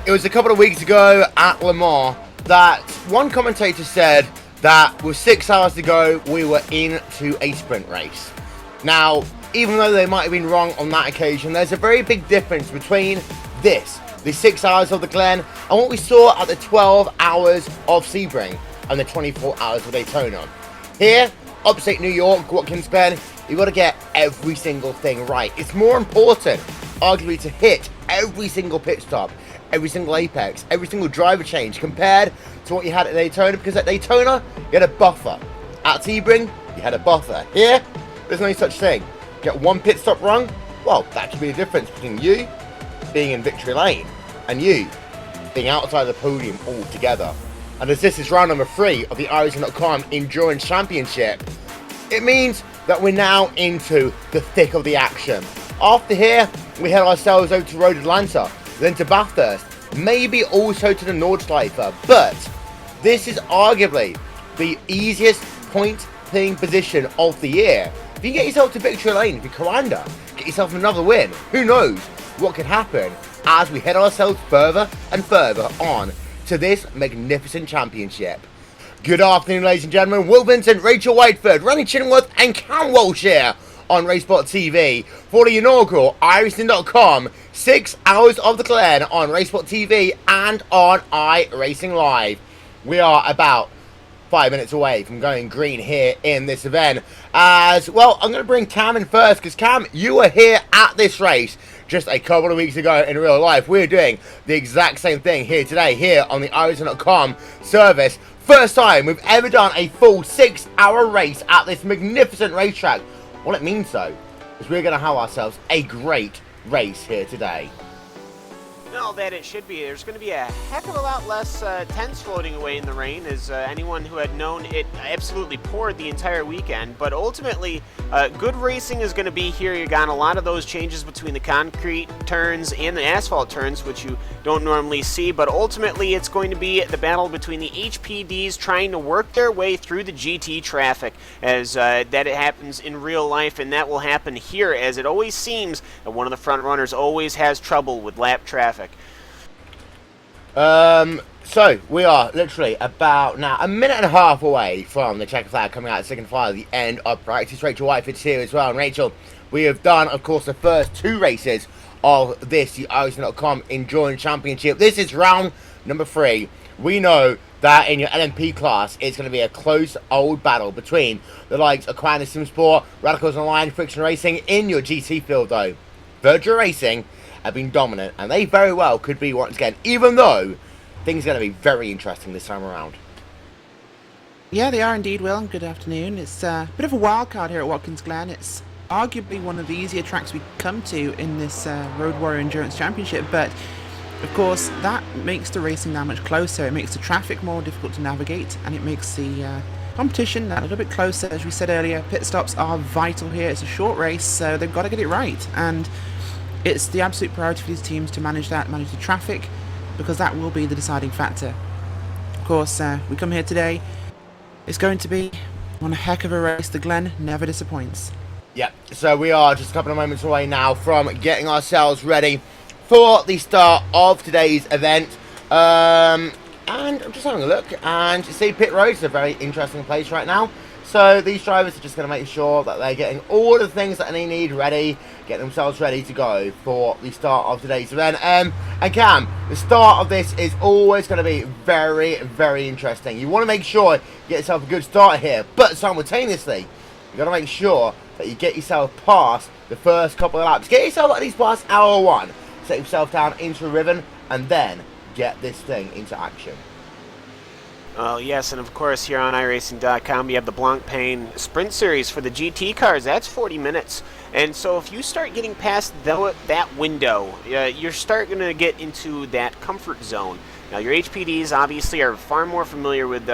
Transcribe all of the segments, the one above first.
It was a couple of weeks ago at Le Mans that one commentator said that with 6 hours to go, we were into a sprint race. Now, even though they might have been wrong on that occasion, there's a very big difference between this, the 6 hours of the Glen, and what we saw at the 12 hours of Sebring and the 24 hours of Daytona. Here, upstate New York, Watkins Glen, you've got to get every single thing right. It's more important, arguably, to hit every single pit stop, every single apex, every single driver change compared to what you had at Daytona, because at Daytona, you had a buffer. At Sebring, you had a buffer. Here, there's no such thing. Get one pit stop wrong, well, that could be the difference between you being in victory lane and you being outside the podium altogether. And as this is round number 3 of the iRacing.com Endurance Championship, it means that we're now into the thick of the action. After here, we head ourselves over to Road Atlanta, then to Bathurst, maybe also to the Nordschleife, but this is arguably the easiest point-paying position of the year. If you get yourself to victory lane, if you're Commander, get yourself another win, who knows what could happen as we head ourselves further and further on to this magnificent championship. Good afternoon, ladies and gentlemen. Will Vincent, Rachel Whiteford, Ronnie Chillingworth and Cam Walsh here on RaceSpot TV for the inaugural iRacing.com 6 hours of the Glen on RaceSpot TV and on iRacing Live. We are about 5 minutes away from going green here in this event. As well, I'm going to bring Cam in first, because Cam, you were here at this race just a couple of weeks ago in real life. We're doing the exact same thing here today, here on the iRacing.com service. First time we've ever done a full 6 hour race at this magnificent racetrack. What it means, though, is we're going to have ourselves a great race here today. No, that it should be. There's going to be a heck of a lot less tents floating away in the rain, as anyone who had known it absolutely poured the entire weekend. But ultimately, good racing is going to be here. You got a lot of those changes between the concrete turns and the asphalt turns, which you don't normally see. But ultimately, it's going to be the battle between the HPDs trying to work their way through the GT traffic, as that it happens in real life, and that will happen here, as it always seems that one of the front runners always has trouble with lap traffic. So we are literally about now a minute and a half away from the checker flag coming out at second file, the end of practice. Rachel Whiteford's here as well, and Rachel, we have done, of course, the first 2 races of this, the iRacing.com Endurance Championship. This is round number 3. We know that in your LMP class, it's going to be a close old battle between the likes of Quantum Sim Sport, Radicals Online, Friction Racing. In your GT field, though, Virgil Racing have been dominant, and they very well could be once again, even though things are going to be very interesting this time around. Yeah, they are indeed, Will. Good afternoon. It's a bit of a wild card here at Watkins Glen. It's arguably one of the easier tracks we come to in this Road Warrior Endurance Championship, but of course that makes the racing that much closer. It makes the traffic more difficult to navigate, and it makes the competition that little bit closer. As we said earlier, pit stops are vital here. It's a short race, so they've got to get it right, and it's the absolute priority for these teams to manage the traffic, because that will be the deciding factor. Of course, we come here today, it's going to be one heck of a race. The Glen never disappoints. Yep, so we are just a couple of moments away now from getting ourselves ready for the start of today's event. And I'm just having a look, and you see pit road is a very interesting place right now. So these drivers are just going to make sure that they're getting all the things that they need ready, get themselves ready to go for the start of today's event. And Cam, the start of this is always going to be very, very interesting. You want to make sure you get yourself a good start here, but simultaneously, you've got to make sure that you get yourself past the first couple of laps. Get yourself at least past hour 1, set yourself down into a ribbon, and then get this thing into action. Well, yes, and of course here on iRacing.com you have the Blancpain Sprint Series for the GT cars. That's 40 minutes. And so if you start getting past that window, you're starting to get into that comfort zone. Now, your HPDs obviously are far more familiar with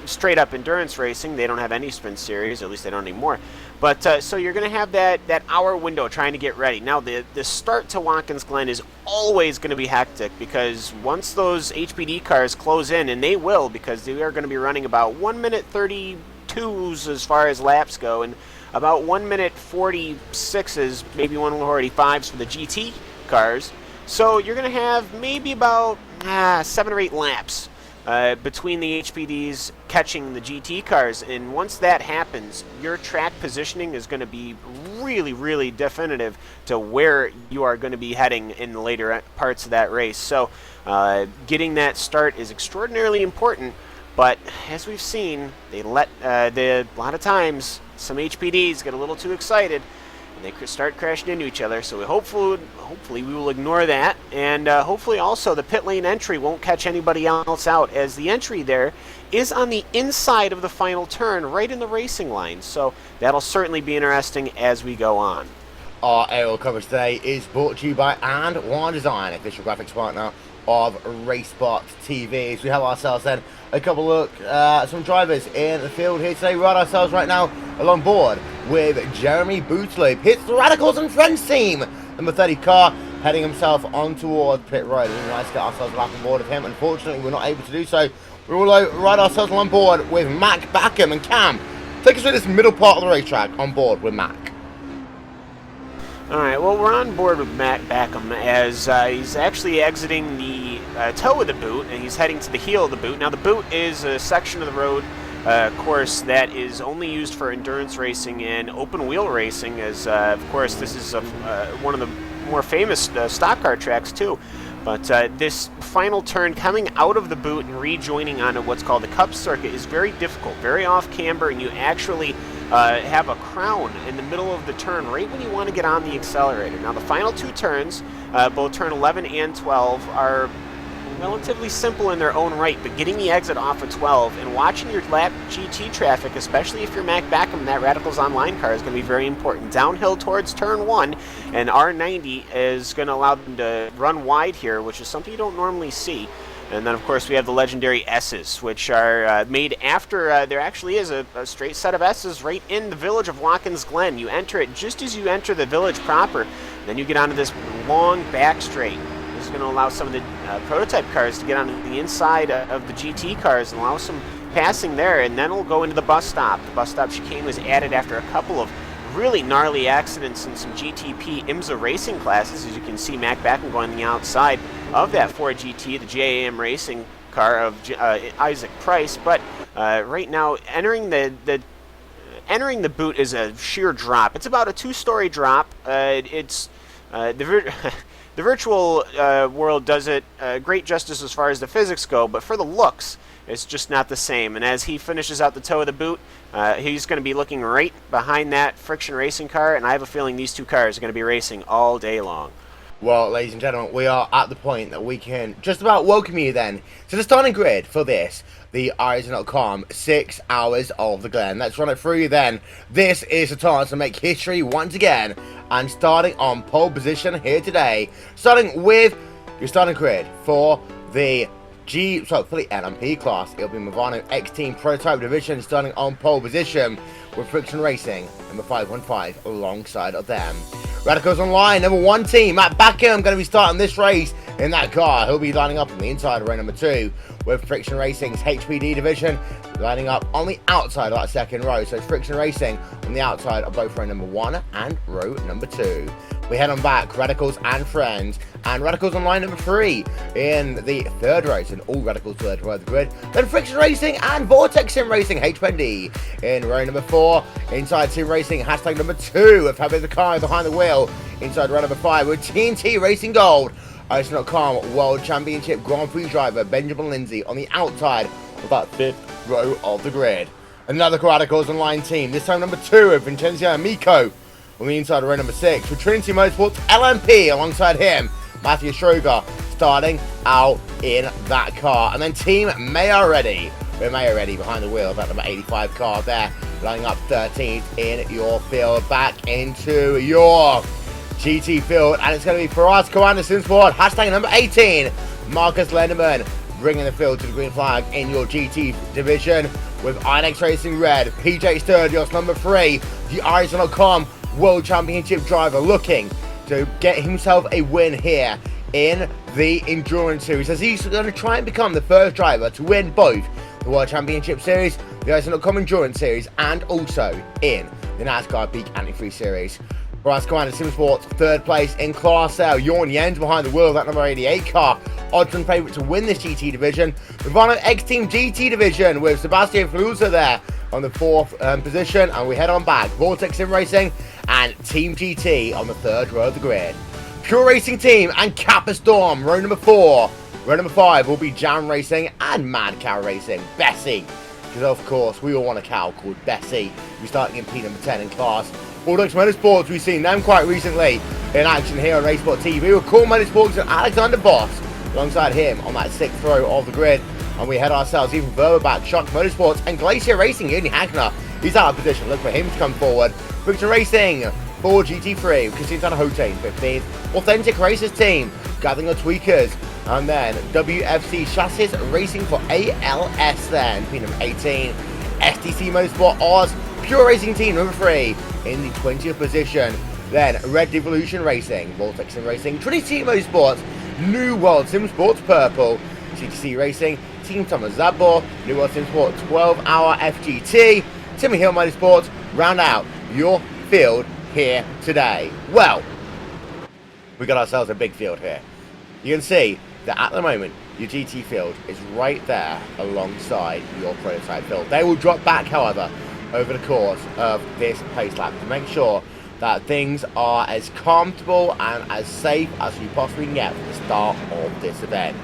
straight-up endurance racing. They don't have any Sprint Series, at least they don't anymore. But so you're going to have that hour window trying to get ready. Now, the start to Watkins Glen is always going to be hectic, because once those HPD cars close in, and they will, because they are going to be running about 1 minute 32s as far as laps go, and about 1 minute 46s, maybe 1:45s for the GT cars. So you're going to have maybe about 7 or 8 laps between the HPDs catching the GT cars, and once that happens, your track positioning is going to be really, really definitive to where you are going to be heading in the later parts of that race. So getting that start is extraordinarily important, but as we've seen, they let a lot of times some HPDs get a little too excited and they start crashing into each other. So hopefully we will ignore that, and hopefully also the pit lane entry won't catch anybody else out, as the entry there is on the inside of the final turn, right in the racing line. So that'll certainly be interesting as we go on. Our aerial coverage today is brought to you by And One Design, official graphics partner of RaceSpot TV. So we have ourselves then a couple look some drivers in the field here today. We ride ourselves right now along board with Jeremy Bootloop. Hits the Radicals and Friends team. Number 30 car heading himself on toward pit road. It's nice to get ourselves back on board with him. Unfortunately, we're not able to do so. We will ride ourselves on board with Mac Backham and Cam. Take us through this middle part of the racetrack on board with Mac. Alright, well, we're on board with Matt Backham as he's actually exiting the toe of the boot, and he's heading to the heel of the boot. Now, the boot is a section of the road course that is only used for endurance racing and open wheel racing, as of course this is one of the more famous stock car tracks too. But this final turn coming out of the boot and rejoining onto what's called the Cup circuit is very difficult, very off camber, and you actually have a crown in the middle of the turn right when you want to get on the accelerator. Now, the final 2 turns, both turn 11 and 12, are relatively simple in their own right, but getting the exit off of 12 and watching your lap GT traffic, especially if you're Mac Backham and that Radicals Online car, is going to be very important. Downhill towards turn 1, and R90 is going to allow them to run wide here, which is something you don't normally see. And then, of course, we have the legendary S's, which are made after there actually is a straight set of S's right in the village of Watkins Glen. You enter it just as you enter the village proper, and then you get onto this long back straight. This is going to allow some of the prototype cars to get onto the inside of the GT cars and allow some passing there, and then we'll go into the bus stop. The bus stop chicane was added after a couple of really gnarly accidents in some GTP IMSA racing classes. As you can see, Mac Backham going on the outside of that Ford GT, the JAM racing car of Isaac Price. But right now, entering the boot is a sheer drop. It's about a 2-story drop. It's the virtual world does it great justice as far as the physics go, but for the looks, it's just not the same. And as he finishes out the toe of the boot, he's going to be looking right behind that Friction racing car, and I have a feeling these 2 cars are going to be racing all day long. Well, ladies and gentlemen, we are at the point that we can just about welcome you then to the starting grid for this, the iRacing.com 6 hours of the Glen. Let's run it through you then. This is the chance to make history once again, and starting on pole position here today, starting with your starting grid for the for the LMP class. It'll be Movano X Team Prototype Division, starting on pole position with Friction Racing, number 515, alongside of them. Radicals Online, number 1 team, Matt Backham, going to be starting this race in that car. He'll be lining up on the inside of row number 2, with Friction Racing's HPD division lining up on the outside of that second row. So it's Friction Racing on the outside of both row number 1 and row number 2. We head on back, Radicals and Friends, and Radicals Online number 3 in the 3rd row, so all Radicals 3rd row of the grid. Then Friction Racing and Vortex Sim Racing, HPD, in row number 4. Inside Sim Racing, hashtag number 2 of Fabio the car behind the wheel. Inside row number 5 with TNT Racing Gold, RaceSpot World Championship Grand Prix driver Benjamin Lindsay on the outside of that 5th row of the grid. Another Radicals Online team, this time number 2 of Vincenzo Amico on the inside of row number 6 with Trinity Motorsports LMP alongside him, Matthew Schroger, starting out in that car. And then Team Mayoretti, with Mayoretti behind the wheel of that number 85 car there, lining up 13th in your field, back into your GT field, and it's going to be Faraz Anderson's board, hashtag number 18, Marcus Lenderman, bringing the field to the green flag in your GT division with Inex Racing Red, PJ Sturdios, number 3, the iRacing.com World Championship driver, looking to get himself a win here in the Endurance Series, as he's going to try and become the first driver to win both the World Championship Series, the iRacing.com Endurance Series, and also in the NASCAR Peak Anti-Free Series. Bryce Cowan and Simsports, third place in Class L. Jorn Jens behind the wheel of that number 88 car. Odds-on favourite to win this GT division. Ivano X Team GT division with Sebastian Flusa there on the 4th position. And we head on back. Vortex Sim Racing and Team GT on the 3rd row of the grid. Pure Racing Team and Kappa Storm, row number 4. Row number 5 will be Jam Racing and Mad Cow Racing. Bessie. Because of course, we all want a cow called Bessie. We're starting in P number 10 in class. Bulldogs Motorsports, we've seen them quite recently in action here on RaceSpot TV. With Cool Motorsports and Alexander Boss alongside him on that 6th row of the grid. And we head ourselves even further back. Shock Motorsports and Glacier Racing, Uni Hagner. He's out of position. Look for him to come forward. Victor Racing for GT3. Casintana Hotain, 15th. Authentic Racers Team, gathering the tweakers. And then WFC Chassis Racing for ALS then, P number 18. STC Motorsport Oz, Pure Racing Team number 3 in the 20th position. Then Red Devolution Racing, Vortex Sim Racing, Trinity Motorsports, New World Sim Sports Purple, CTC Racing, Team Thomas Zabor, New World Sim Sport 12-hour FGT, Timmy Hill Motorsports, round out your field here today. Well, we got ourselves a big field here. You can see that at the moment, your GT field is right there alongside your prototype field. They will drop back, however, over the course of this pace lap to make sure that things are as comfortable and as safe as you possibly can get for the start of this event.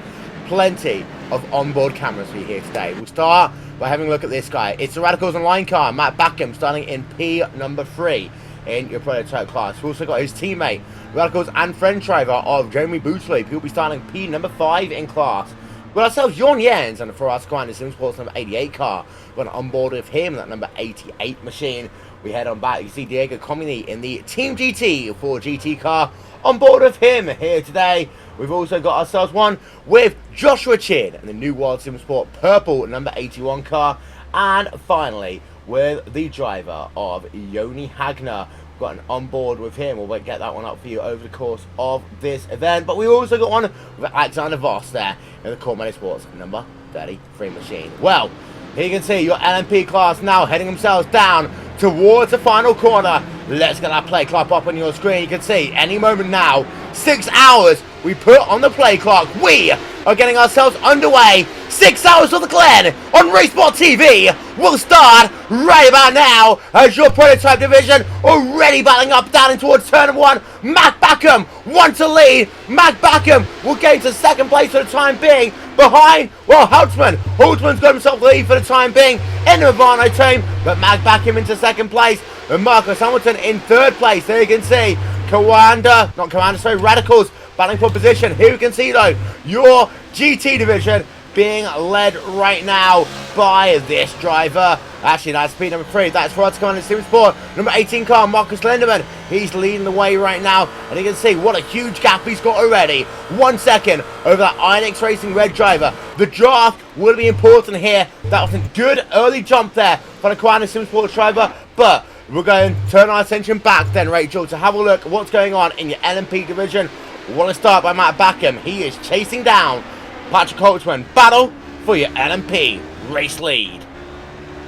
Plenty of onboard cameras for you here today. We'll start by having a look at this guy. It's the Radicals Online car, Matt Backham, starting in P number 3 in your prototype class. We've also got his teammate, Radicals and friend driver of Jeremy Bootsleep, who'll be starting P number 5 in class. We've got ourselves Jorn Jens and for us Command Simsports number 88 car. We're on board with him, that number 88 machine. We head on back. You see Diego Comini in the Team GT for GT car. On board with him here today. We've also got ourselves one with Joshua Chin and the New World Sim Sport Purple number 81 car. And finally, with the driver of Yoni Hagner. Got an on board with him. We'll get that one up for you over the course of this event. But we also got one with Alexander Voss there in the Core Motorsports number 33 machine. Well, here you can see your LMP class now heading themselves down towards the final corner. Let's get that play clock up on your screen. You can see any moment now, 6 hours we put on the play clock. We are getting ourselves underway. 6 hours of the Glen on RaceSpot TV will start right about now as your prototype division already battling up down towards turn number 1. Mac Backham wants to lead. Mac Backham will get into second place for the time being. Behind, well, Holtzman. Holtzman's got himself the lead for the time being in the Ivano team, but Mac Backham into second place. And Marcus Hamilton in third place. There you can see Radicals battling for position. Here you can see though, your GT division being led right now by this driver. Actually, that's speed number 3. That's for us coming in Simsport. Number 18 car, Marcus Lindemann. He's leading the way right now. And you can see what a huge gap he's got already. 1 second over that Inex Racing red driver. The draft will be important here. That was a good early jump there for the Kwana Simsport driver. But we're going to turn our attention back then, Rachel, to have a look at what's going on in your LMP division. We want to start by Matt Backham. He is chasing down Patrick Holtzman. Battle for your LMP race lead.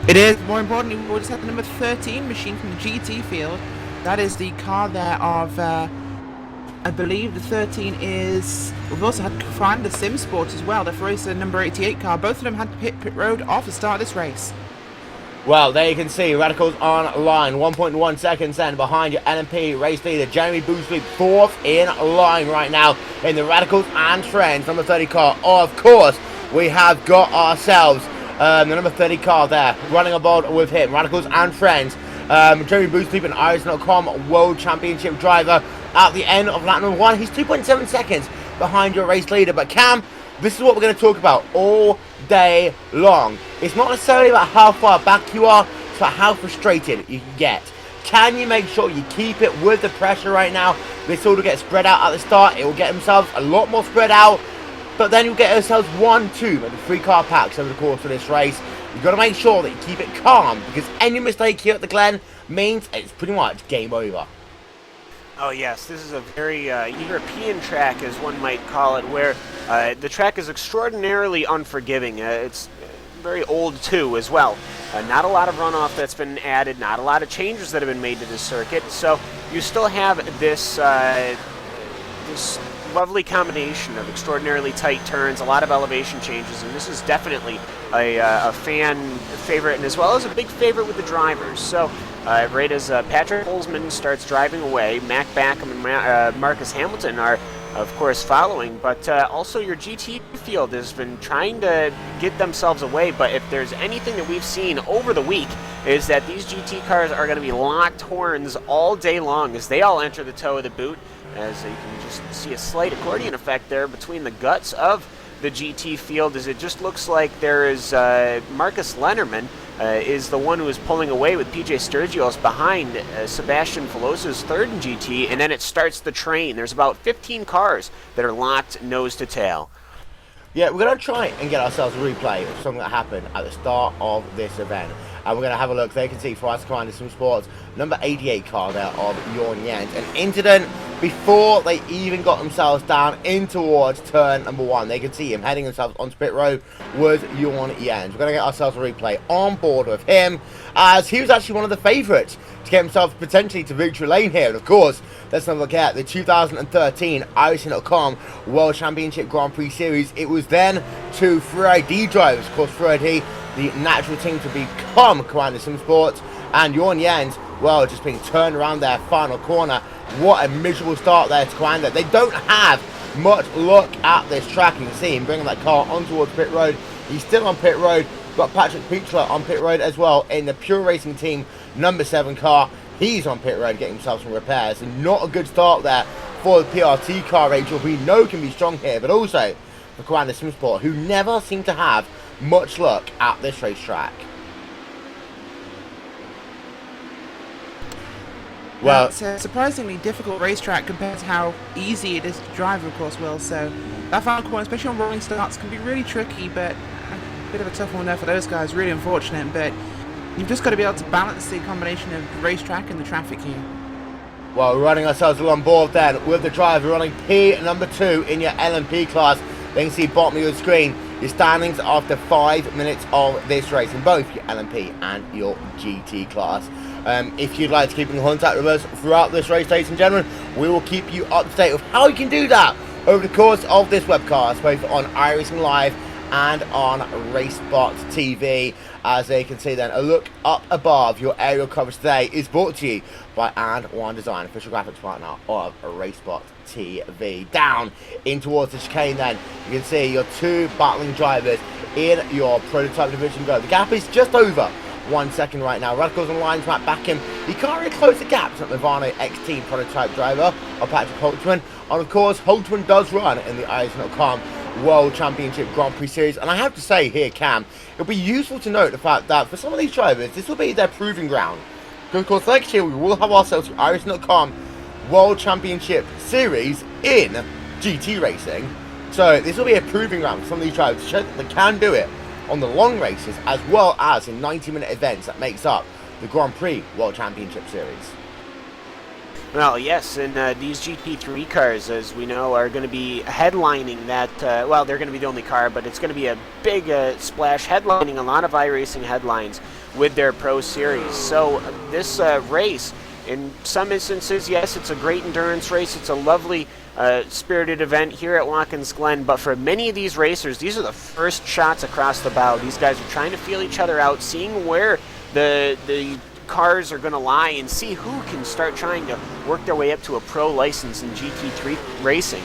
It is. More importantly, we just had the number 13 machine from the GT field. That is the car there of, I believe the 13 is... We've also had Find the Sim Sport as well. The racer number 88 car. Both of them had to hit pit road off the start of this race. Well, there you can see Radicals on line. 1.1 seconds then behind your LMP race leader, Jeremy Boosley, 4th in line right now in the Radicals and Friends number 30 car. Of course, we have got ourselves the number 30 car there running aboard with him. Radicals and Friends. Jeremy Boosley, an Irish.com World Championship driver at the end of lap number 1. He's 2.7 seconds behind your race leader. But Cam, this is what we're going to talk about all day long. It's not necessarily about how far back you are, it's about how frustrated you can get. Can you make sure you keep it with the pressure right now? This all will get spread out at the start. It will get themselves a lot more spread out, but then you'll get yourselves 1, 2, maybe 3 car packs over the course of this race. You've got to make sure that you keep it calm, because any mistake here at the Glen means it's pretty much game over. Oh yes, this is a very European track, as one might call it, where the track is extraordinarily unforgiving. It's very old too as well. Not a lot of runoff that's been added, not a lot of changes that have been made to this circuit, so you still have this this lovely combination of extraordinarily tight turns, a lot of elevation changes, and this is definitely a fan favorite, and as well as a big favorite with the drivers. So right as Patrick Holzman starts driving away, Mac Backham and Marcus Hamilton are of course following, but also your GT field has been trying to get themselves away. But if there's anything that we've seen over the week is that these GT cars are going to be locked horns all day long as they all enter the toe of the boot, as you can just see a slight accordion effect there between the guts of the GT field, as it just looks like there is Marcus Lennerman is the one who is pulling away with PJ Sturgios behind Sebastian Velosa's third in GT, and then it starts the train. There's about 15 cars that are locked nose to tail. Yeah, we're going to try and get ourselves a replay of something that happened at the start of this event. And we're going to have a look. There you can see for us Commander Sim Sports, number 88 car there of Jorn Jens. An incident before they even got themselves down in towards turn number 1. They can see him heading themselves onto pit road with Jorn Jens. We're going to get ourselves a replay on board with him, as he was actually one of the favourites to get himself potentially to victory lane here. And of course, let's not forget the 2013 iRacing.com World Championship Grand Prix Series. It was then to Ferrari drivers. Of course, Ferrari, the natural team to become Commander Sim Sports, and Jorn Jens, well, just being turned around their final corner. What a miserable start there to Commander. They don't have much luck at this track. You can see him bringing that car on towards pit road. He's still on pit road. Got Patrick Pichler on pit road as well in the Pure Racing Team number 7 car. He's on pit road getting himself some repairs. And not a good start there for the PRT car, Rachel, who we know can be strong here, but also for Commander Sim Sport, who never seem to have much luck at this racetrack. Well, it's a surprisingly difficult racetrack compared to how easy it is to drive, of course, Will. So that final corner, especially on rolling starts, can be really tricky, but a bit of a tough one there for those guys. Really unfortunate, but you've just got to be able to balance the combination of racetrack and the traffic here. Well, we're running ourselves along board then with the driver running P number 2 in your LMP class. Then you can see bottom of your screen your standings after 5 minutes of this race in both your LMP and your GT class. If you'd like to keep in contact with us throughout this race, ladies and gentlemen, we will keep you up to date with how you can do that over the course of this webcast, both on iRacing Live and on RaceSpot TV. As you can see then, a look up above your aerial coverage today is brought to you by And1 Design, official graphics partner of RaceSpot TV. Down in towards the chicane then, you can see your 2 battling drivers in your prototype division go. The gap is just over 1 second right now. Radicals on lines, Matt Backham. He can't really close the gap to Nirvana X-Team prototype driver of Patrick Holtzman. And of course, Holtzman does run in the iRacing.com World Championship Grand Prix Series. And I have to say here, Cam, it'll be useful to note the fact that for some of these drivers, this will be their proving ground. Because of course, next year we will have ourselves the iRacing.com World Championship Series in GT racing. So this will be a proving ground for some of these drivers to show that they can do it on the long races as well as in 90-minute events that makes up the Grand Prix World Championship Series. Well, yes, and these GP3 cars, as we know, are going to be headlining that, well, they're going to be the only car, but it's going to be a big splash headlining a lot of iRacing headlines with their Pro Series. So this race, in some instances, yes, it's a great endurance race. It's a lovely, spirited event here at Watkins Glen. But for many of these racers, these are the first shots across the bow. These guys are trying to feel each other out, seeing where the cars are going to lie, and see who can start trying to work their way up to a pro license in GT3 racing.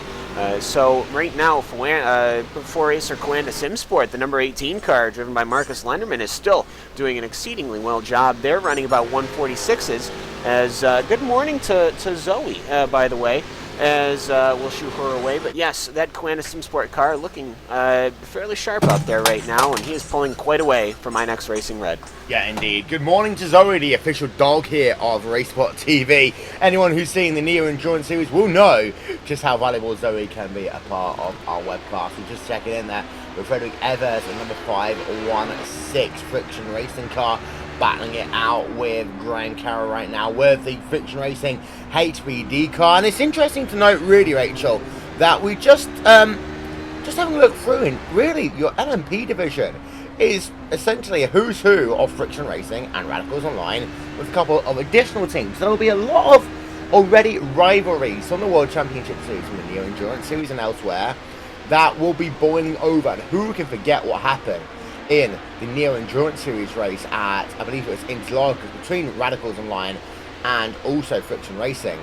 So right now, for Racer Coanda SimSport, the number 18 car driven by Marcus Lenderman is still doing an exceedingly well job. They're running about 146s. As good morning to Zoe, by the way, as we'll shoot her away. But yes, that Coanda SimSport car looking fairly sharp out there right now, and he is pulling quite away from my next Racing Red. Yeah, indeed. Good morning to Zoe, the official dog here of RaceSpot TV. Anyone who's seen the Neo Endurance Series will know just how valuable Zoe can be a part of our webcast. We're just checking in there with Frederick Evers, a number 516 Friction Racing car, battling it out with Graham Carroll right now with the Friction Racing HPD car. And it's interesting to note, really, Rachel, that we just having a look through in really your LMP division is essentially a who's who of Friction Racing and Radicals Online with a couple of additional teams. There will be a lot of already rivalries on the World Championship Series from the Neo Endurance Series and elsewhere that will be boiling over. And who can forget what happened in the Neo Endurance Series race at, I believe it was Interlagos, between Radicals Online and also Friction Racing.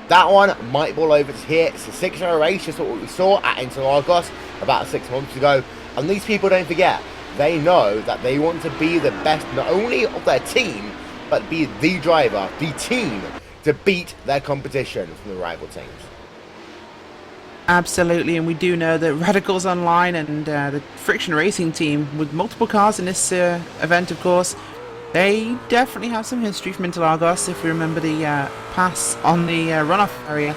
That one might boil over to here. It's a 6-hour race, just what we saw at Interlagos about 6 months ago. And these people, don't forget, they know that they want to be the best, not only of their team, but be the driver, the team, to beat their competition from the rival teams. Absolutely, and we do know that Radicals Online and the Friction Racing team, with multiple cars in this event, of course, they definitely have some history from Interlagos. If we remember the pass on the runoff area,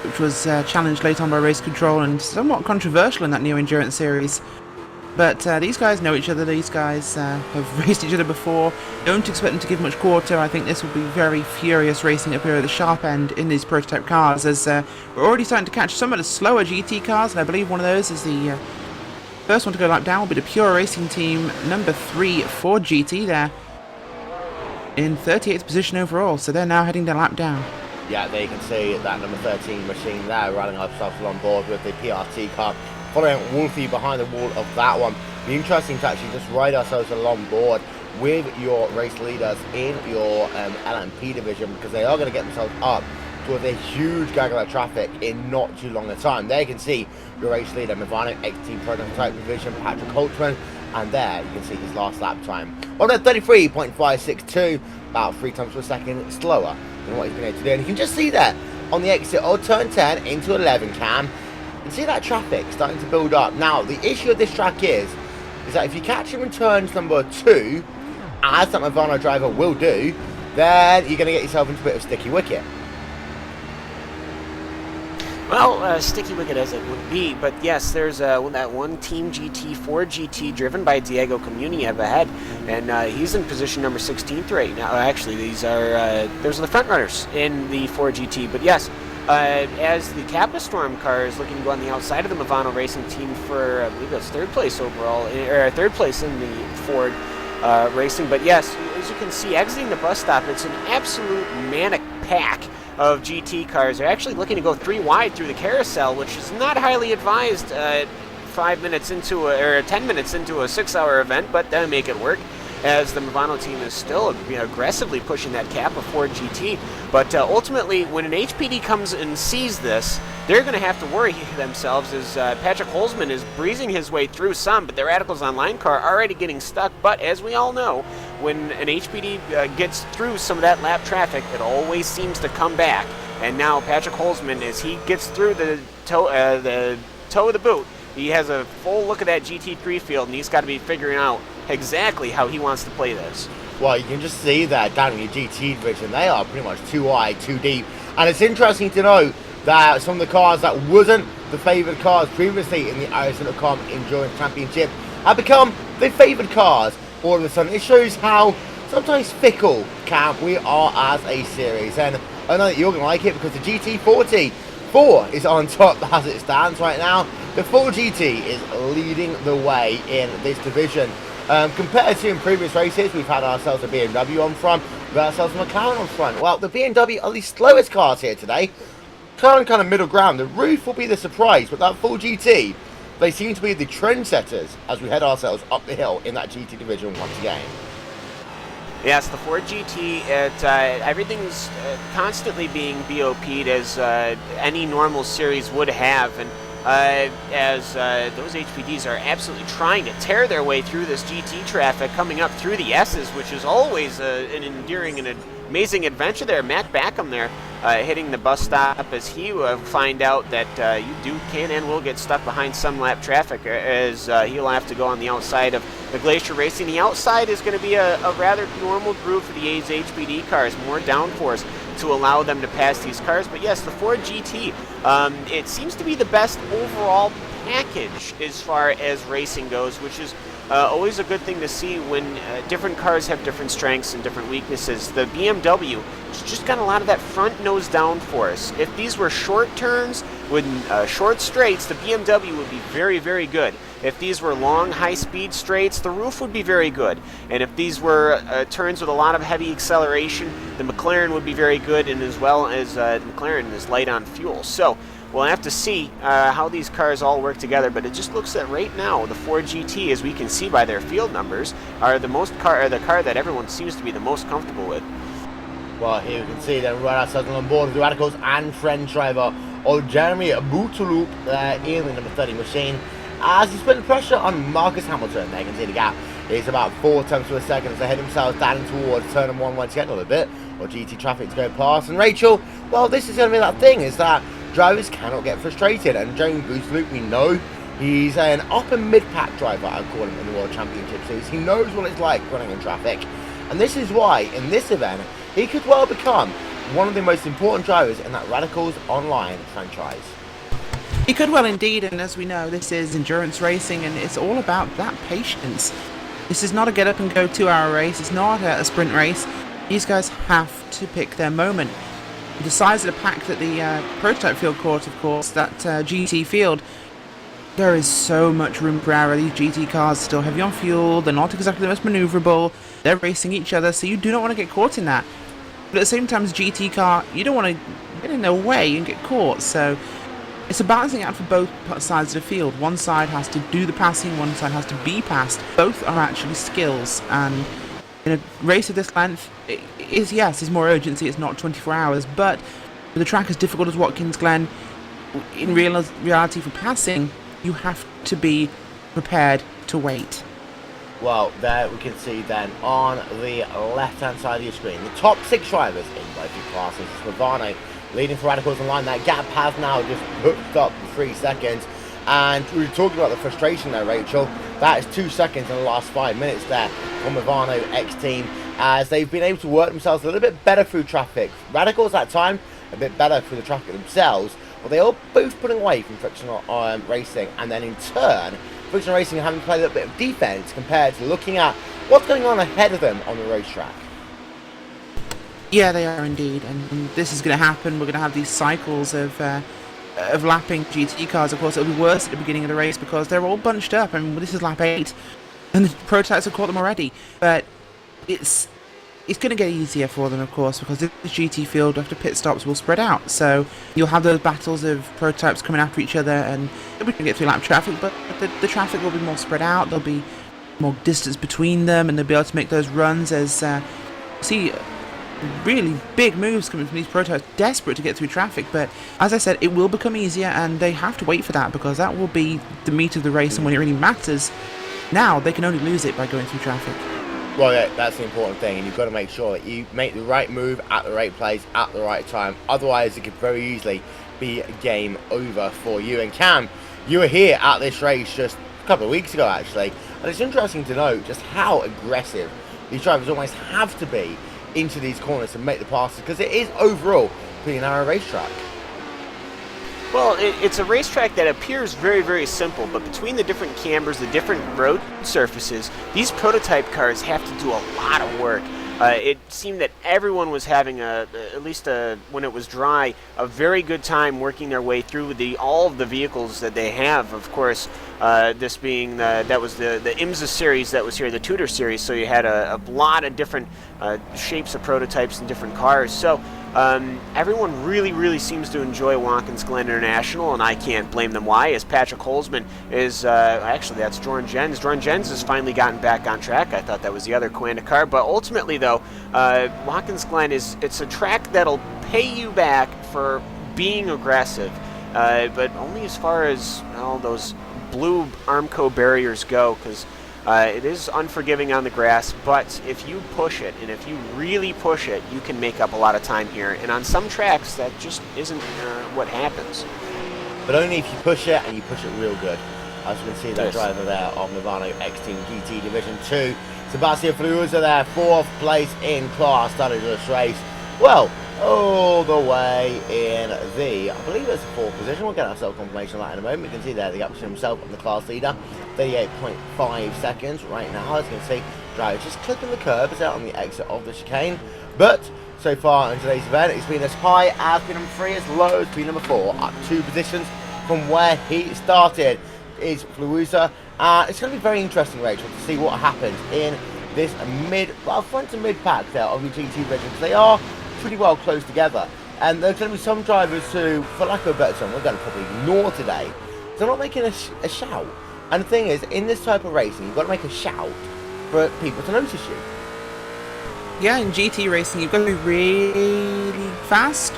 which was challenged late on by race control and somewhat controversial in that Neo Endurance Series. But these guys know each other, these guys have raced each other before. Don't expect them to give much quarter. I think this will be very furious racing up here at the sharp end in these prototype cars, as we're already starting to catch some of the slower GT cars, and I believe one of those is the first one to go lap down will be the Pure Racing Team number 3 Ford GT there, in 38th position overall, so they're now heading their lap down. Yeah, there you can see that number 13 machine there running ourselves on board with the PRT car, following Wolfie behind the wall of that one. Be interesting to actually just ride ourselves along board with your race leaders in your LMP division, because they are going to get themselves up towards a huge gaggle of traffic in not too long a time. There you can see your race leader, Mavano, XT Prototype Division, Patrick Holtzman, and there you can see his last lap time on a 33.562, about 3 times per second slower than what he's been able to do. And you can just see there on the exit of turn 10 into 11 cam, and see that traffic starting to build up. Now, the issue of this track is that if you catch him in turns number 2, as that Mavano driver will do, then you're going to get yourself into a bit of sticky wicket. Well, sticky wicket as it would be, but yes, there's that one Team GT, Ford GT, driven by Diego Comuniev ahead, and he's in position number 16th right now. Actually, those are the front runners in the Ford GT, but yes, as the Capistorm car is looking to go on the outside of the Mavano Racing team for, I believe that's 3rd place overall, or 3rd place in the Ford Racing, but yes, as you can see, exiting the bus stop, it's an absolute manic pack of GT cars. They're actually looking to go 3 wide through the carousel, which is not highly advised 5 minutes into or 10 minutes into a 6-hour event, but they'll make it work, as the Mavano team is still aggressively pushing that cap of Ford GT. But ultimately, when an HPD comes and sees this, they're going to have to worry themselves, as Patrick Holzman is breezing his way through some, but the Radicals Online car already getting stuck. But as we all know, when an HPD gets through some of that lap traffic, it always seems to come back. And now Patrick Holzman, as he gets through the toe of the boot, he has a full look at that GT3 field, and he's got to be figuring out exactly how he wants to play this. Well, you can just see that down in your GT division, they are pretty much 2 wide, 2 deep. And it's interesting to know that some of the cars that wasn't the favoured cars previously in the Arizona.com Endurance Championship have become the favoured cars all of a sudden. It shows how sometimes fickle, Cam, we are as a series. And I know that you're going to like it, because the GT44 is on top as it stands right now. The Ford GT is leading the way in this division. Compared to in previous races, we've had ourselves a BMW on front, we've had ourselves a McLaren on front. Well, the BMW are the slowest cars here today. Kind of middle ground. The roof will be the surprise, but that Ford GT, they seem to be the trendsetters as we head ourselves up the hill in that GT division once again. Yes, the Ford GT, everything's constantly being BOP'd as any normal series would have, and as those HPDs are absolutely trying to tear their way through this GT traffic coming up through the S's, which is always an enduring and amazing adventure there. Matt Backham there hitting the bus stop, as he will find out that you can and will get stuck behind some lap traffic, as he'll have to go on the outside of the Glacier Racing. The outside is going to be a rather normal groove for the A's HPD cars, more downforce to allow them to pass these cars. But yes, the Ford GT, it seems to be the best overall package as far as racing goes, which is always a good thing to see when different cars have different strengths and different weaknesses. The BMW has just got a lot of that front nose downforce. If these were short turns, with short straights, the BMW would be very, very good. If these were long, high-speed straights, the roof would be very good. And if these were turns with a lot of heavy acceleration, the McLaren would be very good, and as well as the McLaren is light on fuel. So we'll have to see how these cars all work together, but it just looks that right now the Ford GT, as we can see by their field numbers, are the car that everyone seems to be the most comfortable with. Well, here we can see them right outside on board the Radicals and French driver Jeremy Boutouloup in the number 30 machine. As he's putting pressure on Marcus Hamilton, there you can see the gap is about 4 tenths of a second as they head themselves down towards turn 1 once again a little bit, or GT traffic to go past. And Rachel, well, this is going to be that thing, is that drivers cannot get frustrated, and Jeremy Boutouloup, we know he's an upper mid-pack driver, I'd call him, in the World Championship Series. He knows what it's like running in traffic, and this is why, in this event, he could well become one of the most important drivers in that Radicals Online franchise. He could well indeed, and as we know, this is endurance racing, and it's all about that patience. This is not a get up and go 2-hour race, it's not a sprint race. These guys have to pick their moment. The size of the pack that the prototype field caught, of course, that GT field, there is so much room for error. These GT cars are still heavy on fuel, they're not exactly the most manoeuvrable, they're racing each other, so you do not want to get caught in that. But at the same time, as a GT car, you don't want to get in their way and get caught, so it's a balancing act for both sides of the field. One side has to do the passing, one side has to be passed. Both are actually skills, and in a race of this length, there's more urgency, it's not 24 hours, but with a track as difficult as Watkins Glen, in reality for passing, you have to be prepared to wait. Well, there we can see then on the left-hand side of your screen, the top 6 drivers in both your classes. Scrivano leading for Radicals Online. That gap has now just hooked up for 3 seconds. And we were talking about the frustration there, Rachel. That is 2 seconds in the last 5 minutes there from Ivano X-Team, as they've been able to work themselves a little bit better through traffic. Radicals that time, a bit better through the traffic themselves, but they are both pulling away from frictional racing, and then in turn, frictional racing having to play a little bit of defense compared to looking at what's going on ahead of them on the racetrack. Yeah, they are indeed, and this is going to happen. We're going to have these cycles of lapping GT cars. Of course, it'll be worse at the beginning of the race because they're all bunched up. I mean, this is lap 8, and the prototypes have caught them already. But it's going to get easier for them, of course, because this GT field after pit stops will spread out. So you'll have those battles of prototypes coming after each other, and we can get through lap traffic, but the traffic will be more spread out. There'll be more distance between them, and they'll be able to make those runs as see really big moves coming from these prototypes, desperate to get through traffic. But as I said, it will become easier, and they have to wait for that, because that will be the meat of the race, and when it really matters, now they can only lose it by going through traffic. Well, yeah, that's the important thing, and you've got to make sure that you make the right move at the right place at the right time. Otherwise, it could very easily be game over for you. And Cam, you were here at this race just a couple of weeks ago, actually, and it's interesting to note just how aggressive these drivers almost have to be into these corners to make the passes, because it is overall a pretty narrow racetrack. Well, it's a racetrack that appears very, very simple, but between the different cambers, the different road surfaces, these prototype cars have to do a lot of work. It seemed that everyone was having, at least when it was dry, a very good time working their way through all of the vehicles that they have. Of course, this being that was the IMSA series that was here, the Tudor series. So you had a lot of different shapes of prototypes and different cars. So everyone really, really seems to enjoy Watkins Glen International, and I can't blame them why, as Patrick Holzman is, actually that's Jordan Jens. Jordan Jens has finally gotten back on track. I thought that was the other Coanda car, but ultimately though, Watkins Glen it's a track that'll pay you back for being aggressive, but only as far as all those blue Armco barriers go, because it is unforgiving on the grass, but if you push it, and if you really push it, you can make up a lot of time here. And on some tracks, that just isn't what happens. But only if you push it, and you push it real good. As you can see, that driver there of Ivano X-Team GT Division 2. Sebastian Ferruza there, 4th place in class, started this race. Well, all the way in I believe it's the 4th position. We'll get ourselves confirmation of that in a moment. We can see there the option himself on the class leader, 38.5 seconds right now. As you can see, Driver just clipping the curbs out on the exit of the chicane. But so far in today's event, it's been as high as P3, as low as P4, up 2 positions from where he started. Is Fluusa. It's going to be a very interesting, Rachel, to see what happens in this front to mid pack there of the GT divisions. They are pretty well close together, and there's going to be some drivers who, for lack of a better term, we're going to probably ignore today. They're not making a shout. And the thing is, in this type of racing, you've got to make a shout for people to notice you. Yeah, in GT racing, you've got to be really fast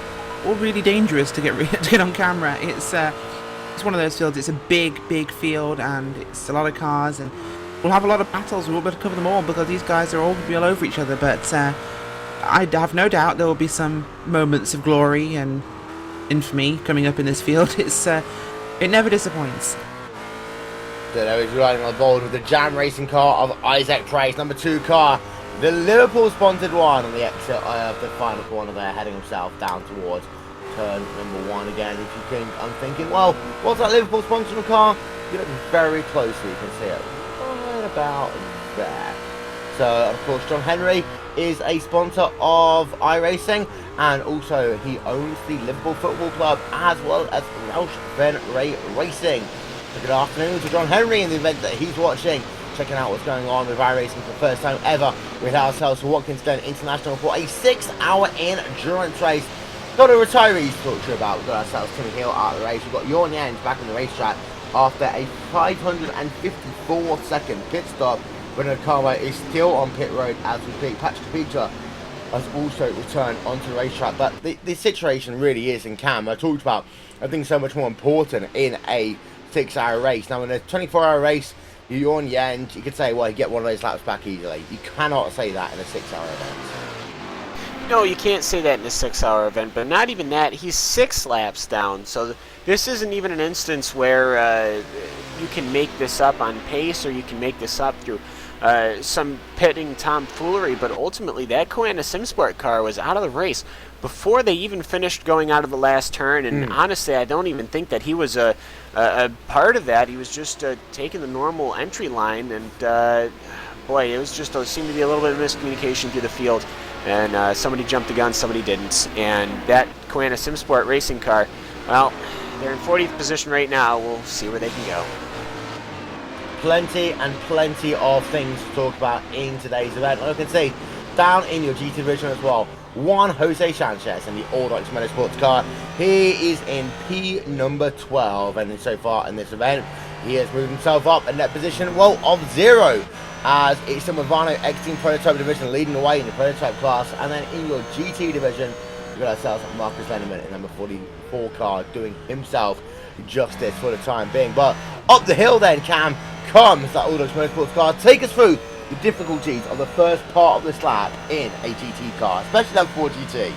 or really dangerous to get on camera. It's one of those fields. It's a big field, and it's a lot of cars, and we'll have a lot of battles. We won't be able to cover them all because these guys are all going to be all over each other. But I have no doubt there will be some moments of glory and infamy coming up in this field. It never disappoints. There is riding on board with the Jam Racing car of Isaac Price, number 2 car. The Liverpool-sponsored one on the exit of the final corner there, heading himself down towards turn number 1 again. If you think, I'm thinking, well, what's that Liverpool-sponsored car? You look very closely, you can see it right about there. So, of course, John Henry is a sponsor of iRacing, and also he owns the Liverpool Football Club as well as Welsh Ben Ray Racing. So good afternoon to John Henry in the event that he's watching, checking out what's going on with iRacing for the first time ever with ourselves for Watkins Glen International for a 6-hour endurance race. Got a retirees to talk to you about. We've got ourselves Timmy Hill out of the race. We've got Jorn Jens back on the racetrack after a 554-second pit stop. Bernard Carway is still on pit road as we speak. Patrick Peter has also returned onto the racetrack. But the situation really is in Cam. I talked about, I think, so much more important in a 6-hour race. Now, in a 24-hour race, Jorn Jens, you could say, well, you get one of those laps back easily. You cannot say that in a 6-hour event. No, you can't say that in a 6-hour event, but not even that. He's 6 laps down, so this isn't even an instance where you can make this up on pace, or you can make this up through some pitting tomfoolery, but ultimately that Koana SimSport car was out of the race before they even finished going out of the last turn, and honestly, I don't even think that he was a part of that. He was just taking the normal entry line, and boy, it was just seemed to be a little bit of miscommunication through the field. And somebody jumped the gun, somebody didn't. And that Koana SimSport racing car, well, they're in 40th position right now. We'll see where they can go. Plenty and plenty of things to talk about in today's event. And you can see, down in your GT division as well, one Jose Sanchez in the Audax Motorsports car. He is in P number 12, and so far in this event, he has moved himself up in that position, well, of 0. As it's the Movano X-Team Prototype Division leading the way in the Prototype class. And then in your GT Division, we've got ourselves Marcus Lenneman in number 44 car, doing himself justice for the time being. But up the hill then, Cam, comes that Audax Motorsports car. Take us through the difficulties of the first part of this lap in a GT car, especially that 4 GT.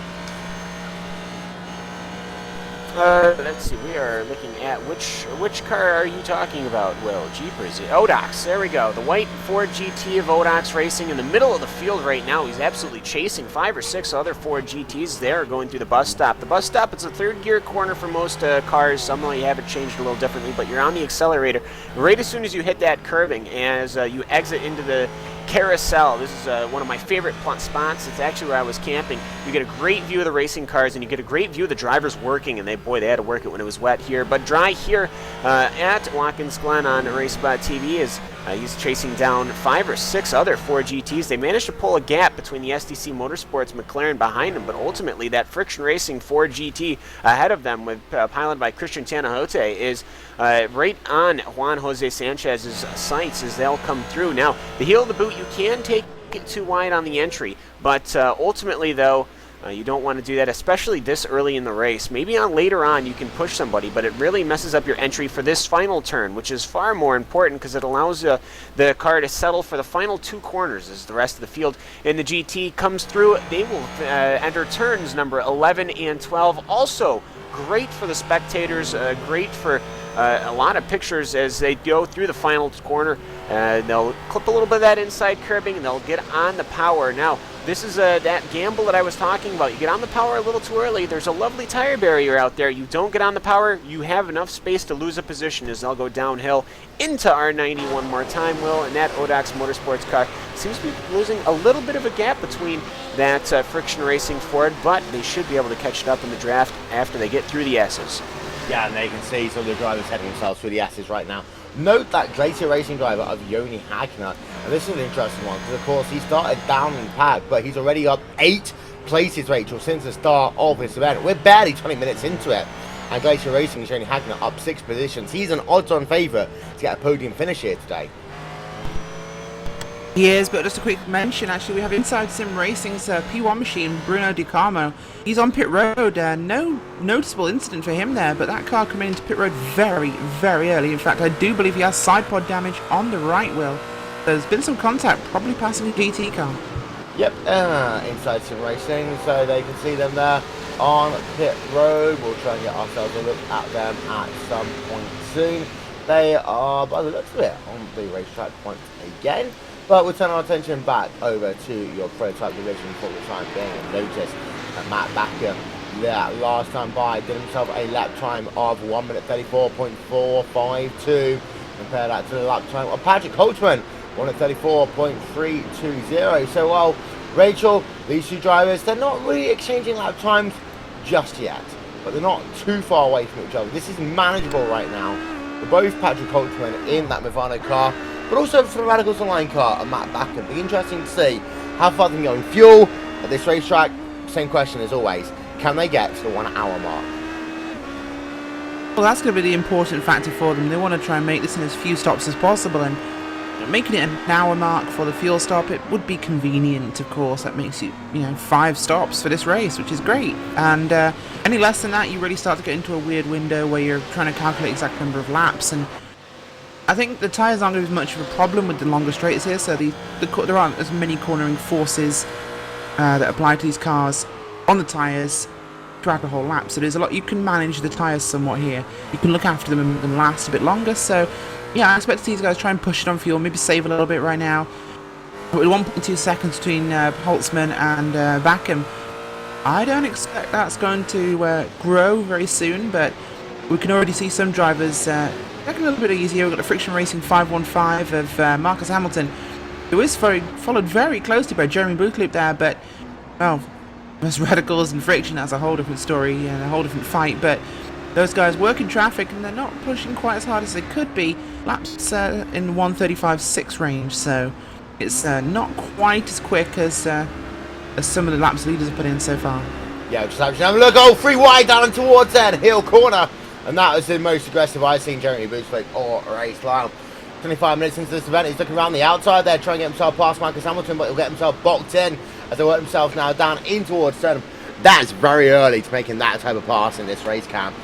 Let's see, we are looking at which car are you talking about, Will? Jeepers. Audax, there we go. The white Ford GT of Audax Racing in the middle of the field right now. He's absolutely chasing 5 or 6 other Ford GTs there going through the bus stop. The bus stop, it's a 3rd gear corner for most cars. Some may have it changed a little differently, but you're on the accelerator right as soon as you hit that curbing, as you exit into the carousel. This is one of my favorite spots. It's actually where I was camping. You get a great view of the racing cars, and you get a great view of the drivers working, and they had to work it when it was wet here. But dry here at Watkins Glen on RaceSpot TV is he's chasing down 5 or 6 other Ford GTs. They managed to pull a gap between the SDC Motorsports McLaren behind them, but ultimately that Friction Racing Ford GT ahead of them, with piloted by Christian Tanahote, is right on Juan Jose Sanchez's sights as they'll come through. Now, the heel of the boot, you can take it too wide on the entry, but ultimately, though, you don't want to do that, especially this early in the race. Maybe later on you can push somebody, but it really messes up your entry for this final turn, which is far more important because it allows the car to settle for the final 2 corners as the rest of the field in the GT comes through. They will enter turns number 11 and 12. Also great for the spectators, great for a lot of pictures as they go through the final corner. They'll clip a little bit of that inside curbing, and they'll get on the power. Now, This is that gamble that I was talking about. You get on the power a little too early. There's a lovely tire barrier out there. You don't get on the power, you have enough space to lose a position as they'll go downhill into R90 one more time, Will. And that Odox Motorsports car seems to be losing a little bit of a gap between that Friction Racing Ford, but they should be able to catch it up in the draft after they get through the S's. Yeah, and they can see some of the drivers heading themselves through the S's right now. Note that Glacier Racing driver of Yoni Hagner, and this is an interesting one because of course he started down in the pack, but he's already up 8 places, Rachel, since the start of this event. We're barely 20 minutes into it, and Glacier Racing is Yoni Hagner up 6 positions. He's an odds-on favourite to get a podium finish here today. He is, but just a quick mention, actually, we have Inside Sim Racing's P1 machine, Bruno Di Carmo. He's on pit road, no noticeable incident for him there, but that car coming into pit road very, very early. In fact, I do believe he has side pod damage on the right wheel. There's been some contact, probably passing a GT car. Yep, Inside Sim Racing, so they can see them there on pit road. We'll try and get ourselves a look at them at some point soon. They are, by the looks of it, on the racetrack once again. But we'll turn our attention back over to your prototype division for the time being and notice that Matt Backer, that last time by, did himself a lap time of 1 minute 34.452. Compare that to the lap time of Patrick Holtzman, 1 minute 34.320. So while Rachel, these two drivers, they're not really exchanging lap times just yet, but they're not too far away from each other. This is manageable right now for both Patrick Holtzman in that Movano car, but also for the Radicals Online car and Matt Backen. It'll be interesting to see how far they can go in fuel at this racetrack. Same question as always, can they get to the 1 hour mark? Well, that's going to be the important factor for them. They want to try and make this in as few stops as possible, and making it an hour mark for the fuel stop, it would be convenient, of course. That makes you, 5 stops for this race, which is great. And any less than that, you really start to get into a weird window where you're trying to calculate exact number of laps. And I think the tyres aren't going to be much of a problem with the longer straights here, so there aren't as many cornering forces that apply to these cars on the tyres throughout the whole lap. So there's a lot, you can manage the tyres somewhat here. You can look after them and last a bit longer. So yeah, I expect to see these guys try and push it on fuel, maybe save a little bit right now. With 1.2 seconds between Holtzman and Backen, I don't expect that's going to grow very soon, but we can already see some drivers taking a little bit easier. We've got the Friction Racing 515 of Marcus Hamilton, who is followed very closely by Jeremy Boothloop there, but, well, there's Radicals and Friction, that's a whole different story and a whole different fight, but those guys work in traffic and they're not pushing quite as hard as they could be. Laps in 1:35.6 range, so it's not quite as quick as some of the laps leaders have put in so far. Yeah, just have a look. Oh, 3 wide down and towards that hill corner. And that was the most aggressive I've seen Jeremy Boothloop or race line. 25 minutes into this event, he's looking around the outside there, trying to get himself past Marcus Hamilton, but he'll get himself boxed in as they work themselves now down in towards Sternum. That's very early to making that type of pass in this race cam.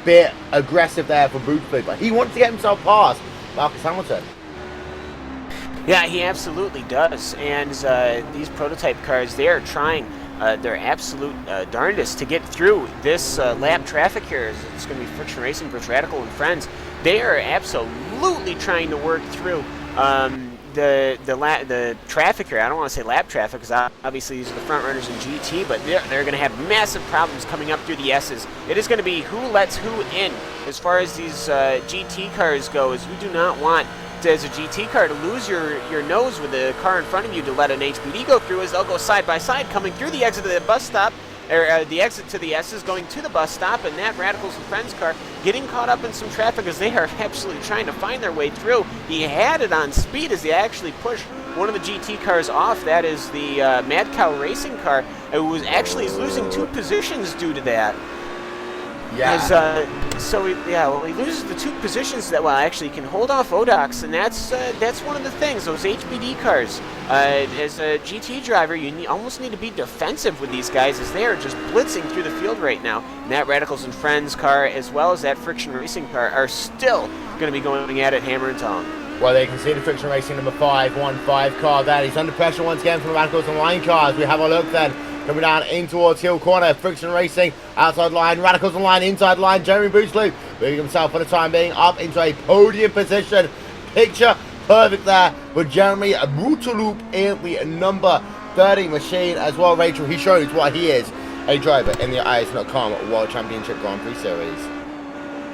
Bit aggressive there for Boothloop, but he wants to get himself past Marcus Hamilton. Yeah, he absolutely does. And these prototype cars, they are trying their absolute darndest to get through this lap traffic here. It's going to be Friction Racing versus Radical and Friends. They are absolutely trying to work through the traffic here. I don't want to say lap traffic because obviously these are the front runners in GT, but they're going to have massive problems coming up through the S's. It is going to be who lets who in as far as these GT cars go, as you do not want as a GT car to lose your nose with the car in front of you to let an HPD go through, as they'll go side by side coming through the exit of the bus stop, or the exit to the S's going to the bus stop, and that Radicals and Friends car getting caught up in some traffic as they are absolutely trying to find their way through. He had it on speed as he actually pushed one of the GT cars off. That is the Mad Cow Racing car. It was actually he's losing 2 positions due to that. Yeah. He loses the 2 positions that, well, actually, he can hold off Odox, and that's one of the things. Those HBD cars, as a GT driver, you almost need to be defensive with these guys as they are just blitzing through the field right now. And that Radicals and Friends car, as well as that Friction Racing car, are still going to be going at it hammer and tongue. Well, they can see the Friction Racing number 515 car there. He's under pressure once again from the Radicals Online cars. We have a look then. Coming down in towards Hill Corner, Friction Racing, outside line, Radicals Online, inside line, Jeremy Boothloop, moving himself for the time being up into a podium position. Picture perfect there for Jeremy Boothloop in the number sturdy machine as well, Rachel. He shows what he is, a driver in the IS.com World Championship Grand Prix Series.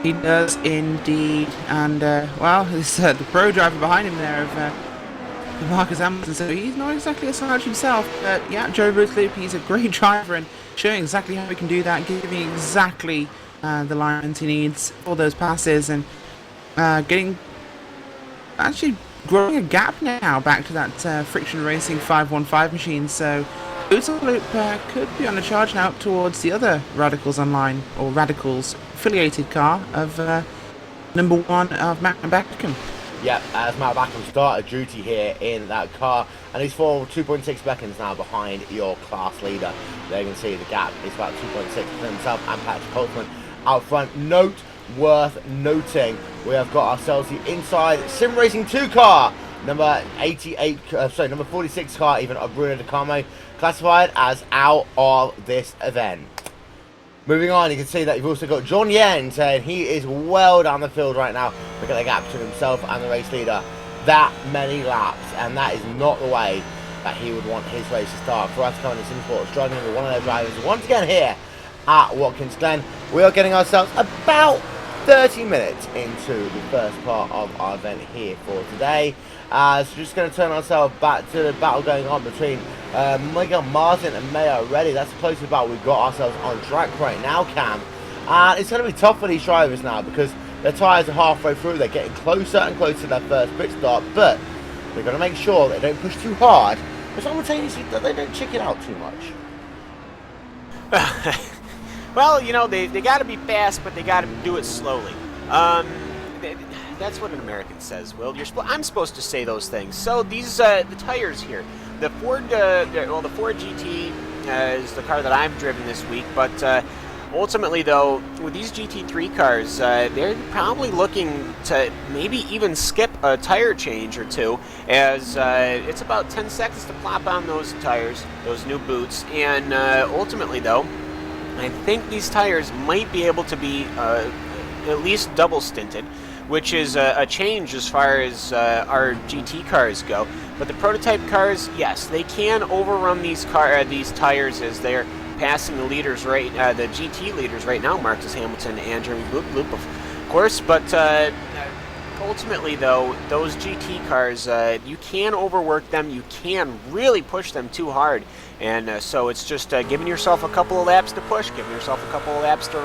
He does indeed, and well, this the pro driver behind him there of Marcus Hamilton, so he's not exactly a slouch himself, but yeah, Joe Loop, he's a great driver and showing exactly how he can do that, giving exactly the lines he needs for those passes, and actually growing a gap now back to that Friction Racing 515 machine, so Loop could be on a charge now towards the other Radicals Online, or Radicals affiliated car of number 1 of Matt Beckham. Yep, as Matt Beckham started duty here in that car, and he's for 2.6 seconds now behind your class leader. There you can see the gap is about 2.6 for himself and Patrick Holtzman out front. Note worth noting, we have got ourselves the inside Sim Racing 2 car, number 46 car even of Bruno De Carmo, classified as out of this event. Moving on, you can see that you've also got John Yen saying he is well down the field right now. Look at the gap between himself and the race leader. That many laps, and that is not the way that he would want his race to start. For us coming to Simsport, struggling with one of their drivers once again here at Watkins Glen. We are getting ourselves about 30 minutes into the first part of our event here for today. So just going to turn ourselves back to the battle going on between Miguel Martin and Mayo Reddy. That's the closest battle we've got ourselves on track right now, Cam. And it's going to be tough for these drivers now because their tyres are halfway through. They're getting closer and closer to their first pit stop, but they're going to make sure that they don't push too hard, but simultaneously that they don't chicken out too much. Well, you know, they got to be fast, but they got to do it slowly. That's what an American says, Will. I'm supposed to say those things. So these the tires here, the Ford GT is the car that I've driven this week, but ultimately though, with these GT3 cars, they're probably looking to maybe even skip a tire change or two, as it's about 10 seconds to plop on those tires, those new boots, and ultimately though, I think these tires might be able to be at least double stinted, which is a change as far as our GT cars go. But the prototype cars, yes, they can overrun these tires as they're passing the leaders the GT leaders right now, Marcus Hamilton and Jeremy Bloop, of course. But ultimately, though, those GT cars, you can overwork them. You can really push them too hard. And so it's just giving yourself a couple of laps to push, giving yourself a couple of laps to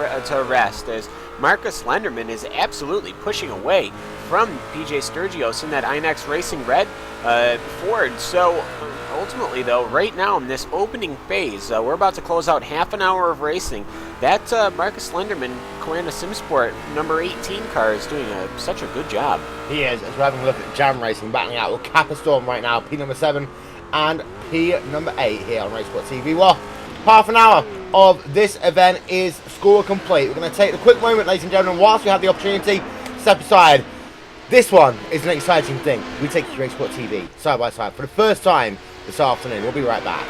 rest, as Marcus Lenderman is absolutely pushing away from PJ Sturgios in that Inex Racing Red Ford. So ultimately, though, right now in this opening phase, we're about to close out half an hour of racing. That Marcus Lenderman, Coana Simsport number 18 car is doing such a good job. He is, as we're having a look at Jam Racing, battling out with Kappa Storm right now, P number 7 and P number 8 here on RaceSpot TV. Well, half an hour of this event is score complete. We're going to take a quick moment, ladies and gentlemen, whilst we have the opportunity to step aside. This one is an exciting thing. We take you to RaceSpot TV side by side for the first time this afternoon. We'll be right back.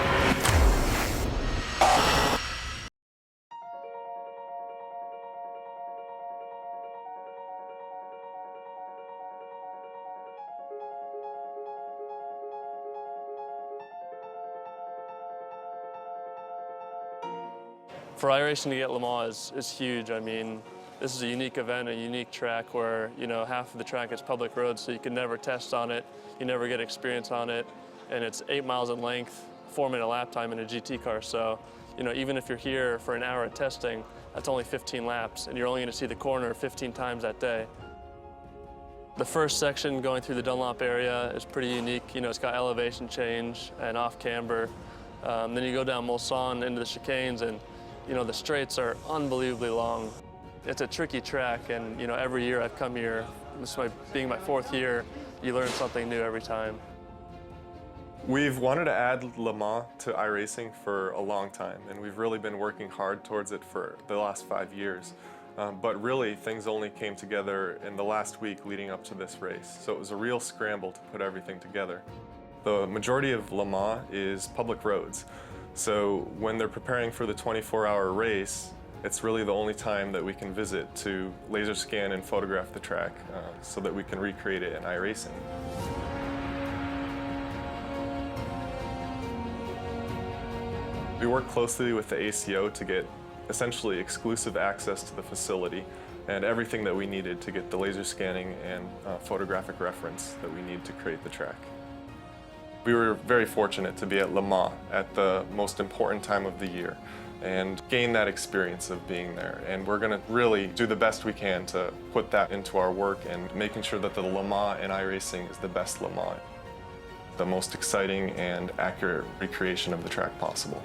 For iRacing to get Le Mans is huge. I mean, this is a unique event, a unique track where, you know, half of the track is public road, so you can never test on it, you never get experience on it, and it's 8 miles in length, 4-minute lap time in a GT car. So, you know, even if you're here for an hour of testing, that's only 15 laps, and you're only going to see the corner 15 times that day. The first section going through the Dunlop area is pretty unique. You know, it's got elevation change and off camber. Then you go down Mulsanne into the chicanes, and you know, the straights are unbelievably long. It's a tricky track, and you know, every year I've come here, this being my 4th year, you learn something new every time. We've wanted to add Le Mans to iRacing for a long time, and we've really been working hard towards it for the last 5 years. But really, things only came together in the last week leading up to this race, so it was a real scramble to put everything together. The majority of Le Mans is public roads. So when they're preparing for the 24-hour race, it's really the only time that we can visit to laser scan and photograph the track so that we can recreate it in iRacing. We worked closely with the ACO to get essentially exclusive access to the facility and everything that we needed to get the laser scanning and photographic reference that we need to create the track. We were very fortunate to be at Le Mans at the most important time of the year and gain that experience of being there. And we're going to really do the best we can to put that into our work and making sure that the Le Mans in iRacing is the best Le Mans, the most exciting and accurate recreation of the track possible.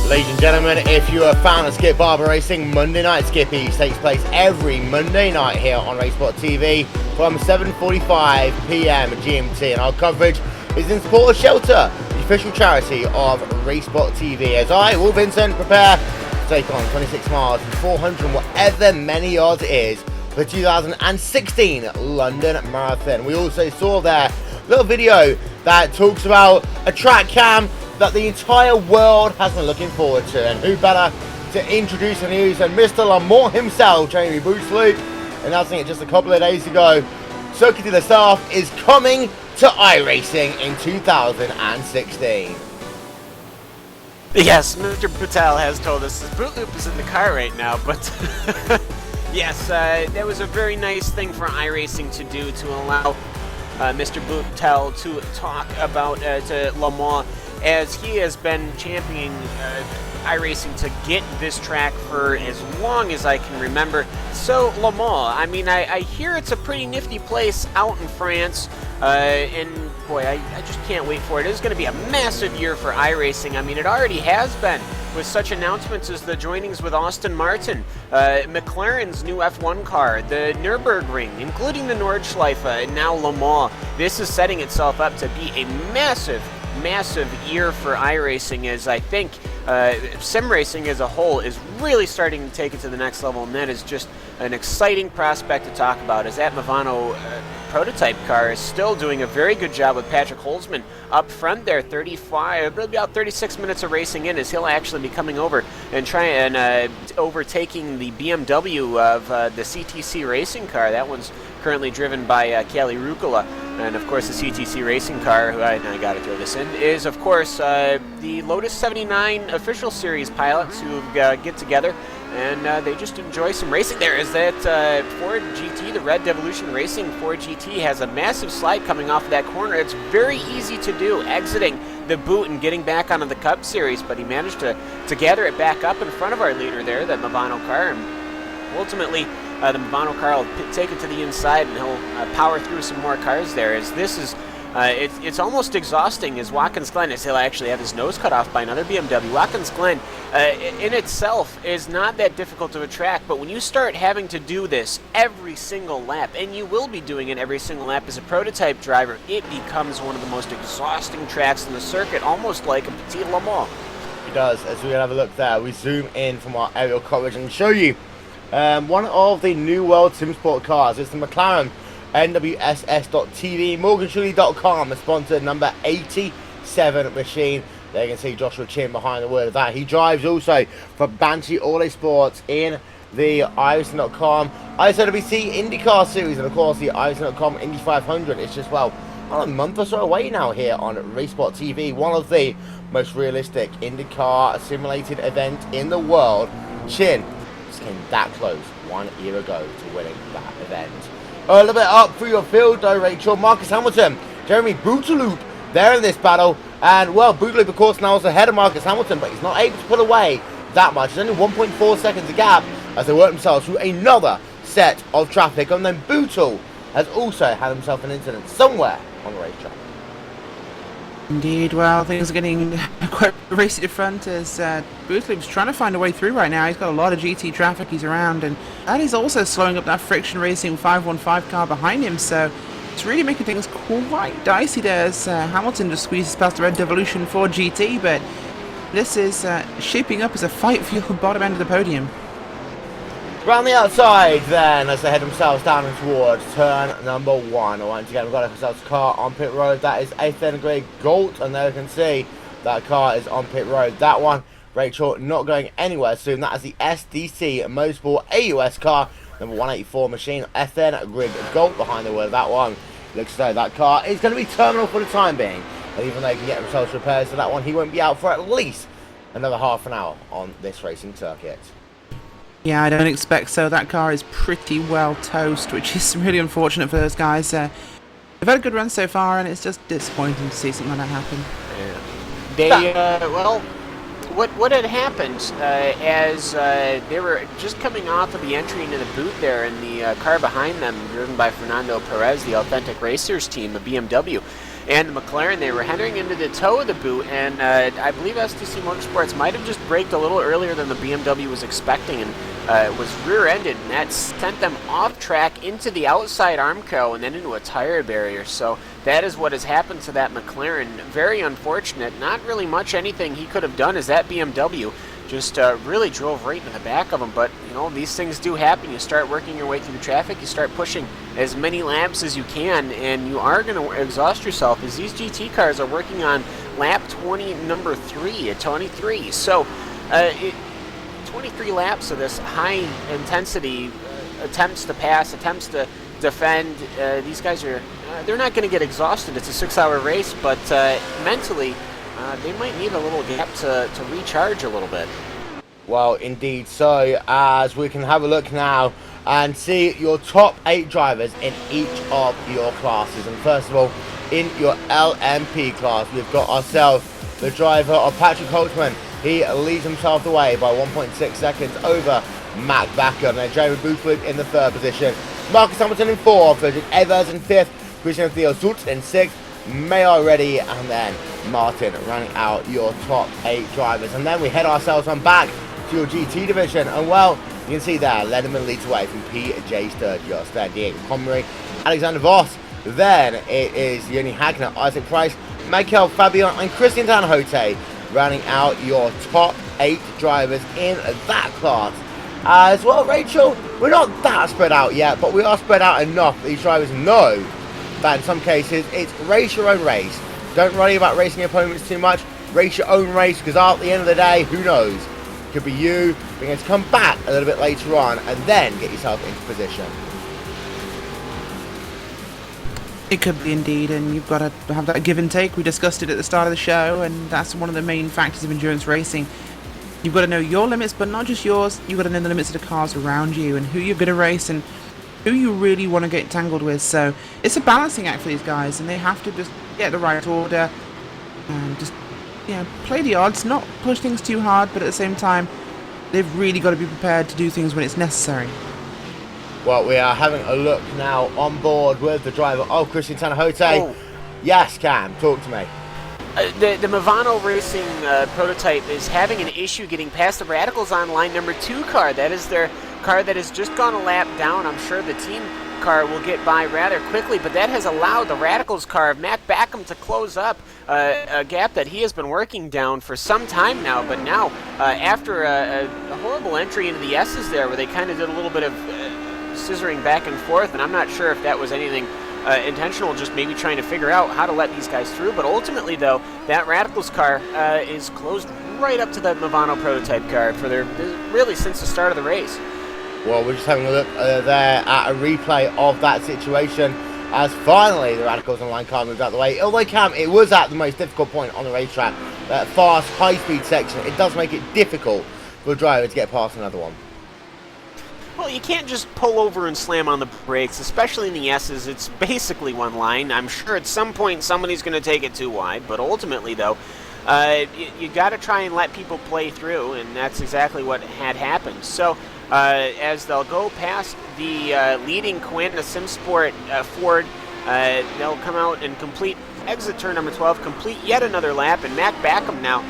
Ladies and gentlemen, if you're a fan of Skip Barber Racing, Monday Night Skippies takes place every Monday night here on RaceSpot TV from 7:45 PM GMT, and our coverage is in support of Shelter, the official charity of RaceSpot TV, as I, Will Vincent, prepare to take on 26 miles and 400, whatever many yards it is, for the 2016 London Marathon. We also saw there a little video that talks about a track cam that the entire world has been looking forward to, and who better to introduce the news than Mr. Lamont himself, Jamie Boothloop, announcing it just a couple of days ago. Circuit de la Staff is coming to iRacing in 2016. Yes, Mr. Patel has told us Bootloop is in the car right now, but yes, that was a very nice thing for iRacing to do, to allow Mr. Patel to talk about to Le Mans, as he has been championing iRacing to get this track for as long as I can remember. So Le Mans, I mean, I hear it's a pretty nifty place out in France, and boy, I just can't wait for it. It's going to be a massive year for iRacing. I mean, it already has been, with such announcements as the joinings with Aston Martin, McLaren's new F1 car, the Nürburgring, including the Nordschleife, and now Le Mans. This is setting itself up to be a massive year for iRacing, as I think sim racing as a whole is really starting to take it to the next level, and that is just an exciting prospect to talk about, as that Movano prototype car is still doing a very good job with Patrick Holzman up front there. 35, about 36 minutes of racing in, as he'll actually be coming over and overtaking the BMW of the CTC racing car. That one's currently driven by Kelly Rucola. And of course, the CTC racing car, who I got to throw this in, is of course the Lotus 79 official series pilots who get together and they just enjoy some racing. There is that Ford GT, the Red Devolution Racing Ford GT, has a massive slide coming off of that corner. It's very easy to do, exiting the boot and getting back onto the Cup Series, but he managed to gather it back up in front of our leader there, that Movano car, and ultimately the Movano car will take it to the inside, and he'll power through some more cars there, as this is it's almost exhausting, as Watkins Glen, as he'll actually have his nose cut off by another BMW. Watkins Glen in itself is not that difficult of a track, but when you start having to do this every single lap, and you will be doing it every single lap as a prototype driver, it becomes one of the most exhausting tracks in the circuit, almost like a petit Le Mans. does. As we have a look there, we zoom in from our aerial coverage and show you one of the New World SimSport cars. It's the McLaren NWSS.TV, MorganShirley.com, a sponsored number 87 machine. There you can see Joshua Chin behind the wheel of that. He drives also for Banshee Auto Sports in the iRacing.com ISWC IndyCar Series, and of course the iRacing.com Indy 500. It's just, well, a month or so away now here on RaceSpot TV, one of the most realistic IndyCar simulated event in the world. Chin just came that close 1 year ago to winning that event. A little bit up through your field though, Rachel. Marcus Hamilton, Jeremy Boutaloop, they're in this battle. And, well, Boutaloop, of course, now is ahead of Marcus Hamilton, but he's not able to pull away that much. There's only 1.4 seconds of gap as they work themselves through another set of traffic. And then Bootle has also had himself an incident somewhere on the racetrack. Indeed, well, things are getting quite racy to front as Bootloop's trying to find a way through right now. He's got a lot of GT traffic he's around, and that is also slowing up that Friction Racing 515 car behind him, so it's really making things quite dicey there as Hamilton just squeezes past the Red Devolution for GT, but this is shaping up as a fight for your bottom end of the podium. Round the outside then, as they head themselves down and towards turn number 1. Once again, we've got ourselves a car on pit road. That is 8th then grade Galt, and there you can see that car is on pit road. That one, Rachel, not going anywhere soon. That is the SDC Motorsport AUS car, number 184 machine. 8th then grid Galt behind the wheel of that one. Looks as though that car is going to be terminal for the time being. And even though he can get themselves repairs to that one, he won't be out for at least another half an hour on this racing circuit. Yeah, I don't expect so. That car is pretty well toast, which is really unfortunate for those guys. They've had a good run so far, and it's just disappointing to see something like that happen. Yeah. They, well, what had happened as they were just coming off of the entry into the boot there, and the car behind them, driven by Fernando Perez, the Authentic Racers team, the BMW, and the McLaren, they were heading into the toe of the boot, and I believe STC Motorsports might have just braked a little earlier than the BMW was expecting, and it was rear-ended, and that sent them off track into the outside Armco and then into a tire barrier. So that is what has happened to that McLaren. Very unfortunate. Not really much anything he could have done, as that BMW just really drove right into the back of him. But, you know, these things do happen. You start working your way through the traffic, you start pushing as many laps as you can, and you are going to exhaust yourself, as these GT cars are working on lap 20, number 3 at 23. So 23 laps of this high intensity attempts to pass, attempts to defend. These guys are, they're not going to get exhausted. It's a 6-hour race, but mentally, they might need a little gap to recharge a little bit. Well, indeed so, as we can have a look now and see your top 8 drivers in each of your classes. And first of all, in your LMP class, we've got ourselves the driver of Patrick Holtzman. He leads himself the way by 1.6 seconds over Matt Backer. And then Jeremy Boutaloop in the 3rd position. Marcus Hamilton in 4th, Frederick Evers in 5th, Christian Theo Schultz in 6th, Mayor Reddy, and then Martin running out your top 8 drivers. And then we head ourselves on back to your GT division. And well, you can see there, Lederman leads away from PJ Sturgis, then Diego Comrie, Alexander Voss. Then it is Yoni Hagner, Isaac Price, Michael Fabian, and Christian Tanhote running out your top 8 drivers in that class. As well, Rachel, we're not that spread out yet, but we are spread out enough that these drivers know that in some cases it's race your own race. Don't worry about racing your opponents too much. Race your own race, because at the end of the day, who knows? Could be you being able to come back a little bit later on and then get yourself into position. It could be indeed, and you've got to have that give and take. We discussed it at the start of the show, and that's one of the main factors of endurance racing. You've got to know your limits, but not just yours. You've got to know the limits of the cars around you and who you're going to race and who you really want to get tangled with. So it's a balancing act for these guys, and they have to just get the right order and just, play the odds, not push things too hard, but at the same time, they've really got to be prepared to do things when it's necessary. Well, we are having a look now on board with the driver of Christian Tanhote. Oh. Yes, Cam, talk to me. The Movano Racing prototype is having an issue getting past the Radicals on line number 2 car. That is their car that has just gone a lap down. I'm sure the team car will get by rather quickly, but that has allowed the Radicals car of Matt Backham to close up a gap that he has been working down for some time now. But now, after a horrible entry into the S's there, where they kind of did a little bit of scissoring back and forth, and I'm not sure if that was anything intentional, just maybe trying to figure out how to let these guys through. But ultimately, though, that Radicals car is closed right up to the Movano prototype car for really since the start of the race. Well, we're just having a look there at a replay of that situation as finally the Radicals online car moved out of the way. Although, Cam, it was at the most difficult point on the racetrack, that fast, high-speed section. It does make it difficult for a driver to get past another one. Well, you can't just pull over and slam on the brakes, especially in the S's. It's basically one line. I'm sure at some point somebody's going to take it too wide, but ultimately, though, you got to try and let people play through, and that's exactly what had happened. So, as they'll go past the leading Coanda SimSport Ford, they'll come out and complete exit turn number 12, complete yet another lap, and Matt Backham now,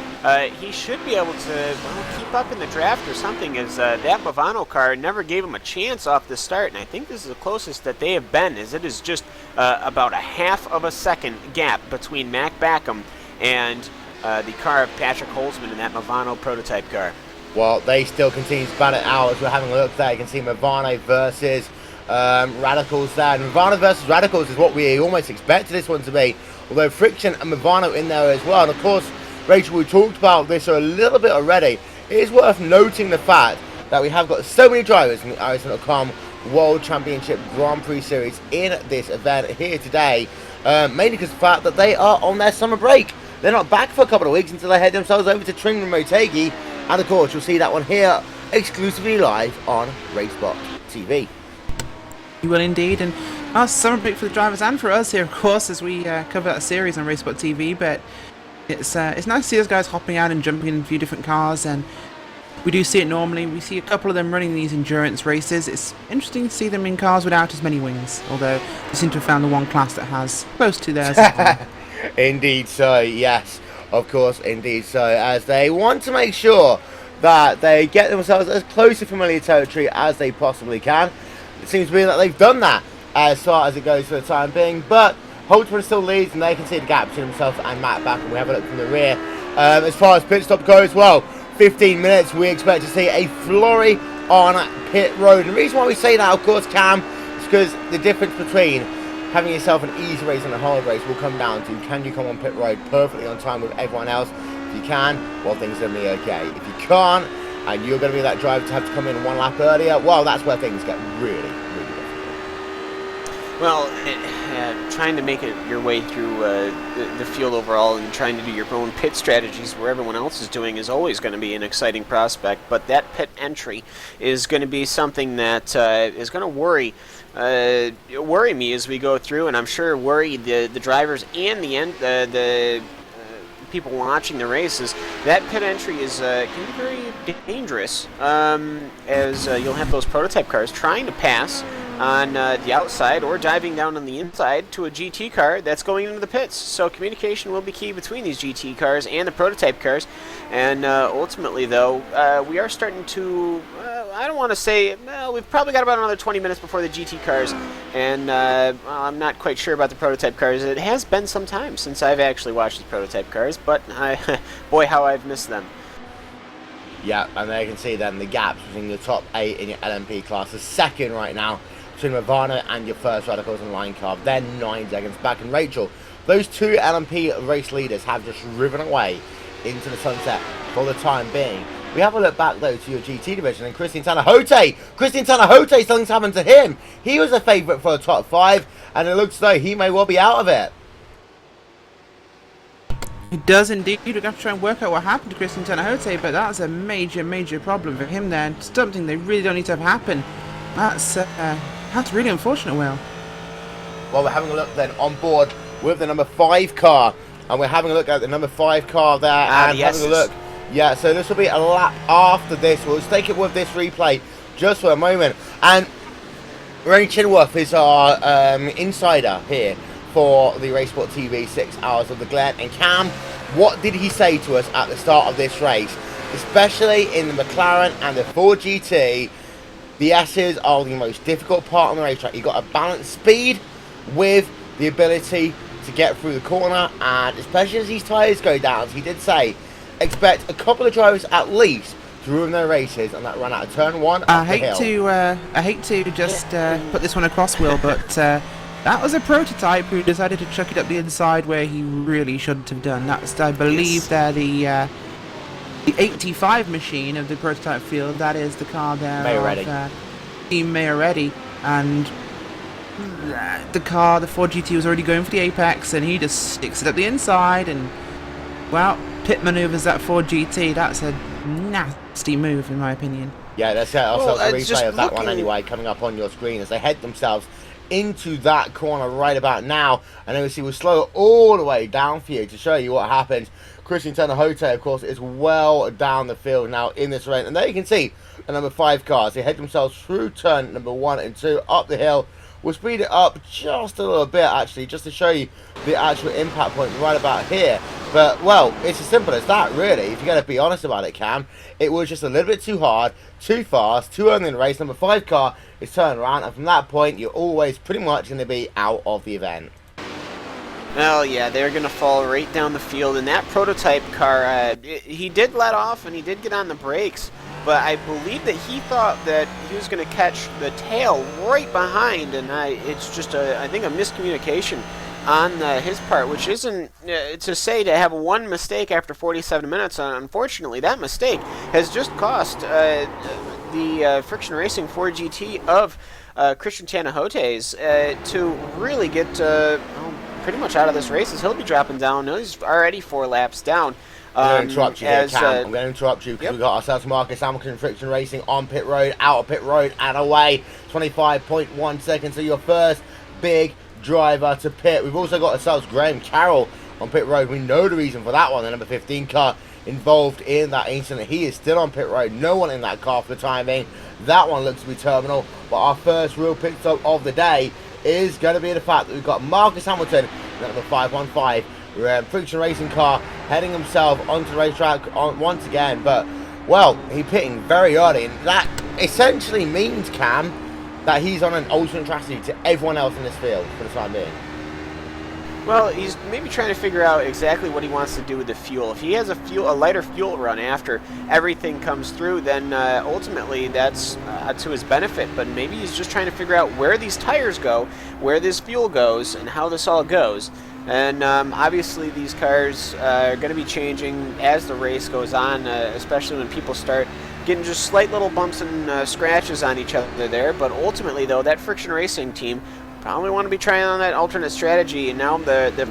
he should be able to keep up in the draft or something, as that Movano car never gave him a chance off the start, and I think this is the closest that they have been, as it is just about a half of a second gap between Matt Backham and the car of Patrick Holzman in that Movano prototype car. Well, they still continue to bat it out as we're having a look there. You can see Movano versus Radicals there. And Movano versus Radicals is what we almost expected this one to be. Although Friction and Movano in there as well. And of course, Rachel, we talked about this a little bit already. It is worth noting the fact that we have got so many drivers in the iRacing.com World Championship Grand Prix Series in this event here today. Mainly because of the fact that they are on their summer break. They're not back for a couple of weeks until they head themselves over to Tringham Motegi. And of course, you'll see that one here exclusively live on RaceSpot TV. You will indeed, and our summer break for the drivers and for us here, of course, as we cover that series on RaceSpot TV. But it's nice to see those guys hopping out and jumping in a few different cars, and we do see it normally. We see a couple of them running these endurance races. It's interesting to see them in cars without as many wings, although they seem to have found the one class that has close to theirs. Indeed so, yes. Of course, indeed so, as they want to make sure that they get themselves as close to familiar territory as they possibly can. It seems to be that they've done that as far as it goes for the time being, but Holtzman still leads, and they can see the gap between himself and Matt Backham. We have a look from the rear. As far as pit stop goes, well, 15 minutes, we expect to see a flurry on pit road. And the reason why we say that, of course, Cam, is because the difference between having yourself an easy race and a hard race will come down to, can you come on pit road perfectly on time with everyone else? If you can, well, things are going to be okay. If you can't, and you're going to be that driver to have to come in one lap earlier, well, that's where things get really, really difficult. Well, trying to make it your way through the field overall and trying to do your own pit strategies where everyone else is doing is always going to be an exciting prospect, but that pit entry is going to be something that is going to worry me as we go through, and I'm sure worry the drivers and the people watching the races. That pit entry is can be very dangerous, as you'll have those prototype cars trying to pass on the outside or diving down on the inside to a GT car that's going into the pits. So communication will be key between these GT cars and the prototype cars. And ultimately, though, we are starting to, I don't want to say, well, we've probably got about another 20 minutes before the GT cars. And I'm not quite sure about the prototype cars. It has been some time since I've actually watched the prototype cars, but boy, how I've missed them. Yeah, and there you can see then the gaps between the top 8 in your LMP class. The second right now between Movano and your first Radicals online car. They're 9 seconds back. And Rachel, those two LMP race leaders have just driven away into the sunset for the time being. We have a look back though to your GT division and Christian Tanahote, something's happened to him. He was a favourite for the top 5, and it looks like he may well be out of it. It does indeed. We're going to have to try and work out what happened to Christian Tanahote, but that's a major problem for him there. It's something they really don't need to have happen. That's really unfortunate, Will. Well, we're having a look then on board with the number 5 car, and we're having a look at the number 5 car there, and having a look. Yeah, so this will be a lap after this. We'll just take it with this replay just for a moment. And Ray Chinworth is our insider here for the RaceSpot TV 6 Hours of the Glen. And Cam, what did he say to us at the start of this race? Especially in the McLaren and the Ford GT, The S's are the most difficult part on the racetrack. You've got to balance speed with the ability to get through the corner, and especially as these tyres go down, as he did say, expect a couple of drivers at least to ruin their races, and that ran out of turn 1 up I the hill. hate to just put this one across, Will, but that was a prototype who decided to chuck it up the inside where he really shouldn't have done. That's, I believe, they're the 85 machine of the prototype field. That is the car there of Team Mayoretti, and the car, the Ford GT, was already going for the apex, and he just sticks it up the inside, and well, pit maneuvers that Ford GT. That's a nasty move, in my opinion. Yeah, that's it. Also, Well, a just replay of that one looking- anyway, coming up on your screen as they head themselves into that corner right about now. And obviously we'll slow it all the way down for you to show you what happens. Christian Hote, of course, is well down the field now in this race. And there you can see the number 5 cars. They head themselves through turn number 1 and 2 up the hill. We'll speed it up just a little bit, actually, just to show you the actual impact point right about here. But, well, it's as simple as that, really. If you're going to be honest about it, Cam, it was just a little bit too hard, too fast, too early in the race. Number 5 car is turned around, and from that point, you're always pretty much going to be out of the event. Well, yeah, they're going to fall right down the field. And that prototype car, he did let off and he did get on the brakes, but I believe that he thought that he was going to catch the tail right behind, and it's just, I think, a miscommunication on his part, which isn't to say to have one mistake after 47 minutes. Unfortunately, that mistake has just cost the Friction Racing 4GT of Christian Tanahotes to really get pretty much out of this race, as he'll be dropping down. No, he's already 4 laps down. I'm going to interrupt you here, Cam. I'm going to interrupt you because we've got ourselves Marcus Hamilton Friction Racing on pit road, out of pit road and away. 25.1 seconds to your first big driver to pit. We've also got ourselves Graham Carroll on pit road. We know the reason for that one. The number 15 car involved in that incident. He is still on pit road. No one in that car for the time being. That one looks to be terminal. But our first real pit stop of the day is going to be the fact that we've got Marcus Hamilton, the number 515 Friction Racing car, heading himself onto the racetrack once again. But, well, he's pitting very early, and that essentially means, Cam, that he's on an alternate strategy to everyone else in this field for the time being. Well, he's maybe trying to figure out exactly what he wants to do with the fuel. If he has a lighter fuel run after everything comes through, then ultimately that's to his benefit. But maybe he's just trying to figure out where these tires go, where this fuel goes, and how this all goes. And obviously these cars are going to be changing as the race goes on, especially when people start getting just slight little bumps and scratches on each other there. But ultimately, though, that Friction Racing team probably want to be trying on that alternate strategy. And now the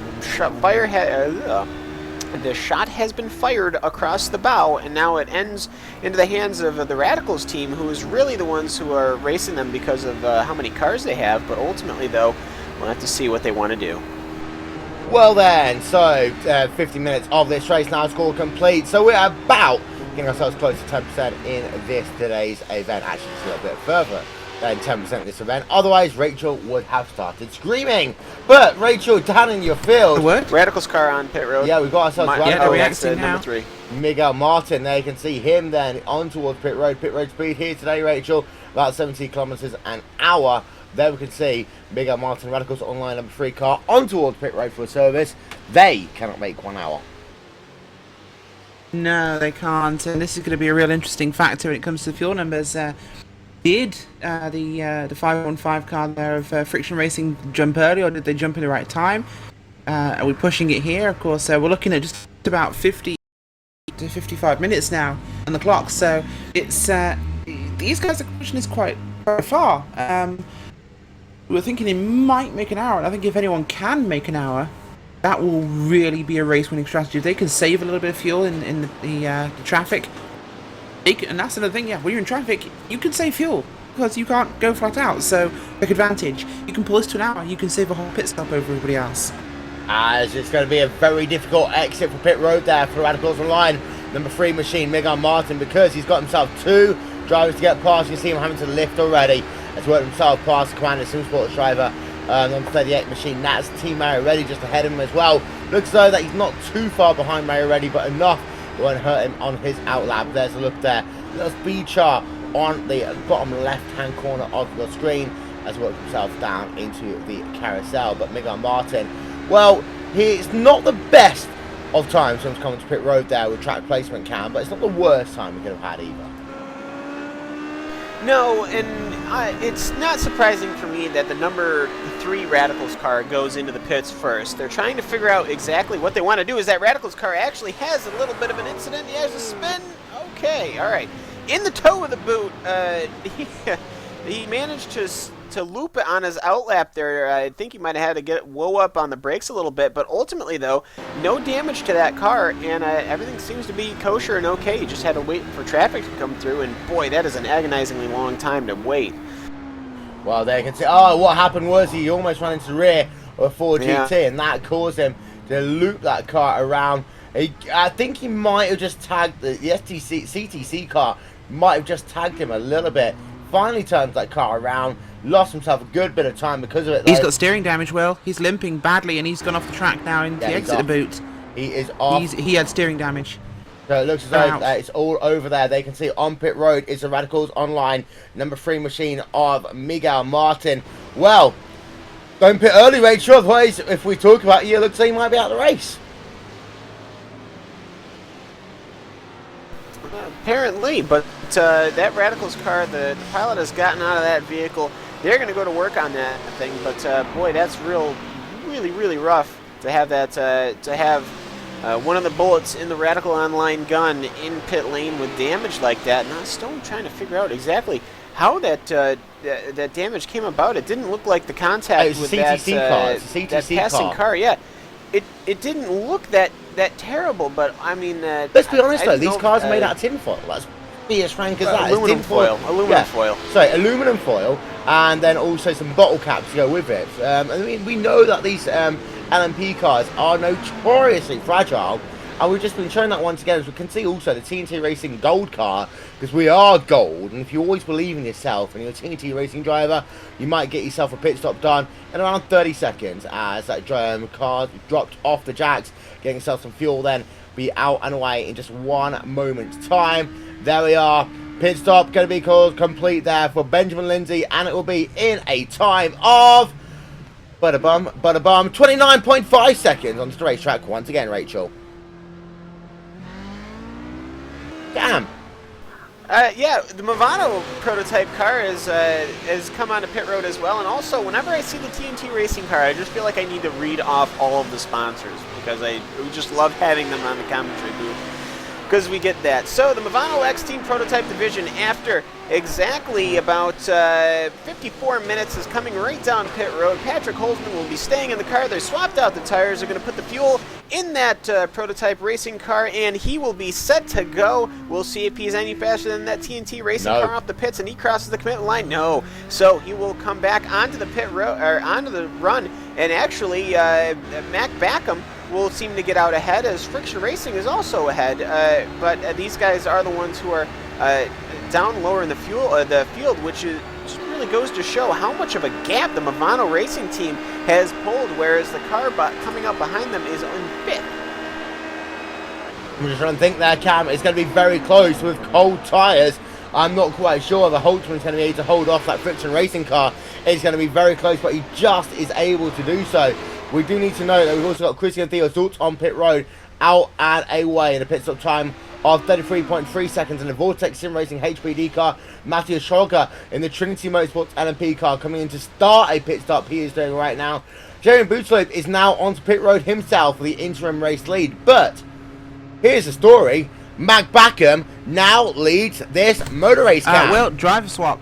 shot has been fired across the bow, and now it ends into the hands of the Radicals team, who is really the ones who are racing them because of how many cars they have. But ultimately, though, we'll have to see what they want to do. Well then, so 50 minutes of this race now score complete. So we're about getting ourselves close to 10% in today's event. Actually, it's a little bit further than 10% of this event. Otherwise, Rachel would have started screaming. But Rachel, down in your field. What? Radicals car on pit road. Yeah, we've got ourselves they're reacting number now. 3. Miguel Martin. There you can see him then on towards pit road. Pit road speed here today, Rachel, about 70 kilometers an hour. There we can see Miguel Martin, Radicals online number 3 car on towards pit road for a service. They cannot make 1 hour. No, they can't, and this is going to be a real interesting factor when it comes to the fuel numbers. Did the 515 car there of Friction Racing jump early, or did they jump in the right time? Are we pushing it here? Of course, we're looking at just about 50 to 55 minutes now on the clock, so it's these guys are pushing this quite far. We were thinking they might make an hour, and I think if anyone can make an hour, that will really be a race-winning strategy. If they can save a little bit of fuel in the traffic, and that's another thing, yeah, when you're in traffic, you can save fuel, because you can't go flat out, so big advantage. You can pull this to an hour, you can save a whole pit stop over everybody else. As it's going to be a very difficult exit for pit road there for the Radicals online. Number 3 machine, Miguel Martin, because he's got himself 2 drivers to get past. You can see him having to lift already. Has worked himself past the Commander Sim Sports driver. Number 38 machine, that's Team Mayoretti just ahead of him as well. Looks though that he's not too far behind Mayoretti, but enough it won't hurt him on his outlap. There's a look there. Little speed chart on the bottom left-hand corner of your screen as he works himself down into the carousel. But Miguel Martin, well, he's not the best of times when he's coming to pit road there with track placement, Cam, but it's not the worst time we could have had either. No, and it's not surprising for me that the number 3 Radicals car goes into the pits first. They're trying to figure out exactly what they want to do. Is that Radicals car actually has a little bit of an incident? He has a spin? Okay, all right. In the toe of the boot, he managed to loop it on his outlap there. I think he might have had to get whoa up on the brakes a little bit, but ultimately, though, no damage to that car, and everything seems to be kosher and okay. You just had to wait for traffic to come through, and boy, that is an agonizingly long time to wait. Well, there you can see, oh, what happened was he almost ran into the rear of a Ford GT, and that caused him to loop that car around. I think he might have just tagged the CTC car, might have just tagged him a little bit. Finally turns that car around, lost himself a good bit of time because of it, though. He's got steering damage, Will. He's limping badly, and he's gone off the track now in the exit of the boot. He is off. He had steering damage. So it looks as though it's all over there. They can see on pit road is the Radicals Online number 3 machine of Miguel Martin. Well, don't pit early, Rachel. Otherwise, if we talk about you, it looks like he might be out of the race. Apparently, but that Radicals car, the pilot has gotten out of that vehicle. They're going to go to work on that thing, but boy, that's really rough to have that, to have one of the bullets in the Radical Online gun in pit lane with damage like that. And I'm still trying to figure out exactly how that that damage came about. It didn't look like the contact with that passing car. Yeah, it didn't look that terrible, but I mean, let's be honest though, these cars are made out of tinfoil. Let's be as frank as that. Aluminum foil. Sorry, aluminum foil, and then also some bottle caps to go with it. I mean, we know that these LMP cars are notoriously fragile, and we've just been showing that once again. As we can see also the TNT Racing Gold car, because we are gold, and if you always believe in yourself and you're a TNT Racing driver, you might get yourself a pit stop done in around 30 seconds as that car dropped off the jacks, getting yourself some fuel, then be out and away in just 1 moment's time. There we are. Pit stop going to be called complete there for Benjamin Lindsay, and it will be in a time of 29.5 seconds onto the racetrack once again, Rachel. Damn. Yeah, the Movano prototype car has come onto pit road as well, and also whenever I see the TNT Racing car, I just feel like I need to read off all of the sponsors because we just love having them on the commentary booth because we get that. So the Movano X Team Prototype Division, after exactly about 54 minutes, is coming right down pit road. Patrick Holzman will be staying in the car. They swapped out the tires. They're going to put the fuel in that prototype racing car, and he will be set to go. We'll see if he's any faster than that TNT Racing car off the pits, and he crosses the commitment line. No. So he will come back onto the pit road, or onto the run, and actually Mac Backham will seem to get out ahead, as Friction Racing is also ahead. But these guys are the ones who are down lower in the field, which just really goes to show how much of a gap the Movano Racing team has pulled, whereas the car coming up behind them is in 5th. I'm just trying to think there, Cam. It's going to be very close with cold tyres. I'm not quite sure the Holtzman's going to be able to hold off that Friction Racing car. It's going to be very close, but he just is able to do so. We do need to know that we've also got Christian Theodorts on pit road, out and away in a pit stop time of 33.3 seconds, in the Vortex Sim Racing HPD car. Matthew Scholker in the Trinity Motorsports LMP car coming in to start a pit stop he is doing right now. Jeremy Bootslope is now onto pit road himself for the interim race lead, but here's the story. Mac Backham now leads this motor race car. Well, driver swap.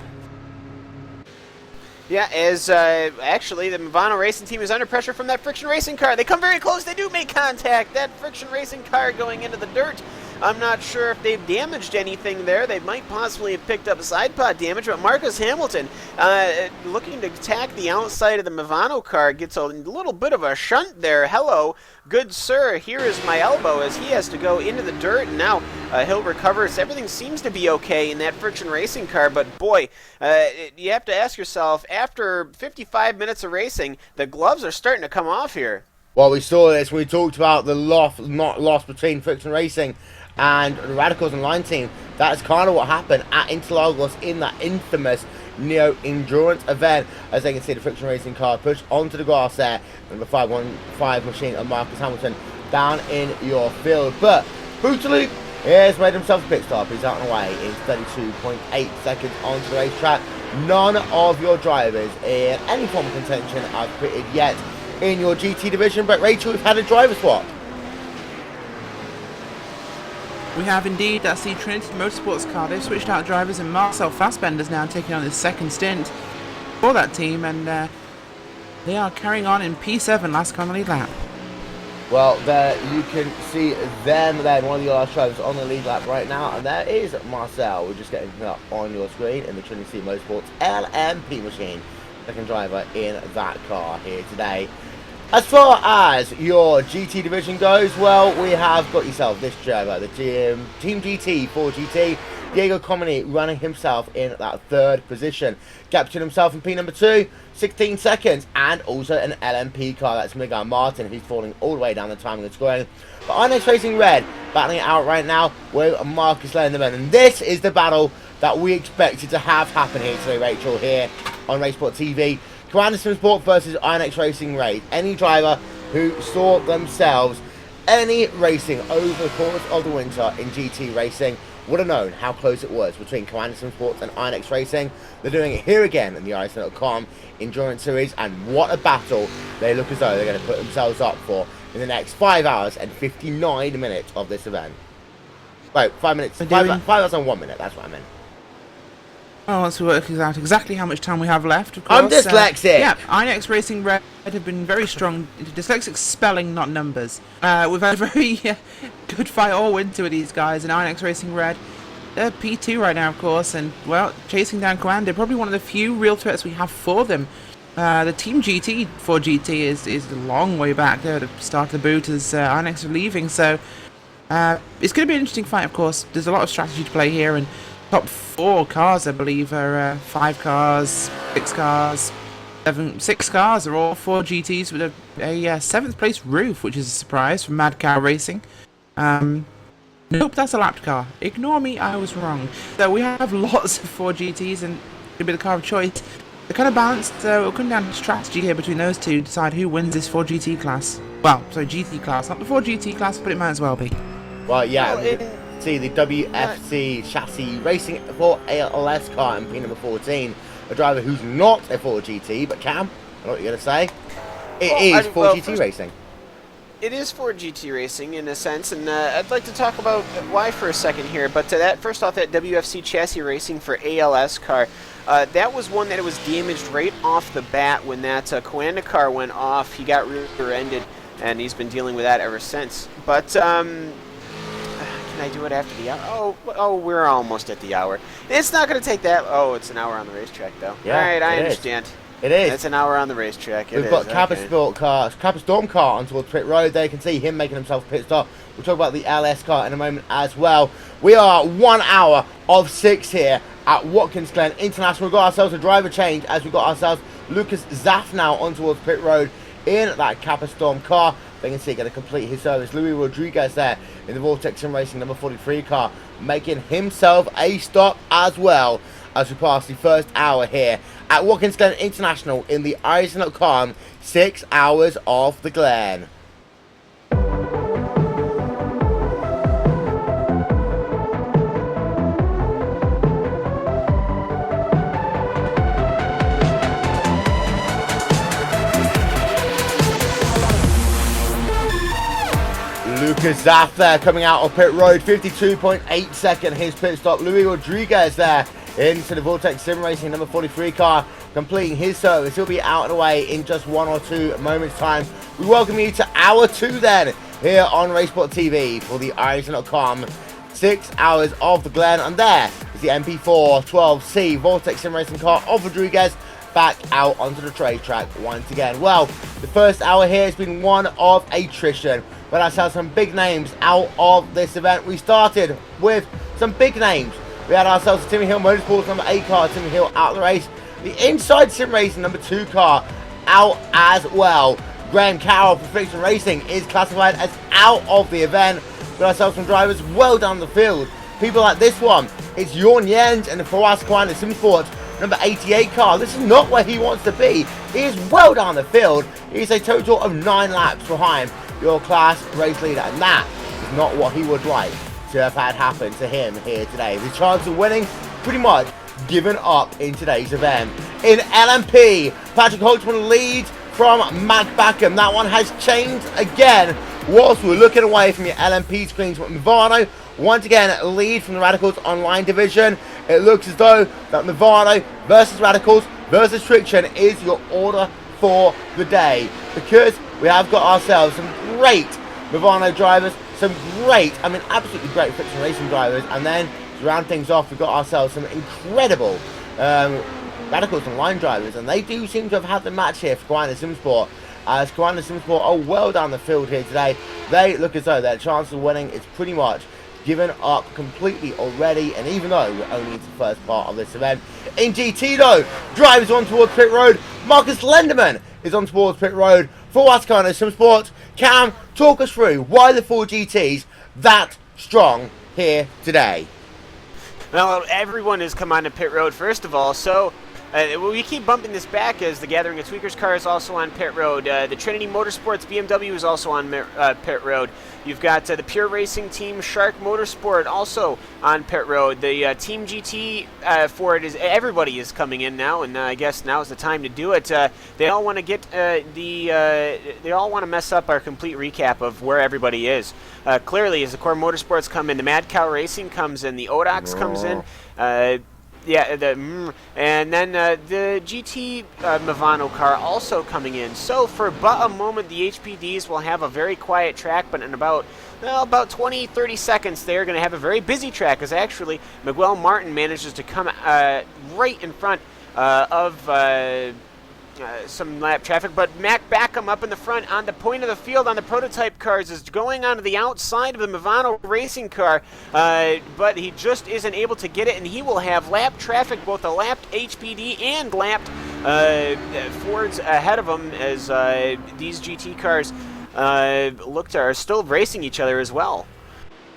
Yeah, as actually the Movano Racing team is under pressure from that Friction Racing car. They come very close. They do make contact. That Friction Racing car going into the dirt. I'm not sure if they've damaged anything there. They might possibly have picked up side pod damage, but Marcus Hamilton, looking to attack the outside of the Movano car, gets a little bit of a shunt there. Hello, good sir, here is my elbow, as he has to go into the dirt, and now he'll recover. So everything seems to be okay in that Friction Racing car, but boy, you have to ask yourself, after 55 minutes of racing, the gloves are starting to come off here. Well, we saw this. We talked about the loss between Friction Racing and the Radicals and Line team. That's kind of what happened at Interlagos in that infamous Neo Endurance event. As they can see, the friction racing car pushed onto the grass there. Number 515 machine of Marcus Hamilton down in your field. But Bootaloo has made himself a pit stop. He's out and away in 32.8 seconds onto the racetrack. None of your drivers in any form of contention have pitted yet in your GT division. But Rachel, we've had a driver swap. We have indeed. That's the Trinity Motorsports car. They've switched out drivers, and Marcel Fassbender's now taking on his second stint for that team, and they are carrying on in P7, last car on the lead lap. Well, there you can see them then, one of your last drivers on the lead lap right now, and there is Marcel. We're just getting it up on your screen in the Trinity Motorsports LMP machine. Second driver in that car here today. As far as your GT division goes, well, we have got yourself this driver, the Team GT 4GT, Diego Comini running himself in that third position. Captured himself in P number 2, 16 seconds, and also an LMP car. That's Miguel Martin, who's falling all the way down the timing and scoring. But Inex Racing Red battling it out right now with Marcus Lenderman. And this is the battle that we expected to have happen here today, Rachel, here on RaceSpot TV. Commander Sport versus Inex Racing Raid. Any driver who saw themselves any racing over the course of the winter in GT racing would have known how close it was between Commander Sports and Inex Racing. They're doing it here again in the RaceSpot Endurance Series, and what a battle they look as though they're going to put themselves up for in the next 5 hours and 59 minutes of this event. Wait, 5 minutes, 5 hours and 1 minute, that's what I meant. Oh, let's work out exactly how much time we have left, of course. I'm dyslexic! Yeah, Inex Racing Red have been very strong. Dyslexic spelling, not numbers. We've had a very good fight all winter with these guys, and Inex Racing Red, they're P2 right now, of course, and, well, chasing down Commander, probably one of the few real threats we have for them. The Team GT for GT is a long way back there at the start of the boot as Inex are leaving, so it's going to be an interesting fight, of course. There's a lot of strategy to play here, and top 4 cars, I believe, are 5 cars, 6 cars, 6 cars are all 4 GTs with a 7th place roof, which is a surprise from Mad Cow Racing. Nope, that's a lapped car. Ignore me, I was wrong. So we have lots of 4 GTs, and it'll be the car of choice. They're kind of balanced, so it'll come down to strategy here between those two to decide who wins this 4 GT class. Well, sorry, GT class, not the 4 GT class, but it might as well be. Well, yeah. See the WFC chassis racing for ALS car in P number 14. A driver who's not a 4GT, but Cam, I know what you're going to say. It is 4GT racing. It is 4GT racing in a sense, and I'd like to talk about why for a second here. But that first off, that WFC chassis racing for ALS car, that was one that it was damaged right off the bat when that Coanda car went off. He got rear-ended, and he's been dealing with that ever since. But can I do it after the hour? Oh, we're almost at the hour. It's not going to take that. Oh, it's an hour on the racetrack, though. Yeah, all right, I understand. It is. It's an hour on the racetrack. We've got Kappa Storm car on towards pit road. There you can see him making himself a pit stop. We'll talk about the LS car in a moment as well. We are 1 hour of 6 here at Watkins Glen International. We've got ourselves a driver change as we've got ourselves Lucas Zaff now on towards pit road in that Kappa Storm car. They can see going to complete his service. Luis Rodriguez there in the Vortex Sim Racing number 43 car, making himself a stop as well as we pass the first hour here at Watkins Glen International in the RaceSpot 6 hours of the Glen. Lucas Zaff there coming out of pit road, 52.8 second his pit stop. Luis Rodriguez there into the Vortex Sim Racing number 43 car, completing his service. He'll be out and away in just 1 or 2 moments time. We welcome you to hour 2 then here on RaceSpot TV for the RaceSpot 6 hours of the Glen. And there is the MP4 12C Vortex Sim Racing car of Rodriguez back out onto the trade track once again. Well, the first hour here has been one of attrition, but let's have some big names out of this event. We started with some big names. We had ourselves a Timmy Hill Motorsports number 8 car, Timmy Hill out of the race. The Inside Sim Racing number 2 car out as well. Graham Carroll for Friction Racing is classified as out of the event. Got ourselves some drivers well down the field. People like this one, it's Jorn Jens and the Forras Quine Simsport number 88 car. This is not where he wants to be. He is well down the field. He's a total of 9 laps behind your class race leader, and that is not what he would like to have had happen to him here today. The chance of winning pretty much given up in today's event. In LMP, Patrick Holtzman leads from Mac Backham. That one has changed again whilst we're looking away from your LMP screens. Movano once again lead from the Radicals online division. It looks as though that Movano versus Radicals versus Friction is your order for the day, because we have got ourselves some great Movano drivers, some great, I mean absolutely great Friction Racing drivers, and then to round things off we've got ourselves some incredible Radicals online drivers, and they do seem to have had the match here for Quine Simsport, as Quine Simsport are well down the field here today. They look as though their chance of winning is pretty much given up completely already, and even though we're only into the first part of this event. In GT though, drivers on towards pit road. Marcus Lenderman is on towards pit road for Quine Simsport. Cam, talk us through why the 4 GTs that strong here today. Well, everyone has come onto pit road first of all, so we keep bumping this back as the Gathering of Tweakers car is also on pit road. The Trinity Motorsports BMW is also on pit road. You've got the Pure Racing team Shark Motorsport also on pit road. The Team GT Ford is everybody is coming in now, and I guess now is the time to do it. They all want to get they all want to mess up our complete recap of where everybody is. Clearly, as the Core Motorsports come in, the Mad Cow Racing comes in, the Odox comes in. And then the GT Movano car also coming in. So for but a moment, the HPDs will have a very quiet track, but in about 20-30 seconds, they're going to have a very busy track, as actually Miguel Martin manages to come right in front of some lap traffic, but Mac Backham up in the front on the point of the field on the prototype cars is going onto the outside of the Movano racing car, but he just isn't able to get it, and he will have lap traffic, both a lapped HPD and lapped Fords ahead of him, as these GT cars are still racing each other as well.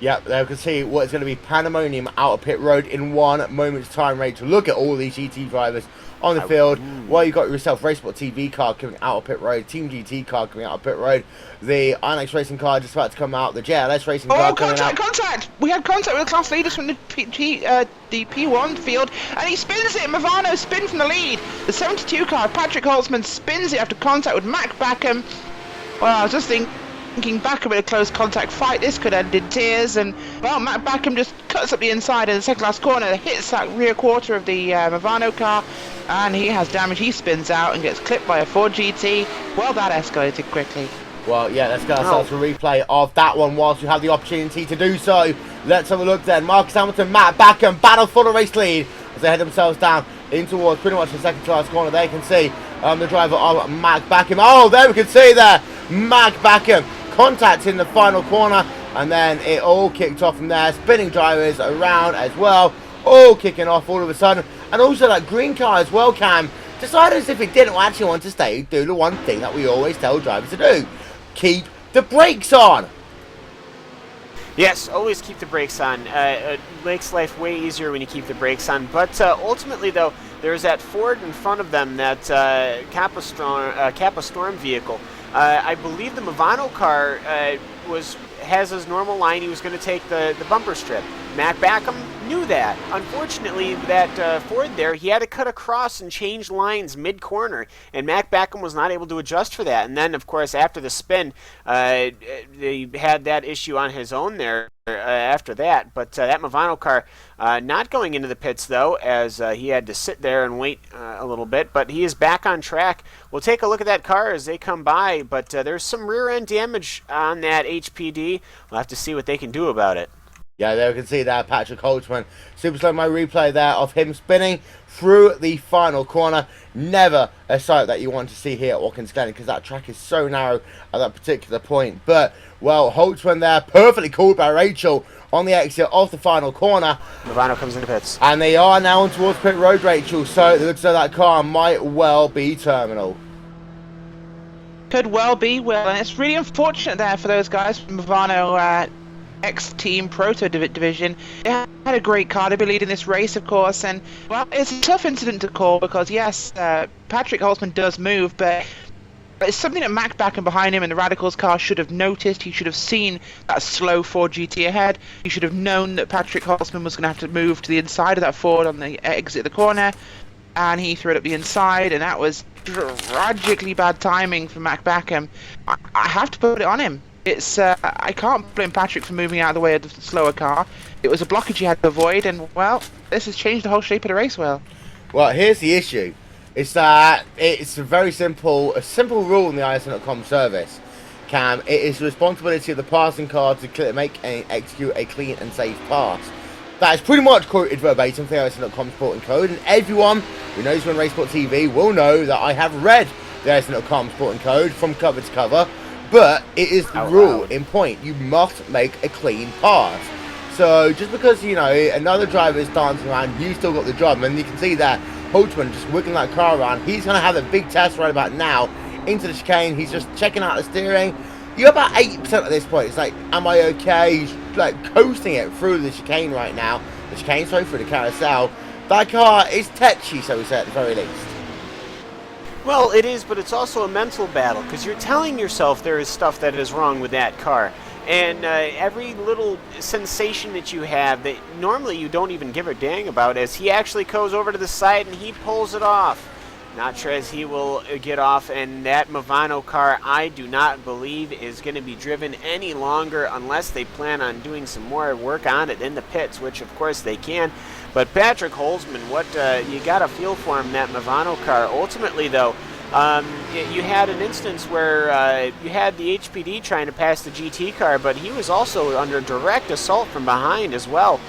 Yep, there we can see what is going to be pandemonium out of pit road in 1 moment's time, Rachel. Look at all these GT drivers on the field. Well, you've got yourself RaceSpot TV car coming out of pit road, Team GT car coming out of pit road, the INX Racing car just about to come out, the JLS Racing car coming out. Contact! We had contact with the class leaders from the P1 field, and he spins it. Movano spin from the lead. The 72 car, Patrick Holtzman, spins it after contact with Mac Backham. Well, I was just thinking back a bit of close contact fight, this could end in tears, and well, Matt Backham just cuts up the inside in the second last corner, hits that rear quarter of the Movano car, and he has damage. He spins out and gets clipped by a Ford GT. Well, that escalated quickly. Well, yeah, let's get ourselves a replay of that one whilst we have the opportunity to do so. Let's have a look then. Marcus Hamilton, Matt Backham battle for the race lead as they head themselves down in towards pretty much the second to last corner. There you can see the driver of Mac Backham. Oh, there we can see there, Mac Backham contact in the final corner, and then it all kicked off from there. Spinning drivers around as well, all kicking off all of a sudden, and also that green car as well, Cam, decided as if it didn't actually want to stay, do the one thing that we always tell drivers to do: keep the brakes on. Yes, always keep the brakes on. It makes life way easier when you keep the brakes on. But ultimately, though, there's that Ford in front of them, that Kappa Storm vehicle. I believe the Movano car has his normal line. He was going to take the bumper strip. Mac Backham knew that. Unfortunately, that Ford there, he had to cut across and change lines mid-corner, and Mac Backham was not able to adjust for that. And then, of course, after the spin, they had that issue on his own there after that. But that Movano car not going into the pits, though, as he had to sit there and wait a little bit. But he is back on track. We'll take a look at that car as they come by, but there's some rear-end damage on that HPD. We'll have to see what they can do about it. Yeah, there we can see that Patrick Holtzman. Super slow mo replay there of him spinning through the final corner. Never a sight that you want to see here at Watkins Glen, because that track is so narrow at that particular point. But, well, Holtzman there, perfectly called by Rachel on the exit of the final corner. Movano comes into pits. And they are now on towards pit road, Rachel, so it looks like that car might well be terminal. Could well be, Will, and it's really unfortunate there for those guys from Movano X-Team Proto Division. They had a great car to be leading this race, of course, and, well, it's a tough incident to call because, yes, Patrick Holzman does move, but it's something that Mac Backham behind him in the Radicals car should have noticed. He should have seen that slow Ford GT ahead. He should have known that Patrick Holzman was going to have to move to the inside of that Ford on the exit of the corner, and he threw it up the inside, and that was tragically bad timing for Mac Backham. I have to put it on him. It's I can't blame Patrick for moving out of the way of the slower car. It was a blockage he had to avoid, and, well, this has changed the whole shape of the race, Will. Well, here's the issue. It's that it's a very simple rule in the ISN.com service, Cam. It is the responsibility of the passing car to make and execute a clean and safe pass. That is pretty much quoted verbatim from the ISN.com Sport and Code, and everyone who knows me on RaceSpot TV will know that I have read the ISN.com Sport and Code from cover to cover, but it is the rule in point. You must make a clean pass. So just because, you know, another driver is dancing around, you still got the job, and you can see that Holtzman just wiggling that car around. He's going to have a big test right about now into the chicane. He's just checking out the steering. You're about 80% at this point. It's like, am I okay? He's like coasting it through the chicane right now. The chicane, sorry, through the carousel. That car is tetchy, so we say at the very least. Well, it is, but it's also a mental battle, because you're telling yourself there is stuff that is wrong with that car. And every little sensation that you have that normally you don't even give a dang about, as he actually goes over to the side and he pulls it off. Not sure as he will get off, and that Movano car, I do not believe, is going to be driven any longer unless they plan on doing some more work on it in the pits, which of course they can. But Patrick Holzman, what you got to feel for him, that Movano car. Ultimately, though, you had an instance where you had the HPD trying to pass the GT car, but he was also under direct assault from behind as well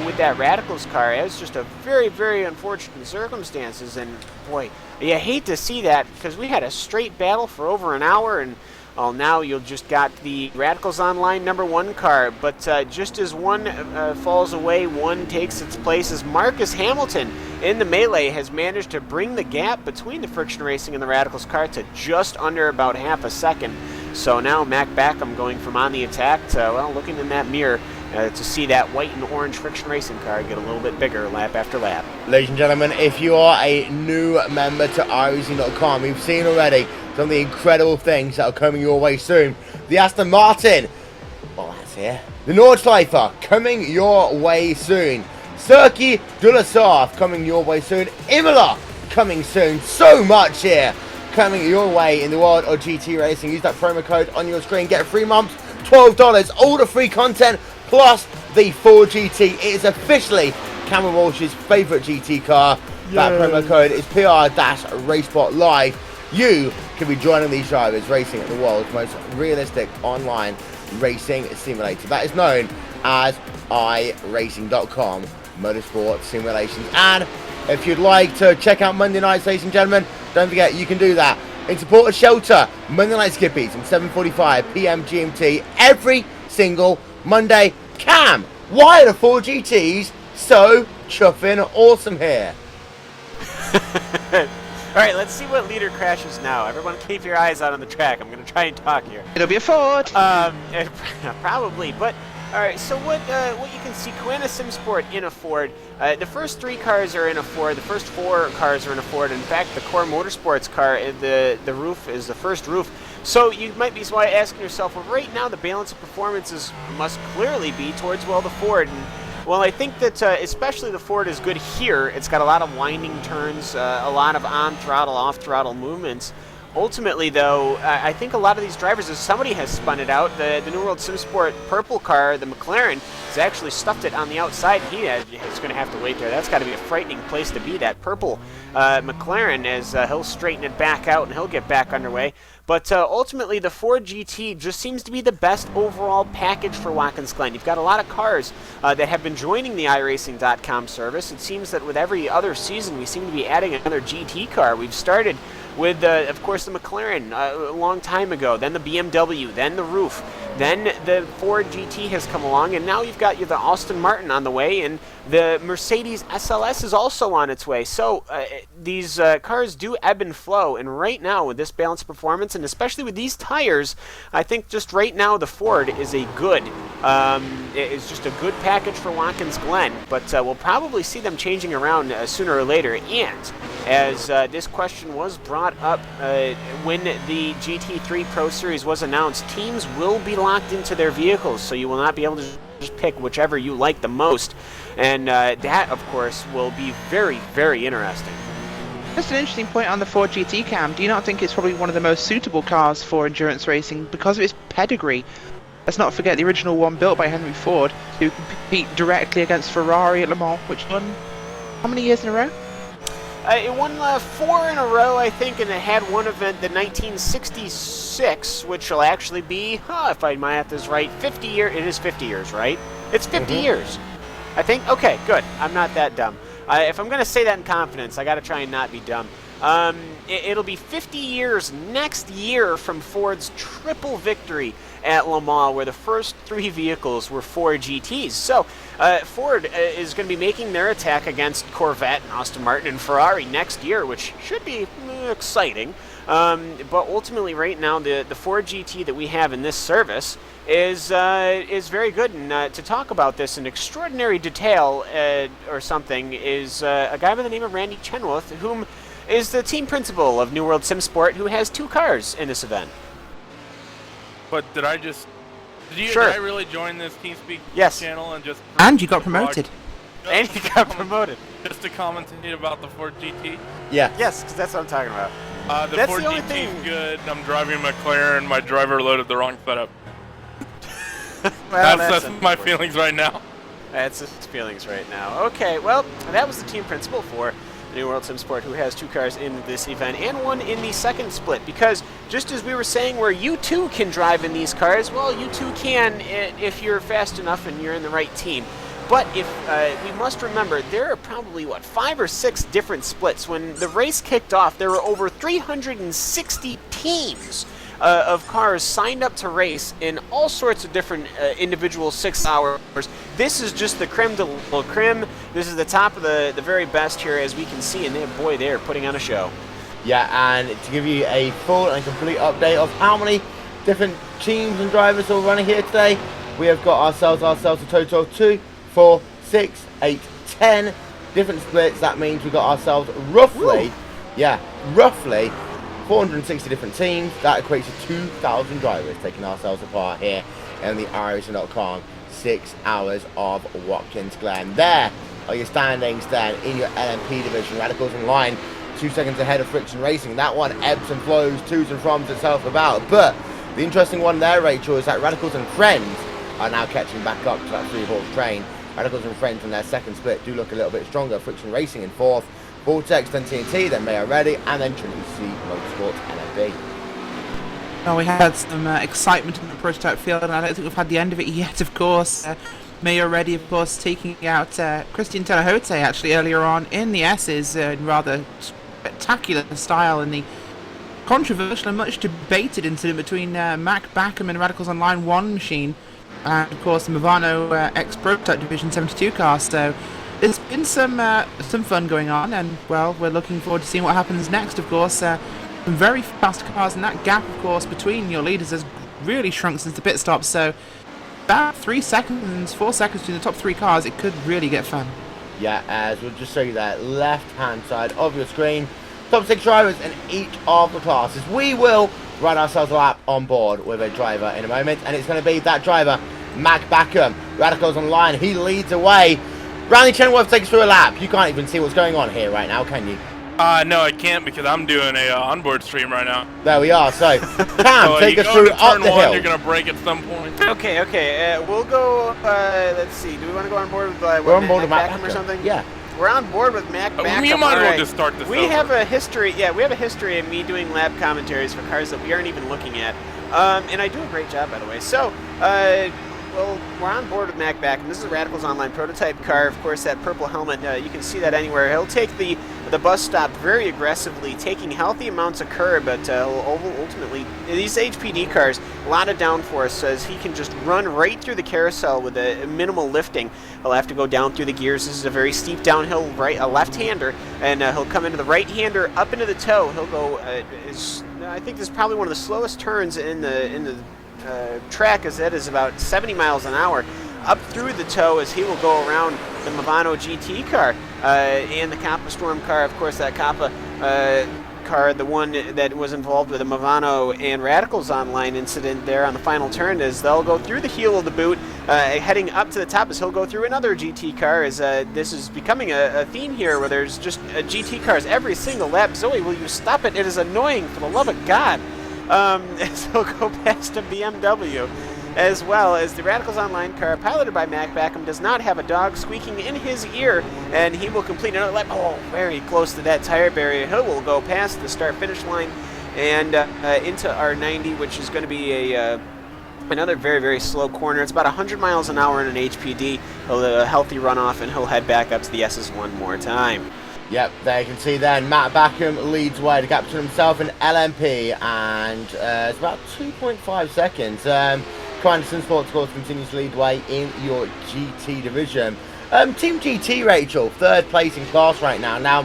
with that Radicals car. It was just a very, very unfortunate circumstances, and boy, you hate to see that because we had a straight battle for over an hour, and well, now you'll just got the Radicals Online #1 car, but just as one falls away, one takes its place as Marcus Hamilton in the melee has managed to bring the gap between the Friction Racing and the Radicals car to just under about half a second. So now Mac Backham going from on the attack to, well, looking in that mirror to see that white and orange Friction Racing car get a little bit bigger lap after lap. Ladies and gentlemen, if you are a new member to iRacing.com, you've seen already some of the incredible things that are coming your way soon. The Aston Martin, well, that's here. The Nordschleifer coming your way soon. Circuit de la Sarthe coming your way soon. Imola coming soon. So much here coming your way in the world of GT racing. Use that promo code on your screen. Get 3 months, $12. All the free content plus the Ford GT. It is officially Cameron Walsh's favourite GT car. Yay. That promo code is PR-RaceSpot Live. You can be joining these drivers racing at the world's most realistic online racing simulator. That is known as iRacing.com Motorsport Simulations. And if you'd like to check out Monday nights, ladies and gentlemen, don't forget you can do that in support of Shelter. Monday Night Skippies from 7:45 p.m. GMT every single Monday. Cam, why are the 4 GTs so chuffing awesome here? All right, let's see what leader crashes now. Everyone keep your eyes out on the track. I'm going to try and talk here. It'll be a Ford. Probably, but all right, so what you can see, Koena SimSport in a Ford. The first 3 cars are in a Ford. The first 4 cars are in a Ford. In fact, the Core Motorsports car, the roof is the first roof. So you might be asking yourself, well, right now the balance of performances must clearly be towards, well, the Ford. And, well, I think that especially the Ford is good here. It's got a lot of winding turns, a lot of on-throttle, off-throttle movements. Ultimately, though, I think a lot of these drivers, as somebody has spun it out, the New World SimSport purple car, the McLaren, has actually stuffed it on the outside. He's going to have to wait there. That's got to be a frightening place to be, that purple McLaren, as he'll straighten it back out and he'll get back underway. But ultimately, the Ford GT just seems to be the best overall package for Watkins Glen. You've got a lot of cars that have been joining the iRacing.com service. It seems that with every other season, we seem to be adding another GT car. We've started with, of course, the McLaren a long time ago, then the BMW, then the roof. Then the Ford GT has come along, and now you've got the Aston Martin on the way, and the Mercedes SLS is also on its way. So these cars do ebb and flow, and right now with this balanced performance, and especially with these tires, I think just right now the Ford is is just a good package for Watkins Glen. But we'll probably see them changing around sooner or later. And as this question was brought up when the GT3 Pro Series was announced, teams will be locked into their vehicles, so you will not be able to just pick whichever you like the most, and that of course will be very, very interesting. Just an interesting point on the Ford GT, Cam. Do you not think it's probably one of the most suitable cars for endurance racing because of its pedigree? Let's not forget the original one built by Henry Ford, who compete directly against Ferrari at Le Mans, which won how many years in a row? It won 4 in a row, I think, and it had one event, the 1966, which will actually be, if my math is right, 50 years. It is 50 years, right? It's 50 years, I think. Okay, good. I'm not that dumb. If I'm going to say that in confidence, I got to try and not be dumb. It'll be 50 years next year from Ford's triple victory at Le Mans, where the first 3 vehicles were Ford GTs. So Ford is going to be making their attack against Corvette and Aston Martin and Ferrari next year, which should be exciting. But ultimately, right now, the Ford GT that we have in this service is very good. And to talk about this in extraordinary detail or something is a guy by the name of Randy Chenoweth, whom is the team principal of New World Sim Sport, who has 2 cars in this event. But did I really join this TeamSpeak channel and just... And you got promoted. And you got promoted. Just to commentate about the Ford GT? Yeah. Yes, because that's what I'm talking about. The Ford GT is good. I'm driving a McLaren. My driver loaded the wrong setup. Well, that's my feelings right now. That's his feelings right now. Okay, well, that was the team principal for New World Sim Sport, who has 2 cars in this event and 1 in the second split, because just as we were saying where you too can drive in these cars, well, you too can if you're fast enough and you're in the right team. But if we must remember, there are probably, 5 or 6 different splits. When the race kicked off, there were over 360 teams of cars signed up to race in all sorts of different individual 6 hours. This is just the creme de la creme. This is the top of the very best here, as we can see, and they're putting on a show. Yeah, and to give you a full and complete update of how many different teams and drivers are running here today, we have got ourselves a total of 2, 4, 6, 8, 10 different splits. That means we've got ourselves roughly 460 different teams. That equates to 2,000 drivers taking ourselves apart here in the iRacing.com 6 hours of Watkins Glen. There are your standings then in your LMP division. Radicals in line 2 seconds ahead of Friction Racing. That one ebbs and flows, to's and froms itself about. But the interesting one there, Rachel, is that Radicals and Friends are now catching back up to that 3-horse train. Radicals and Friends in their second split do look a little bit stronger. Friction Racing in 4th, Vortex, then TNT, then Mayor Ready, and then Trinity Motorsports LMB. Oh, we had some excitement in the prototype field, and I don't think we've had the end of it yet, of course. Mayor Ready, of course, taking out Christian Telehote actually earlier on in the S's in rather spectacular style in the controversial and much debated incident between Mac Backham and Radicals Online 1 machine, and of course the Movano X Prototype Division 72 car. So there's been some fun going on, and well, we're looking forward to seeing what happens next. Of course, some very fast cars, and that gap, of course, between your leaders has really shrunk since the pit stop. So about 4 seconds between the top 3 cars. It could really get fun. Yeah, as we'll just show you that left-hand side of your screen. Top 6 drivers in each of the classes. We will run ourselves a lap on board with a driver in a moment, and it's going to be that driver, Mac Backham. Radicals Online, he leads away. Randy Chenoweth takes through a lap. You can't even see what's going on here right now, can you? No, I can't, because I'm doing a onboard stream right now. There we are. So, Cam, take us through up the hill. You're going to break at some point. Okay. We'll go, let's see. Do we want to go on board with we're on board with Mac Backham or something? Yeah. We're on board with Mac Backham. You might as well just start this over. We have a history of me doing lab commentaries for cars that we aren't even looking at. And I do a great job, by the way. So, well, we're on board with Mac Backham. This is a Radicals Online prototype car. Of course, that purple helmet, you can see that anywhere. He'll take the the bus stop very aggressively, taking healthy amounts of curb, but ultimately, these HPD cars, a lot of downforce, as he can just run right through the carousel with a minimal lifting. He'll have to go down through the gears. This is a very steep downhill a left-hander, and he'll come into the right-hander, up into the toe. He'll go, I think this is probably one of the slowest turns in the track, as that is about 70 miles an hour. Up through the toe as he will go around the Movano GT car and the Kappa Storm car. Of course, that Kappa car, the one that was involved with the Movano and Radicals Online incident there on the final turn, is they'll go through the heel of the boot, heading up to the top as he'll go through another GT car, as this is becoming a theme here where there's just GT cars every single lap. Zoe, will you stop it? It is annoying, for the love of God. As he'll go past a BMW. As well as the Radicals Online car, piloted by Mac Backham, does not have a dog squeaking in his ear, and he will complete another lap. Oh, very close to that tire barrier. He will go past the start-finish line and into R90, which is going to be another very, very slow corner. It's about 100 miles an hour in an HPD. A healthy runoff, and he'll head back up to the S's one more time. Yep, there you can see then Matt Backham leads away to capture himself in LMP, and it's about 2.5 seconds. Anderson Sports, of course, continues to lead the way in your GT division. Team GT, Rachel, third place in class right now. Now,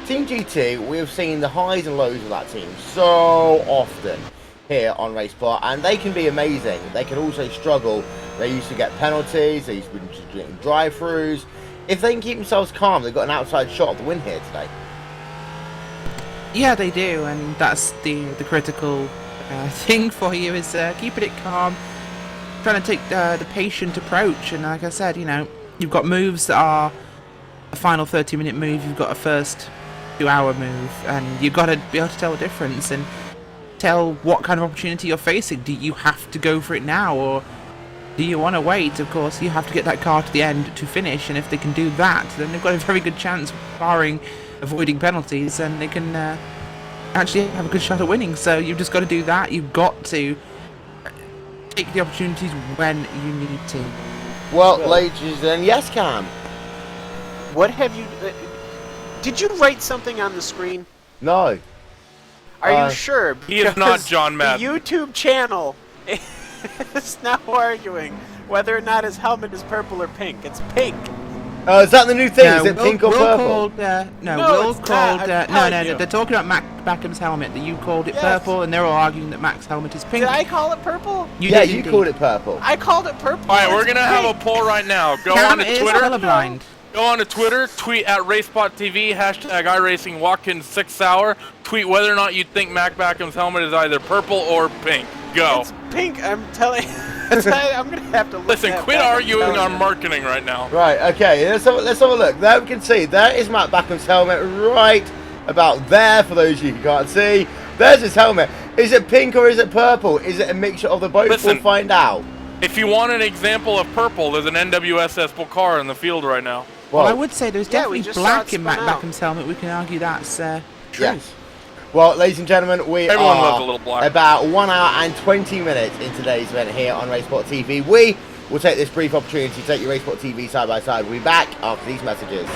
Team GT, we've seen the highs and lows of that team so often here on RaceSpot, and they can be amazing. They can also struggle. They used to get penalties, they used to be doing drive-throughs. If they can keep themselves calm, they've got an outside shot of the win here today. Yeah, they do, and that's the critical thing for you, is keeping it calm, trying to take the patient approach. And like I said, you know, you've got moves that are a final 30-minute move, you've got a first 2-hour move, and you've got to be able to tell the difference and tell what kind of opportunity you're facing. Do you have to go for it now, or do you want to wait? Of course, you have to get that car to the end to finish, and if they can do that, then they've got a very good chance, barring avoiding penalties, and they can actually have a good shot at winning. So you've just got to do that. You've got to take the opportunities when you need to. Well, ladies and yes, Cam. What have you... did you write something on the screen? No. Are you sure? He is not John Madden. The YouTube channel is now arguing whether or not his helmet is purple or pink. It's pink. Is that the new thing? No, is it pink or purple? No, it's not. No. They're talking about Mac Backham's helmet. That you called it purple, and they're all arguing that Mac's helmet is pink. Did I call it purple? You called it purple. I called it purple. All right, we're gonna have a poll right now. Go Cam on to is Twitter. colorblind. Go on to Twitter. Tweet at RaceSpot TV. Hashtag iRacing Watkins 6 Hour. Tweet whether or not you think Mac Backham's helmet is either purple or pink. Go. It's pink. I'm telling you. I'm gonna have to listen. Quit arguing on marketing right now. Right. Okay. Let's have a look. There we can see. There is Matt Backham's helmet right about there. For those of you who can't see, there's his helmet. Is it pink or is it purple? Is it a mixture of the both? Listen, we'll find out. If you want an example of purple, there's an NWSS car in the field right now. Well, I would say there's definitely just black in Mac spun out. Backham's helmet. We can argue that's true. Yes. Well, ladies and gentlemen, Everyone loves a little black. about 1 hour and 20 minutes in today's event here on RaceSpot TV. We will take this brief opportunity to take your RaceSpot TV side by side. We'll be back after these messages.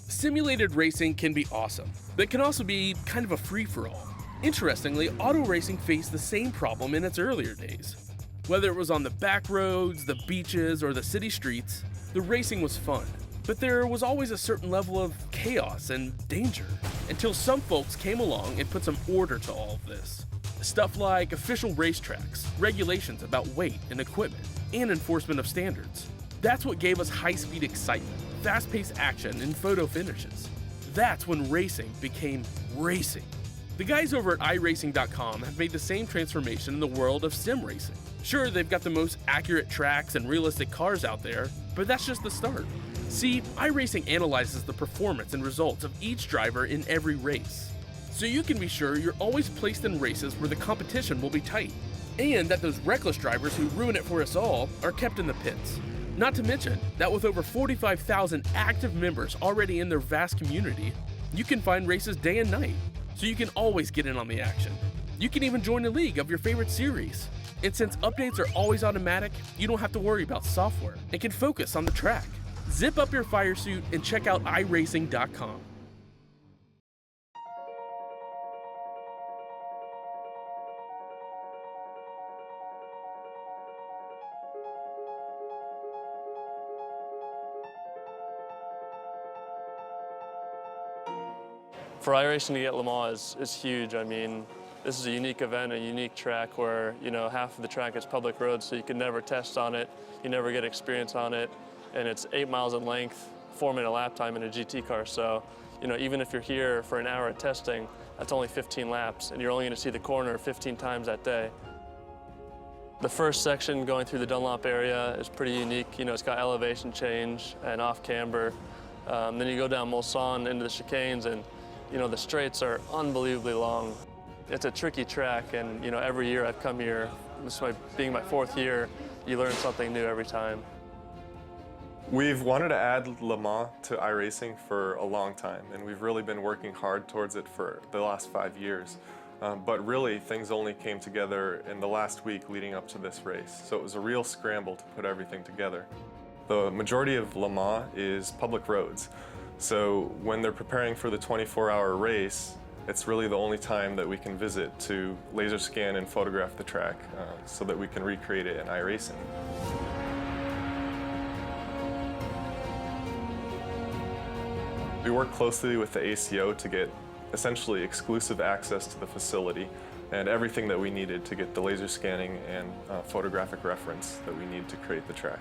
Simulated racing can be awesome, but it can also be kind of a free-for-all. Interestingly, auto racing faced the same problem in its earlier days. Whether it was on the back roads, the beaches, or the city streets, the racing was fun. But there was always a certain level of chaos and danger, until some folks came along and put some order to all of this. Stuff like official racetracks, regulations about weight and equipment, and enforcement of standards. That's what gave us high-speed excitement, fast-paced action, and photo finishes. That's when racing became racing. The guys over at iRacing.com have made the same transformation in the world of sim racing. Sure, they've got the most accurate tracks and realistic cars out there, but that's just the start. See, iRacing analyzes the performance and results of each driver in every race, so you can be sure you're always placed in races where the competition will be tight, and that those reckless drivers who ruin it for us all are kept in the pits. Not to mention that with over 45,000 active members already in their vast community, you can find races day and night, so you can always get in on the action. You can even join a league of your favorite series. And since updates are always automatic, you don't have to worry about software and can focus on the track. Zip up your fire suit and check out iRacing.com. For iRacing to get Le Mans is huge. I mean, this is a unique event, a unique track where, half of the track is public roads, so you can never test on it, you never get experience on it, and it's 8 miles in length, 4-minute lap time in a GT car. So, even if you're here for an hour of testing, that's only 15 laps, and you're only gonna see the corner 15 times that day. The first section going through the Dunlop area is pretty unique. It's got elevation change and off camber. Then you go down Mulsanne into the chicanes, and the straights are unbelievably long. It's a tricky track, and every year I've come here, this being my 4th year, you learn something new every time. We've wanted to add Le Mans to iRacing for a long time, and we've really been working hard towards it for the last 5 years. But really, things only came together in the last week leading up to this race, so it was a real scramble to put everything together. The majority of Le Mans is public roads, so when they're preparing for the 24-hour race, it's really the only time that we can visit to laser scan and photograph the track so that we can recreate it in iRacing. We work closely with the ACO to get essentially exclusive access to the facility and everything that we needed to get the laser scanning and photographic reference that we need to create the track.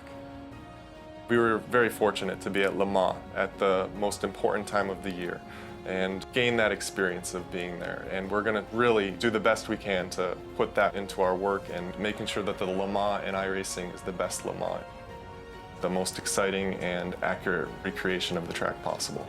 We were very fortunate to be at Le Mans at the most important time of the year and gain that experience of being there. And we're going to really do the best we can to put that into our work and making sure that the Le Mans in iRacing is the best Le Mans, the most exciting and accurate recreation of the track possible.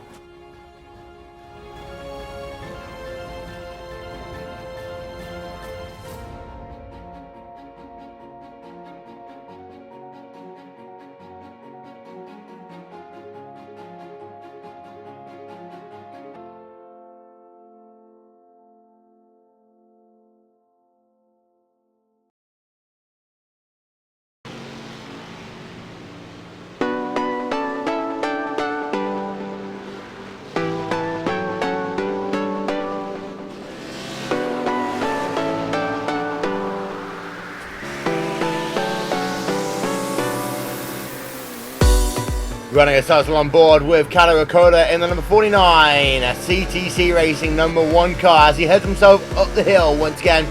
Running ourselves on board with Kato Ricotta in the number 49, CTC Racing number 1 car as he heads himself up the hill once again,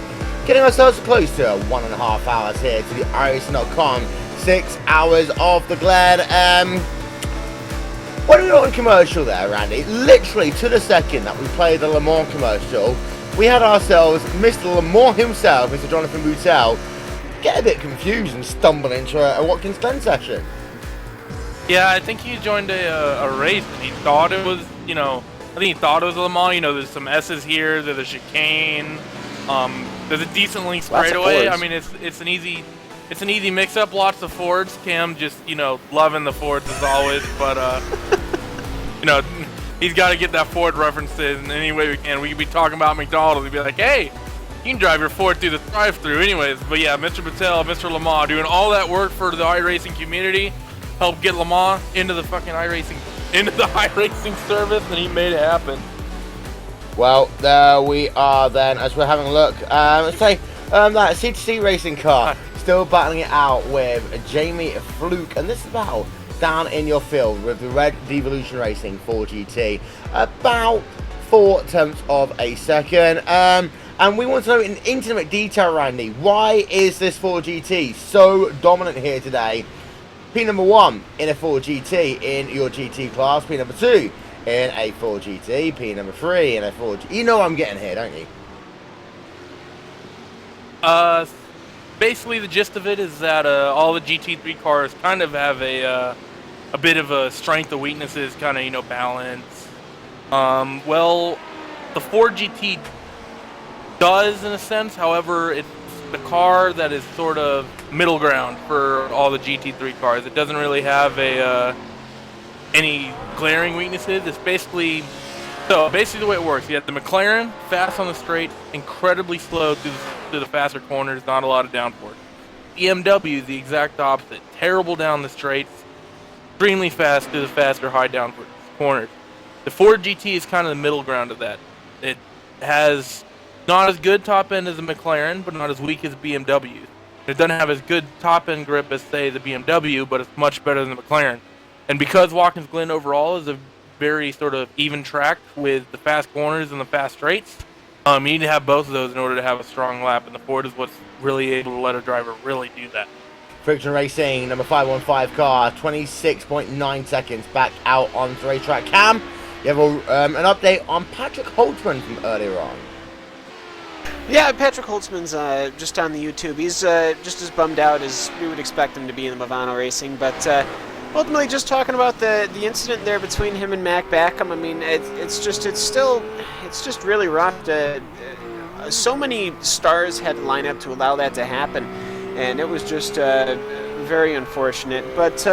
getting ourselves close to 1.5 hours here to the iRacing.com, 6 hours off the Glen. When we were on commercial there, Randy, literally to the second that we played the Le Mans commercial, we had ourselves Mr. Le Mans himself, Mr. Jonathan Boutel, get a bit confused and stumble into a Watkins Glen session. Yeah, I think he joined a race and he thought it was, I think he thought it was Le Mans. There's some S's here, there's a chicane, there's a decent link straightaway. I mean, it's an easy mix-up, lots of Fords. Cam just, loving the Fords as always, but, he's got to get that Ford reference in any way we can. We could be talking about McDonald's and be like, hey, you can drive your Ford through the drive-thru anyways. But yeah, Mr. Patel, Mr. Le Mans, doing all that work for the iRacing community. Help get Le Mans into the fucking iRacing service, and he made it happen. Well, there we are then, as we're having a look. Let's say that CTC racing car still battling it out with Jamie Fluke, and this is about down in your field with the Red Devolution Racing 4GT, about 0.4 of a second. And we want to know in intimate detail, Randy, why is this 4GT so dominant here today? P number 1 in a 4GT in your GT class, P number 2 in a 4GT, P number 3 in a 4GT. You know what I'm getting here, don't you? Basically the gist of it is that all the GT3 cars kind of have a bit of a strength and weaknesses kind of, you know, balance. Well, the 4GT does in a sense, however, it's the car that is sort of middle ground for all the GT3 cars. It doesn't really have any glaring weaknesses. It's basically the way it works. You have the McLaren, fast on the straight, incredibly slow through the faster corners, not a lot of downforce. BMW is the exact opposite. Terrible down the straights, extremely fast through the faster high downforce corners. The Ford GT is kind of the middle ground of that. It has not as good top end as the McLaren, but not as weak as BMW. It doesn't have as good top end grip as, say, the BMW, but it's much better than the McLaren. And because Watkins Glen overall is a very sort of even track with the fast corners and the fast straights, you need to have both of those in order to have a strong lap, and the Ford is what's really able to let a driver really do that. Friction Racing, number 515 car, 26.9 seconds back out onto the racetrack. Cam, you have an update on Patrick Holtzman from earlier on. Yeah, Patrick Holtzman's just on the YouTube. He's just as bummed out as we would expect him to be in the Movano Racing, but ultimately just talking about the incident there between him and Mac Backham. I mean, it's just really rough. So many stars had to line up to allow that to happen, and it was just very unfortunate. But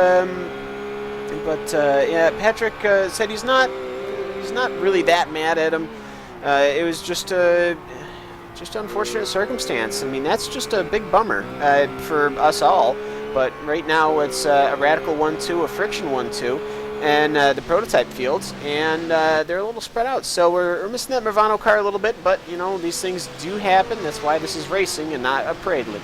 yeah, Patrick said he's not really that mad at him. It was just unfortunate circumstance. I mean, that's just a big bummer for us all. But right now it's a Radical 1-2, a Friction 1-2, and the prototype fields, and they're a little spread out. So we're missing that Movano car a little bit, but you know, these things do happen. That's why this is racing and not a parade league.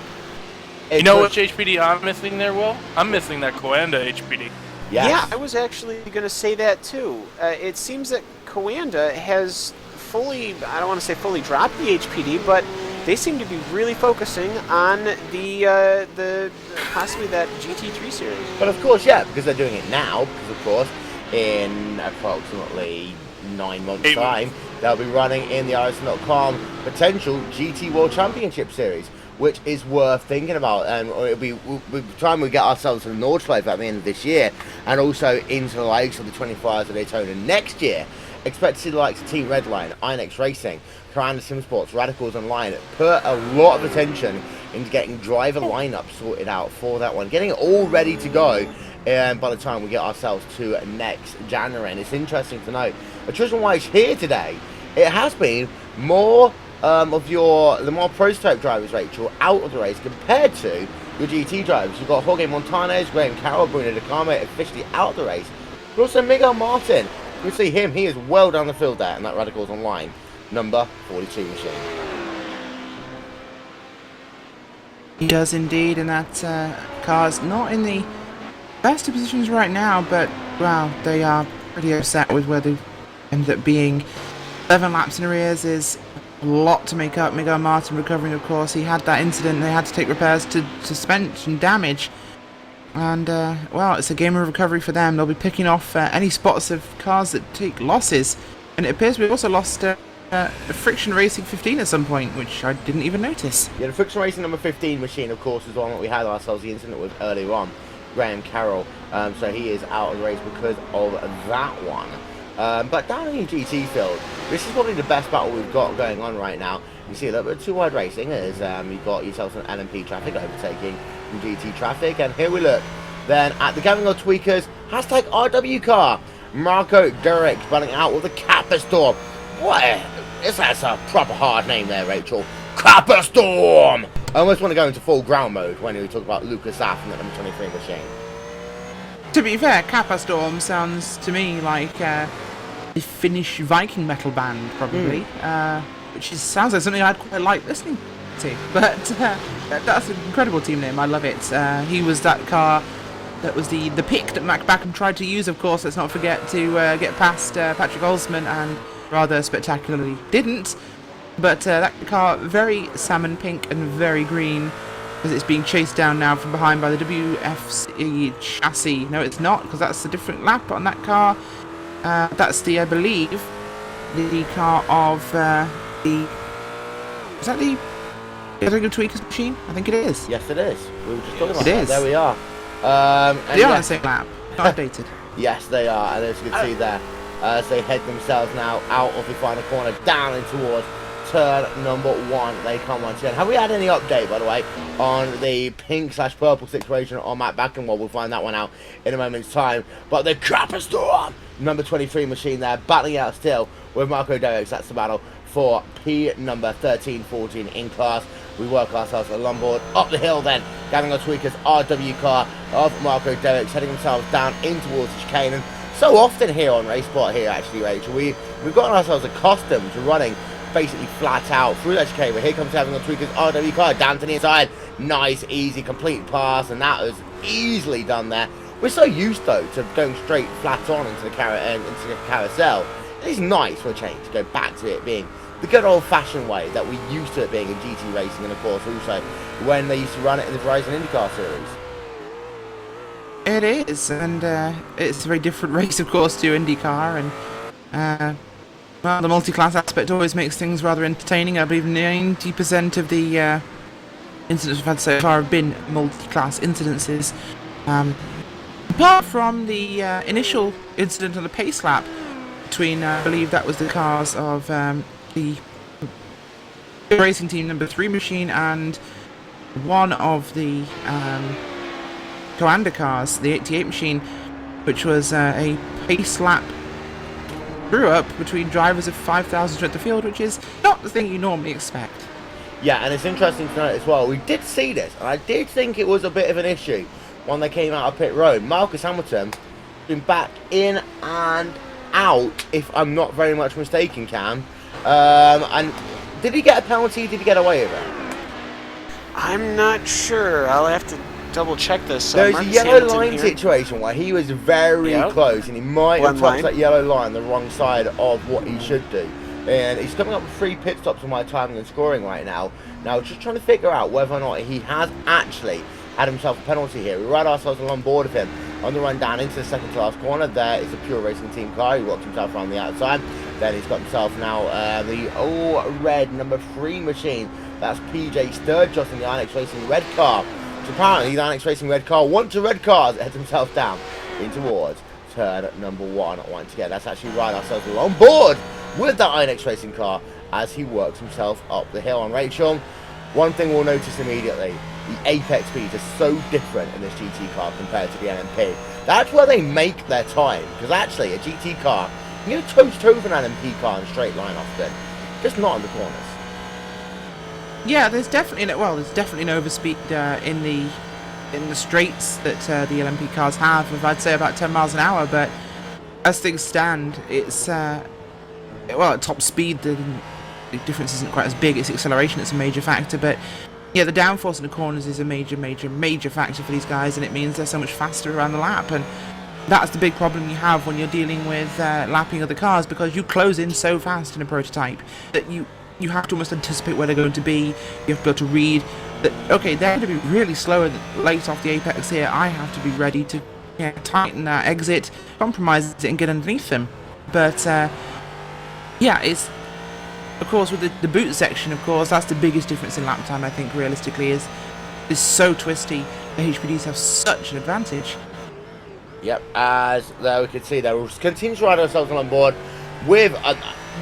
You know which HPD I'm missing there, Will? I'm missing that Coanda HPD. Yes. Yeah, I was actually going to say that too. It seems that Coanda has fully, I don't want to say fully dropped the HPD, but they seem to be really focusing on the possibly that GT3 series. But of course, yeah, because they're doing it now, because of course, in approximately 9 months' time, they'll be running in the RaceSpot potential GT World Championship Series, which is worth thinking about. And it'll be time we get ourselves to the Nordschleife at the end of this year, and also into the likes of the 25s of Daytona next year. Expect to see the likes of Team Redline, Inex Racing, Caranda Sim Sports, Radicals Online put a lot of attention into getting driver lineup sorted out for that one, getting it all ready to go by the time we get ourselves to next January. And it's interesting to note, attrition-wise here today, it has been more of the more prototype drivers, Rachel, out of the race compared to your GT drivers. You've got Jorge Montanez, Graham Carroll, Bruno De Carme officially out of the race, but also Miguel Martin. You see him, he is well down the field there in that Radicals Online number 42 machine. He does indeed, and that car's not in the best of positions right now, but wow, they are pretty upset with where they ended up being. 11 laps in arrears is a lot to make up. Miguel Martin recovering, of course. He had that incident, they had to take repairs to suspension damage. And, well, it's a game of recovery for them. They'll be picking off any spots of cars that take losses. And it appears we also lost a Friction Racing 15 at some point, which I didn't even notice. Yeah, the Friction Racing number 15 machine, of course, is the one that we had ourselves the incident with earlier on. Graham Carroll. So he is out of the race because of that one. But down in the GT field, this is probably the best battle we've got going on right now. You see a little bit of two-wide racing as you've got yourself some LMP traffic overtaking from GT traffic. And here we look then at the Gavingo Tweakers, hashtag RW car. Marco Derek running out with the Kappa Storm. What? That's a proper hard name there, Rachel. Kappa Storm! I almost want to go into full ground mode when we talk about Lucas Aff and the number 23 machine. To be fair, Kappa Storm sounds to me like a Finnish Viking metal band, probably. Which sounds like something I'd quite like listening to. But that's an incredible team name. I love it. He was that car that was the pick that Mac Backham tried to use, of course. Let's not forget to get past Patrick Olsman, and rather spectacularly didn't. But that car, very salmon pink and very green, as it's being chased down now from behind by the WFC chassis. No, it's not, because that's a different lap on that car. That's the, I believe, the car of the... Is that the Edgar Tweaker's machine? I think it is. Yes, it is. We were just talking about It that. is. There we are. They are on the same lap. Not updated. Yes, they are, and as you can see there, as they head themselves now out of the final corner, down and towards turn number 1. They come once again. Have we had any update, by the way, on the pink/purple situation on Matt Backham? Well, we'll find that one out in a moment's time. But the Kappa Storm, number 23 machine there, battling out still with Marco Derricks. That's the battle for P number 1314 in class. We work ourselves along board up the hill then, getting our Tweaker's RW car of Marco Derricks, heading themselves down in towards the chicane. And so often here on RaceSpot here, actually, Rachel, we've gotten ourselves accustomed to running basically flat out through that chicane. But here comes having a Tweaker's RW car down to the inside. Nice, easy, complete pass, and that was easily done there. We're so used, though, to going straight flat on into the carousel. It is nice for a change to go back to it being the good old-fashioned way that we used to it being in GT racing, and of course also when they used to run it in the Verizon IndyCar series. It is, and it's a very different race, of course, to IndyCar, and well, the multi-class aspect always makes things rather entertaining. I believe 90% of the incidents we've had so far have been multi-class incidences. Apart from the initial incident on the pace lap between, I believe that was the cars of the racing team number 3 machine and one of the Coanda cars, the 88 machine, which was a pace lap screw-up between drivers of 5,000 straight the field, which is not the thing you normally expect. Yeah, and it's interesting to note as well, we did see this, and I did think it was a bit of an issue when they came out of pit road. Marcus Hamilton been back in and out, if I'm not very much mistaken, Cam. And did he get a penalty? Did he get away with it? I'm not sure. I'll have to double check this. There's a Marcus yellow Hamilton line here. situation where he was very close, and he might have touched that yellow line the wrong side of what he should do. And he's coming up with 3 pit stops on my timing and scoring right now. Now, just trying to figure out whether or not he has actually had himself a penalty here. We ride ourselves along board of him on the run down into the second to last corner. There is a Pure Racing Team car. He walks himself around the outside. Then he's got himself now the all-red number 3 machine. That's PJ Sturgis in the Inex Racing red car. So apparently the Inex Racing red car wants a red car that heads himself down in towards turn number 1 once again. That's actually ride ourselves along board with that Inex Racing car as he works himself up the hill. On Rachel, one thing we'll notice immediately, the apex speeds are so different in this GT car compared to the LMP. That's where they make their time, because actually a GT car, you know, toast over an LMP car in a straight line often, just not in the corners. Yeah, there's definitely an overspeed in the straights that the LMP cars have of, I'd say, about 10 miles an hour. But as things stand, it's well, at top speed the difference isn't quite as big. It's acceleration that's a major factor, but yeah, the downforce in the corners is a major factor for these guys, and it means they're so much faster around the lap. And that's the big problem you have when you're dealing with lapping other cars, because you close in so fast in a prototype that you have to almost anticipate where they're going to be. You have to be able to read that, okay, they're going to be really slow late off the apex here. I have to be ready to tighten that exit, compromise it, and get underneath them. But yeah, it's, of course, with the boot section, of course, that's the biggest difference in lap time, I think, realistically, is so twisty. The HPDs have such an advantage. Yep, as there we can see there, we'll continue to ride ourselves on board with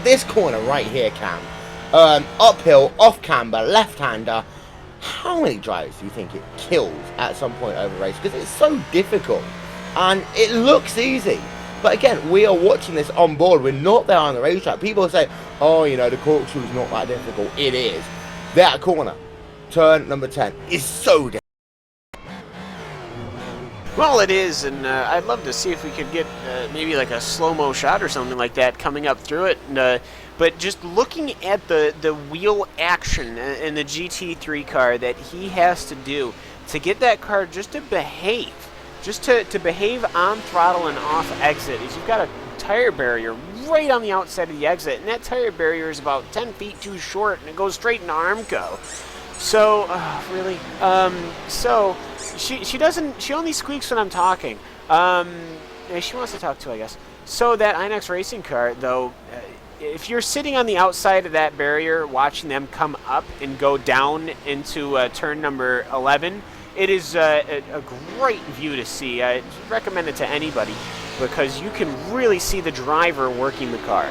this corner right here, Cam. Uphill, off camber, left-hander. How many drivers do you think it kills at some point over race? Because it's so difficult, and it looks easy. But again, we are watching this on board. We're not there on the racetrack. People say, oh, you know, the corkscrew is not that difficult. It is. That corner, turn number 10, is so difficult. Well, it is, and I'd love to see if we could get maybe like a slow-mo shot or something like that coming up through it. And But just looking at the wheel action in the GT3 car that he has to do to get that car just to behave, to behave on throttle and off exit, is you've got a tire barrier right on the outside of the exit, and that tire barrier is about 10 feet too short, and it goes straight into Armco. So, really? So, she only squeaks when I'm talking. She wants to talk too, I guess. So that Inex Racing car, though, if you're sitting on the outside of that barrier watching them come up and go down into turn number 11, it is a great view to see. I recommend it to anybody because you can really see the driver working the car.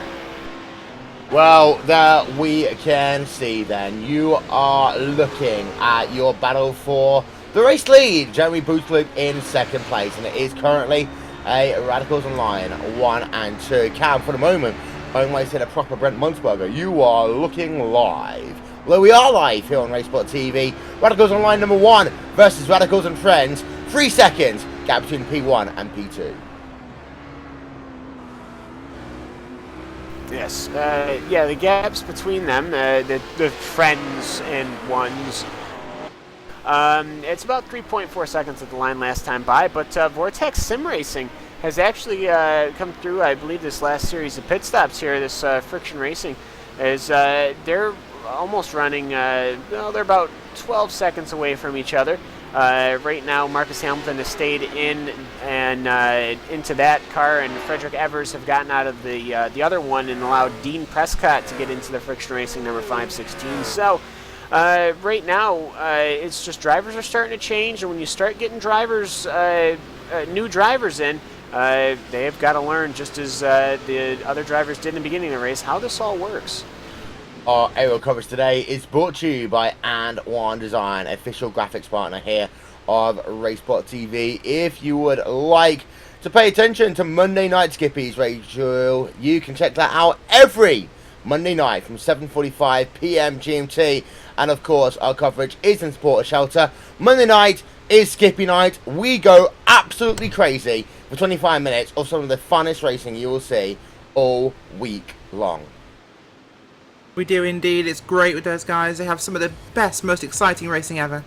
Well, there we can see then. You are looking at your battle for the race lead. Jeremy Boothloop in second place, and it is currently a Radicals Online 1 and 2. Cam, for the moment, almost in a proper Brent Munzberger, you are looking live. Well, we are live here on RaceSpot TV. Radicals Online number 1 versus Radicals and Friends. 3 seconds gap between P1 and P2. Yes, yeah, the gaps between them, the friends and ones, it's about 3.4 seconds at the line last time by, but Vortex Sim Racing has actually come through, I believe, this last series of pit stops here, this Friction Racing, is they're almost running, well, they're about 12 seconds away from each other. Right now, Marcus Hamilton has stayed in and into that car, and Frederick Evers have gotten out of the other one and allowed Dean Prescott to get into the Friction Racing number 516. So right now, it's just drivers are starting to change, and when you start getting drivers, new drivers in, they have got to learn, just as the other drivers did in the beginning of the race, how this all works. Our aerial coverage today is brought to you by And One Design, official graphics partner here of RaceSpot TV. If you would like to pay attention to Monday Night Skippies, Rachel, you can check that out every Monday night from 7:45 p.m. GMT. And of course, our coverage is in support of Shelter. Monday night is Skippy night. We go absolutely crazy for 25 minutes of some of the funnest racing you will see all week long. We do indeed. It's great with those guys. They have some of the best, most exciting racing ever.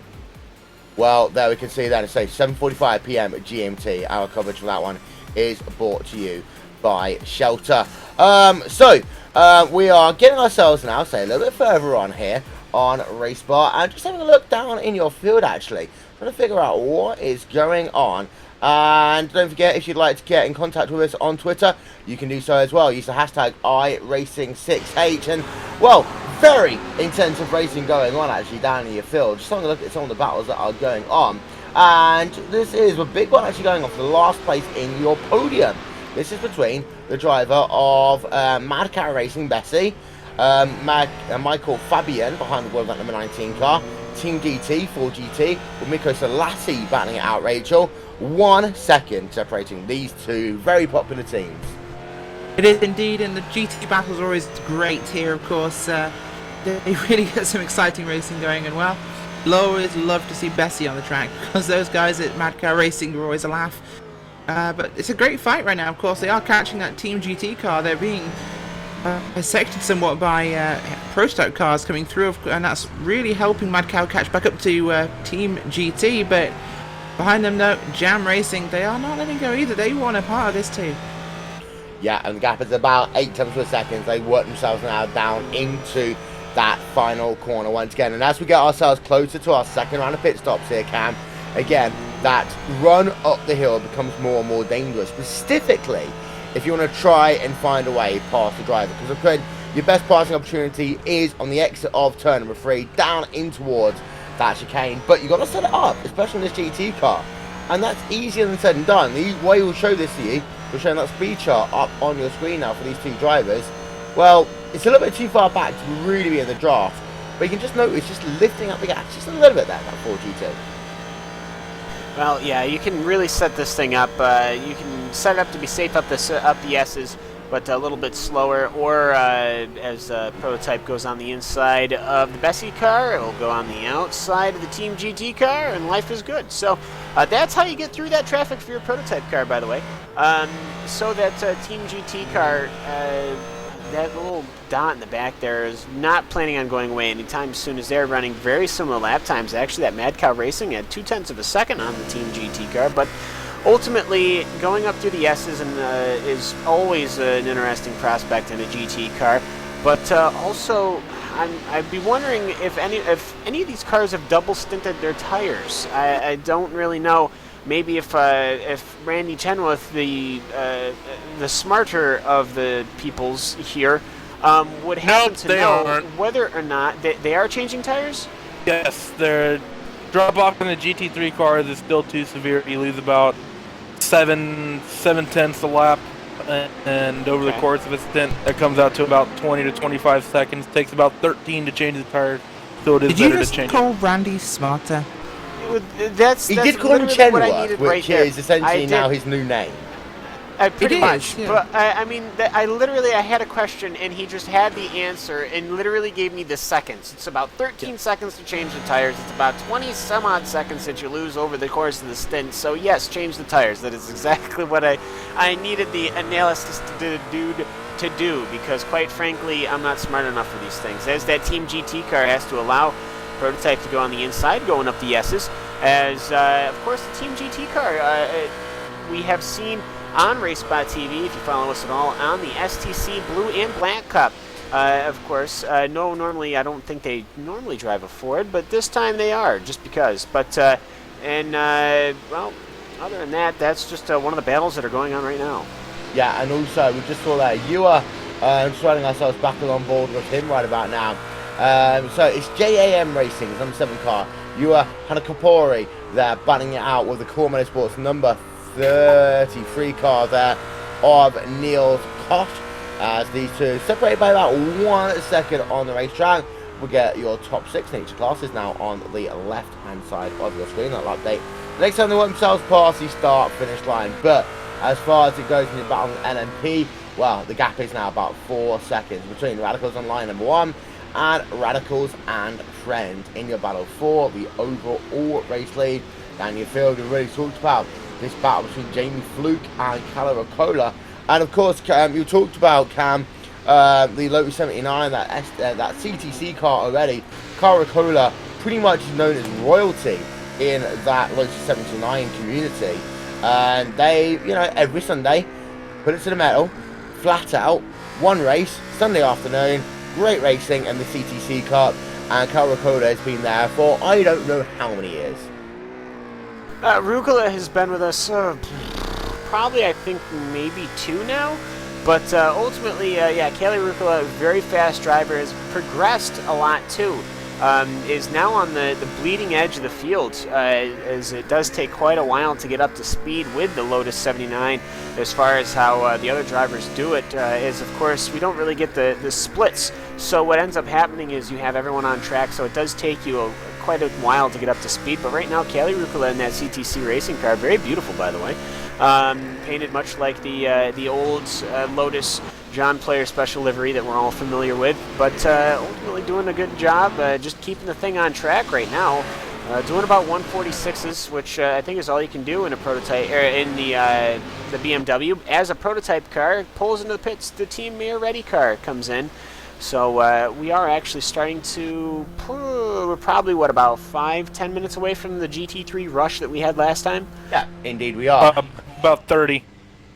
Well, there we can see that. It's 7:45 p.m. GMT. Our coverage for that one is brought to you by Shelter. We are getting ourselves now, say, a little bit further on here on RaceSpot, and just having a look down in your field, actually. Trying to figure out what is going on. And don't forget, if you'd like to get in contact with us on Twitter, you can do so as well. Use the hashtag iRacing6H. And, well, very intensive racing going on actually down in your field. Just having a look at some of the battles that are going on. And this is a big one actually going on for the last place in your podium. This is between the driver of Mad Cow Racing, Bessie, Michael Fabian behind the World Cup number 19 car, Team GT, 4GT, with Mikko Salati battling it out, Rachel. 1 second separating these two very popular teams. It is indeed, and the GT battles are always great here, of course. They really get some exciting racing going, and well, you'll always love to see Bessie on the track, because those guys at Mad Cow Racing are always a laugh. But it's a great fight right now, of course. They are catching that Team GT car. They're being bisected somewhat by prototype cars coming through, and that's really helping Mad Cow catch back up to Team GT, but behind them, though, Jam Racing, they are not letting go either. They want a part of this too. Yeah, and the gap is about 8 tenths per second. They work themselves now down into that final corner once again. And as we get ourselves closer to our second round of pit stops here, Cam, again, that run up the hill becomes more and more dangerous. Specifically, if you want to try and find a way past the driver. Because, of course, your best passing opportunity is on the exit of turn number 3, down in towards that chicane, but you've got to set it up, especially in this GT car, and that's easier than said and done. The way we'll show this to you, we're showing that speed chart up on your screen now for these two drivers. Well, it's a little bit too far back to really be in the draft, but you can just notice just lifting up the gas just a little bit there, that 4GT. Well, yeah, you can really set this thing up. You can set it up to be safe up the S's, but a little bit slower, or as the prototype goes on the inside of the Bessie car, it will go on the outside of the Team GT car, and life is good. So that's how you get through that traffic for your prototype car, by the way. So that Team GT car, that little dot in the back there is not planning on going away anytime soon, as they're running very similar lap times. Actually, that Mad Cow Racing had 0.2 of a second on the Team GT car, but ultimately going up through the S's is always an interesting prospect in a GT car. But also, I'd be wondering if any of these cars have double stinted their tires. I don't really know. Maybe if Randy Chenoweth, the smarter of the peoples here, would happen to know whether or not they are changing tires. Yes, their drop off in the GT3 cars is still too severe. You lose about 7/10 a lap, and over the course of a stint, it comes out to about 20 to 25 seconds. It takes about 13 to change the tires, so it is better to change. Did you just call Randy smarter? He did call him Chenoweth, which is essentially now his new name. Pretty much, yeah. But I mean, I had a question, and he just had the answer, and literally gave me the seconds. It's about 13 seconds to change the tires. It's about 20 some odd seconds that you lose over the course of the stint. So yes, change the tires. That is exactly what I needed the analysis to do, because quite frankly, I'm not smart enough for these things. As that Team GT car has to allow prototype to go on the inside, going up the S's, as of course the Team GT car we have seen on RaceSpot TV, if you follow us at all, on the STC Blue and Black Cup. Of course, normally I don't think they normally drive a Ford, but this time they are, just because. But well, other than that, that's just one of the battles that are going on right now. Yeah, and also we just saw that you are just running ourselves back on board with him right about now. So it's JAM Racing, it's number 7 car. You are Hana Kapori there, batting it out with the Core Motorsports number 33 car there of Niels Koch, as these two separated by about 1 second on the racetrack. We'll get your top 6 in each classes now on the left hand side of your screen. That'll update the next time they want themselves past the start finish line. But as far as it goes in the battle with LMP, well, the gap is now about 4 seconds between Radicals on line number 1 and Radicals and Friends in your battle for the overall race lead. Down your field, we've already talked about this battle between Jamie Fluke and Kalle Ricola. And of course, you talked about, Cam, the Lotus 79, that CTC car already. Kalle Ricola pretty much known as royalty in that Lotus 79 community. And they, you know, every Sunday, put it to the metal, flat out, one race, Sunday afternoon, great racing in the CTC Cup. And Kalle Ricola has been there for I don't know how many years. Ricola has been with us probably, I think, maybe 2 now. But ultimately, yeah, Kalle Ricola, very fast driver, has progressed a lot too. Is now on the bleeding edge of the field, as it does take quite a while to get up to speed with the Lotus 79 as far as how the other drivers do it, is of course we don't really get the splits. So what ends up happening is you have everyone on track, so it does take you quite a while to get up to speed. But right now, Kalle Ricola in that CTC racing car, very beautiful by the way, painted much like the old Lotus John Player special livery that we're all familiar with, but ultimately doing a good job, just keeping the thing on track right now. Doing about 146s, which I think is all you can do in a prototype, in the BMW. As a prototype car, pulls into the pits, the Team Mir Ready car comes in. So we are actually starting to, we're probably, what, about 5-10 minutes away from the GT3 rush that we had last time? Yeah, indeed we are. About 30.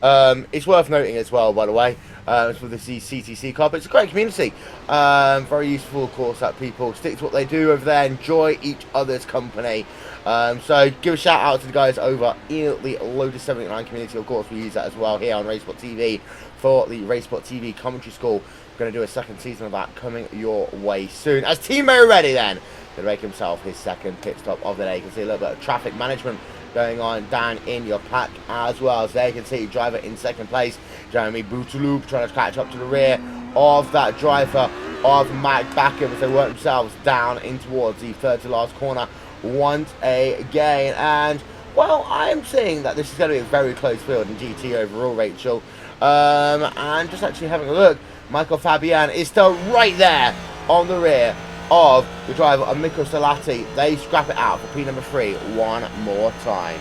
It's worth noting as well, by the way, for the CTC Cup, it's a great community. Very useful, of course, that people stick to what they do over there, enjoy each other's company. So give a shout out to the guys over in the Lotus 79 community. Of course, we use that as well here on RaceSpot TV for the RaceSpot TV commentary school. Going to do a second season of that coming your way soon. As Team Mo ready then to make himself his second pit stop of the day. You can see a little bit of traffic management going on down in your pack as well. So there you can see driver in second place, Jeremy Boutaloub, trying to catch up to the rear of that driver of Mike Backham as they work themselves down in towards the third to last corner once again. And well, I'm seeing that this is going to be a very close field in GT overall, Rachel. And just actually having a look, Michael Fabian is still right there on the rear of the driver of Mikko Salati. They scrap it out for P number 3 one more time.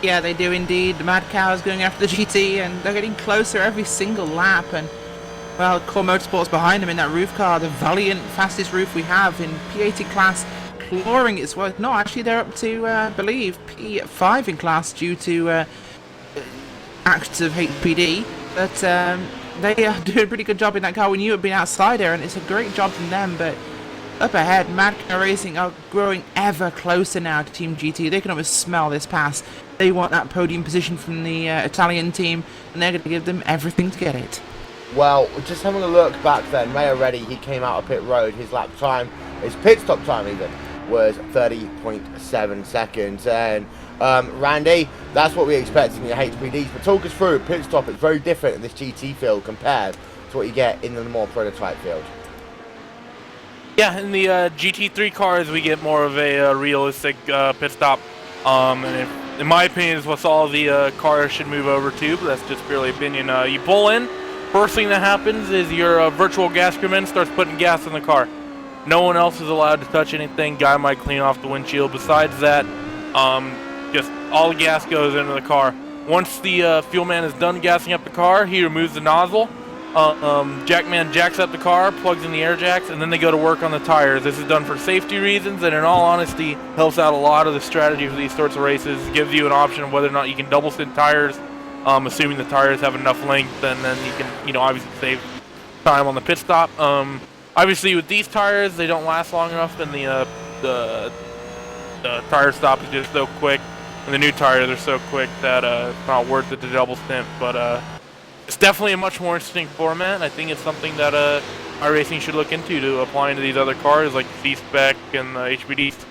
Yeah, they do indeed. The Mad Cow is going after the GT, and they're getting closer every single lap. And Well, Core Motorsports behind him in that roof car, the valiant fastest roof we have in P80 class, clawing its way. No, actually they're up to, I believe, P5 in class due to acts of HPD. But they are doing a pretty good job in that car. We knew it had been outside there, and it's a great job from them. But up ahead, Mad Cow Racing are growing ever closer now to Team GT. They can almost smell this pass. They want that podium position from the Italian team, and they're going to give them everything to get it. Well, just having a look back then, Ray already, he came out of pit road, his lap time, his pit stop time even, was 30.7 seconds. And Randy, that's what we expect in your HPDs. But talk us through pit stop. It's very different in this GT field compared to what you get in the more prototype field. Yeah, in the GT3 cars, we get more of a realistic pit stop. In my opinion, is what all the cars should move over to, but that's just purely opinion. You pull in, first thing that happens is your virtual gas crewman starts putting gas in the car. No one else is allowed to touch anything. Guy might clean off the windshield. Besides that, just all the gas goes into the car. Once the fuel man is done gassing up the car, he removes the nozzle. Jackman jacks up the car, plugs in the air jacks, and then they go to work on the tires. This is done for safety reasons, and in all honesty, helps out a lot of the strategy for these sorts of races. Gives you an option of whether or not you can double stint tires, assuming the tires have enough length, and then you can, obviously save time on the pit stop. Obviously, with these tires, they don't last long enough, and the tire stop is just so quick, and the new tires are so quick that it's not worth it to double stint. But it's definitely a much more interesting format. I think it's something that iRacing should look into applying to these other cars like the C-Spec and the HPDs.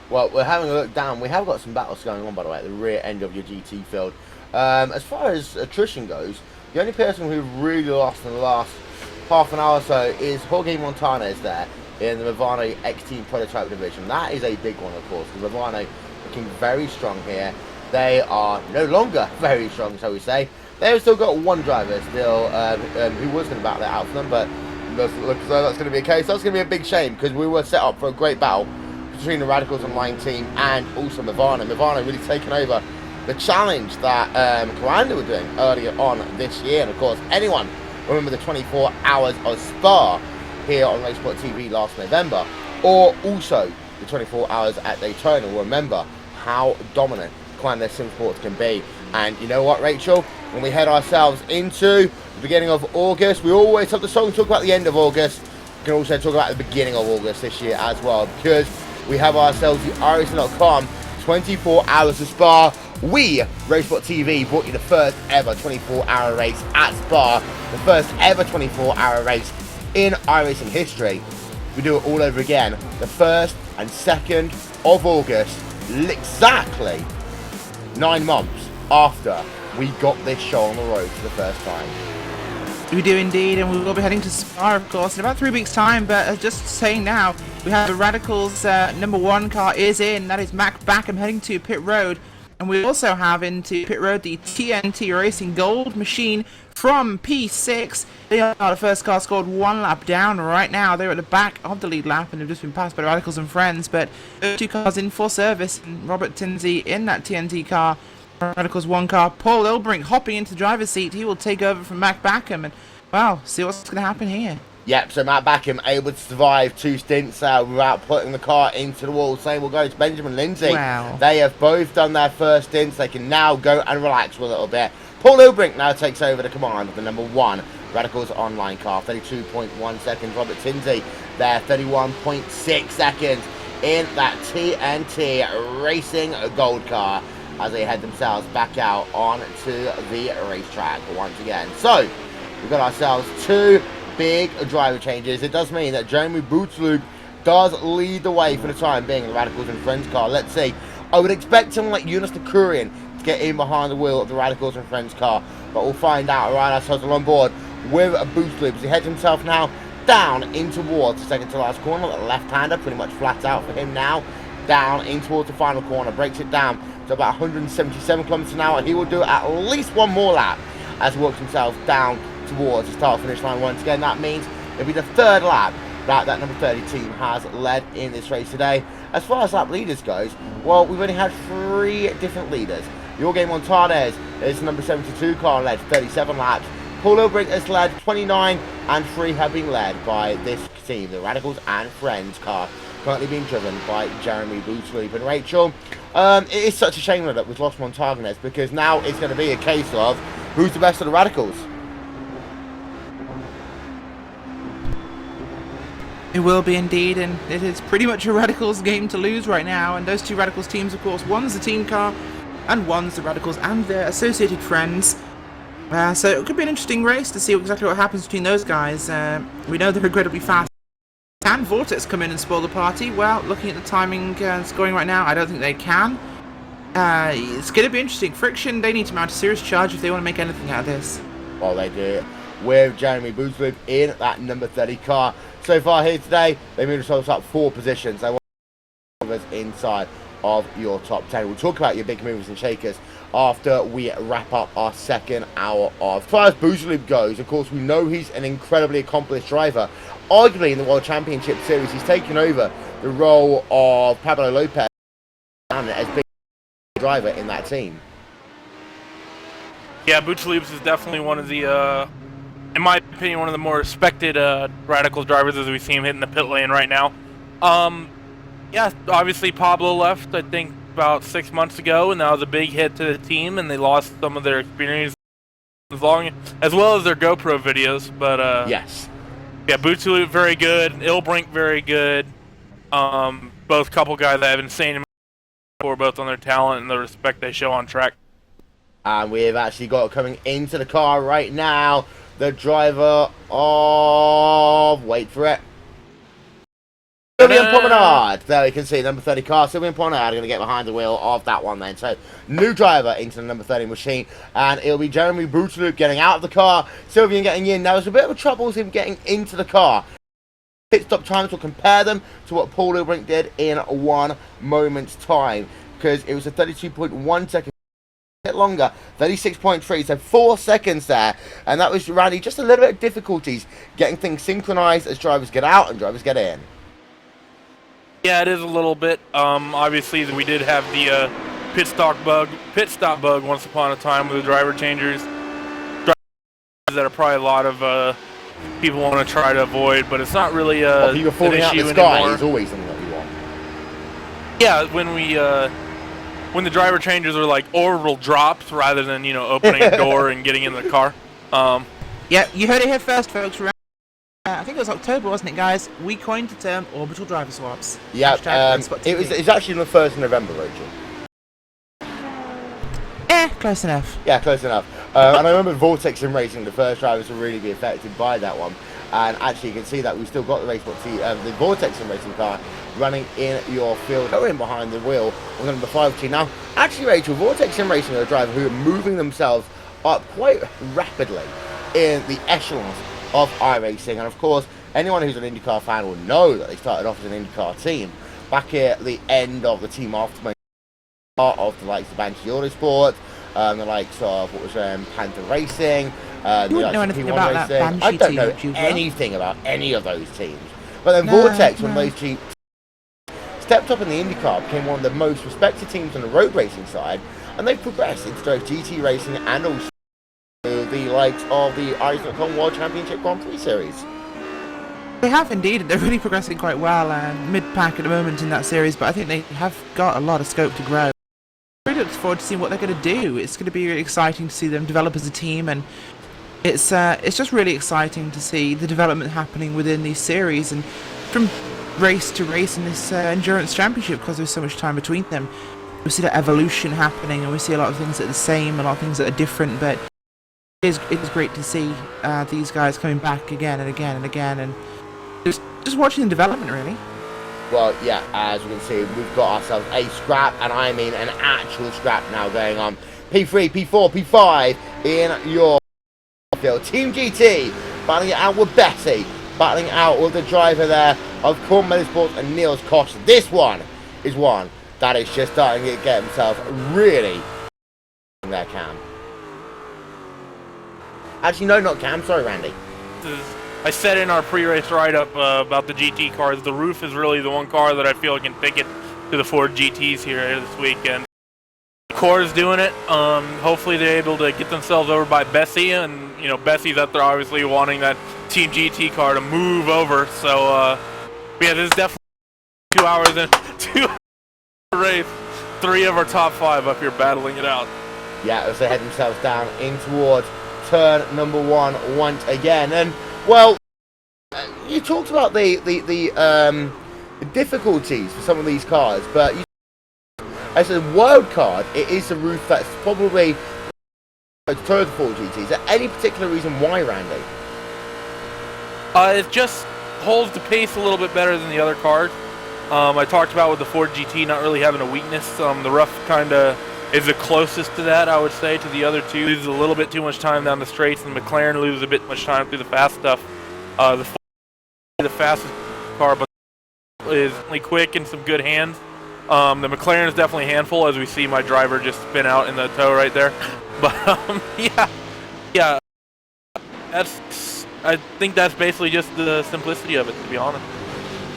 Well, we're having a look down. We have got some battles going on, by the way, at the rear end of your GT field. As far as attrition goes, the only person who really lost in the last half an hour or so is Jorge Montanez there in the Movano X-Team Prototype Division. That is a big one, of course. The Movano looking very strong here. They are no longer very strong, shall we say. They've still got one driver still who was going to battle it out for them, but it doesn't look as though that's going to be a case. That's going to be a big shame because we were set up for a great battle between the Radicals Online team and also Movano. Movano really taking over the challenge that Coanda were doing earlier on this year. And of course, anyone remember the 24 hours of Spa here on RaceSpot TV last November, or also the 24 hours at Daytona will remember how dominant Coanda Sim Sports can be. And you know what, Rachel? When we head ourselves into the beginning of August, we always have the song talk about the end of August. We can also talk about the beginning of August this year as well, because we have ourselves the iRacing.com 24 hours of Spa. We, RaceSpot TV, brought you the first ever 24-hour race at Spa, the first ever 24-hour race in iRacing history. We do it all over again, the 1st and 2nd of August, exactly 9 months after we got this show on the road for the first time. We do indeed, and we will be heading to Spa, of course, in about 3 weeks' time. But just saying now, we have the Radicals' #1 car is in. That is Mac Backham heading to pit road. And we also have into pit road the TNT Racing Gold Machine from P6. They are the first car scored 1 lap down right now. They're at the back of the lead lap and have just been passed by the Radicals and Friends. But 2 cars in full service, and Robert Tinsey in that TNT car. Radicals 1 car. Paul Ilbrink hopping into the driver's seat. He will take over from Mac Backham, and well, see what's going to happen here. Yep, so Matt Backham able to survive 2 stints without putting the car into the wall. Same will go to Benjamin Lindsay. Wow. They have both done their first stints. They can now go and relax for a little bit. Paul Ilbrink now takes over the command of the #1 Radicals Online car. 32.1 seconds. Robert Tinsey there, 31.6 seconds in that TNT Racing Gold car as they head themselves back out onto the racetrack once again. So, we've got ourselves 2 big driver changes. It does mean that Jeremy Bootsloop does lead the way for the time being in the Radicals and Friends car. Let's see. I would expect someone like Jonas Decurian to get in behind the wheel of the Radicals and Friends car, but we'll find out right ourselves on board with Bootsloop as he heads himself now down in towards the second to last corner. The left-hander pretty much flat out for him now. Down in towards the final corner, breaks it down to about 177 kilometers an hour. He will do at least 1 more lap as he works himself down towards the start finish line once again. That means it'll be the 3rd lap that number 30 team has led in this race today. As far as lap leaders goes, well, we've only had 3 different leaders. Jorge Montanez is number 72 car, led 37 laps. Paul Ilbrink has led 29, and 3 have been led by this team, the Radicals and Friends car, currently being driven by Jeremy Bootloop. And Rachel, it is such a shame that we've lost Montagnez, because now it's going to be a case of who's the best of the Radicals. It will be indeed, and it is pretty much a Radicals game to lose right now. And those two Radicals teams, of course, one's the team car, and one's the Radicals and their associated friends. So it could be an interesting race to see exactly what happens between those guys. We know they're incredibly fast. Can Vortex come in and spoil the party? Well, looking at the timing scoring right now, I don't think they can. It's going to be interesting. Friction, they need to mount a serious charge if they want to make anything out of this. Well, they do, with Jeremy Bootloop in that number 30 car. So far here today, they moved themselves up 4 positions. They want us inside of your top 10. We'll talk about your big movers and shakers after we wrap up our second hour of. As far as Bootloop goes, of course, we know he's an incredibly accomplished driver. Arguably in the World Championship Series, he's taken over the role of Pablo Lopez as big driver in that team. Yeah, Bootloop is definitely one of the, in my opinion, one of the more respected Radicals drivers as we see him hitting the pit lane right now. Yeah, obviously Pablo left, I think, about 6 months ago, and that was a big hit to the team, and they lost some of their experience as well as their GoPro videos. But yes, yeah, Bootloop very good, Ilbrink very good. Both couple guys that have insane for both on their talent and the respect they show on track. And we've actually got coming into the car right now the driver of, wait for it, Sylvain Promenade. There we can see number 30 car. Sylvain Promenade going to get behind the wheel of that one then. So, new driver into the number 30 machine. And it'll be Jeremy Bootloop getting out of the car. Sylvain getting in. Now, there's a bit of a trouble with him getting into the car. Pit stop times will compare them to what Paul Ilbrink did in 1 moment's time. Because it was a 32.1 second. Bit longer, 36.3, so 4 seconds there, and that was Randy, just a little bit of difficulties getting things synchronized as drivers get out and drivers get in. Yeah, it is a little bit. Obviously we did have the pit stop bug once upon a time with the driver changers. That are probably a lot of people want to try to avoid, but it's not really well, people falling out an issue the sky anymore. is always something that we want. Yeah, when the driver changes are like orbital drops rather than, you know, opening a door and getting in the car. Yeah, you heard it here first, folks. I think it was October, wasn't it, guys? We coined the term orbital driver swaps. Yeah, #RaceSpot TV. it's actually the 1st of November, Rachel. Close enough. Yeah, close enough. And I remember Vortex in racing, the first drivers to really be affected by that one. And actually, you can see that we've still got the RaceSpot the Vortex in racing car running in your field, going behind the wheel on the number 5 team. Now, actually, Rachel, Vortex in racing are a driver who are moving themselves up quite rapidly in the echelons of iRacing. And of course, anyone who's an IndyCar fan will know that they started off as an IndyCar team back at the end of the team after of the likes of Banshee Autosport, the likes of Panther Racing, you wouldn't know anything about that Banshee I don't know team, anything about any of those teams. But then Vortex, when those teams stepped up in the IndyCar, became one of the most respected teams on the road racing side, and they've progressed into both GT racing and also the likes of the RaceSpot World Championship Grand Prix Series. They have indeed. They're really progressing quite well, mid-pack at the moment in that series, but I think they have got a lot of scope to grow. I really look forward to seeing what they're going to do. It's going to be really exciting to see them develop as a team, and it's just really exciting to see the development happening within these series and from race to race in this endurance championship, because there's so much time between them. We see that evolution happening, and we see a lot of things that are the same, a lot of things that are different, but it is great to see these guys coming back again and again and again, and just watching the development, really. Well, yeah, as we can see, we've got ourselves a scrap, and I mean an actual scrap now going on. P3, P4, P5 in your field. Team GT battling it out with Betty, battling it out with the driver there of Corn Motorsports and Niels Koch. This one is one that is just starting to get himself really in their Cam. Actually, no, not Cam. Sorry, Randy. I said in our pre-race write-up about the GT cars, the roof is really the one car that I feel can take it to the Ford GTs here this weekend. Core's doing it. Hopefully they're able to get themselves over by Bessie, and Bessie's up there obviously wanting that Team GT car to move over. So yeah, this is definitely 2 hours in 2 hour race. 3 of our top 5 up here battling it out. Yeah, as they head themselves down in towards turn number 1 once again. And well, you talked about the difficulties for some of these cars, but as a wild card, it is a roof that's probably to the 4 GT. Is there any particular reason why, Randy? It just holds the pace a little bit better than the other cars. I talked about with the Ford GT not really having a weakness. The rough kind of is the closest to that, I would say, to the other two. Loses a little bit too much time down the straights, and the McLaren loses a bit much time through the fast stuff. The Ford is the fastest car, but is only quick and some good hands. The McLaren is definitely a handful, as we see my driver just spin out in the toe right there. But yeah, I think that's basically just the simplicity of it, to be honest.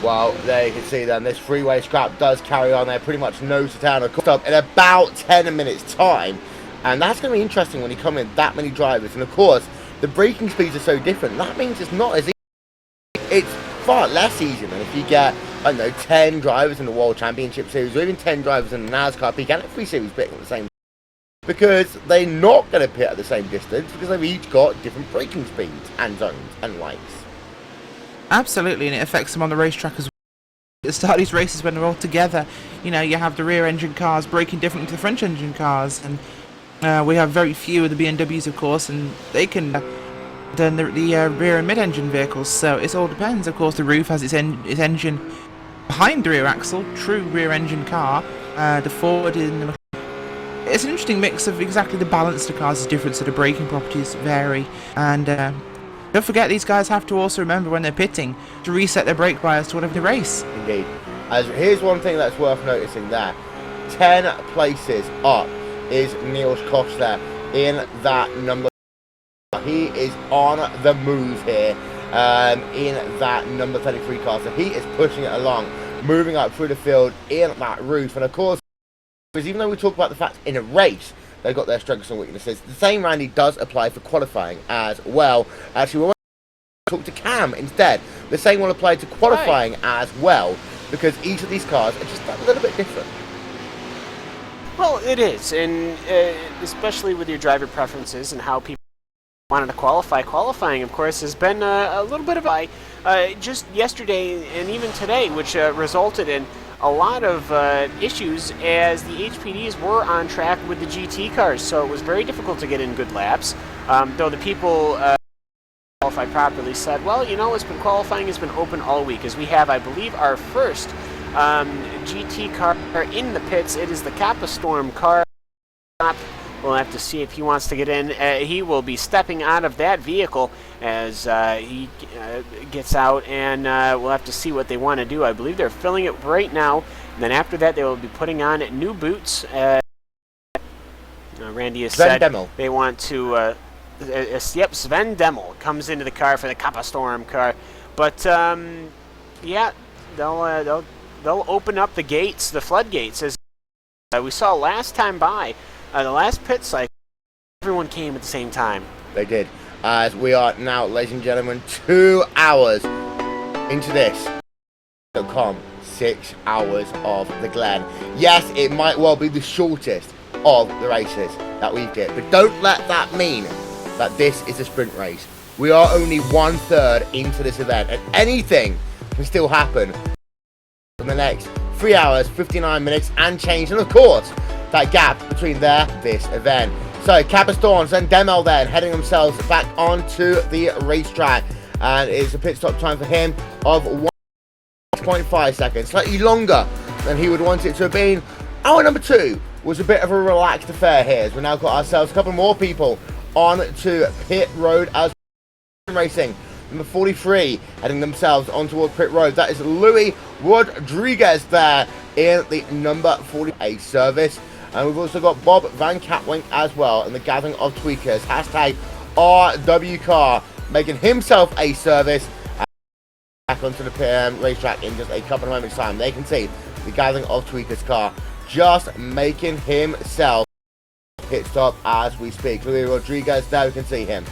Well, there you can see then, this freeway scrap does carry on there, pretty much nose to town, of course, up in about 10 minutes time. And that's going to be interesting when you come in that many drivers. And of course, the braking speeds are so different. That means it's not as easy. It's far less easy than if you get, I don't know, 10 drivers in the World Championship Series, or even 10 drivers in the NASCAR peak and a 3 Series pitting at the same time. Because they're not going to pit at the same distance, because they've each got different braking speeds and zones and lights. Absolutely, and it affects them on the racetrack as well. At the start of these races, when they're all together, you have the rear engine cars braking differently to the front engine cars, and we have very few of the BMWs, of course, and they can than the rear and mid-engine vehicles. So it all depends. Of course, the roof has its engine behind the rear axle, true rear engine car. The Ford in the it's an interesting mix of exactly the balance of the cars is different, so the braking properties vary. And don't forget, these guys have to also remember when they're pitting to reset their brake bias to whatever the race. Indeed. As here's one thing that's worth noticing there. 10 places up is Niels Koch there in that number. He is on the move here in that number 33 car. So he is pushing it along, moving up through the field in that roof. And of course, because even though we talk about the fact in a race they've got their strengths and weaknesses, the same, Randy, does apply for qualifying as well. Actually, we'll talk to Cam instead. The same will apply to qualifying as well, because each of these cars are just a little bit different. Well, it is, and especially with your driver preferences and how people wanted to qualify. Qualifying, of course, has been a little bit of a just yesterday and even today, which resulted in a lot of issues as the HPDs were on track with the GT cars, so it was very difficult to get in good laps. Though the people qualified properly said, well, it's been qualifying has been open all week, as we have, I believe, our first GT car in the pits. It is the Kappa Storm car. We'll have to see if he wants to get in. He will be stepping out of that vehicle as he gets out, and we'll have to see what they want to do. I believe they're filling it right now. And then after that, they will be putting on new boots. Randy has said they want to. Yep, Sven Demmel comes into the car for the Kappa Storm car. But yeah, they'll open up the gates, the floodgates, as we saw last time by. The last pit cycle, everyone came at the same time. They did. As we are now, ladies and gentlemen, 2 hours into this. 6 hours of the Glen. Yes, it might well be the shortest of the races that we've did, but don't let that mean that this is a sprint race. We are only 1/3 into this event, and anything can still happen in the next 3 hours, 59 minutes, and change. And of course, that gap between this event. So Kappa Storms and Demel then heading themselves back onto the racetrack, and it's a pit stop time for him of 1.5 seconds, slightly longer than he would want it to have been. Hour number 2 was a bit of a relaxed affair here, as we now got ourselves a couple more people on to pit road as racing. Number 43 heading themselves on towards pit road. That is Louis Rodriguez there in the number 48 service. And we've also got Bob Van Catwink as well in the gathering of tweakers. Hashtag RWCar making himself a service. Back onto the racetrack in just a couple of moments time. They can see the gathering of tweakers car just making himself pit stop as we speak. Luis Rodriguez, there we can see him.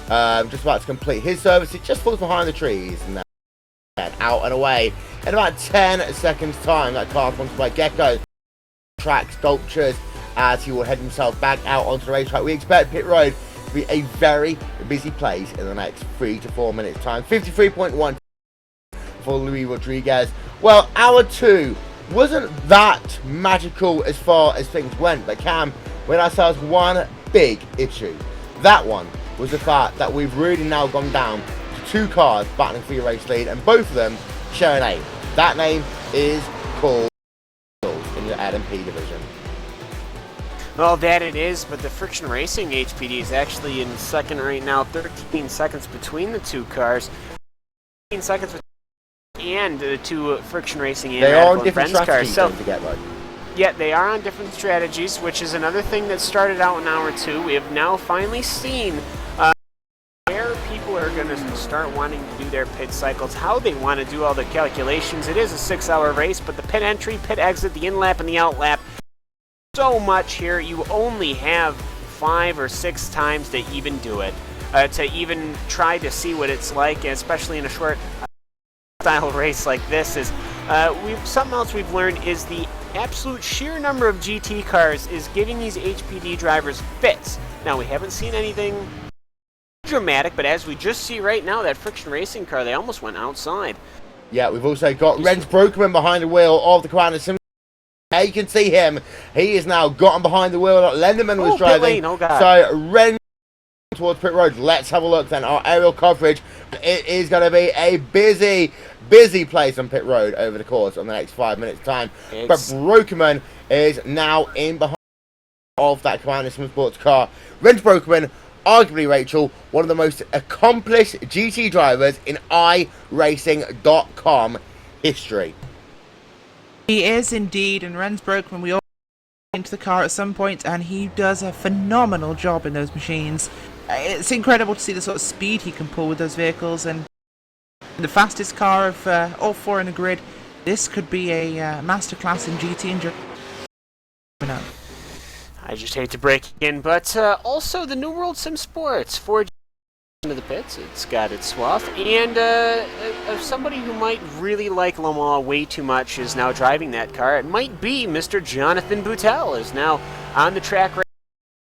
Just about to complete his service. He just falls behind the trees. And then out and away. In about 10 seconds time, that car sponsored by Gecko track sculptures as he will head himself back out onto the racetrack. We expect pit road to be a very busy place in the next 3 to 4 minutes time. 53.1 for Luis Rodriguez. Well, hour 2 wasn't that magical as far as things went, but Cam, we had ourselves one big issue. That one was the fact that we've really now gone down to 2 cars battling for your race lead, and both of them share a name. That name is called in your LMP division. Well, that it is, but the Friction Racing HPD is actually in second right now. 13 seconds between the 2 cars. 13 seconds and the 2 Friction Racing and they are on and different Friends strategies, cars. So, don't forget, though. yeah, they are on different strategies, which is another thing that started out in hour 2. We have now finally seen where people are going to start wanting to do their pit cycles, how they want to do all the calculations. It is a 6-hour race, but the pit entry, pit exit, the in-lap, and the out-lap, so much here. You only have 5 or 6 times to even do it, to even try to see what it's like, especially in a short style race like this. Is something else we've learned is the absolute sheer number of GT cars is giving these HPD drivers fits. Now, we haven't seen anything dramatic, but as we just see right now, that Friction Racing car, they almost went outside. Yeah, we've also got Renz Brokerman behind the wheel of the Commander Sim. You can see him. He is now gotten behind the wheel that Lenderman was driving. Pit lane, oh God. So Renz towards pit road. Let's have a look then. Our aerial coverage. It is going to be a busy place on pit road over the course of the next 5 minutes time. But Brokerman is now in behind of that Commander Sim Sports car. Renz Brokerman, arguably, Rachel, one of the most accomplished GT drivers in iRacing.com history. He is indeed, and Renz Brokeman, we all into the car at some point, and he does a phenomenal job in those machines. It's incredible to see the sort of speed he can pull with those vehicles, and the fastest car of all 4 in the grid. This could be a masterclass in GT endurance. I just hate to break in, but also the New World Sim Sports 4G into the pits. It's got its swath, and somebody who might really like Le Mans way too much is now driving that car. It might be Mr. Jonathan Boutel is now on the track.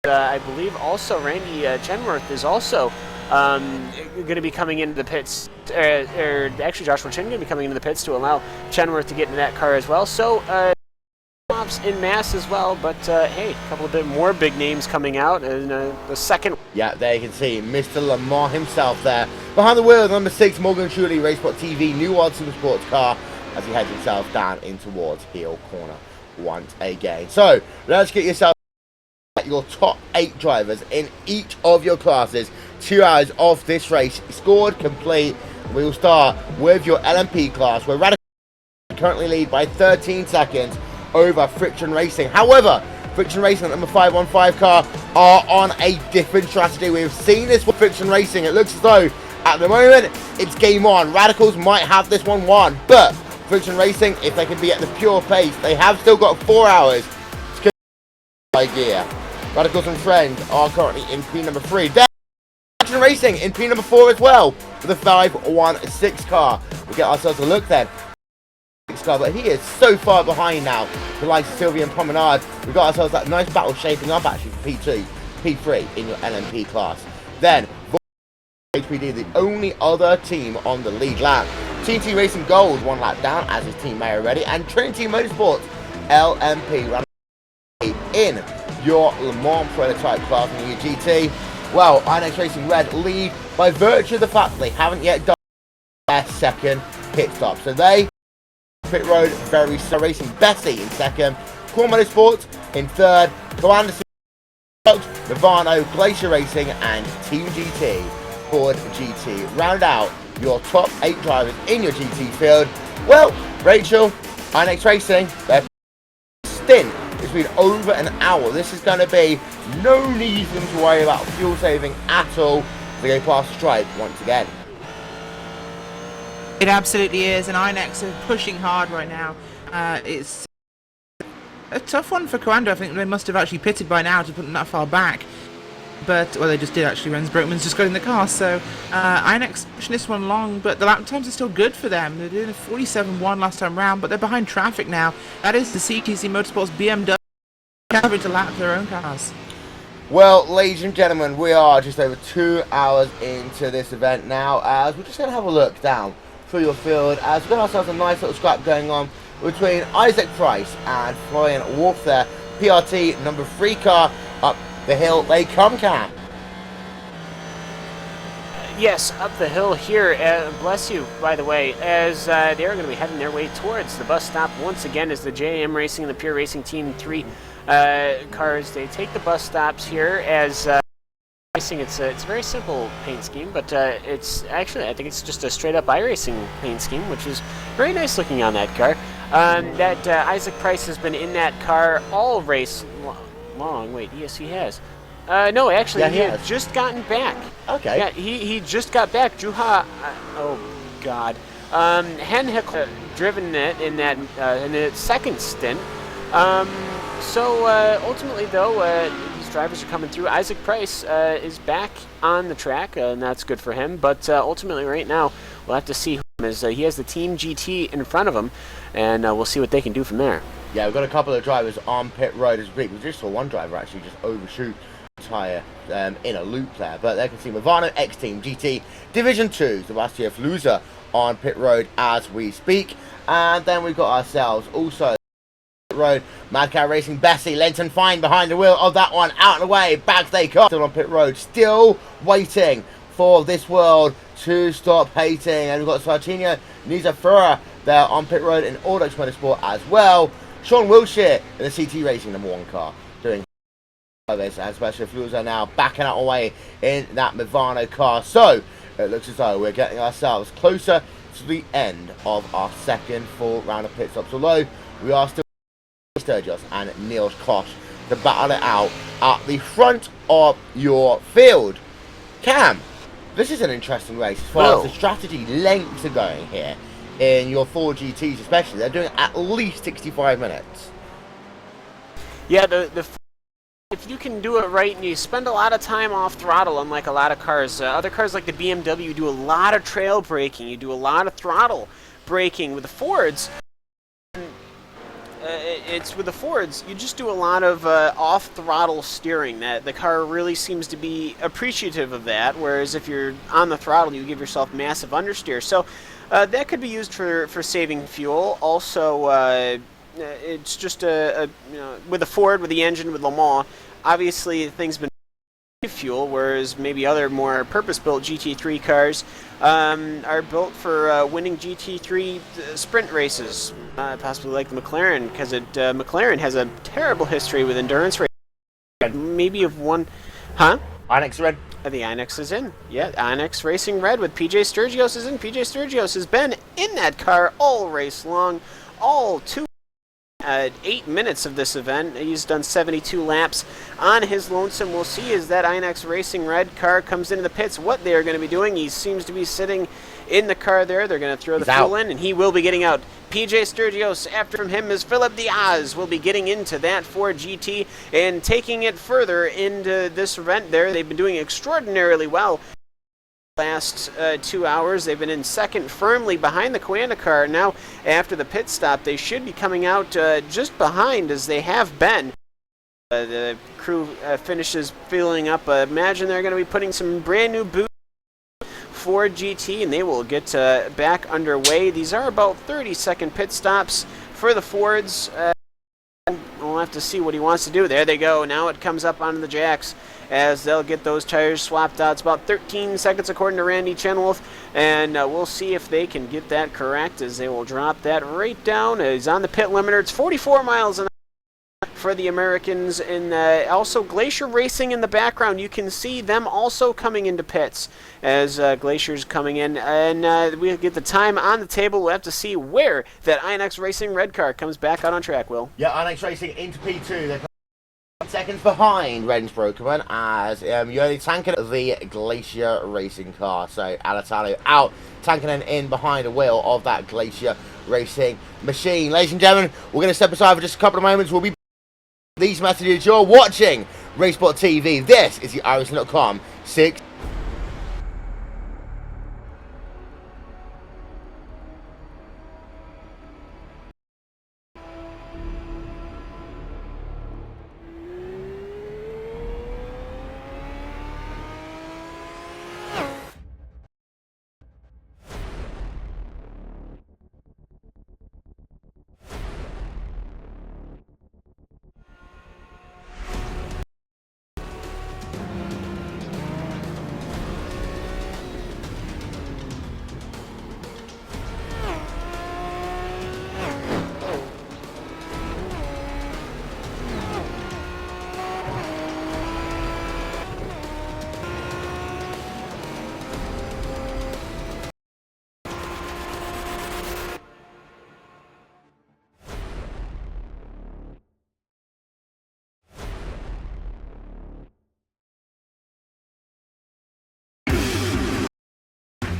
I believe also Randy Chenworth is also going to be coming into the pits, or actually Joshua Chin going to be coming into the pits to allow Chenworth to get into that car as well. So in mass as well, but hey, a couple of bit more big names coming out in the second. Yeah, there you can see Mr. Lamar himself there. Behind the wheel, number 6, Morgan Truly, RaceSpot TV, New World Super Sports car, as he heads himself down in towards heel corner once again. So, let's get yourself your top 8 drivers in each of your classes. 2 hours of this race scored complete. We will start with your LMP class, where Radical currently lead by 13 seconds over Friction Racing. However, Friction Racing and number 515 car are on a different strategy. We've seen this with Friction Racing. It looks as though at the moment it's game on. Radicals might have this one won, but Friction Racing, if they can be at the pure pace, they have still got 4 hours to get gear. Radicals and Friends are currently in P number 3. Then Friction Racing in P number 4 as well with the 516 car. We'll get ourselves a look then. But he is so far behind now, the likes of Sylvian Promenade. We've got ourselves that nice battle shaping up actually for P2, P3 in your LMP class. Then HPD, the only other team on the lead lap. TNT Racing Gold 1 lap down, as is Team May already, and Trinity Motorsports LMP in your Le Mans prototype class in your GT. Well, INX Racing Red lead by virtue of the fact they haven't yet done their second pit stop. So they pit road, very slow racing. Bessie in second, Core Motorsports in third, Commander Nirvano, Glacier Racing, and Team GT, Ford GT. Round out your top 8 drivers in your GT field. Well, Rachel, INX Racing, their stint has been over an hour. This is going to be no need for them to worry about fuel saving at all. They go past the stripe once again. It absolutely is, and INX are pushing hard right now. It's a tough one for Coando. I think they must have actually pitted by now to put them that far back. But, well, they just did actually. Renz Broekman's just got in the car, so INX pushing this one long, but the lap times are still good for them. They're doing a 47.1 last time round, but they're behind traffic now. That is the CTC Motorsports BMW having to lap their own cars. Well, ladies and gentlemen, we are just over 2 hours into this event now, as we're just going to have a look down through your field, as we've got ourselves a nice little scrap going on between Isaac Price and Florian Wolf there. PRT number 3 car up the hill they come, Cam. Yes, up the hill here, bless you, by the way, as they're going to be heading their way towards the bus stop once again as the JM Racing and the Pure Racing Team 3 cars. They take the bus stops here as racing. It's a very simple paint scheme, but it's actually, I think it's just a straight up iRacing paint scheme, which is very nice looking on that car. That Isaac Price has been in that car all race long. Wait, yes, he has. No, actually, yeah, he had just gotten back. Okay. Yeah, he just got back. Juha, oh God, Henrik driven it in the second stint. So ultimately, though, these drivers are coming through. Isaac Price is back on the track, and that's good for him. But ultimately, right now, we'll have to see him as he has the Team GT in front of him, and we'll see what they can do from there. Yeah, we've got a couple of drivers on pit road as we just saw one driver actually just overshoot tyre in a loop there. But there can see Movano X Team GT Division 2, Sebastian Fluser on pit road as we speak. And then we've got ourselves also pit road, Mad Cow Racing Bessie, Lenton Fine behind the wheel of that one, out and away, back they come. Still on pit road, still waiting for this world to stop hating. And we've got Sartino Nizafura there on pit road in Audax Motorsport as well. Sean Wilshire in the CT Racing number 1 car doing this, and Special Fuels are now backing out away in that Movano car. So it looks as though we're getting ourselves closer to the end of our second full round of pit stops. Although we are still Sturgis and Niels Kosh to battle it out at the front of your field. Cam, this is an interesting race as far as the strategy lengths are going here. In your 4 GTs especially, they're doing at least 65 minutes. Yeah, if you can do it right and you spend a lot of time off throttle, unlike a lot of cars, other cars like the BMW do a lot of trail braking, you do a lot of throttle braking. With the Fords, you just do a lot of off-throttle steering. That the car really seems to be appreciative of that, whereas if you're on the throttle, you give yourself massive understeer. So that could be used for saving fuel. Also, it's just with the Ford, with the engine, with Le Mans, obviously things been fuel, whereas maybe other more purpose-built GT3 cars are built for winning GT3 sprint races, possibly like the McLaren, because McLaren has a terrible history with endurance races. Maybe of one, huh? Inex Red. The Inex is in. Yeah, Inex Racing Red with PJ Sturgios is in. PJ Sturgios has been in that car all race long, all 8 minutes of this event. He's done 72 laps on his lonesome. We'll see as that Inex Racing Red car comes into the pits what they are going to be doing. He seems to be sitting in the car there. They're going to throw the fuel in, and he will be getting out. PJ Sturgios, after from him is Philip Diaz, will be getting into that Ford GT and taking it further into this event there. They've been doing extraordinarily well. Last 2 hours, they've been in second firmly behind the Coanda car. Now, after the pit stop, they should be coming out just behind as they have been. The crew finishes filling up. Imagine they're going to be putting some brand new boots Ford GT, and they will get back underway. These are about 30-second pit stops for the Fords. We'll have to see what he wants to do. There they go. Now it comes up onto the jacks as they'll get those tires swapped out. It's about 13 seconds according to Randy Chenwolf, and we'll see if they can get that correct as they will drop that right down. He's on the pit limiter. It's 44 miles an hour for the Americans, and also Glacier Racing in the background. You can see them also coming into pits as Glacier's coming in, and we'll get the time on the table. We'll have to see where that Inex Racing red car comes back out on track, Will. Yeah, Inex Racing into P2. They're seconds behind Renz Broekman as Joni Tankanen the Glacier Racing car. So Alatalo out, Tankanen in behind the wheel of that Glacier Racing machine. Ladies and gentlemen, we're going to step aside for just a couple of moments. We'll be these messages. You're watching RaceSpot TV. This is the iRacing.com 6.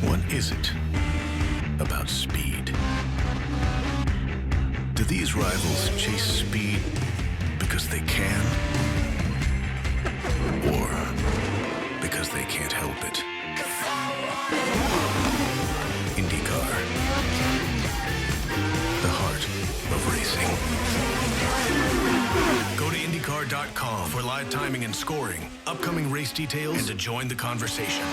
What is it about speed? Do these rivals chase speed because they can? Or because they can't help it? IndyCar. The heart of racing. Go to IndyCar.com for live timing and scoring, upcoming race details, and to join the conversation.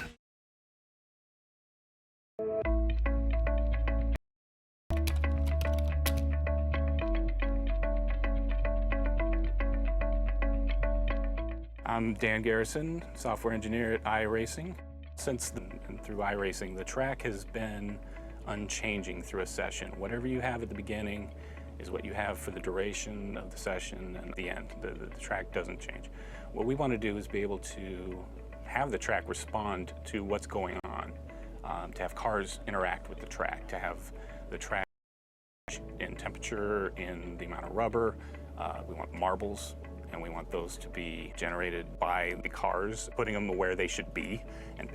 I'm Dan Garrison, software engineer at iRacing. Through iRacing, the track has been unchanging through a session. Whatever you have at the beginning is what you have for the duration of the session and the end. The track doesn't change. What we want to do is be able to have the track respond to what's going on, to have cars interact with the track, to have the track in temperature, in the amount of rubber. We want marbles, and we want those to be generated by the cars, putting them where they should be and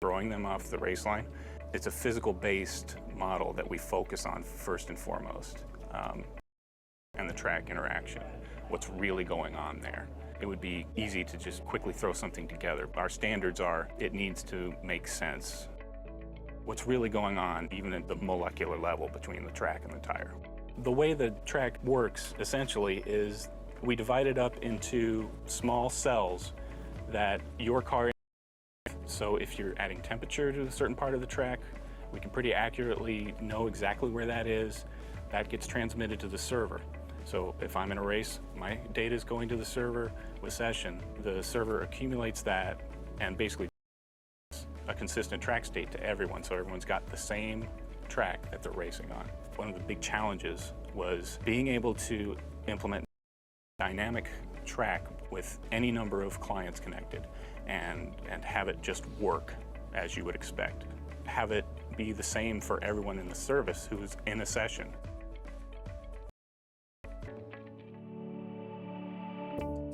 throwing them off the race line. It's a physical-based model that we focus on first and foremost, and the track interaction, what's really going on there. It would be easy to just quickly throw something together. Our standards are, it needs to make sense. What's really going on, even at the molecular level between the track and the tire. The way the track works, essentially, is we divide it up into small cells that your car. So if you're adding temperature to a certain part of the track, we can pretty accurately know exactly where that is. That gets transmitted to the server. So if I'm in a race, my data is going to the server with session. The server accumulates that and basically a consistent track state to everyone, so everyone's got the same track that they're racing on. One of the big challenges was being able to implement dynamic track with any number of clients connected and have it just work as you would expect. Have it be the same for everyone in the service who's in a session.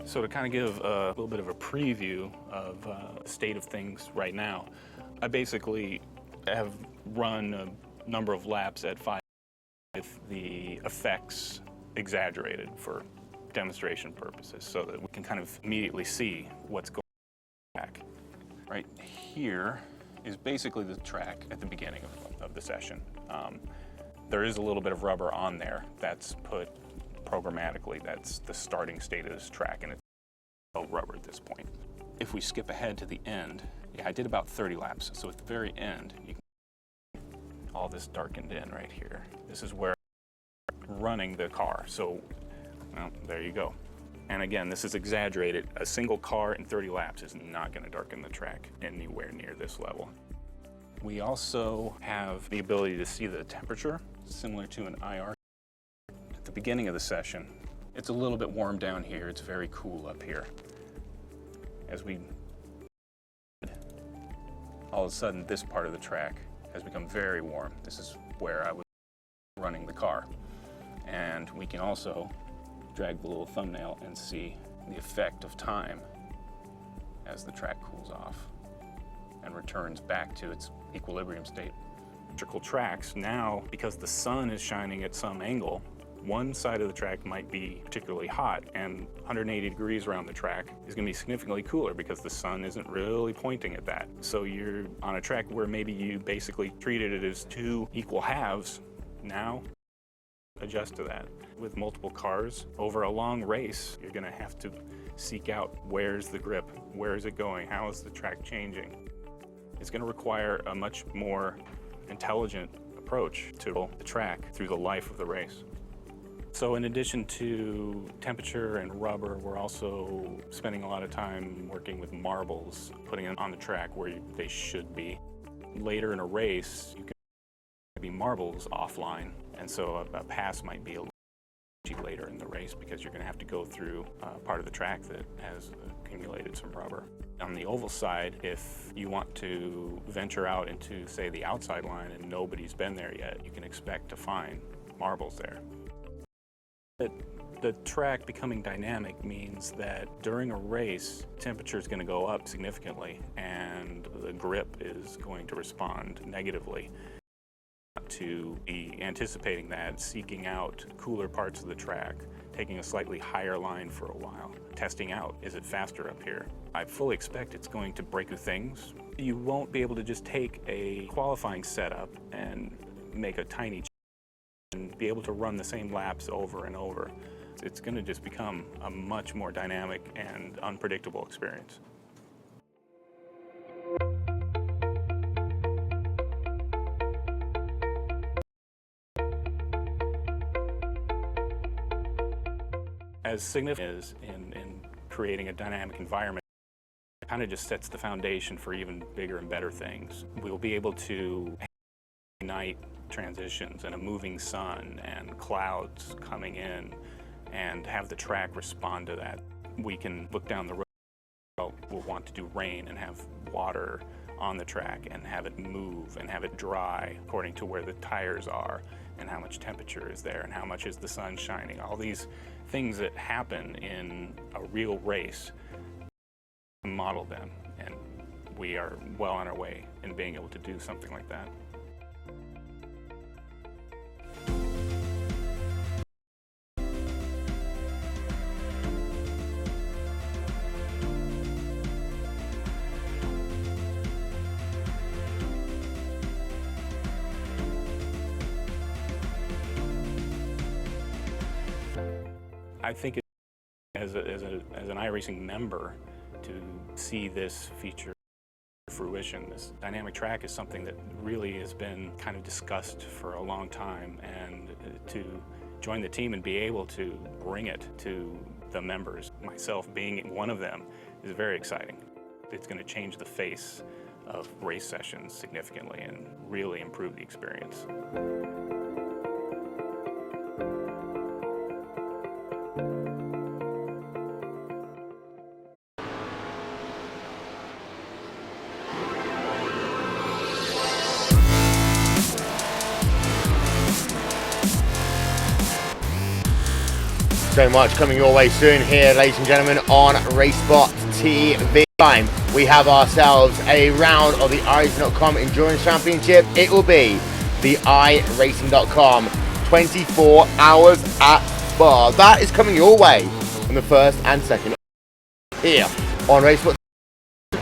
So to kind of give a little bit of a preview of the state of things right now, I basically have run a number of laps at 5 with the effects exaggerated for demonstration purposes so that we can kind of immediately see what's going back. Right here is basically the track at the beginning of the session. There is a little bit of rubber on there that's put programmatically. That's the starting state of this track, and it's all rubber at this point. If we skip ahead to the end, I did about 30 laps. So at the very end, you can all this darkened in right here. This is where I'm running the car. So, well, there you go. And again, this is exaggerated. A single car in 30 laps is not going to darken the track anywhere near this level. We also have the ability to see the temperature, similar to an IR. At the beginning of the session, it's a little bit warm down here. It's very cool up here. As we, all of a sudden, this part of the track has become very warm. This is where I was running the car. And we can also drag the little thumbnail and see the effect of time as the track cools off and returns back to its equilibrium state. Electrical tracks now, because the sun is shining at some angle, One side of the track might be particularly hot, and 180 degrees around the track is going to be significantly cooler because the sun isn't really pointing at that. So you're on a track where maybe you basically treated it as two equal halves. Now adjust to that. With multiple cars over a long race, you're going to have to seek out where's the grip, where is it going, how is the track changing. It's going to require a much more intelligent approach to the track through the life of the race. So in addition to temperature and rubber, we're also spending a lot of time working with marbles, putting them on the track where they should be. Later in a race, you can be marbles offline, and so a pass might be a little later in the race because you're going to have to go through part of the track that has accumulated some rubber. On the oval side, if you want to venture out into, say, the outside line and nobody's been there yet, you can expect to find marbles there. The track becoming dynamic means that during a race, temperature is going to go up significantly and the grip is going to respond negatively. To be anticipating that, seeking out cooler parts of the track, taking a slightly higher line for a while, testing out, is it faster up here? I fully expect it's going to break through things. You won't be able to just take a qualifying setup and make a tiny change and be able to run the same laps over and over. It's going to just become a much more dynamic and unpredictable experience. As significant as in creating a dynamic environment, it kind of just sets the foundation for even bigger and better things. We'll be able to have night transitions and a moving sun and clouds coming in and have the track respond to that. We can look down the road, we'll want to do rain and have water on the track and have it move and have it dry according to where the tires are and how much temperature is there and how much is the sun shining. All these things that happen in a real race, model them, and we are well on our way in being able to do something like that. I think as an iRacing member, to see this feature fruition, this dynamic track is something that really has been kind of discussed for a long time, and to join the team and be able to bring it to the members, myself being one of them, is very exciting. It's going to change the face of race sessions significantly and really improve the experience. So much coming your way soon here, ladies and gentlemen, on RaceSpot TV. Time we have ourselves a round of the iRacing.com Endurance Championship. It will be the iRacing.com 24 hours at Spa. That is coming your way on the 1st and 2nd here on RaceSpot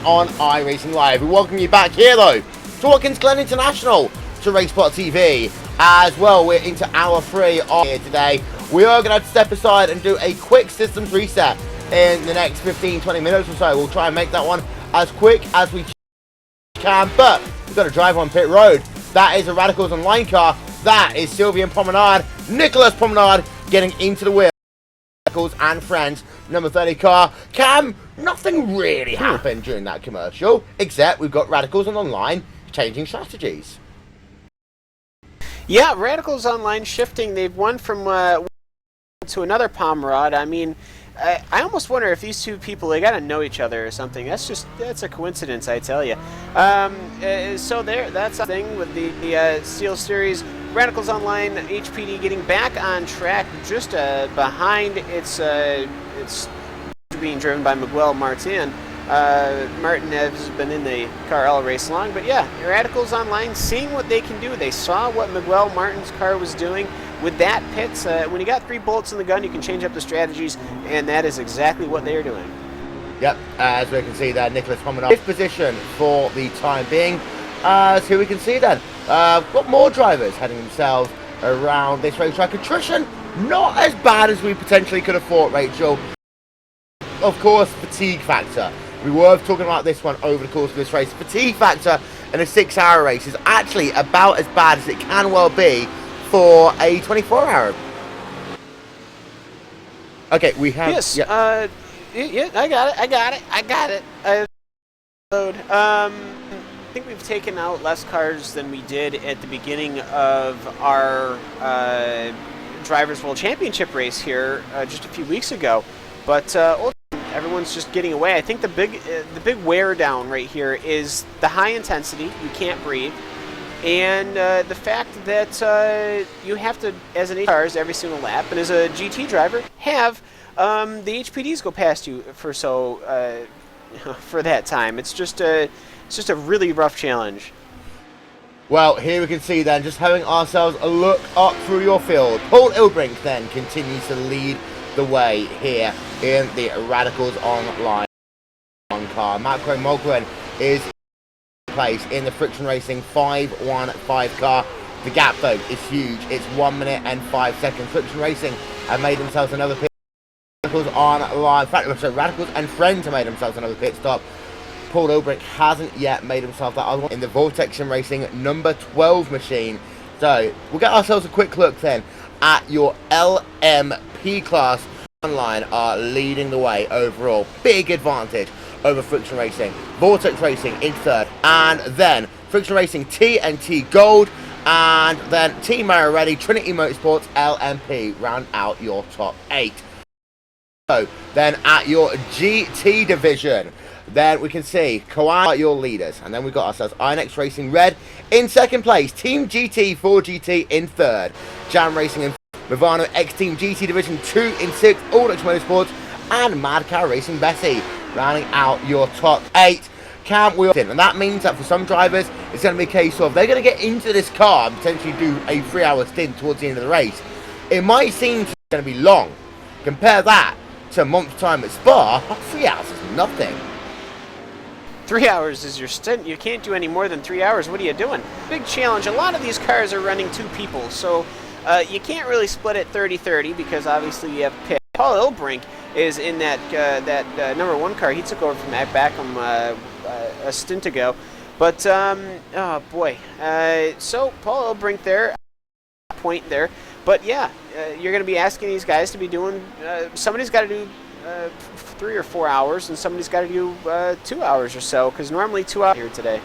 on iRacing Live. We welcome you back here though to Watkins Glen International to RaceSpot TV as well. We're into hour 3 on here today. We are going to have to step aside and do a quick systems reset in the next 15-20 minutes or so. We'll try and make that one as quick as we can, but we've got to drive on pit road. That is a Radicals Online car. That is Sylvian Promenade, Nicholas Promenade getting into the wheel. Radicals and friends, number 30 car. Cam, nothing really happened during that commercial, except we've got Radicals and Online changing strategies. Yeah, Radicals Online shifting. They've won from to another Pomerade. I mean, I almost wonder if these two people, they got to know each other or something. That's a coincidence, I tell you. So that's a thing with the Steel Series. Radicals Online HPD getting back on track just behind its being driven by Miguel Martin. Martin has been in the car all race long. But yeah, Radicals Online, seeing what they can do. They saw what Miguel Martin's car was doing with that pits. When you got 3 bullets in the gun, you can change up the strategies, and that is exactly what they are doing. Yep, as we can see there, Nicholas Hominov in position for the time being. As here we can see then, got more drivers heading themselves around this racetrack. Attrition, not as bad as we potentially could have thought, Rachel. Of course, fatigue factor. We were talking about this one over the course of this race. Fatigue factor in a 6-hour race is actually about as bad as it can well be for a 24-hour. Okay, we have... Yes, yeah. Yeah, I got it. I think we've taken out less cars than we did at the beginning of our Drivers' World Championship race here just a few weeks ago. But everyone's just getting away. I think the big wear down right here is the high intensity. You can't breathe. And the fact that you have to, as an cars every single lap, and as a GT driver, have the HPDs go past you for for that time. It's just a really rough challenge. Well, here we can see then, just having ourselves a look up through your field. Paul Ilbrink then continues to lead the way here in the Radicals Online car. Marco Mogren is in place in the Friction Racing 515 car. The gap though is huge. It's 1 minute and 5 seconds. Friction Racing have made themselves another pit. Radicals Online, in fact, so Radicals and Friends have made themselves another pit stop. Paul Ilbrink hasn't yet made himself that other one in the Vortex Sim Racing number 12 machine. So we'll get ourselves a quick look then at your LMP class. Online are leading the way overall. Big advantage over Friction Racing. Vortex Racing in third, and then Friction Racing TNT Gold, and then Team Ready, Trinity Motorsports LMP round out your top 8. So then at your GT division, then we can see Kawai are your leaders, and then we've got ourselves INX Racing Red in second place, Team GT 4GT in third, Jam Racing in Movano X Team GT Division 2 in 6th, Alldex Motorsports, and Mad Cow Racing Bessie rounding out your top 8. Cam Wheelton, and that means that for some drivers it's going to be a case of they're going to get into this car and potentially do a 3-hour stint towards the end of the race. It might seem it's going to be long. Compare that to a month's time at Spa. 3 hours is nothing. 3 hours is your stint. You can't do any more than 3 hours. What are you doing? Big challenge. A lot of these cars are running 2 people, so you can't really split it 30-30 because obviously you have pit. Paul Ilbrink is in that number 1 car. He took over from Matt Backham a stint ago. But, oh boy. So Paul Ilbrink there, point there. But yeah, you're going to be asking these guys to be doing, somebody's got to do 3 or 4 hours, and somebody's got to do 2 hours or so, because normally 2 hours here today.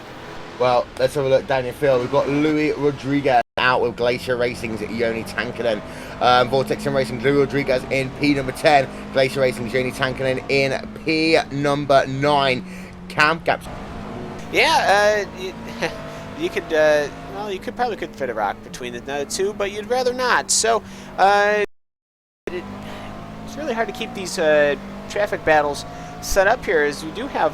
Well, let's have a look down your field. We've got Louis Rodriguez out with Glacier Racing's Yoni Tankanen. Vortex Sim Racing, Louis Rodriguez in P number 10. Glacier Racing's Yoni Tankanen in P number 9. Cam Gaps. Yeah, you could, well, you probably could fit a rock between the 2, but you'd rather not. So, it's really hard to keep these traffic battles set up here, as you do have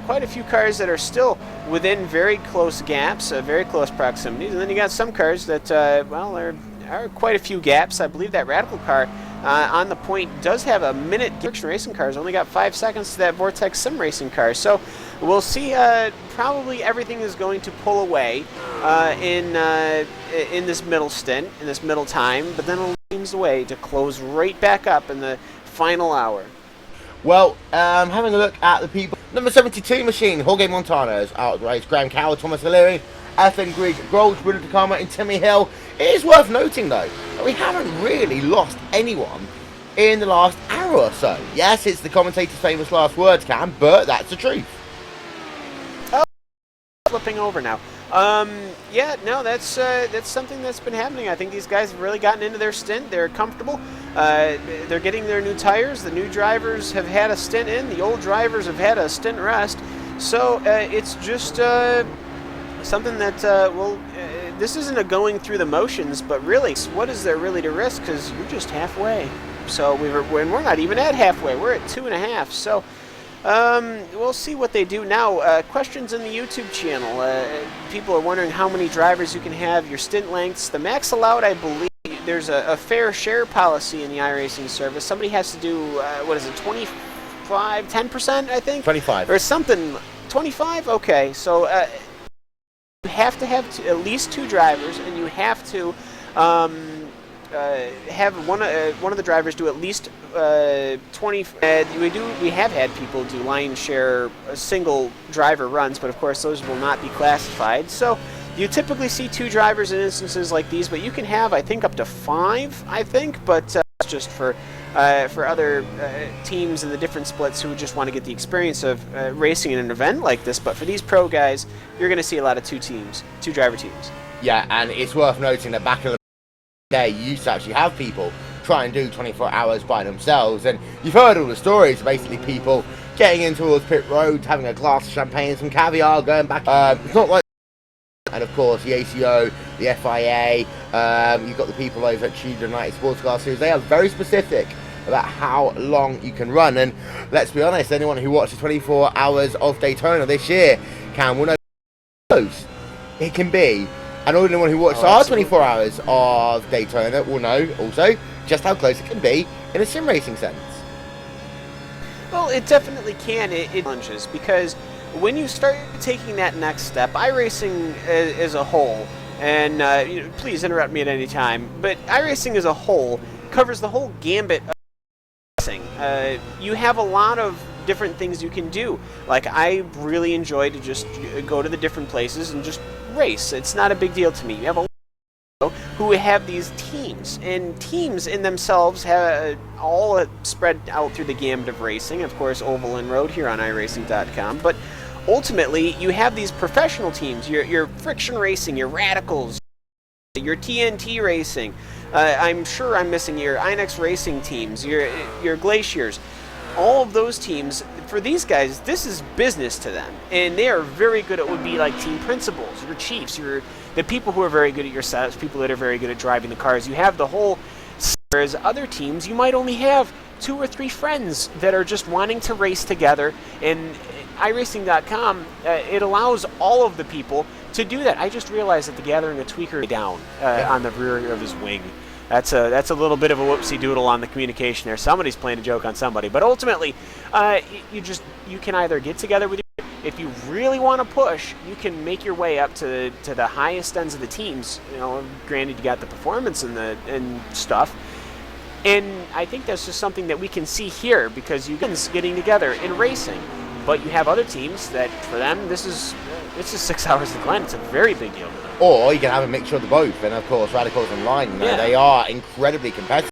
quite a few cars that are still within very close gaps, very close proximities, and then you got some cars that, well, there are quite a few gaps. I believe that Radical car on the point does have a minute. Friction Racing cars only got 5 seconds to that Vortex Sim Racing car, so we'll see. Probably everything is going to pull away in this middle stint, in this middle time, but then it seems the way to close right back up in the final hour. Well, having a look at the people. Number 72 machine, Jorge Montano's out of the race. Graham Cowell, Thomas O'Leary, FN Grigg, Grolsch, Bruno Takama, and Timmy Hill. It is worth noting, though, that we haven't really lost anyone in the last hour or so. Yes, it's the commentator's famous last words, Cam, but that's the truth. Oh, flipping over now. Yeah, no, that's something that's been happening. I think these guys have really gotten into their stint. They're comfortable. They're getting their new tires. The new drivers have had a stint in. The old drivers have had a stint rest. So it's just something that, well, this isn't a going through the motions, but really, what is there really to risk? Because you're just halfway. So we're not even at halfway. We're at 2.5. So We'll see what they do now. Questions in the YouTube channel. People are wondering how many drivers you can have, your stint lengths. The max allowed, I believe, there's a fair share policy in the iRacing service. Somebody has to do, what is it, 25, 10%, I think? 25. Or something. 25? Okay, so you have to have at least 2 drivers, and you have to have one of the drivers do at least 20. We have had people do lion's share single driver runs, but of course those will not be classified. So you typically see 2 drivers in instances like these, but you can have, I think, up to 5. I think, but it's just for other teams in the different splits who just want to get the experience of racing in an event like this. But for these pro guys, you're going to see a lot of 2 driver teams. Yeah, and it's worth noting that back in the day, you used to actually have people try and do 24 hours by themselves, and you've heard all the stories, basically people getting in towards pit road, having a glass of champagne, some caviar, going back. It's not like, and of course the ACO, the FIA, you've got the people over at Tudor United Sports Car Series. They are very specific about how long you can run, and let's be honest, anyone who watched the 24 hours of Daytona this year will know how close it can be. And anyone who watched our 24 hours of Daytona will know also just how close it can be in a sim racing sense. Well, it definitely can. It challenges, because when you start taking that next step, iRacing as a whole, and please interrupt me at any time, but iRacing as a whole covers the whole gambit of racing. You have a lot of different things you can do. Like, I really enjoy to just go to the different places and just race. It's not a big deal to me. You have a lot of people who have these teams, and teams in themselves have all spread out through the gambit of racing. Of course, oval and road here on iRacing.com, but ultimately you have these professional teams, your friction racing, your radicals, your TNT racing. I'm sure I'm missing your Inex racing teams, your glaciers. All of those teams, for these guys, this is business to them, and they are very good at what would be like team principals, your chiefs, the people who are very good at your setups, people that are very good at driving the cars. You have the whole, whereas other teams, you might only have 2 or 3 friends that are just wanting to race together, and iRacing.com, it allows all of the people to do that. I just realized that the Gathering a tweaker down on the rear of his wing. That's a little bit of a whoopsie doodle on the communication there. Somebody's playing a joke on somebody, but ultimately, you can either get together with your, if you really want to push, you can make your way up to the highest ends of the teams. Granted, you got the performance and stuff, and I think that's just something that we can see here, because you guys getting together in racing. But you have other teams that, for them, this is 6 hours to Glen. It's a very big deal to them. Or you can have a mixture of the both, and of course Radicals Online, they are incredibly competitive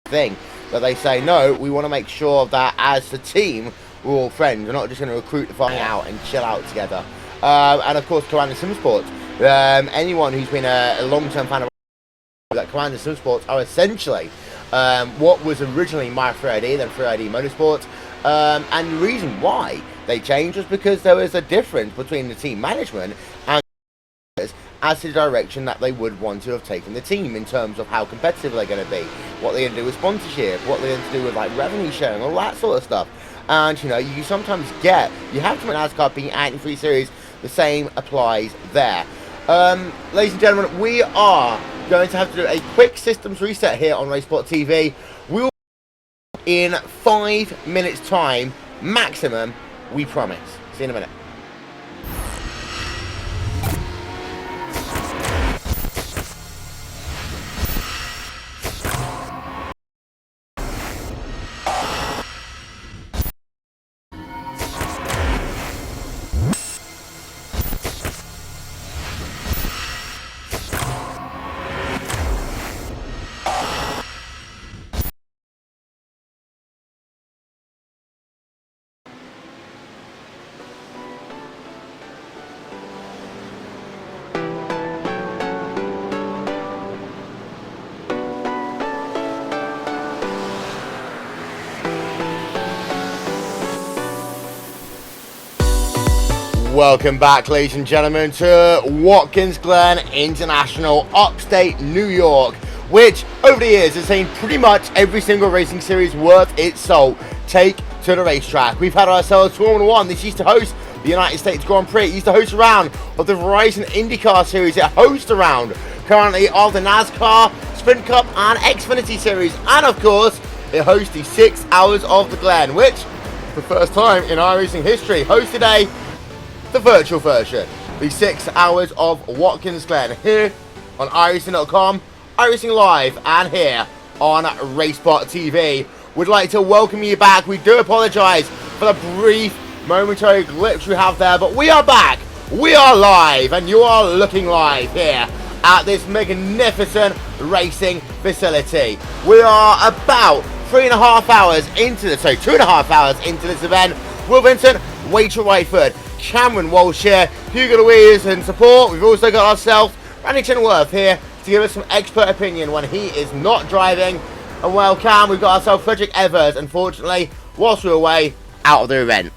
thing, but they say no, we want to make sure that as a team we're all friends, we're not just going to recruit to find out and chill out together. And of course Commander Simsports, anyone who's been a long-term fan of that, Commander Simsports are essentially what was originally My 3ID, then 3ID Motorsports, and the reason why they changed was because there was a difference between the team management and as to the direction that they would want to have taken the team in terms of how competitive they're going to be, what they're going to do with sponsorship, what they're going to do with like revenue sharing, all that sort of stuff. And you sometimes you have to make NASCAR being out in 3 series, the same applies there. Ladies and gentlemen, we are going to have to do a quick systems reset here on RaceSpot TV. We'll be in 5 minutes time maximum, we promise. See you in a minute. Welcome back, ladies and gentlemen, to Watkins Glen International, upstate New York, which over the years has seen pretty much every single racing series worth its salt take to the racetrack. We've had ourselves Formula 1. This used to host the United States Grand Prix. It used to host a round of the Verizon IndyCar Series. It hosts a round currently of the NASCAR Sprint Cup and Xfinity Series. And of course, it hosts the 6 Hours of the Glen, which, for the first time in iRacing history, hosts today the virtual version, the 6 Hours of Watkins Glen, here on iRacing.com, iRacing Live, and here on RaceSpot TV. We'd like to welcome you back. We do apologise for the brief momentary glitch we have there, but we are back, we are live, and you are looking live here at this magnificent racing facility. We are about 2.5 hours into this event. Will Vincent, Rachel Whiteford, Cameron Walsh here, Hugo Louise in support. We've also got ourselves Randy Chenworth here to give us some expert opinion when he is not driving. And well, Cam, we've got ourselves Frederick Evers, unfortunately, whilst we're away, out of the event.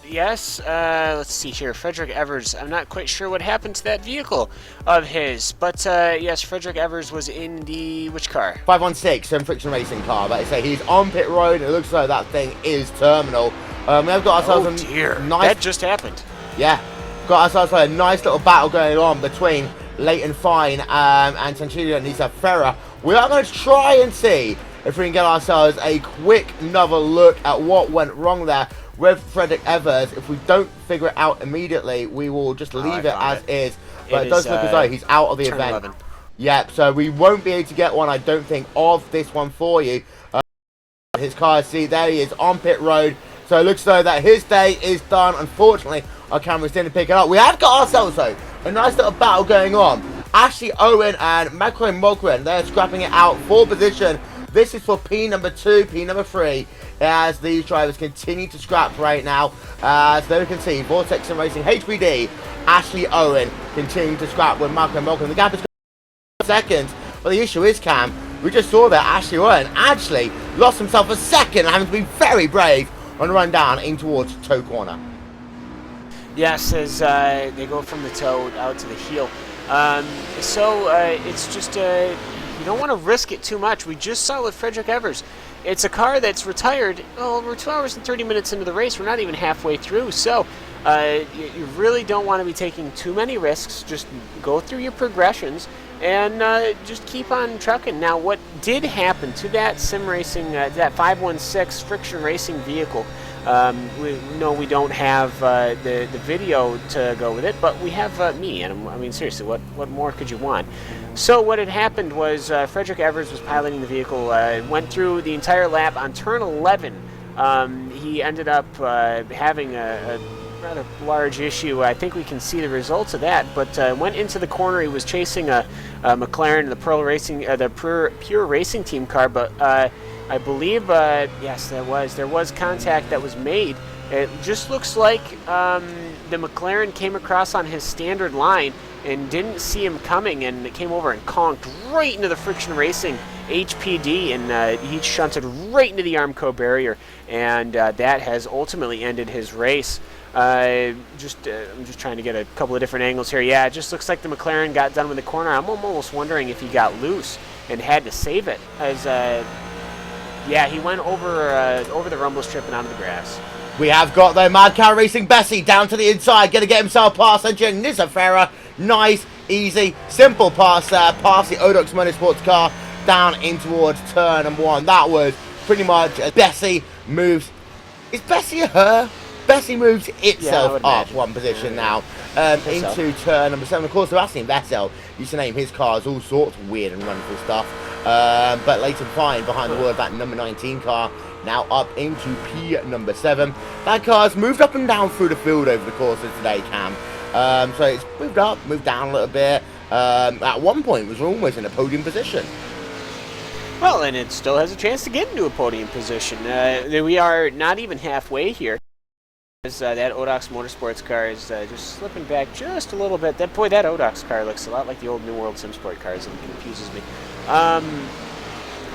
Yes, let's see here. Frederick Evers, I'm not quite sure what happened to that vehicle of his, but yes, Frederick Evers was in the, which car? 516, some friction racing car, but I say he's on pit road. It looks like that thing is terminal. We have got ourselves that just happened. Yeah, got ourselves a nice little battle going on between Leighton Fine and Sanchilio and Nisa Ferrer. We are going to try and see if we can get ourselves a quick another look at what went wrong there with Frederick Evers. If we don't figure it out immediately, we will just leave it as is. But it does look as though he's out of the event. 11. Yep, so we won't be able to get one, I don't think, of this one for you. His car, see, there he is on pit road. So it looks though that his day is done. Unfortunately, our cameras didn't pick it up. We have got ourselves, though, a nice little battle going on. Ashley Owen and McCoy Mogren, they're scrapping it out for position. This is for P number 2, P number 3, as these drivers continue to scrap right now. So there we can see Vortex and Racing HBD, Ashley Owen continuing to scrap with McCoy Mogren. The gap is seconds, but the issue is, Cam, we just saw that Ashley Owen actually lost himself a second, having to be very brave on the run down in towards toe corner. Yes, as they go from the toe out to the heel. It's just, you don't want to risk it too much. We just saw with Frederick Evers. It's a car that's retired. Well, we're 2 hours and 30 minutes into the race. We're not even halfway through. So you really don't want to be taking too many risks. Just go through your progressions and just keep on trucking. Now, what did happen to that sim racing, that 516 friction racing vehicle? We don't have the video to go with it, but we have me, and I mean, seriously, what more could you want? So what had happened was Frederick Evers was piloting the vehicle, went through the entire lap on turn 11. He ended up having a rather large issue. I think we can see the results of that, but went into the corner. He was chasing a McLaren, the Pure Racing Team car, but I believe, yes, there was contact that was made. It just looks like the McLaren came across on his standard line and didn't see him coming, and it came over and conked right into the Friction Racing HPD, and he shunted right into the Armco barrier, and that has ultimately ended his race. I'm just trying to get a couple of different angles here. Yeah, it just looks like the McLaren got done with the corner. I'm almost wondering if he got loose and had to save it, as yeah, he went over the rumble strip and onto the grass. We have got, though, Mad Cow Racing Bessie down to the inside, going to get himself past Engine Nizza Ferrer. Nice, easy, simple pass there, past the Odox Motorsports car, down in towards turn number 1. That was pretty much as Bessie moves. Is Bessie a her? Bessie moves itself up one position now into turn number 7. Of course, Sebastian Vettel used to name his cars all sorts of weird and wonderful stuff. But Leighton Fine behind the wheel of that number 19 car, now up into P number 7. That car's moved up and down through the field over the course of today, Cam. So it's moved up, moved down a little bit. At one point, it was almost in a podium position. Well, and it still has a chance to get into a podium position. We are not even halfway here. As that Odox Motorsports car is just slipping back just a little bit. That Odox car looks a lot like the old New World SimSport cars, and it confuses me.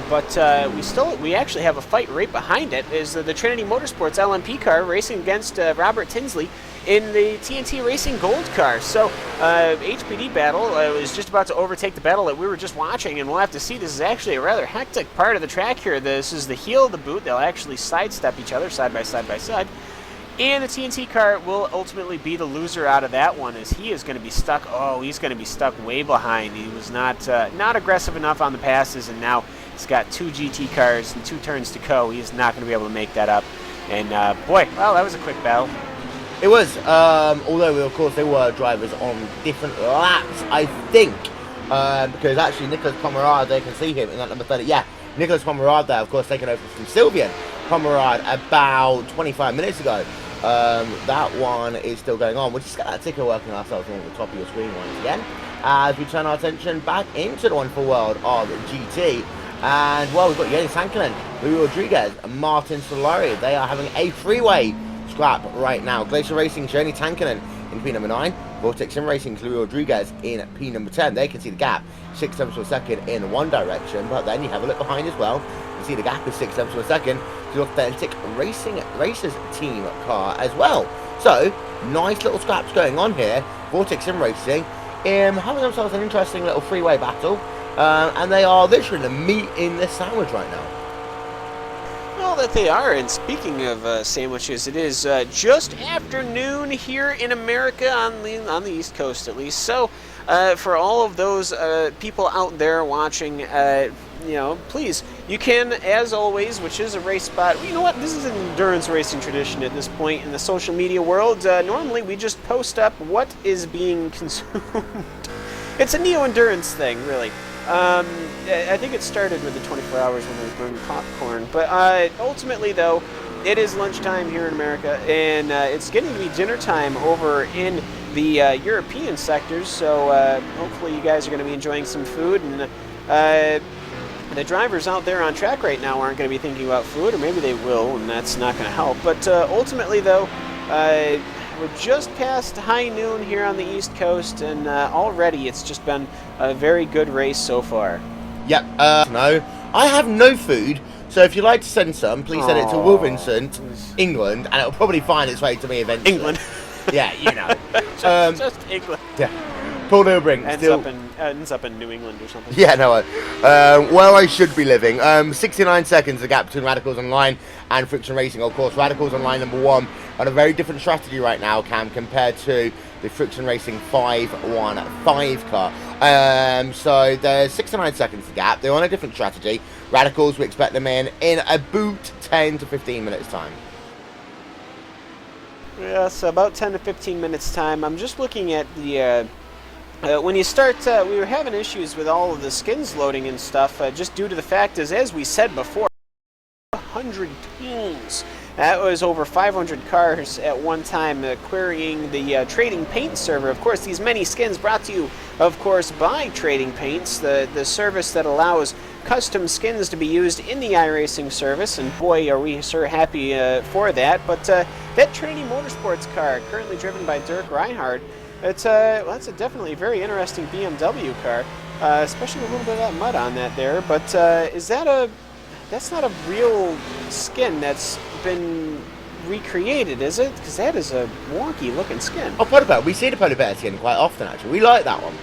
but we actually have a fight right behind it. Is the Trinity Motorsports LMP car racing against Robert Tinsley in the TNT Racing Gold car. So HPD battle is just about to overtake the battle that we were just watching, and we'll have to see. This is actually a rather hectic part of the track here. This is the heel of the boot. They'll actually sidestep each other side by side by side. And the TNT car will ultimately be the loser out of that one, as he is going to be stuck. Oh, he's going to be stuck way behind. He was not aggressive enough on the passes, and now he's got 2 GT cars and 2 turns to go. He is not going to be able to make that up. And boy, well, that was a quick battle. It was, although of course they were drivers on different laps, I think, because actually Nicholas Pomerad, they can see him in that number 30. Yeah, Nicholas Pomerad there, of course, taken over from Sylvian Pomerad about 25 minutes ago. That one is still going on. We're just got that ticker working ourselves on the top of your screen once again, as we turn our attention back into the wonderful world of GT. And, well, we've got Jens Sankonen, Louis Rodriguez, and Martin Solari. They are having a freeway scrap right now. Glacier Racing's Johnny Tankonen in P number 9. Vortex Sim Racing's Louis Rodriguez in P number 10. They can see the gap 6 tenths of a second in one direction, but then you have a look behind as well. You see the gap is 6 tenths of a second to the Authentic Racers team car as well. So, nice little scraps going on here. Vortex Sim Racing having themselves an interesting little freeway battle, and they are literally the meat in this sandwich right now. Well, that they are. And speaking of sandwiches, it is just afternoon here in America, on the East Coast at least. So, for all of those people out there watching, please, you can, as always, which is a RaceSpot. You know what? This is an endurance racing tradition at this point in the social media world. Normally, we just post up what is being consumed. It's a neo-endurance thing, really. I think it started with the 24 hours when we were burning popcorn, but ultimately, though, it is lunchtime here in America, and it's getting to be dinner time over in the European sectors, so hopefully you guys are going to be enjoying some food, and the drivers out there on track right now aren't going to be thinking about food, or maybe they will, and that's not going to help. But ultimately, though, we're just past high noon here on the East Coast, and already it's just been a very good race so far. Yep, no, I have no food, so if you'd like to send some, please send it to Wolverhampton, England, and it'll probably find its way to me eventually. England. Yeah, you know. just England. Yeah. Paul Newbring ends up in New England or something. Yeah, no, where I should be living. 69 seconds the gap between Radicals Online and Friction Racing. Of course, Radicals Online number 1 on a very different strategy right now, Cam, compared to the Friction Racing 515 car. So there's 69 seconds the gap. They're on a different strategy. Radicals, we expect them in about 10 to 15 minutes time. Yeah, so about 10 to 15 minutes time. I'm just looking at the when you start, we were having issues with all of the skins loading and stuff, just due to the fact is, as we said before, 100 teams. That was over 500 cars at one time querying the Trading Paint server. Of course, these many skins brought to you, of course, by Trading Paints, the service that allows custom skins to be used in the iRacing service, and boy, are we so happy for that. But that Trinity Motorsports car, currently driven by Dirk Reinhardt, that's a definitely very interesting BMW car, especially with a little bit of that mud on that there. But that's not a real skin that's been recreated, is it? Because that is a wonky looking skin. Oh, Podabet. We see the Podabet skin quite often, actually. We like that one.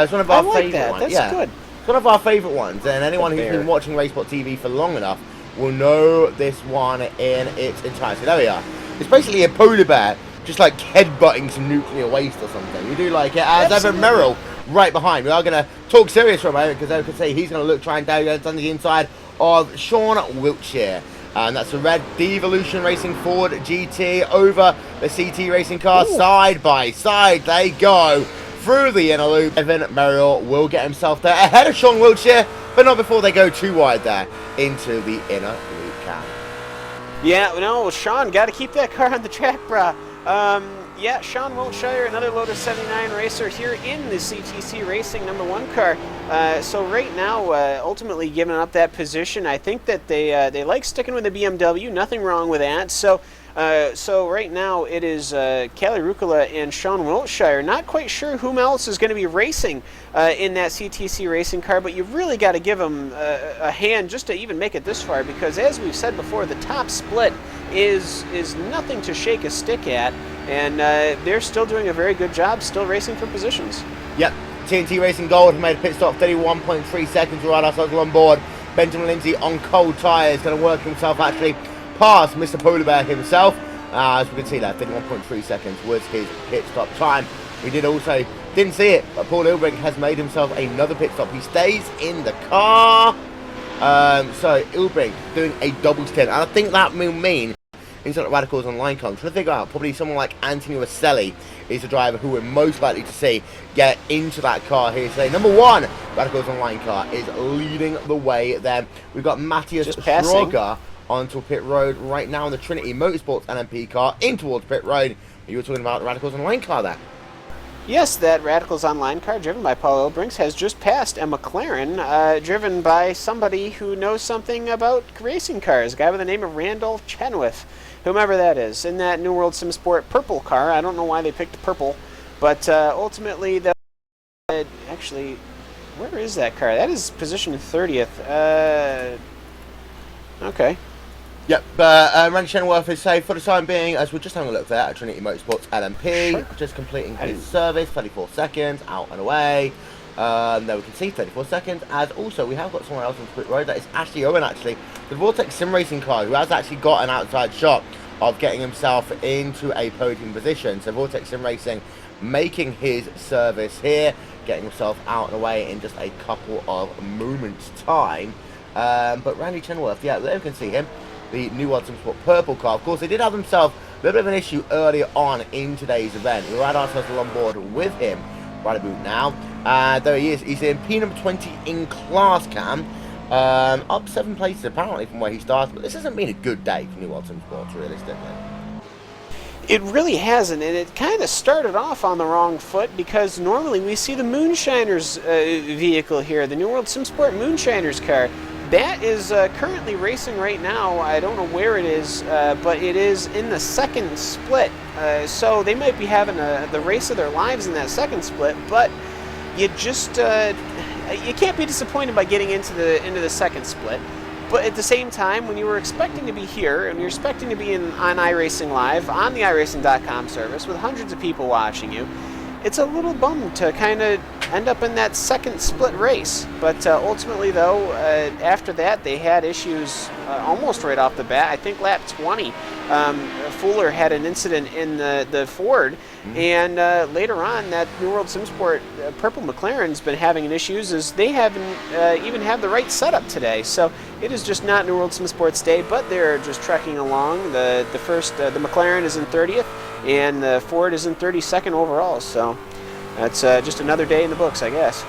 It's one of our favourite ones. That's good. It's one of our favourite ones, and anyone who's been watching RaceSpot TV for long enough will know this one in its entirety. There we are. It's basically a polar bear, just like headbutting some nuclear waste or something. We do like it. As Evan Merrill right behind. We are going to talk serious for a moment, because I can say he's going to look, try and dive on the inside of Sean Wiltshire. And that's a red Devolution Racing Ford GT over the CT Racing car. Ooh. Side by side they go through the inner loop. Evan Merrill will get himself there ahead of Sean Wiltshire, but not before they go too wide there into the inner loop cam. Yeah, no, Sean, got to keep that car on the track, brah. Yeah, Sean Wiltshire, another Lotus 79 racer here in the CTC Racing number 1 car. So right now, ultimately giving up that position, I think that they like sticking with the BMW. Nothing wrong with that. So So right now it is Callie Rucola and Sean Wiltshire. Not quite sure whom else is going to be racing in that CTC racing car, but you've really got to give them a hand just to even make it this far, because as we've said before, the top split is nothing to shake a stick at, and they're still doing a very good job, still racing for positions. Yep, TNT Racing Gold made a pit stop, 31.3 seconds right outside on board. Benjamin Lindsay on cold tyres, going to work himself actually past Mr. Polar Bear himself. As we can see there, 31.3 seconds was his pit stop time. We didn't see it, but Paul Ilbrink has made himself another pit stop. He stays in the car. So Ilbrink doing a double stint, and I think that will mean instead of Radicals Online car, I'm trying to figure out, probably someone like Anthony Rosselli is the driver who we're most likely to see get into that car here today. Number 1 Radicals Online car is leading the way there. We've got Matthias Stroger onto pit road right now in the Trinity Motorsports LMP car in towards pit road. You were talking about the Radicals Online car there. Yes, that Radicals Online car driven by Paul Ilbrinks has just passed a McLaren driven by somebody who knows something about racing cars, a guy by the name of Randall Chenoweth, whomever that is, in that New World SimSport purple car. I don't know why they picked purple, but ultimately, actually, where is that car? That is position 30th. Okay. Yep, but Randy Chenoweth is safe for the time being, as we're just having a look there at Trinity Motorsports LMP, just completing his service, 34 seconds, out and away. There we can see 34 seconds, as also we have got someone else on the pit road, that is Ashley Owen actually, the Vortex Sim Racing car, who has actually got an outside shot of getting himself into a podium position. So Vortex Sim Racing making his service here, getting himself out and away in just a couple of moments time. But Randy Chenoweth, yeah, there we can see him, the New World SimSport purple car. Of course, they did have themselves a little bit of an issue earlier on in today's event. We had ourselves on board with him right about now. There he is. He's in P number 20 in class cam. Up 7 places apparently from where he started. But this hasn't been a good day for New World SimSports, realistically. It really hasn't, and it kind of started off on the wrong foot, because normally we see the Moonshiners vehicle here, the New World SimSport Moonshiners car. That is currently racing right now. I don't know where it is, but it is in the second split. So they might be having the race of their lives in that second split, but you just you can't be disappointed by getting into the second split. But at the same time, when you were expecting to be here and you're expecting to be on iRacing Live on the iRacing.com service with hundreds of people watching you, it's a little bummed to kind of end up in that second split race. But ultimately, though, after that, they had issues almost right off the bat. I think lap 20, Fuller had an incident in the Ford, and later on, that New World SimSport purple McLaren's been having issues, as they haven't even had the right setup today. So it is just not New World SimSport's day, but they're just trekking along. The McLaren is in 30th, and the Ford is in 32nd overall. So that's just another day in the books, I guess.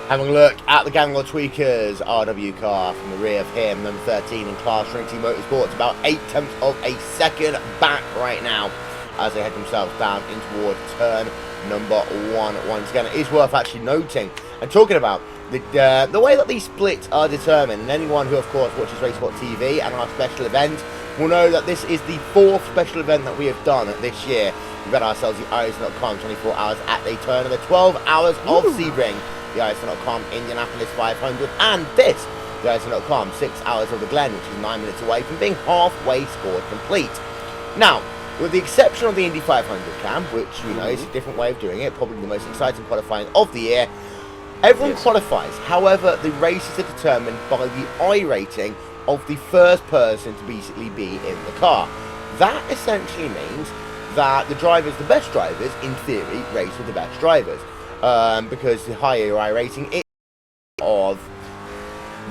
Having a look at the Ganglor Tweakers RW car from the rear of him, number 13 in class Trinity Motorsports, about 8/10 of a second back right now as they head themselves down in towards turn number 1. Once again, it is worth actually noting and talking about the way that these splits are determined, and anyone who, of course, watches RaceSpot TV and our special event will know that this is the 4th special event that we have done this year. We've got ourselves the iRacing.com 24 hours at Daytona, the 12 hours of Sebring, the iRacing.com Indianapolis 500, and this, the iRacing.com 6 hours of the Glen, which is 9 minutes away from being halfway scored complete. Now, with the exception of the Indy 500 cam, which, you know, is a different way of doing it, probably the most exciting qualifying of the year, everyone qualifies. However, the races are determined by the iRating of the first person to basically be in the car. That essentially means that the best drivers, in theory, race with the best drivers. Because the higher your iRating is of,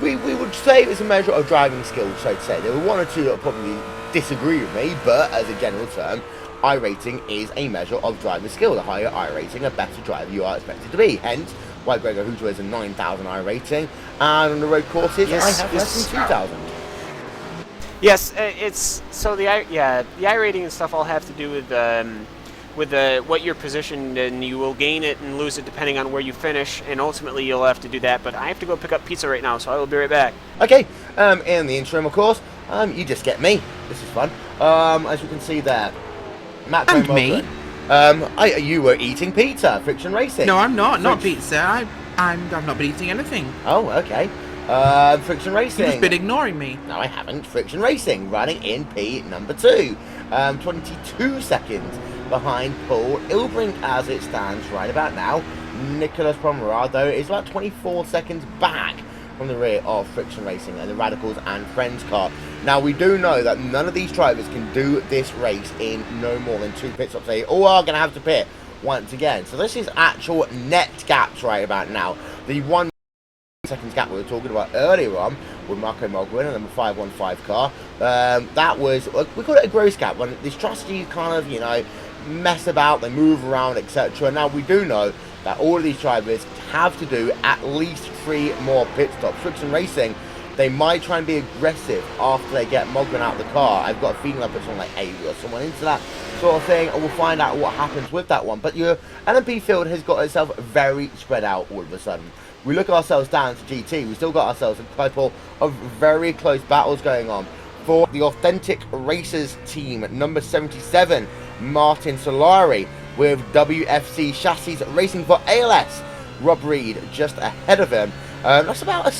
we would say it was a measure of driving skill, so to say. There were 1 or 2 that would probably disagree with me, but as a general term, iRating is a measure of driver skill. The higher iRating, the better driver you are expected to be. Hence, why Gregor Hooter has a 9,000 iRating, and on the road courses, I have less than 2,000. Yes, it's so the iRating and stuff all have to do with what you're positioned, and you will gain it and lose it depending on where you finish, and ultimately you'll have to do that. But I have to go pick up pizza right now, so I will be right back. Okay, in the interim, of course, You just get me. This is fun. As you can see there, Matt And me. You were eating pizza, Friction Racing. No, I'm not. Not pizza. I've not been eating anything. Oh, okay. Friction Racing. You've just been ignoring me. No, I haven't. Friction Racing running in P number 2. 22 seconds behind Paul Ilbrink as it stands right about now. Nicolas Pomerado is about 24 seconds back from the rear of Friction Racing and the Radicals and Friends car. Now, we do know that none of these drivers can do this race in no more than 2 pit stops. They all are going to have to pit once again. So this is actual net gaps right about now. The 1 seconds gap we were talking about earlier on with Marco Mogwin and number 515 car, that was, we call it a gross gap, when the strategies kind of, you know, mess about, they move around, etc. Now we do know that all of these drivers have to do at least 3 more pit stops. Friction Racing, they might try and be aggressive after they get Mogwin out of the car. I've got a feeling I'll put someone like Avery or someone into that sort of thing, and we'll find out what happens with that one. But your LMP field has got itself very spread out all of a sudden. We look ourselves down to GT, we still got ourselves a couple of very close battles going on. For the Authentic Racers team, number 77, Martin Solari, with WFC Chassis racing for ALS. Rob Reed just ahead of him. That's about a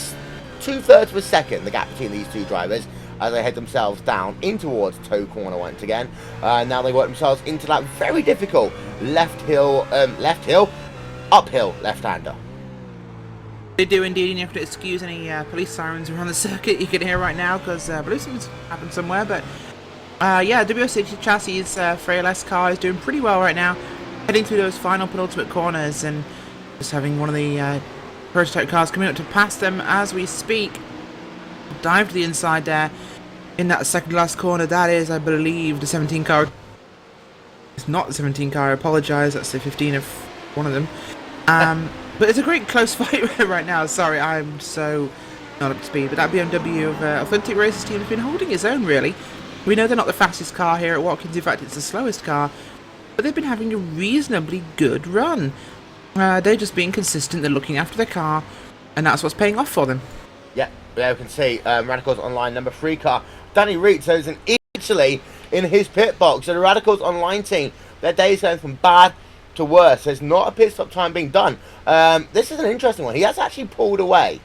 2/3 of a second, the gap between these two drivers, as they head themselves down in towards toe corner once again. Now they work themselves into that very difficult uphill left-hander. They do indeed, and you have to excuse any police sirens around the circuit you can hear right now, because I believe something's happened somewhere. But yeah, WFC Chassis for ALS car is doing pretty well right now, heading through those final penultimate corners and just having one of the prototype cars coming up to pass them as we speak. Dive to the inside there in that second last corner. That is, I believe, the 17 car. It's not the 17 car, I apologise, that's the 15 of one of them. But it's a great close fight right now. Sorry, I'm so not up to speed. But that BMW of Authentic Racers team has been holding its own, really. We know they're not the fastest car here at Watkins. In fact, it's the slowest car. But they've been having a reasonably good run. They're just being consistent. They're looking after their car. And that's what's paying off for them. Yeah, there we can see Radicals Online number 3 car. Danny Rizzo is actually in his pit box. So the Radicals Online team, their day is going from bad to worse. There's not a pit stop time being done. This is an interesting one. He has actually pulled away.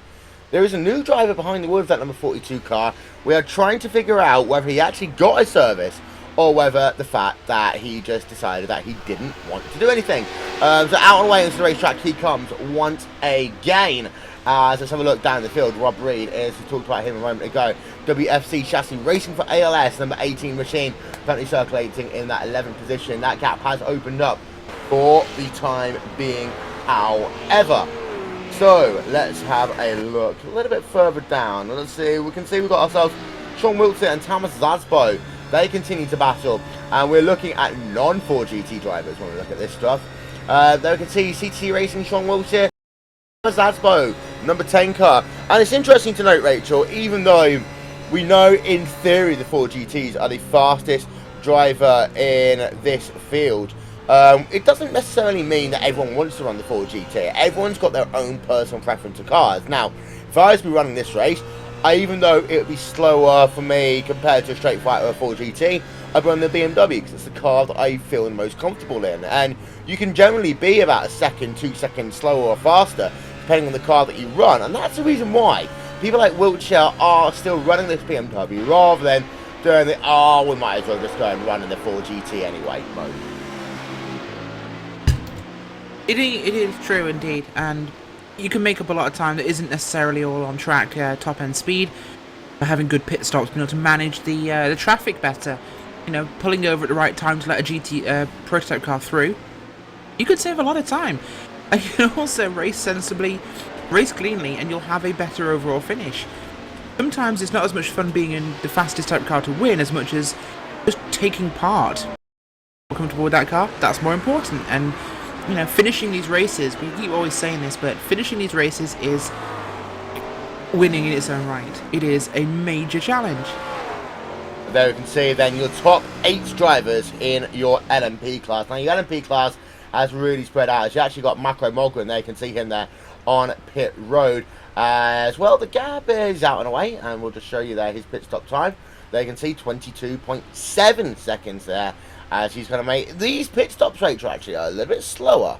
There is a new driver behind the wheel of that number 42 car. We are trying to figure out whether he actually got a service or whether the fact that he just decided that he didn't want to do anything. So out and away into the racetrack he comes once again. Let's have a look down the field. Rob Reed, as we talked about him a moment ago. WFC Chassis racing for ALS, number 18 machine, currently circulating in that 11th position. That gap has opened up for the time being, however. So let's have a look a little bit further down. Let's see, we can see we've got ourselves Sean Wiltshire and Thomas Zasbo. They continue to battle, and we're looking at non-4GT drivers when we look at this stuff. There we can see CT Racing, Sean Wiltshire, Thomas Zasbo, number 10 car. And it's interesting to note, Rachel, even though we know in theory the 4GTs are the fastest driver in this field, it doesn't necessarily mean that everyone wants to run the 4GT. Everyone's got their own personal preference of cars. Now, if I was to be running this race, even though it would be slower for me compared to a straight fighter or 4GT, I'd run the BMW because it's the car that I feel the most comfortable in. And you can generally be about a second, 2 seconds slower or faster, depending on the car that you run. And that's the reason why people like Wiltshire are still running this BMW rather than doing the, oh, we might as well just go and run in the 4GT anyway mode. It is true indeed, and you can make up a lot of time that isn't necessarily all on track, top end speed, by having good pit stops, being able to manage the traffic better, you know, pulling over at the right time to let a GT prototype car through. You could save a lot of time, and you can also race sensibly, race cleanly, and you'll have a better overall finish. Sometimes it's not as much fun being in the fastest type car to win as much as just taking part. Comfortable with that car, that's more important. And you know, finishing these races, we keep always saying this, but finishing these races is winning in its own right. It is a major challenge. There you can see then your top 8 drivers in your LMP class. Now your LMP class has really spread out. As you actually got Macro Mogwin there, you can see him there on pit road. As well, the gap is out and away, and we'll just show you there his pit stop time. There you can see 22.7 seconds there as he's going to make these pit stops rates are actually a little bit slower.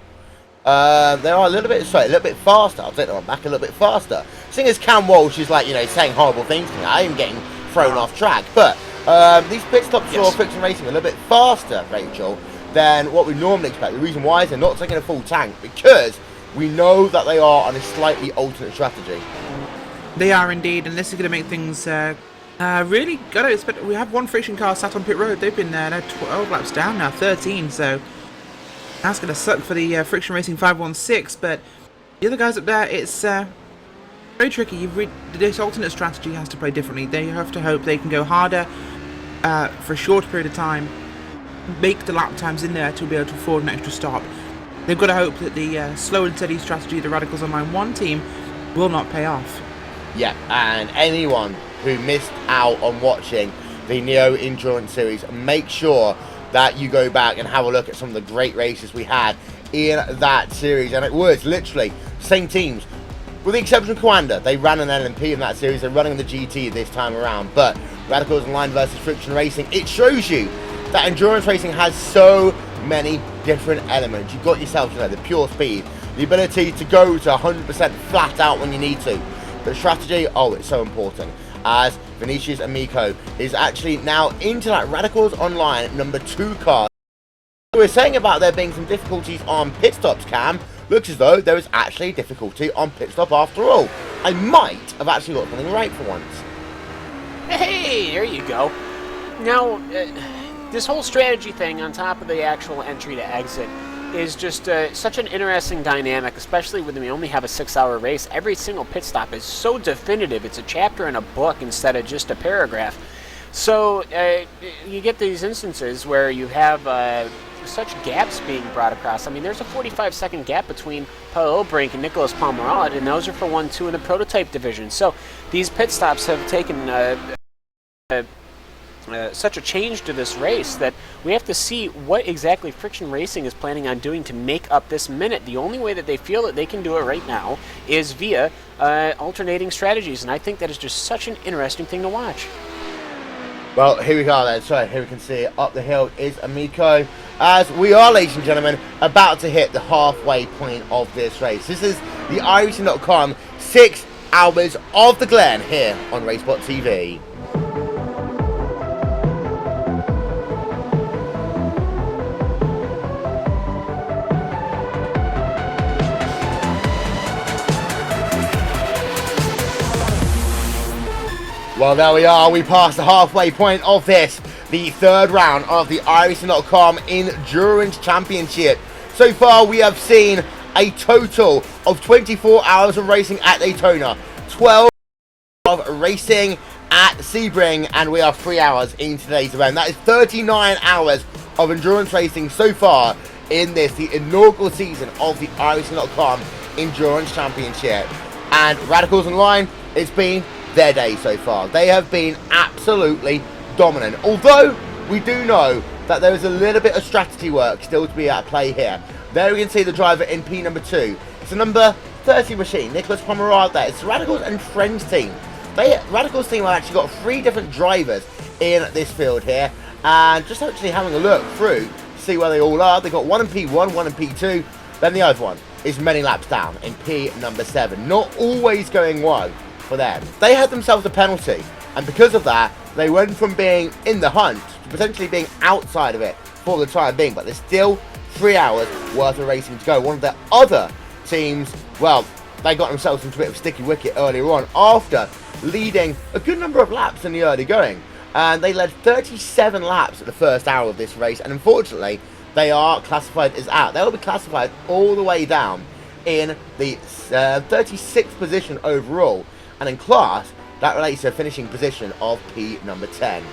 They are a little bit faster. I'll take them back a little bit faster. Seeing as Cam Walsh is like, saying horrible things to me, I am getting thrown off track. But these pit stops for Friction Racing are a little bit faster, Rachel, than what we normally expect. The reason why is they're not taking a full tank because we know that they are on a slightly alternate strategy. They are indeed, and this is going to make things really good. We have one friction car sat on pit road. They've been they're 12 laps down now, 13, so that's going to suck for the Friction Racing 516, but the other guys up there, it's very tricky. This alternate strategy has to play differently. They have to hope they can go harder for a short period of time, make the lap times in there to be able to afford an extra stop. They've got to hope that the slow and steady strategy of the Radicals Online 1 team will not pay off. Yeah, and anyone who missed out on watching the Neo Endurance Series, make sure that you go back and have a look at some of the great races we had in that series. And it was literally same teams, with the exception of Coanda. They ran an LMP in that series. They're running the GT this time around. But Radicals Online versus Friction Racing, it shows you that endurance racing has so many different elements. You've got yourself, the pure speed, the ability to go to 100% flat out when you need to. But strategy, it's so important. As Vinicius Amico is actually now into that Radicals Online number 2 car. We were saying about there being some difficulties on pit stops, Cam. Looks as though there is actually difficulty on pit stop after all. I might have actually got something right for once. Hey, there you go. Now, this whole strategy thing on top of the actual entry to exit is just such an interesting dynamic, especially when we only have a 6-hour race. Every single pit stop is so definitive. It's a chapter in a book instead of just a paragraph. So you get these instances where you have such gaps being brought across. I mean, there's a 45-second gap between Paul Obrink and Nicholas Pomerad, and those are for 1-2 in the prototype division. So these pit stops have taken such a change to this race that we have to see what exactly Friction Racing is planning on doing to make up this minute. The only way that they feel that they can do it right now is via alternating strategies, and I think that is just such an interesting thing to watch. Well, here we go then. So here we can see up the hill is Amico, as we are, ladies and gentlemen, about to hit the halfway point of this race. This is the iRacing.com 6 hours of the Glen here on RaceSpot TV. Well, there we are. We passed the halfway point of this, the third round of the iRacing.com Endurance Championship. So far, we have seen a total of 24 hours of racing at Daytona, 12 of racing at Sebring, and we are 3 hours in today's event. That is 39 hours of endurance racing so far in this, the inaugural season of the iRacing.com Endurance Championship. And Radicals Online, it's been their day so far. They have been absolutely dominant. Although we do know that there is a little bit of strategy work still to be at play here. There we can see the driver in P number 2. It's a number 30 machine, Nicholas Pomerad there. It's Radicals and Friends team. Radicals team have actually got 3 different drivers in this field here. And just actually having a look through to see where they all are. They've got one in P1, one in P2. Then the other one is many laps down in P number 7. Not always going well for them. They had themselves a penalty, and because of that, they went from being in the hunt to potentially being outside of it for the time being, but there's still 3 hours worth of racing to go. One of their other teams, well, they got themselves into a bit of a sticky wicket earlier on after leading a good number of laps in the early going, and they led 37 laps at the first hour of this race, and unfortunately they are classified as out. They will be classified all the way down in the 36th position overall. And in class, that relates to a finishing position of P number 10.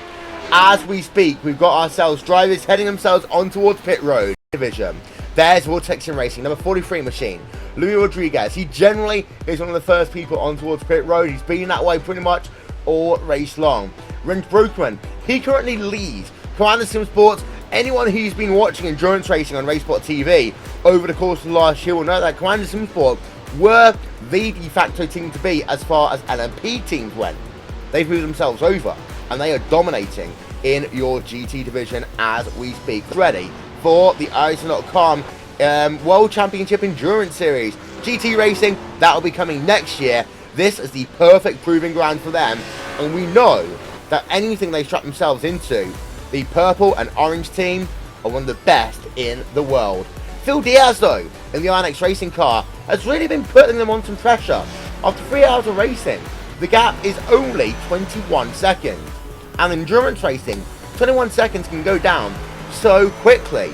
As we speak, we've got ourselves drivers heading themselves on towards pit road division. There's Vortex Racing, number 43 machine, Louis Rodriguez. He generally is one of the first people on towards pit road. He's been that way pretty much all race long. Rens Broekman, he currently leads Commander Sim Sports. Anyone who's been watching endurance racing on RaceSpot TV over the course of the last year will know that Commander Sim Sports were the de facto team to be as far as LMP teams went. They've moved themselves over and they are dominating in your GT division as we speak. Ready for the iRacing.com World Championship Endurance Series. GT Racing, that will be coming next year. This is the perfect proving ground for them, and we know that anything they strap themselves into, the purple and orange team are one of the best in the world. Phil Diaz, though, in the INX Racing car, has really been putting them on some pressure. After 3 hours of racing, the gap is only 21 seconds. And endurance racing, 21 seconds can go down so quickly.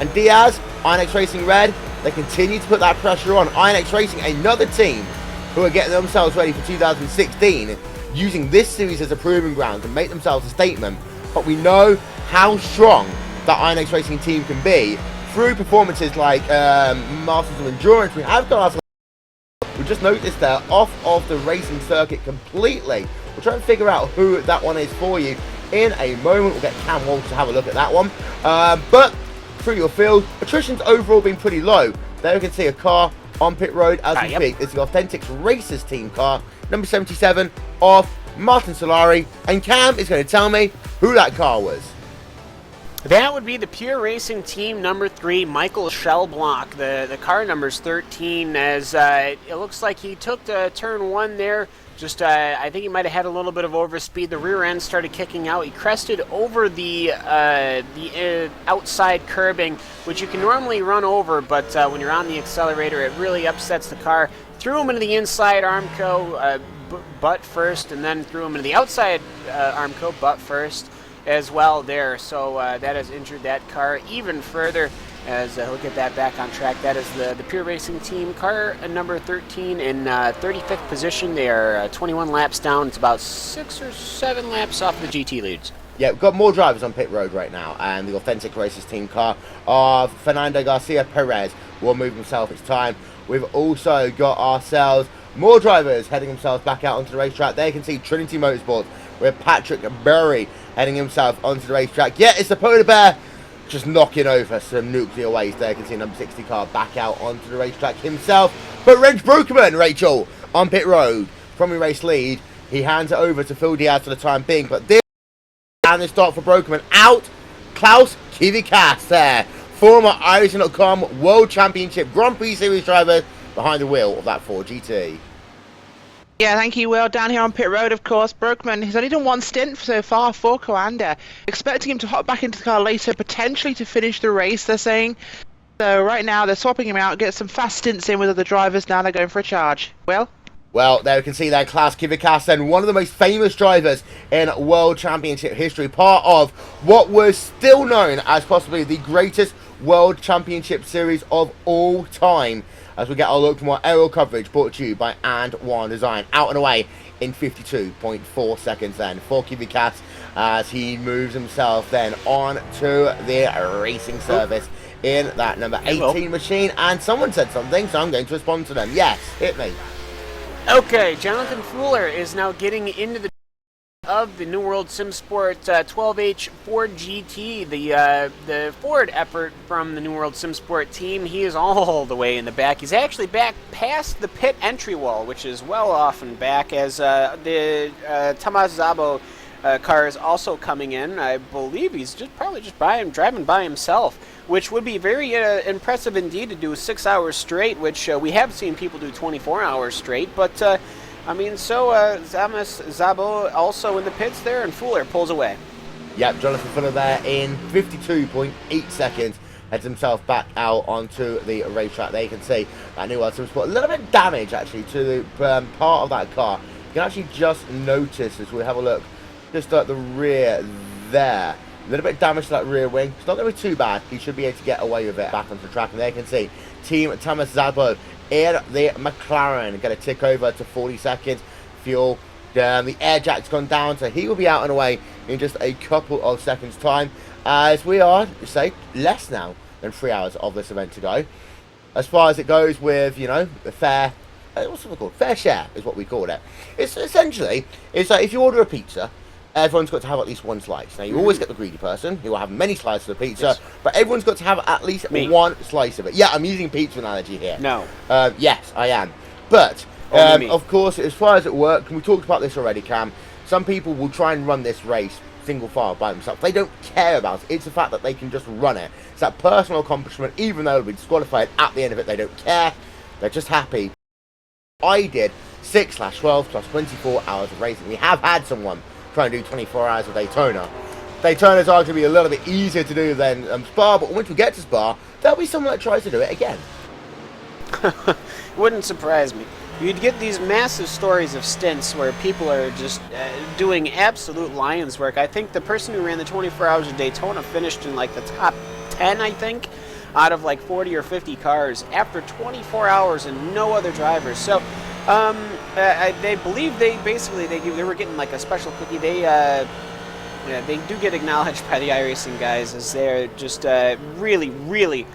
And Diaz, INX Racing Red, they continue to put that pressure on. INX Racing, another team who are getting themselves ready for 2016, using this series as a proving ground to make themselves a statement. But we know how strong that INX Racing team can be through performances like Masters of Endurance. We have got ourselves, we just noticed they're off of the racing circuit completely. We'll try and figure out who that one is for you in a moment. We'll get Cam Walsh to have a look at that one. But through your field, attrition's overall been pretty low. There you can see a car on pit road as we speak. It's the Authentic Racers team car, number 77 of Martin Solari. And Cam is going to tell me who that car was. That would be the Pure Racing Team number 3, Michael Shellblock. The car number's 13, as it looks like he took the turn 1 there. Just, I think he might have had a little bit of overspeed. The rear end started kicking out. He crested over the outside curbing, which you can normally run over, but when you're on the accelerator, it really upsets the car. Threw him into the inside Armco, butt first, and then threw him into the outside Armco, butt first as well there. So that has injured that car even further. As he'll get that back on track. That is the Pure Racing Team car number 13 in 35th position. They are 21 laps down. It's about 6 or 7 laps off the GT leads. Yeah, we've got more drivers on pit road right now, and the Authentic Racers team car of Fernando Garcia Perez will move himself. It's time. We've also got ourselves more drivers heading themselves back out onto the racetrack. There you can see Trinity Motorsports with Patrick Burry heading himself onto the racetrack. Yeah, it's the Polar Bear just knocking over some nuclear waste. There you can see number 60 car back out onto the racetrack himself. But Reg Brookman, Rachel, on pit road from the race lead. He hands it over to Phil Diaz for the time being. But this and the start for Brookman out. Klaus Kivikas there, former iRacing.com World Championship Grand Prix Series driver behind the wheel of that Ford GT. Yeah, thank you, Will. Down here on pit road, of course, Brookman, he's only done one stint so far for Coanda. Expecting him to hop back into the car later, potentially to finish the race, they're saying. So right now, they're swapping him out, get some fast stints in with other drivers. Now they're going for a charge. Will? Well, there you can see there, Klaus Kivikas, then one of the most famous drivers in World Championship history, part of what was still known as possibly the greatest World Championship Series of all time. As we get our look for more aerial coverage brought to you by And One Design. Out and away in 52.4 seconds then for Kivikas as he moves himself then on to the racing service in that number 18 machine. And someone said something, so I'm going to respond to them. Yes, hit me. Okay, Jonathan Fuller is now getting into the of the New World SimSport 12H Ford GT, the Ford effort from the New World SimSport team. He is all the way in the back. He's actually back past the pit entry wall, which is well off and back, as the Tomas Szabo car is also coming in. I believe he's probably just driving by himself, which would be very impressive indeed to do 6 hours straight, which we have seen people do 24 hours straight, but I mean, so Tomas Szabo also in the pits there, and Fuller pulls away. Yep, Jonathan Fuller there in 52.8 seconds heads himself back out onto the racetrack. There you can see that New World SimSport. A little bit of damage actually to the part of that car. You can actually just notice as we have a look just at the rear there. A little bit of damage to that rear wing. It's not going to be too bad. He should be able to get away with it back onto the track. And there you can see Team Tomas Szabo in the McLaren. Going to tick over to 40 seconds. Fuel. The air jack's gone down, so he will be out and away in just a couple of seconds' time. As we are, say, less now than 3 hours of this event to go. As far as it goes with, you know, the fair, what's it called? Fair share is what we call it. It's essentially, it's like if you order a pizza, everyone's got to have at least one slice. Now, you always get the greedy person who will have many slices of pizza, yes, but everyone's got to have at least one slice of it. Yeah, I'm using pizza analogy here. No. Yes, I am. But, of course, as far as it works, and we talked about this already, Cam, some people will try and run this race single file by themselves. They don't care about it. It's the fact that they can just run it. It's that personal accomplishment. Even though they'll be disqualified at the end of it, they don't care. They're just happy. I did 6/12 plus 24 hours of racing. We have had someone try and do 24 hours of Daytona. Daytona's are going to be a little bit easier to do than Spa, but once we get to Spa, there'll be someone that tries to do it again. Wouldn't surprise me. You'd get these massive stories of stints where people are just doing absolute lion's work. I think the person who ran the 24 hours of Daytona finished in like the top 10, I think, out of like 40 or 50 cars after 24 hours and no other drivers. So they believe they were getting like a special cookie. They do get acknowledged by the iRacing guys as they're just really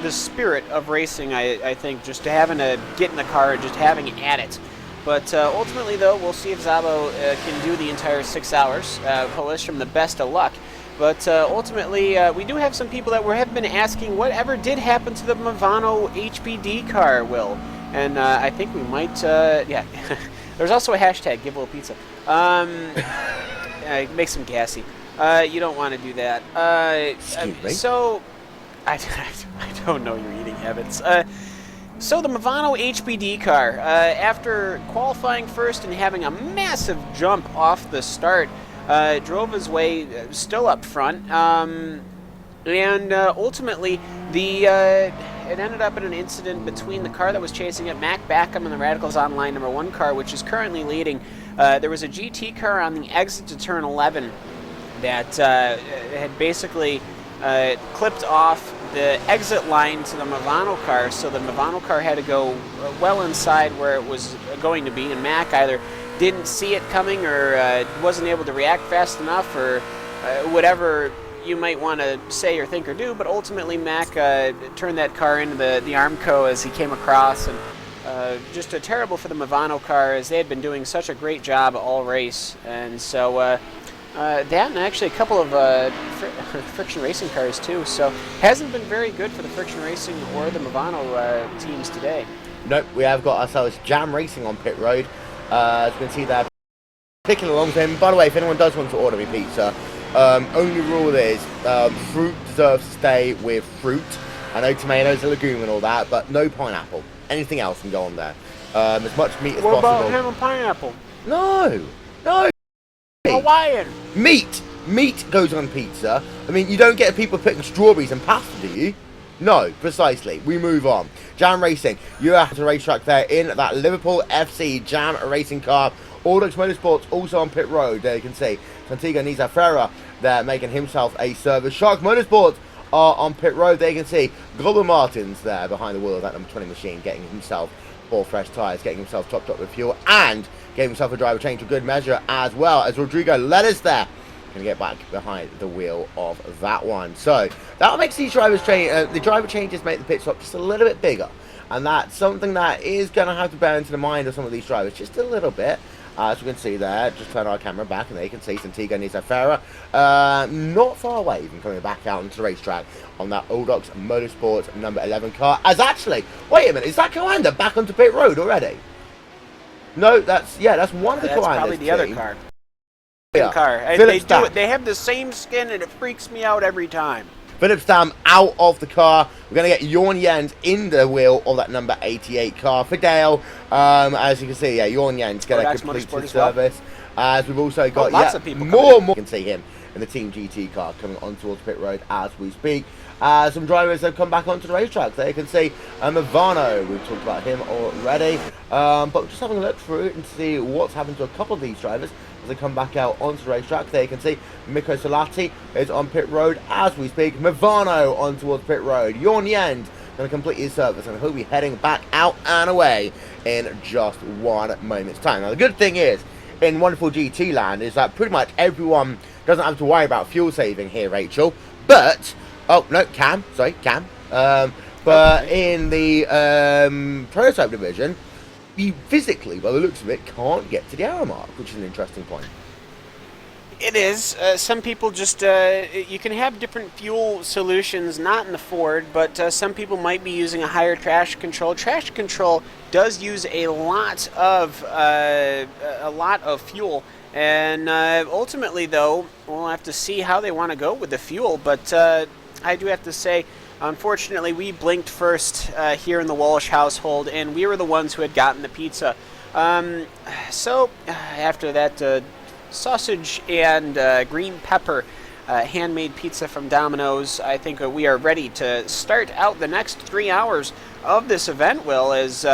the spirit of racing, I think, just having to get in the car and just having at it. But ultimately, though, we'll see if Szabo can do the entire 6 hours. We'll wish him the best of luck. But ultimately, we do have some people that have been asking whatever did happen to the Movano HPD car, Will. And I think we might, yeah. There's also a hashtag, give Will pizza. It makes him gassy. You don't want to do that. Excuse me? So... I don't know your eating habits. So the Movano HPD car, after qualifying first and having a massive jump off the start, drove his way still up front, and ultimately it ended up in an incident between the car that was chasing it, Mac Backham, and the Radicals Online #1 car, which is currently leading. There was a GT car on the exit to turn 11 that had basically clipped off the exit line to the Movano car, so the Movano car had to go well inside where it was going to be, and Mac either didn't see it coming or wasn't able to react fast enough, or whatever you might want to say or think or do, but ultimately Mac turned that car into the Armco as he came across, and just terrible for the Movano car, as they had been doing such a great job all race. And so that, and actually a couple of Friction Racing cars too, so hasn't been very good for the Friction Racing or the Movano teams today. Nope, we have got ourselves Jam Racing on pit road. As you can see there, picking along with him. By the way, if anyone does want to order me pizza, only rule is fruit deserves to stay with fruit. I know tomatoes are legume and all that, but no pineapple. Anything else can go on there. As much meat as possible. What about ham and pineapple? No. Hawaiian. Meat goes on pizza. I mean, you don't get people putting strawberries in pasta, do you? No, precisely. We move on. Jam Racing. You're at the racetrack there in that Liverpool FC Jam Racing car. Audax Motorsports also on pit road. There you can see Santiago Nizafera there making himself a service. Shark Motorsports are on pit road. There you can see Global Martins there behind the wheel of that number 20 machine, getting himself 4 fresh tyres, getting himself topped up with fuel, and gave himself a driver change to good measure, as well as Rodrigo Lettuce there. Going to get back behind the wheel of that one. So that makes these drivers change. The driver changes make the pit stop just a little bit bigger, and that's something that is going to have to bear into the mind of some of these drivers just a little bit. As we can see there, just turn our camera back, and there you can see Santiago Nizafera not far away from coming back out onto the racetrack on that Audax Motorsports number 11 car. As actually, wait a minute, is that Coanda back onto pit road already? No, that's one of the Coandas. That's probably the other car. Yeah. Car. And they have the same skin, and it freaks me out every time. Philip Stam out of the car. We're going to get Jorn Jens in the wheel of that number 88 car for Dale. As you can see, yeah, Jorn Jens going to complete his service. As we've also got lots of people more. You can see him in the Team GT car coming on towards pit road as we speak. Some drivers have come back onto the racetrack. There you can see Ivano. We've talked about him already. But just having a look through it and see what's happened to a couple of these drivers as they come back out onto the racetrack. There you can see Mikko Solati is on pit road as we speak. Ivano on towards pit road. Jorn Jens going to complete his service, and he'll be heading back out and away in just 1 moment's time. Now, the good thing is, in wonderful GT land, is that pretty much everyone doesn't have to worry about fuel saving here, Rachel. But, oh, no, Cam. But in the prototype division, you physically, by the looks of it, can't get to the hour mark, which is an interesting point. It is. Some people just, you can have different fuel solutions, not in the Ford, but some people might be using a higher traction control. Traction control does use a lot of fuel, and ultimately, though, we'll have to see how they want to go with the fuel. But I do have to say, unfortunately, we blinked first here in the Walsh household, and we were the ones who had gotten the pizza. So after that. Sausage and green pepper handmade pizza from Domino's, I think we are ready to start out the next 3 hours of this event, Will, as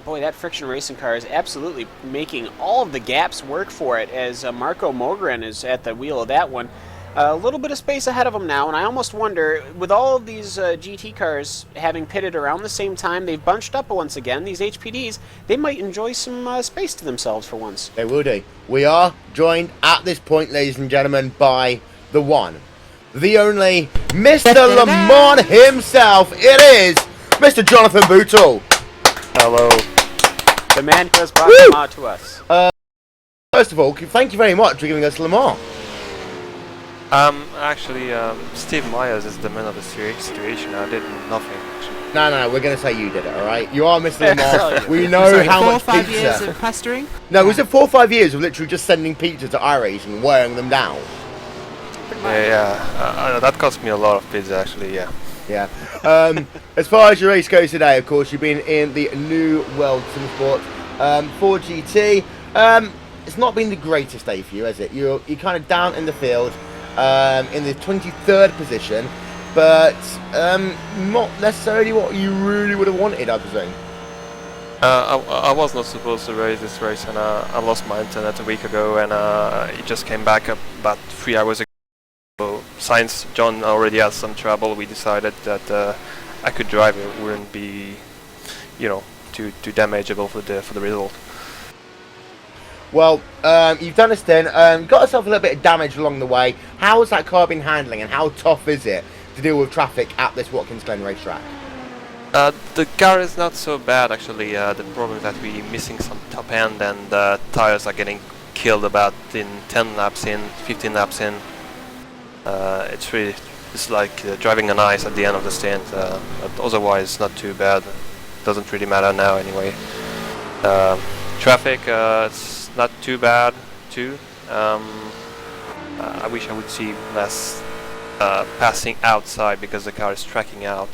boy, that friction racing car is absolutely making all of the gaps work for it, as Marco Mogren is at the wheel of that one. A little bit of space ahead of him now, and I almost wonder, with all of these GT cars having pitted around the same time, they've bunched up once again, these HPDs, they might enjoy some space to themselves for once. They will do. We are joined at this point, ladies and gentlemen, by the one, the only, Mr. Le Mans himself. It is Mr. Jonathan Bootle. Hello. The man who has brought Le Mans to us. First of all, thank you very much for giving us Le Mans. Actually, Steve Myers is the man of the situation. I did nothing. Actually. No, we're going to say you did it, alright? You are Mr. Le Mans. We know how much 4 or 5 pizza. years of pestering? No, was it 4 or 5 years of literally just sending pizza to iRacing and wearing them down? Yeah, that cost me a lot of pizza, actually, yeah. Yeah. As far as your race goes today, of course, you've been in the New World Sim Sport 4 GT. It's not been the greatest day for you, has it? You're kind of down in the field. In the 23rd position, but not necessarily what you really would have wanted, I presume. I was not supposed to race this race, and I lost my internet a week ago, and it just came back about 3 hours ago. So since John already had some trouble, we decided that I could drive. It wouldn't be, too damageable for the result. Well, you've done a stint, got yourself a little bit of damage along the way. How has that car been handling, and how tough is it to deal with traffic at this Watkins Glen racetrack? The car is not so bad, actually. The problem is that we're missing some top end, and the tires are getting killed about in 10 laps in, 15 laps in. It's like driving on ice at the end of the stint, but otherwise it's not too bad. Doesn't really matter now anyway. Traffic, it's not too bad too. I wish I would see less passing outside, because the car is tracking out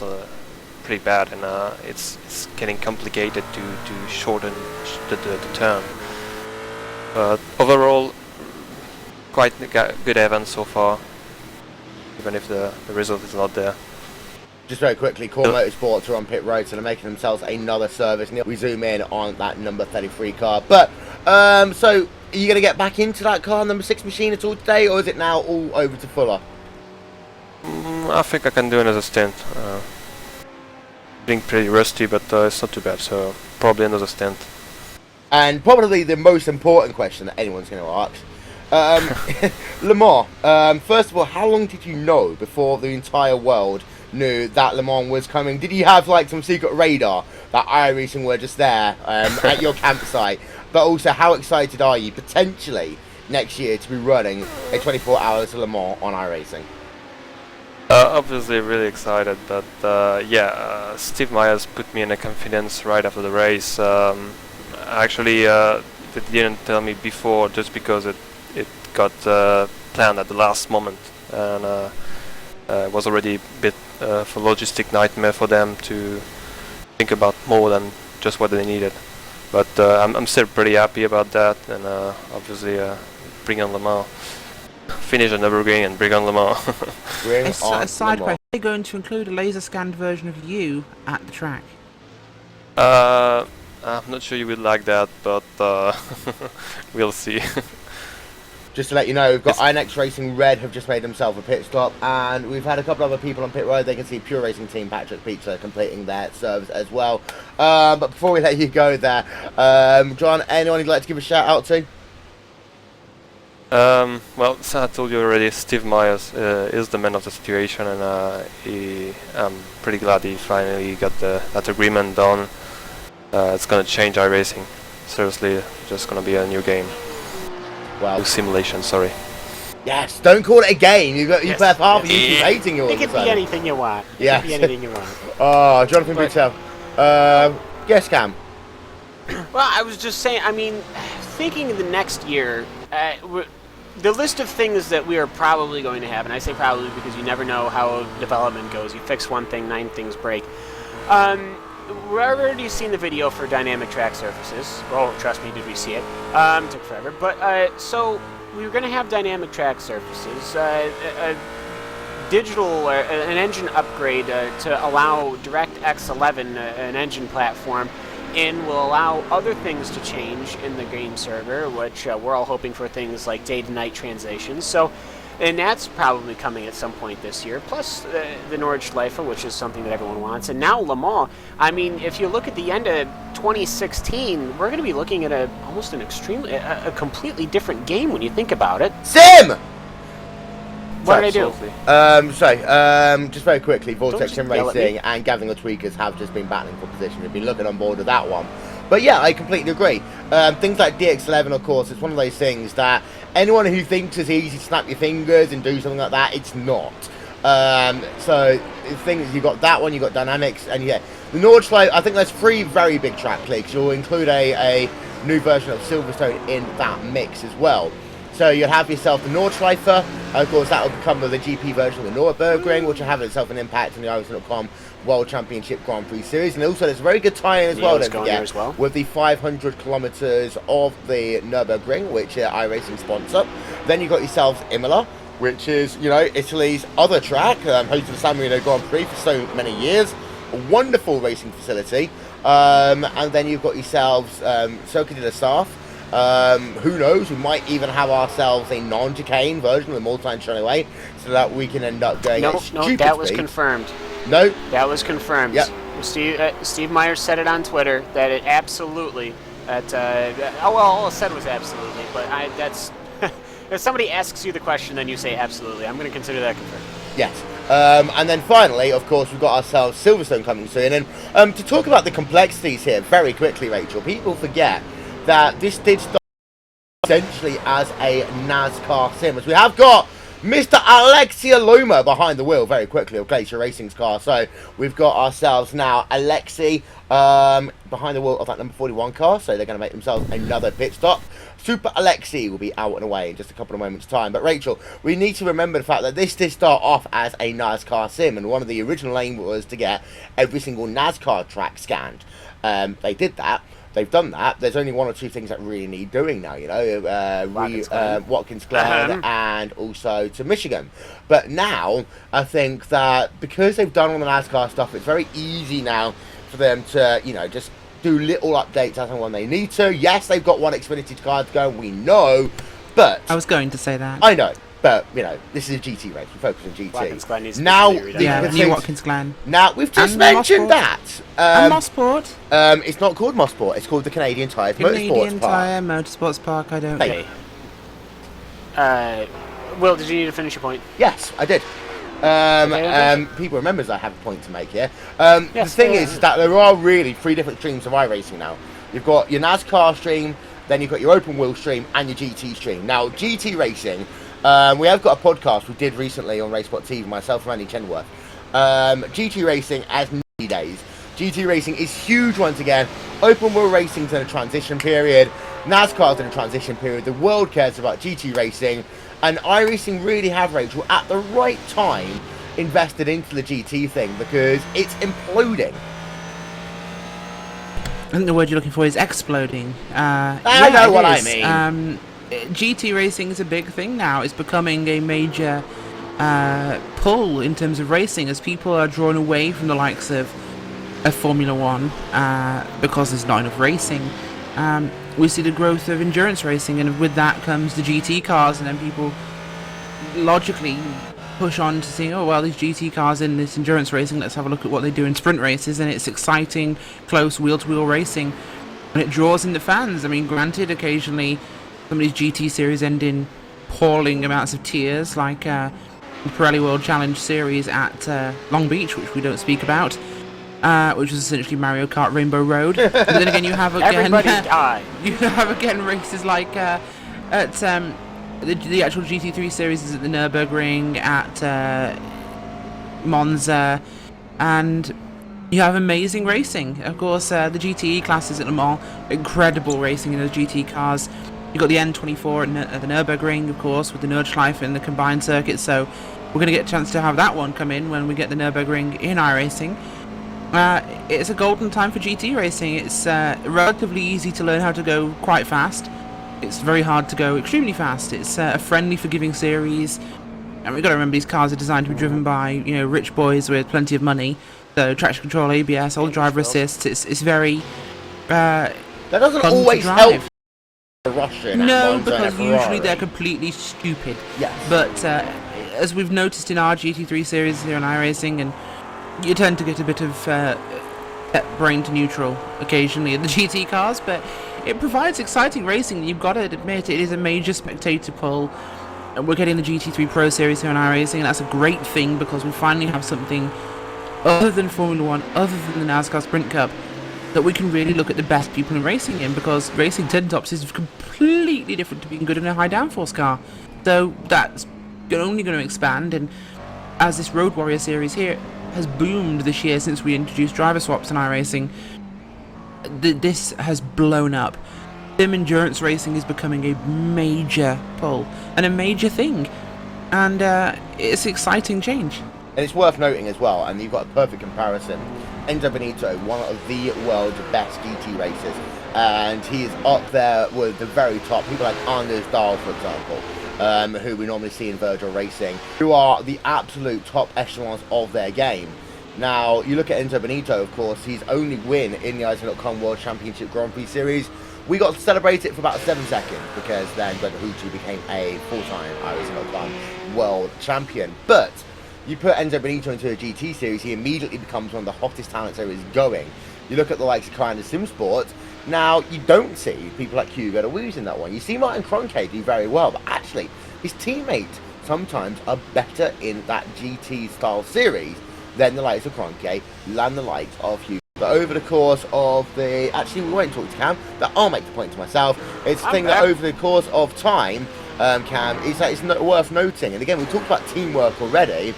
pretty bad, and it's getting complicated to shorten the turn. But overall, quite a good event so far, even if the result is not there. Just very quickly, Core Motorsports are on pit road, so they're making themselves another service. We zoom in on that number 33 car. But, so, are you going to get back into that car, number 6 machine at all today, or is it now all over to Fuller? I think I can do another stint. Being pretty rusty, but it's not too bad, so probably another stint. And probably the most important question that anyone's going to ask. Le Mans, first of all, how long did you know before the entire world knew that Le Mans was coming? Did you have like some secret radar that iRacing were just there at your campsite? But also, how excited are you potentially next year to be running a 24 hours Le Mans on iRacing? Obviously really excited, but Steve Myers put me in a confidence right after the race. Actually, they didn't tell me before, just because it got planned at the last moment, and it was already a bit of a logistic nightmare for them to think about more than just what they needed. But I'm still pretty happy about that, and obviously bring on Le Mans. Finish on Nürburgring and bring on Le Mans. A side question, are they going to include a laser scanned version of you at the track? I'm not sure you would like that, but we'll see. Just to let you know, we've got INX Racing Red have just made themselves a pit stop, and we've had a couple other people on pit road. They can see Pure Racing Team Patrick Pizza completing their service as well. But before we let you go there, John, anyone you'd like to give a shout out to? Well, so I told you already, Steve Myers is the man of the situation, and I'm pretty glad he finally got that agreement done. It's gonna change iRacing. Seriously, just gonna be a new game. Well, simulation, sorry. yes, don't call it a game. You Yes. have half of YouTube hating you all It of a can be sudden. anything you want. It Yes. can be anything you want. Oh, Jonathan But- Buttel. Yes, Cam. Well, I was just saying, I mean, thinking of the next year, the list of things that we are probably going to have, and I say probably because you never know how development goes. You fix one thing, 9 things break. We're already seen the video for dynamic track surfaces. Well, trust me, did we see it? Took forever. But, so, we were going to have dynamic track surfaces, a digital, an engine upgrade to allow DirectX 11, an engine platform, and will allow other things to change in the game server, which we're all hoping for things like day to night translations. So, and that's probably coming at some point this year. Plus the Nordschleife, which is something that everyone wants, and now Le Mans. I mean, if you look at the end of 2016, we're going to be looking at almost an a completely different game when you think about it. Sim! What did I do? Just very quickly, Vortex just Sim yell at me. Racing and Gavin the Tweakers have just been battling for position. We've been looking on board with that one. But yeah, I completely agree. Things like DX11, of course, it's one of those things that anyone who thinks it's easy to snap your fingers and do something like that, it's not. So the thing is, you got that one, you got Dynamics, and yeah, the Nordschleife. I think there's 3 very big track leagues. You'll include a new version of Silverstone in that mix as well. So you'll have yourself the Nordschleife. Of course, that will become the GP version of the Nürburgring, which will have itself an impact on the iRacing.com World Championship Grand Prix Series. And also, there's a very good tie-in as well, don't forget, with the 500 kilometers of the Nürburgring, which iRacing sponsor. Then you've got yourselves Imola, which is, you know, Italy's other track, hosted the San Marino Grand Prix for so many years. A wonderful racing facility. And then you've got yourselves Circuit de la Staff. Who knows, we might even have ourselves a non-chicane version of the Multi-Line Away, so that we can end up going at stupid that was speed. confirmed. No, that was confirmed. Yep. Steve Myers said it on Twitter that it absolutely. All I said was absolutely, but that's if somebody asks you the question, then you say absolutely. I'm going to consider that confirmed. Yes. And then finally, of course, we've got ourselves Silverstone coming soon. And to talk about the complexities here very quickly, Rachel, people forget that this did start essentially as a NASCAR sim. As we have got Mr. Alexia Loma behind the wheel very quickly of Glacier Racing's car. So we've got ourselves now Alexi behind the wheel of that number 41 car. So they're going to make themselves another pit stop. Super Alexi will be out and away in just a couple of moments' time. But Rachel, we need to remember the fact that this did start off as a NASCAR sim. And one of the original aims was to get every single NASCAR track scanned. They did that. They've done that. There's only 1 or 2 things that really need doing now, you know, Watkins Glen and also to Michigan. But now, I think that because they've done all the NASCAR stuff, it's very easy now for them to, you know, just do little updates as and when they need to. Yes, they've got one Xfinity car to go, we know, but... I was going to say that. I know. But, you know, this is a GT race. We focus on GT. Watkins Glen needs to Now, be redone. New Watkins Glen. Now, we've just And mentioned that. And Mossport. It's not called Mossport. It's called the Canadian Tire Canadian Motorsports Park. Tire Motorsports Park, I don't know. Will, did you need to finish your point? Yes, I did. People remembers I have a point to make here. The thing is that there are really 3 different streams of iRacing now. You've got your NASCAR stream, then you've got your open wheel stream, and your GT stream. Now, GT racing, we have got a podcast we did recently on RaceSpot TV, myself and Randy Chenworth. GT racing as 90 days. GT racing is huge once again. Open wheel racing's in a transition period. NASCAR's in a transition period. The world cares about GT racing. And iRacing really have, Rachel, at the right time, invested into the GT thing because it's imploding. I think the word you're looking for is exploding. I know what I mean. GT racing is a big thing now. It's becoming a major pull in terms of racing as people are drawn away from the likes of Formula One because there's not enough racing. We see the growth of endurance racing, and with that comes the GT cars, and then people logically push on to see, oh well, these GT cars in this endurance racing, let's have a look at what they do in sprint races, and it's exciting, close wheel-to-wheel racing, and it draws in the fans. I mean, granted, occasionally some of these GT series end in appalling amounts of tears, like the Pirelli World Challenge series at Long Beach, which we don't speak about, which is essentially Mario Kart Rainbow Road. But then again, you have again everybody die. You have again races like at the actual GT3 series is at the Nürburgring, at Monza, and you have amazing racing. Of course, the GTE classes at Le Mans, incredible racing in those GT cars. You've got the N24 at the Nürburgring, of course, with the Nordschleife and the combined circuit, so we're going to get a chance to have that one come in when we get the Nürburgring in iRacing. It's a golden time for GT racing. It's relatively easy to learn how to go quite fast. It's very hard to go extremely fast. It's a friendly, forgiving series. And we've got to remember these cars are designed to be driven by, rich boys with plenty of money. So traction control, ABS, all driver assists. It's very That doesn't fun to always drive. help Russian. No, because usually they're completely stupid. Yes. But as we've noticed in our GT3 series here on iRacing, and you tend to get a bit of brain to neutral occasionally in the GT cars, but it provides exciting racing. You've got to admit, it is a major spectator pull. And we're getting the GT3 Pro Series here on iRacing, and that's a great thing because we finally have something other than Formula 1, other than the NASCAR Sprint Cup, that we can really look at the best people in racing in, because racing 10 tops is completely different to being good in a high downforce car. So that's only going to expand, and as this Road Warrior series here has boomed this year since we introduced driver swaps in iRacing, this has blown up. Sim endurance racing is becoming a major pull and a major thing, and it's an exciting change. And it's worth noting as well, and you've got a perfect comparison. Enzo Benito, one of the world's best GT racers, and he is up there with the very top. People like Anders Dahl, for example, who we normally see in Virgil Racing, who are the absolute top echelons of their game. Now, you look at Enzo Benito, of course, his only win in the iRacing.com World Championship Grand Prix Series, we got to celebrate it for about 7 seconds, because then Gregor Houtu became a full-time iRacing.com World Champion. But you put Enzo Benito into a GT series, he immediately becomes one of the hottest talents there is going. You look at the likes of Kind of Sim Sport, now you don't see people like Hugo de Woos in that one. You see Martin Kroenke do very well, but actually his teammates sometimes are better in that GT style series than the likes of Kroenke and the likes of Hugo. But over the course of the... Actually, we won't talk to Cam, but I'll make the point to myself. It's the thing that over the course of time, Cam, it's worth noting. And again, we talked about teamwork already.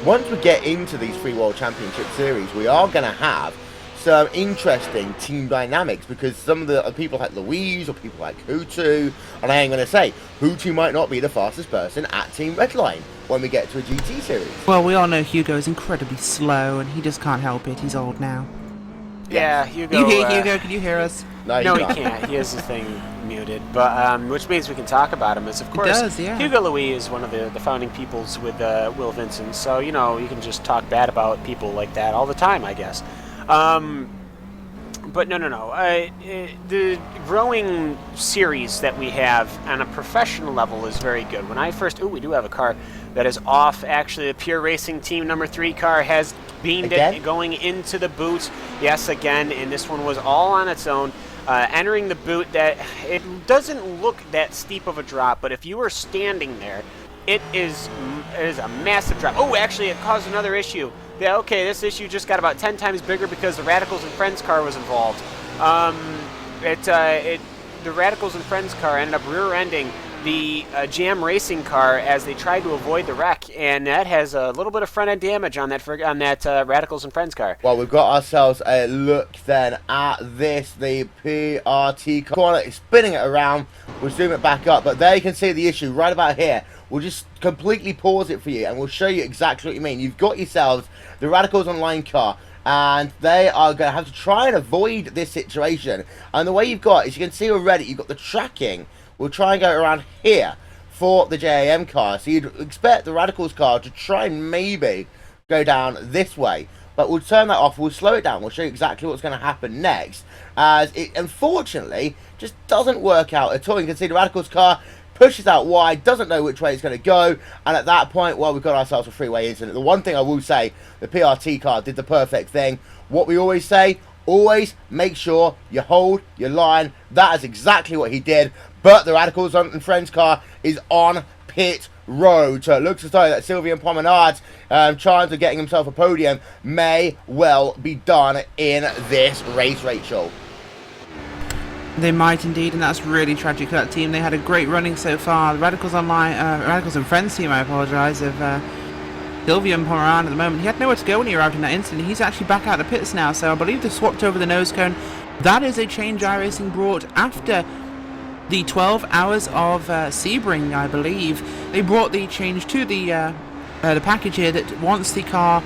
Once we get into these Free World Championship Series, we are going to have some interesting team dynamics, because some of the people like Louise or people like Houtu, and I am going to say, Houtu might not be the fastest person at Team Redline when we get to a GT series. Well, we all know Hugo is incredibly slow, and he just can't help it. He's old now. Yeah, Hugo. You hear Hugo? Can you hear us? No, he can't. He has his thing muted. But which means we can talk about him. As of course, does, yeah. Hugo Louis is one of the founding peoples with Will Vincent. So you can just talk bad about people like that all the time, I guess. But no. The growing series that we have on a professional level is very good. When I first... we do have a car that is off. Actually, the Pure Racing Team number 3 car has beamed it going into the boot. Yes, again, and this one was all on its own. Entering the boot, that it doesn't look that steep of a drop, but if you were standing there, it is a massive drop. Oh, actually, it caused another issue. Yeah, okay, this issue just got about 10 times bigger because the Radicals and Friends car was involved. The Radicals and Friends car ended up rear-ending the Jam Racing car as they tried to avoid the wreck, and that has a little bit of front-end damage on that Radicals and Friends car. Well, we've got ourselves a look then at this, the PRT corner. It's spinning it around. We'll zoom it back up, but there you can see the issue right about here. We'll just completely pause it for you, and we'll show you exactly what you mean. You've got yourselves the Radicals Online car, and they are going to have to try and avoid this situation. And the way you've got is, you can see already, you've got the tracking. We'll try and go around here for the JAM car. So you'd expect the Radicals car to try and maybe go down this way. But we'll turn that off, we'll slow it down, we'll show you exactly what's going to happen next. As it, unfortunately, just doesn't work out at all. You can see the Radicals car pushes out wide, doesn't know which way it's going to go, and at that point, well, we've got ourselves a freeway incident. The one thing I will say, the PRT car did the perfect thing. What we always say, always make sure you hold your line. That is exactly what he did, but the Radicals and Friends car is on pit road, so it looks as though that Sylvain Pominard's chance of getting himself a podium may well be done in this race, Rachel. They might indeed, and that's really tragic for that team. They had a great running so far. The Radicals Online, Radicals and Friends team, I apologise, of Sylvia and Pomeran at the moment. He had nowhere to go when he arrived in that incident. He's actually back out of the pits now, so I believe they've swapped over the nose cone. That is a change iRacing brought after the 12 hours of Sebring, I believe. They brought the change to the package here that once the car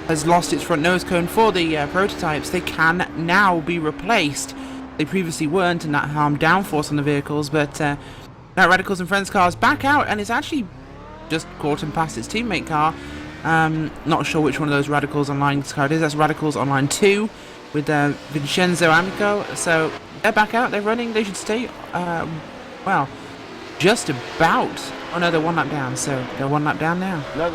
has lost its front nose cone for the prototypes, they can now be replaced. They previously weren't, and that harmed downforce on the vehicles, but that Radicals and Friends car is back out, and it's actually just caught and passed its teammate car. Not sure which one of those Radicals Online car it is. That's Radicals Online 2 with Vincenzo Amico. So they're back out, they're running, they should stay, well, just about. Oh no, they're one lap down, so they're one lap down now. No,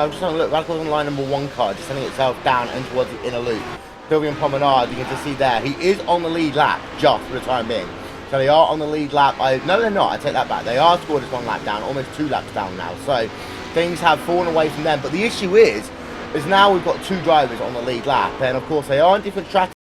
just having a look. Radicals Online number 1 car, just sending itself down and towards the inner loop. Sylvian Promenade, you can just see there, he is on the lead lap, just for the time being. So they are on the lead lap. No, they're not, I take that back. They are scored as 1 lap down, almost 2 laps down now. So things have fallen away from them. But the issue is now we've got 2 drivers on the lead lap. And of course, they are on different strategies.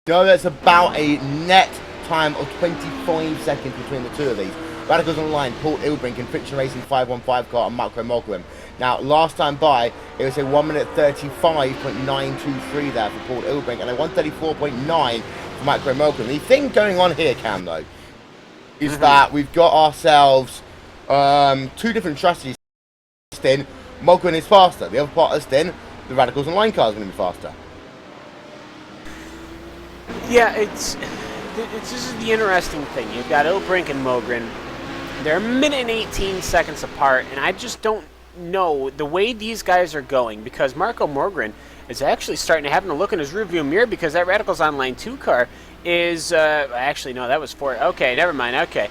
You know, there's about a net time of 25 seconds between the 2 of these. Radicals Online, Paul Ilbrink and Fiction Racing 515 car and Marco Mogren. Now, last time by, it was a 1 minute 35.923 there for Paul Ilbrink and a 134.9 for Marco Mogren. The thing going on here, Cam, though, is that we've got ourselves 2 different strategies. Stint, Mogren is faster. The other part of the stint, the Radicals Online car is going to be faster. Yeah, this is the interesting thing. You've got Ilbrink and Mogren. They're 1 minute and 18 seconds apart, and I just don't know the way these guys are going, because Marco Mogren is actually starting to have a look in his rearview mirror, because that Radicals Online 2 car is, actually, no, that was 4. Okay, never mind, okay.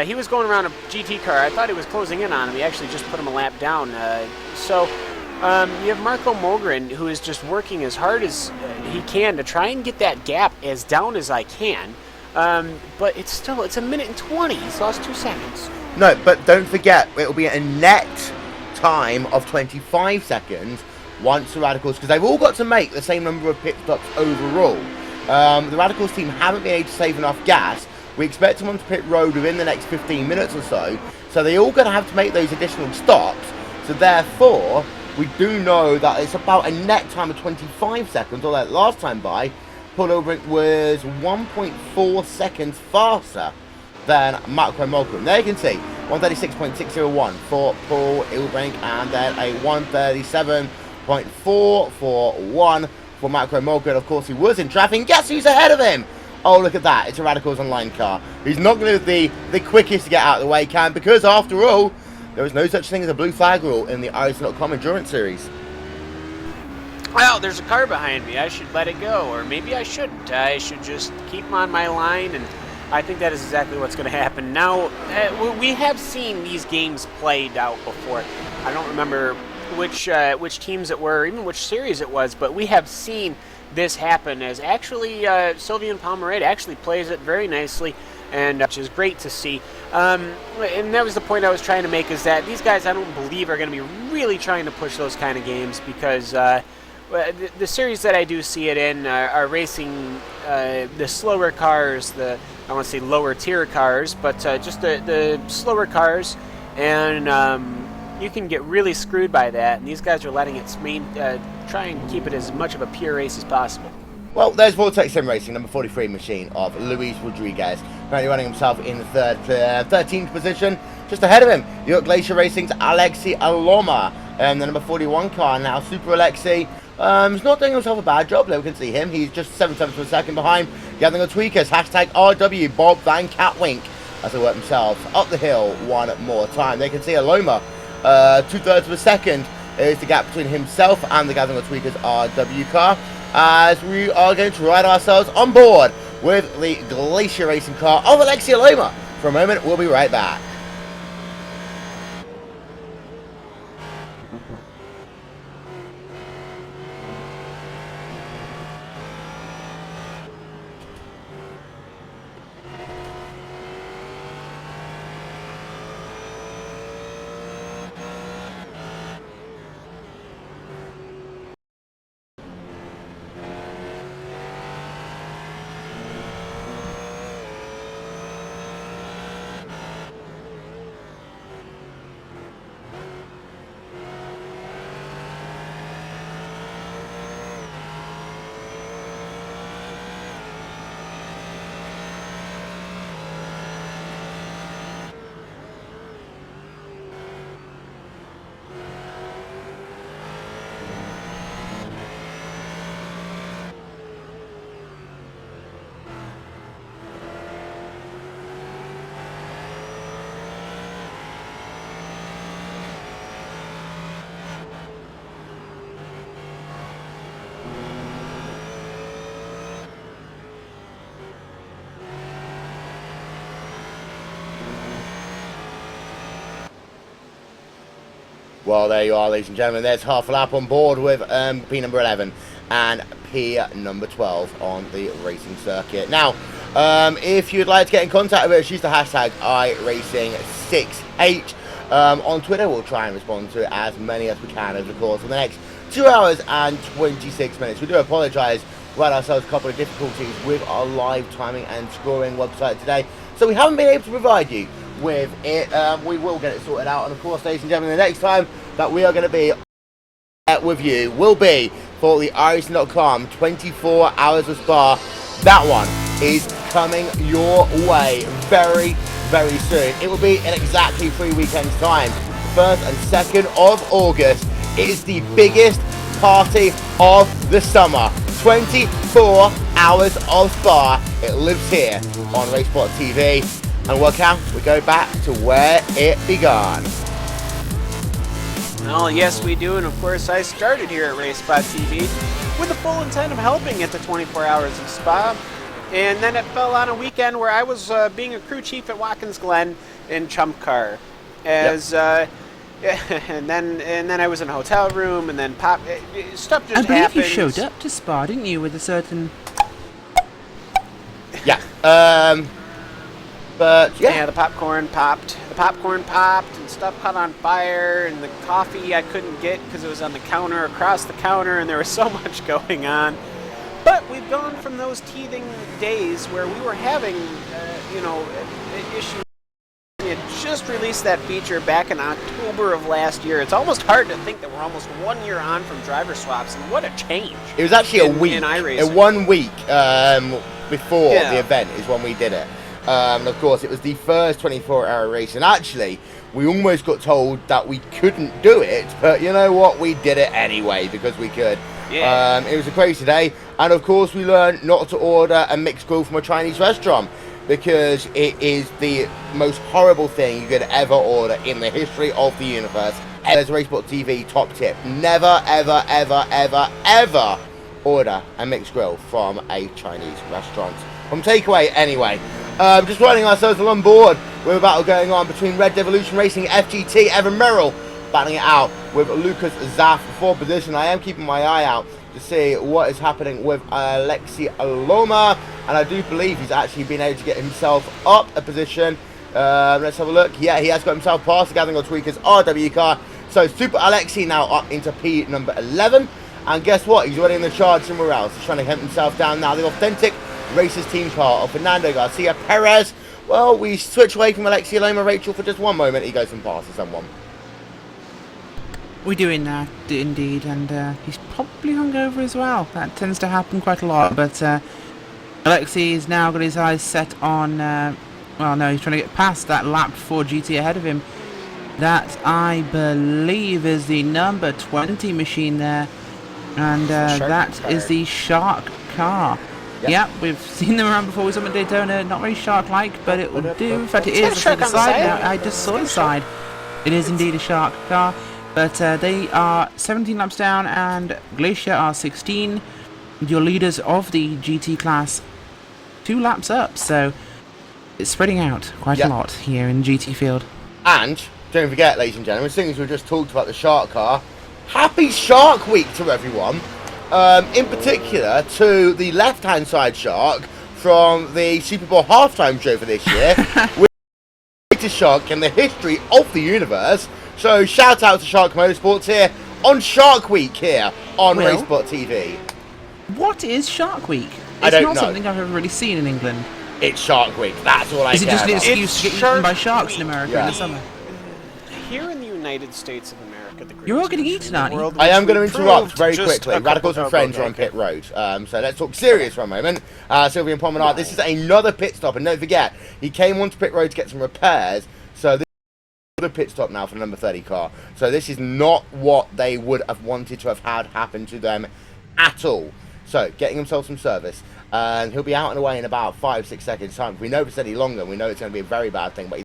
He was going around a GT car. I thought he was closing in on him. He actually just put him a lap down. You have Marco Mogren, who is just working as hard as he can to try and get that gap as down as I can. But it's a 1 minute and 20. He's lost 2 seconds. No, but don't forget, it'll be a net time of 25 seconds once the Radicals, because they've all got to make the same number of pit stops overall. The Radicals team haven't been able to save enough gas. We expect them onto pit road within the next 15 minutes or so. So they all going to have to make those additional stops. So therefore, we do know that it's about a net time of 25 seconds, although last time by, Paul Ilbrink was 1.4 seconds faster than Marco Mogren. There you can see 136.601 for Paul Ilbrink, and then a 137.441 for Marco Mogren. Of course, he was in traffic. Guess who's ahead of him? Oh, look at that. It's a Radicals Online car. He's not going to be the quickest to get out of the way, Cam, because after all, there is no such thing as a blue flag rule in the iRacing.com Endurance Series. Well, there's a car behind me. I should let it go, or maybe I shouldn't. I should just keep him on my line, and I think that is exactly what's going to happen. Now, we have seen these games played out before. I don't remember which teams it were, even which series it was, but we have seen this happen, as actually Sylvian Pomerade actually plays it very nicely, and which is great to see. And that was the point I was trying to make, is that these guys, I don't believe, are going to be really trying to push those kind of games, because the series that I do see it in are racing the slower cars, I want to say lower tier cars, but just the slower cars, and you can get really screwed by that, and these guys are letting it try and keep it as much of a pure race as possible. Well, there's Vortex Sim Racing, number 43 machine of Luis Rodriguez, currently running himself in the 13th position. Just ahead of him, you got Glacier Racing's Alexi Aloma, and the number 41 car now, Super Alexi. He's not doing himself a bad job, though. We can see him. He's just 7/7 of a second behind. Gathering the Tweakers, hashtag RW, Bob Van Catwink, as they work themselves up the hill one more time. They can see Aloma, 2/3 of a second is the gap between himself and the Gathering the Tweakers RW car, as we are going to ride ourselves on board with the Glacier Racing car of Alexi Aloma. For a moment, we'll be right back. Well, there you are, ladies and gentlemen. There's half a lap on board with P number 11 and P number 12 on the racing circuit. Now, if you'd like to get in contact with us, use the hashtag iRacing6H. On Twitter, we'll try and respond to as many as we can over the course of the next 2 hours and 26 minutes. We do apologise. We had ourselves a couple of difficulties with our live timing and scoring website today, so we haven't been able to provide you with it. We will get it sorted out, and of course, ladies and gentlemen, the next time that we are going to be with you will be for the iRacing.com 24 hours of Spa. That one is coming your way very, very soon. It will be in exactly 3 weekends' time. 1st and 2nd of August. It is the biggest party of the summer. 24 hours of Spa. It lives here on RaceSpot TV. And work out, we go back to where it began. Well, yes, we do, and of course, I started here at RaceSpot TV with the full intent of helping at the 24 hours of Spa, and then it fell on a weekend where I was being a crew chief at Watkins Glen in Chump Car, and then I was in a hotel room, and then stuff just happened. I believe you showed up to Spa, didn't you, with a certain... Yeah. But yeah, the popcorn popped. And stuff caught on fire, and the coffee I couldn't get because it was on the counter, across the counter, and there was so much going on. But we've gone from those teething days where we were having, issues. We had just released that feature back in October of last year. It's almost hard to think that we're almost 1 year on from driver swaps, and what a change. It was actually a week. In iRacing. 1 week before the event is when we did it. And of course, it was the first 24-hour race, and actually, we almost got told that we couldn't do it, but you know what? We did it anyway because we could. Yeah. It was a crazy day, and of course, we learned not to order a mixed grill from a Chinese restaurant because it is the most horrible thing you could ever order in the history of the universe. As a RaceSpot TV top tip: never, ever, ever, ever, ever order a mixed grill from a Chinese restaurant. From takeaway, anyway. Just running ourselves along board with a battle going on between Red Devolution Racing, FGT, Evan Merrill battling it out with Lucas Zaff for 4th position. I am keeping my eye out to see what is happening with Alexi Aloma, and I do believe he's actually been able to get himself up a position. Let's have a look. Yeah, he has got himself past the Gathering of Tweakers RW car. So Super Alexi now up into P number 11, and guess what? He's running the charge somewhere else. He's trying to hunt himself down now. The authentic Racers team car of Fernando Garcia Perez. Well, we switch away from Alexi Aloma, Rachel, for just one moment. He goes and passes someone. We're doing that, indeed, and he's probably hungover as well. That tends to happen quite a lot, but Alexi has now got his eyes set on... well, no, he's trying to get past that lap 4 GT ahead of him. That, I believe, is the number 20 machine there, and that is the Shark car. Yep, we've seen them around before with some at Daytona. Not very Shark-like, but it will do. In fact, it is. Shark the on the side side. now. I just saw the side. It is indeed a Shark car, but they are 17 laps down, and Glacier are 16. Your leaders of the GT class 2 laps up, so it's spreading out quite a lot here in GT field. And don't forget, ladies and gentlemen, seeing as we just talked about the Shark car, happy Shark Week to everyone. In particular to the left-hand side Shark from the Super Bowl halftime show for this year, with the greatest Shark in the history of the universe. So shout out to Shark Motorsports here on Shark Week here on RaceSpot TV. What is Shark Week? I don't not know. Something I've ever really seen in England. It's Shark Week. That's all I Is it care just an about. excuse to get eaten by sharks in America in the summer? Here in the United States of America, the You're all getting eaten, aren't you? I am going to interrupt very just quickly. a couple- Radicals and Friends are on pit road. So let's talk serious for a moment. Sylvian Promenade. This is another pit stop. And don't forget, he came onto pit road to get some repairs. So this is another pit stop now for the number 30 car. So this is not what they would have wanted to have had happen to them at all. So getting himself some service. And he'll be out and away in about 5-6 seconds time. If we know it's any longer, we know it's going to be a very bad thing. But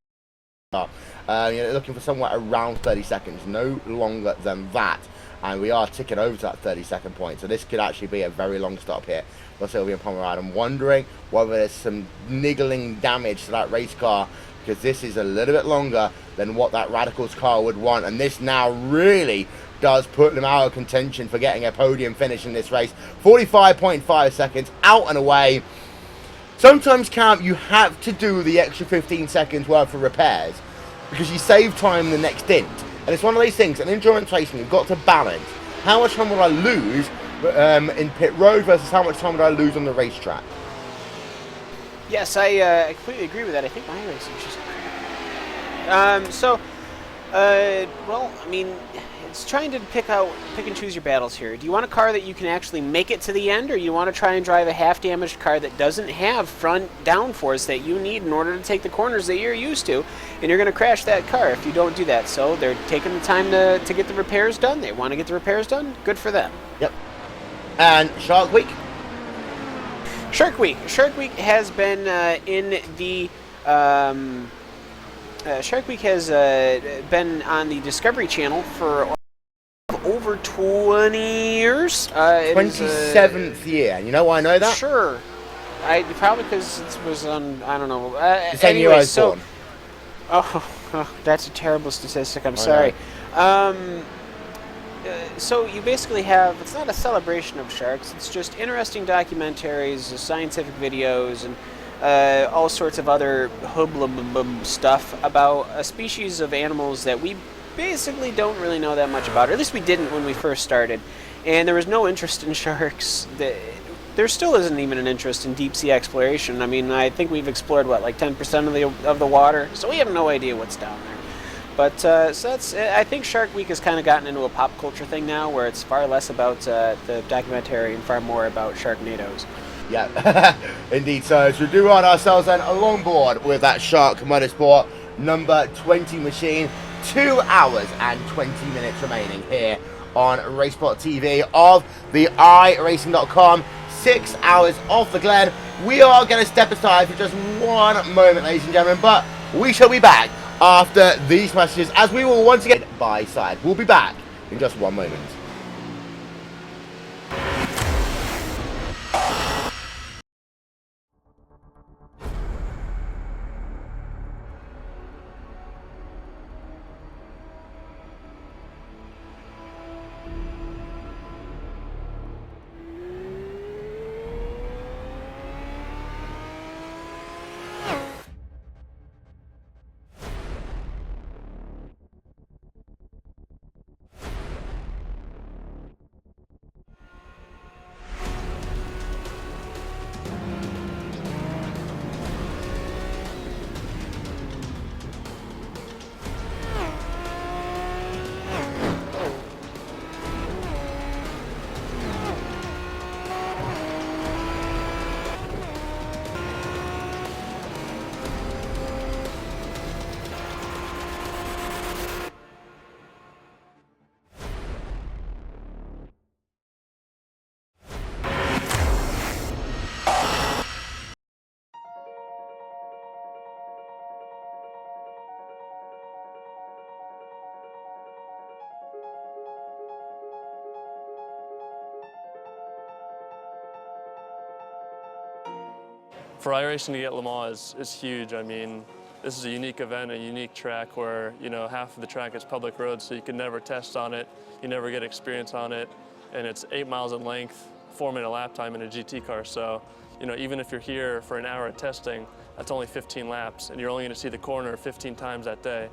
you're looking for somewhere around 30 seconds, no longer than that. and we are ticking over to that 30-second point. So this could actually be a very long stop here for Sylvian Pomerad. I'm wondering whether there's some niggling damage to that race car, because this is a little bit longer than what that Radicals car would want, and this now really does put them out of contention for getting a podium finish in this race. 45.5 seconds out and away. Sometimes, Cam, you have to do the extra 15 seconds worth of repairs because you save time in the next stint. And it's one of these things, in endurance racing, you've got to balance. How much time will I lose in pit road versus how much time would I lose on the racetrack? Yes, I completely agree with that. I think my racing is just... well, I mean, it's trying to pick and choose your battles here. Do you want a car that you can actually make it to the end, or you want to try and drive a half-damaged car that doesn't have front downforce that you need in order to take the corners that you're used to, and you're going to crash that car if you don't do that? So they're taking the time to get the repairs done. They want to get the repairs done. Good for them. Yep. And Shark Week? Shark Week has been in the... Shark Week has been on the Discovery Channel for over 20 years. 27th year. And you know why I know that? Sure. Probably because it was on, I don't know. The same year I was born. Oh, that's a terrible statistic. I'm sorry. So you basically have, it's not a celebration of sharks, it's just interesting documentaries, scientific videos, and all sorts of other hoobla stuff about a species of animals that we basically don't really know that much about, or at least we didn't when we first started. And there was no interest in sharks. There still isn't even an interest in deep sea exploration. I mean, I think we've explored what, like 10% of the water, so we have no idea what's down there. But so that's, I think Shark Week has kind of gotten into a pop culture thing now, where it's far less about the documentary and far more about Sharknadoes. Yeah, indeed. So we do run ourselves then along board with that Shark Motorsport number 20 machine. 2 hours and 20 minutes remaining here on RaceSpot TV of the iRacing.com. 6 hours off the Glen. We are going to step aside for just one moment, ladies and gentlemen, but we shall be back after these messages as we will once again by side. We'll be back in just one moment. For iRacing to get Le Mans is huge. I mean, this is a unique event, a unique track where, you know, half of the track is public road, so you can never test on it, you never get experience on it, and it's 8 miles in length, 4-minute lap time in a GT car. So, you know, even if you're here for an hour of testing, that's only 15 laps, and you're only going to see the corner 15 times that day.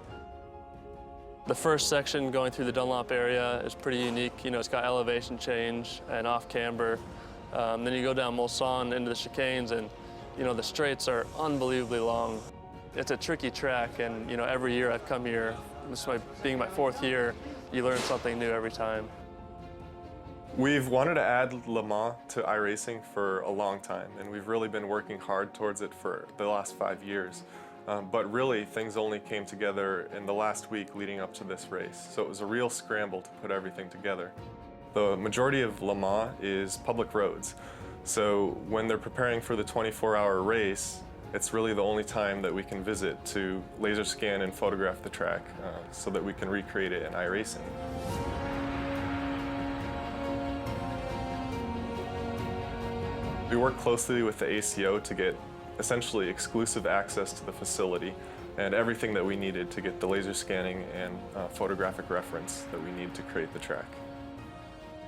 The first section going through the Dunlop area is pretty unique. You know, it's got elevation change and off camber. Then you go down Mulsanne into the chicanes, and you know, the straights are unbelievably long. It's a tricky track, and you know, every year I've come here, this being my 4th year, you learn something new every time. We've wanted to add Le Mans to iRacing for a long time, and we've really been working hard towards it for the last 5 years. But really, things only came together in the last week leading up to this race, so it was a real scramble to put everything together. The majority of Le Mans is public roads. So when they're preparing for the 24-hour race, it's really the only time that we can visit to laser scan and photograph the track so that we can recreate it in iRacing. We work closely with the ACO to get essentially exclusive access to the facility and everything that we needed to get the laser scanning and photographic reference that we need to create the track.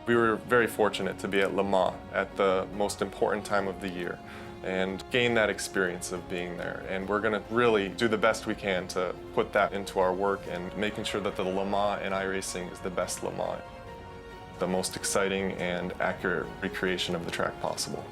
We were very fortunate to be at Le Mans at the most important time of the year and gain that experience of being there. And we're going to really do the best we can to put that into our work and making sure that the Le Mans in iRacing is the best Le Mans, the most exciting and accurate recreation of the track possible.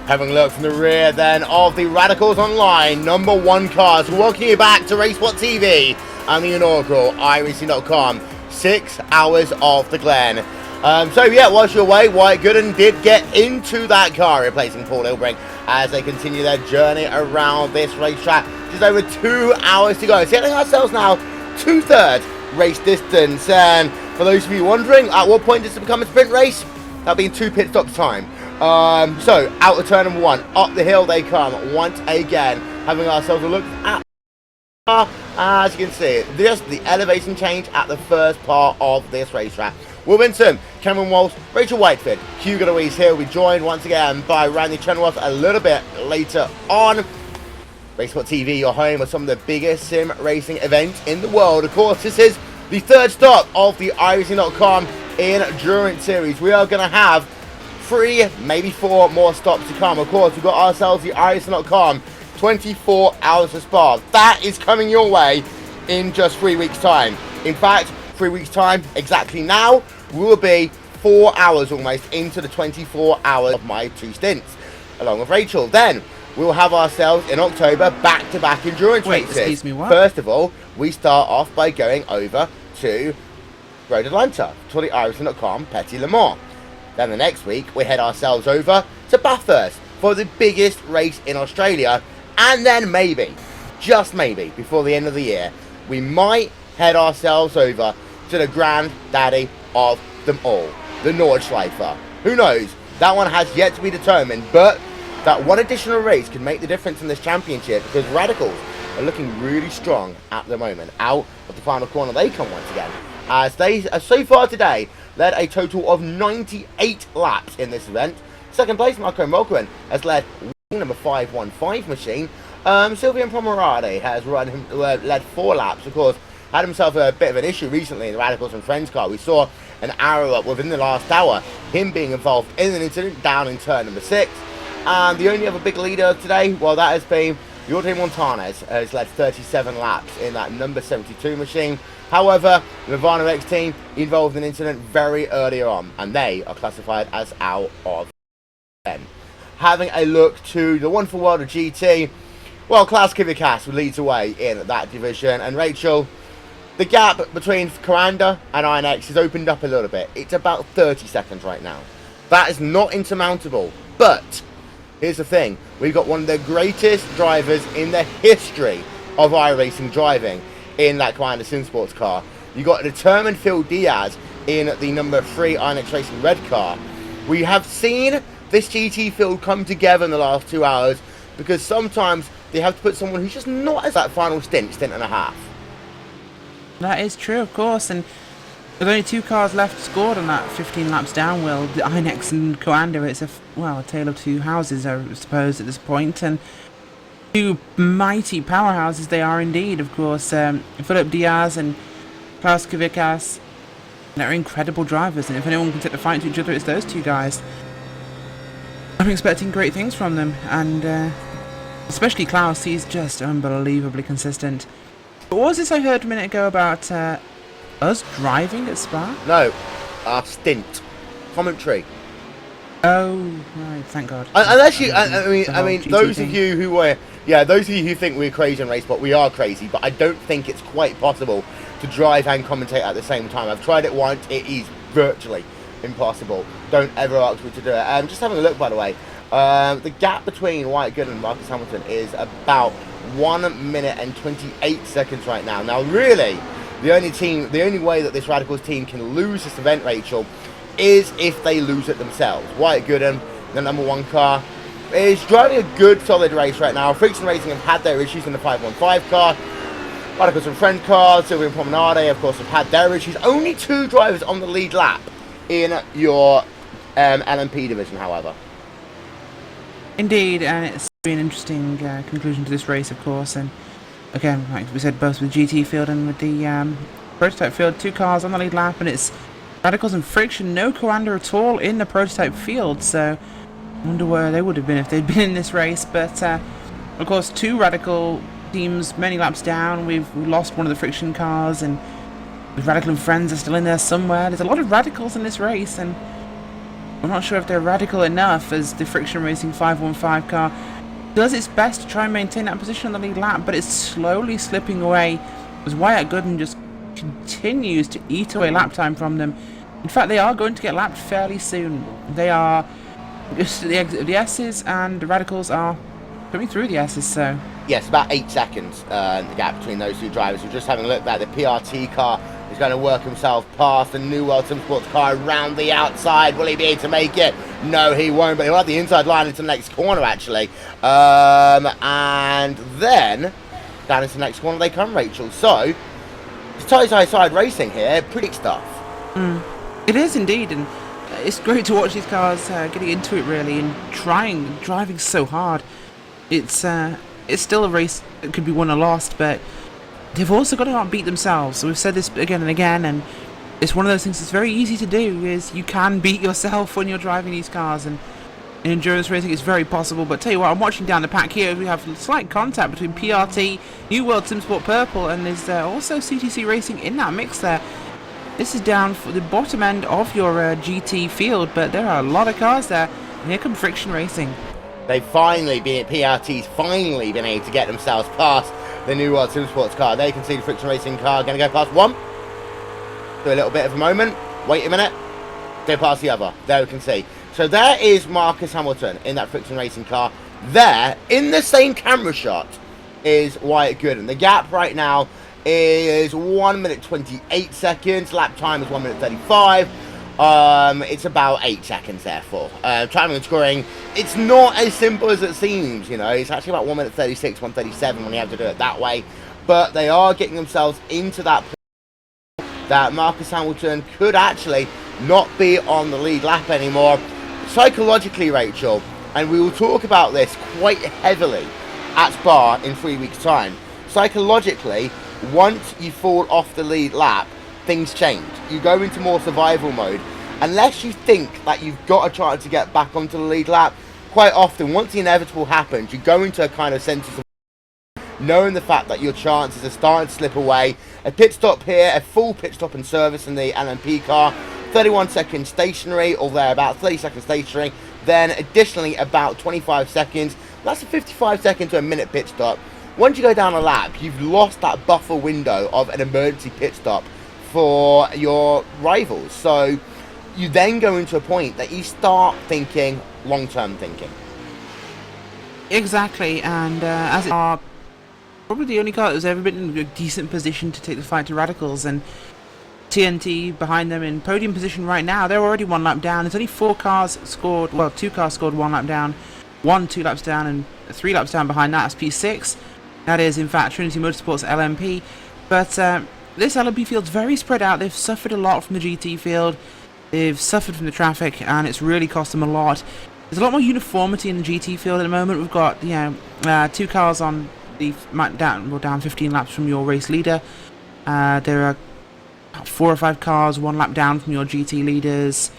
Having a look from the rear then of the Radicals Online #1 cars. We're welcoming you back to RaceSpot TV and the inaugural iRacing.com 6 hours of the Glen. So yeah, whilst you're away, Wyatt Gooden did get into that car, replacing Paul Ilbrink as they continue their journey around this racetrack. Just over 2 hours to go. Setting ourselves now 2/3 race distance. And for those of you wondering, at what point does it become a sprint race? That'll be in 2 pit stops time. So out of turn number 1, up the hill they come once again, having ourselves a look at as you can see, just the elevation change at the first part of this racetrack. Will Vinson, Cameron Walsh, Rachel Whiteford, Hugo Louise here will be joined once again by Randy Chenoweth a little bit later on. RaceSpot TV, your home of some of the biggest sim racing events in the world. Of course, this is the 3rd stop of the iRacing.com Endurance Series. We are going to have 3, maybe 4 more stops to come. Of course, we've got ourselves the iRacing.com 24 hours of Spa. That is coming your way in just 3 weeks' time. In fact, 3 weeks' time, exactly now, we will be 4 hours almost into the 24 hours of my 2 stints, along with Rachel. Then, we'll have ourselves in October back-to-back endurance races. Excuse me, what? First of all, we start off by going over to Road Atlanta for the iRacing.com Petit Le Mans. Then the next week, we head ourselves over to Bathurst for the biggest race in Australia. And then maybe, just maybe, before the end of the year, we might head ourselves over to the granddaddy of them all, the Nordschleifer. Who knows? That one has yet to be determined, but that one additional race could make the difference in this championship because Radicals are looking really strong at the moment. Out of the final corner they come once again, as they so far today led a total of 98 laps in this event. Second place, Marco Molkman has led number 515 machine. Sylvian Pomerade has led 4 laps. Of course, had himself a bit of an issue recently in the Radicals and Friends car. We saw an arrow up within the last hour, him being involved in an incident down in turn number 6. And the only other big leader today, well, that has been Jorge Montanez, has led 37 laps in that number 72 machine. However, the Nirvana X team involved in an incident very early on, and they are classified as out of 10. Having a look to the wonderful world of GT, well, Klaus Kivikas leads away in that division, and Rachel, the gap between Coanda and INX has opened up a little bit. It's about 30 seconds right now. That is not insurmountable, but here's the thing. We've got one of the greatest drivers in the history of iRacing driving in that Coanda SimSports car. You've got a determined Phil Diaz in the number 3 INX Racing red car. We have seen this GT field come together in the last 2 hours because sometimes they have to put someone who's just not as that final stint and a half. That is true, of course, and with only 2 cars left scored on that 15 laps down, well, the INX and Coanda, it's a tale of 2 houses, I suppose, at this point, and 2 mighty powerhouses they are indeed, of course. Philip Diaz and Klaus Kivikas, they're incredible drivers, and if anyone can take the fight to each other, it's those 2 guys. I'm expecting great things from them, and especially Klaus, he's just unbelievably consistent. But what was this I heard a minute ago about us driving at Spa? No, our stint. Commentary. Oh, right, thank God. Unless you, I mean, those of you who were Yeah, those of you who think we're crazy on RaceSpot, we are crazy, but I don't think it's quite possible to drive and commentate at the same time. I've tried it once, it is virtually impossible. Don't ever ask me to do it. Just having a look, by the way, the gap between Wyatt Good and Marcus Hamilton is about 1 minute and 28 seconds right now. Now, really, the only way that this Radicals team can lose this event, Rachel, is if they lose it themselves. Wyatt Gooden, the #1 car, is driving a good, solid race right now. Friction Racing have had their issues in the 515 car. Radicals and Friend car, Sylvia and Promenade, of course, have had their issues. Only 2 drivers on the lead lap in your LMP division, however. Indeed, and it's been an interesting conclusion to this race, of course. And again, like we said, both with the GT field and with the prototype field, 2 cars on the lead lap, and it's Radicals and Friction, no Coanda at all in the prototype field. So I wonder where they would have been if they'd been in this race. But of course, 2 Radical teams many laps down. We've lost one of the Friction cars, and the Radical and Friends are still in there somewhere. There's a lot of Radicals in this race, and I'm not sure if they're radical enough as the Friction Racing 515 car does its best to try and maintain that position on the lead lap, but it's slowly slipping away as Wyatt Gooden just continues to eat away lap time from them. In fact, they are going to get lapped fairly soon. They are just the exit of the S's, and the Radicals are coming through the S's, so... Yes, about 8 seconds, the gap between those 2 drivers. We're just having a look at the PRT car. He's going to work himself past the New World Sim Sports car around the outside. Will he be able to make it? No, he won't, but he'll have the inside line into the next corner, actually. And then, down into the next corner they come, Rachel. So, it's side-by-side racing here. Pretty stuff. It is indeed, and it's great to watch these cars getting into it, really, and driving so hard. It's still a race that could be won or lost, but they've also got to outbeat themselves. So we've said this again and again, and it's one of those things that's very easy to do, is you can beat yourself when you're driving these cars, and in endurance racing it's very possible. But tell you what, I'm watching down the pack here, we have slight contact between PRT, New World Sim Sport Purple, and there's also CTC Racing in that mix there. This is down for the bottom end of your GT field, but there are a lot of cars there, and here come Friction Racing. PRT's finally been able to get themselves past the New World Sim Sports car. They can see the Friction Racing car going to go past one. Do a little bit of a moment. Wait a minute. Go past the other. There we can see. So there is Marcus Hamilton in that Friction Racing car. There, in the same camera shot, is Wyatt Gooden. The gap right now is 1 minute 28 seconds. Lap time is 1 minute 35. It's about 8 seconds, therefore. Timing and scoring, it's not as simple as it seems, you know. It's actually about 1 minute 36, 137 when you have to do it that way. But they are getting themselves into that point that Marcus Hamilton could actually not be on the lead lap anymore. Psychologically, Rachel, and we will talk about this quite heavily at Spa in 3 weeks' time. Psychologically, once you fall off the lead lap, things change. You go into more survival mode. Unless you think that you've got a chance to get back onto the lead lap, quite often, once the inevitable happens, you go into a kind of sense of knowing the fact that your chances are starting to slip away. A pit stop here, a full pit stop and service in the LMP car, 31 seconds stationary, or thereabouts, 30 seconds stationary, then additionally about 25 seconds. That's a 55 second to a minute pit stop. Once you go down a lap, you've lost that buffer window of an emergency pit stop for your rivals. So you then go into a point that you start thinking long-term thinking. Exactly, and as it are probably the only car that has ever been in a decent position to take the fight to Radicals, and TNT behind them in podium position right now. They're already 1 lap down. There's only 4 cars scored, well, 2 cars scored 1 lap down, 1 2 laps down, and 3 laps down behind that is P6. That is, in fact, Trinity Motorsports LMP. But this LMP field's very spread out. They've suffered a lot from the GT field. They've suffered from the traffic, and it's really cost them a lot. There's a lot more uniformity in the GT field at the moment. We've got, 2 cars on the down 15 laps from your race leader. There are 4 or 5 cars 1 lap down from your GT leaders.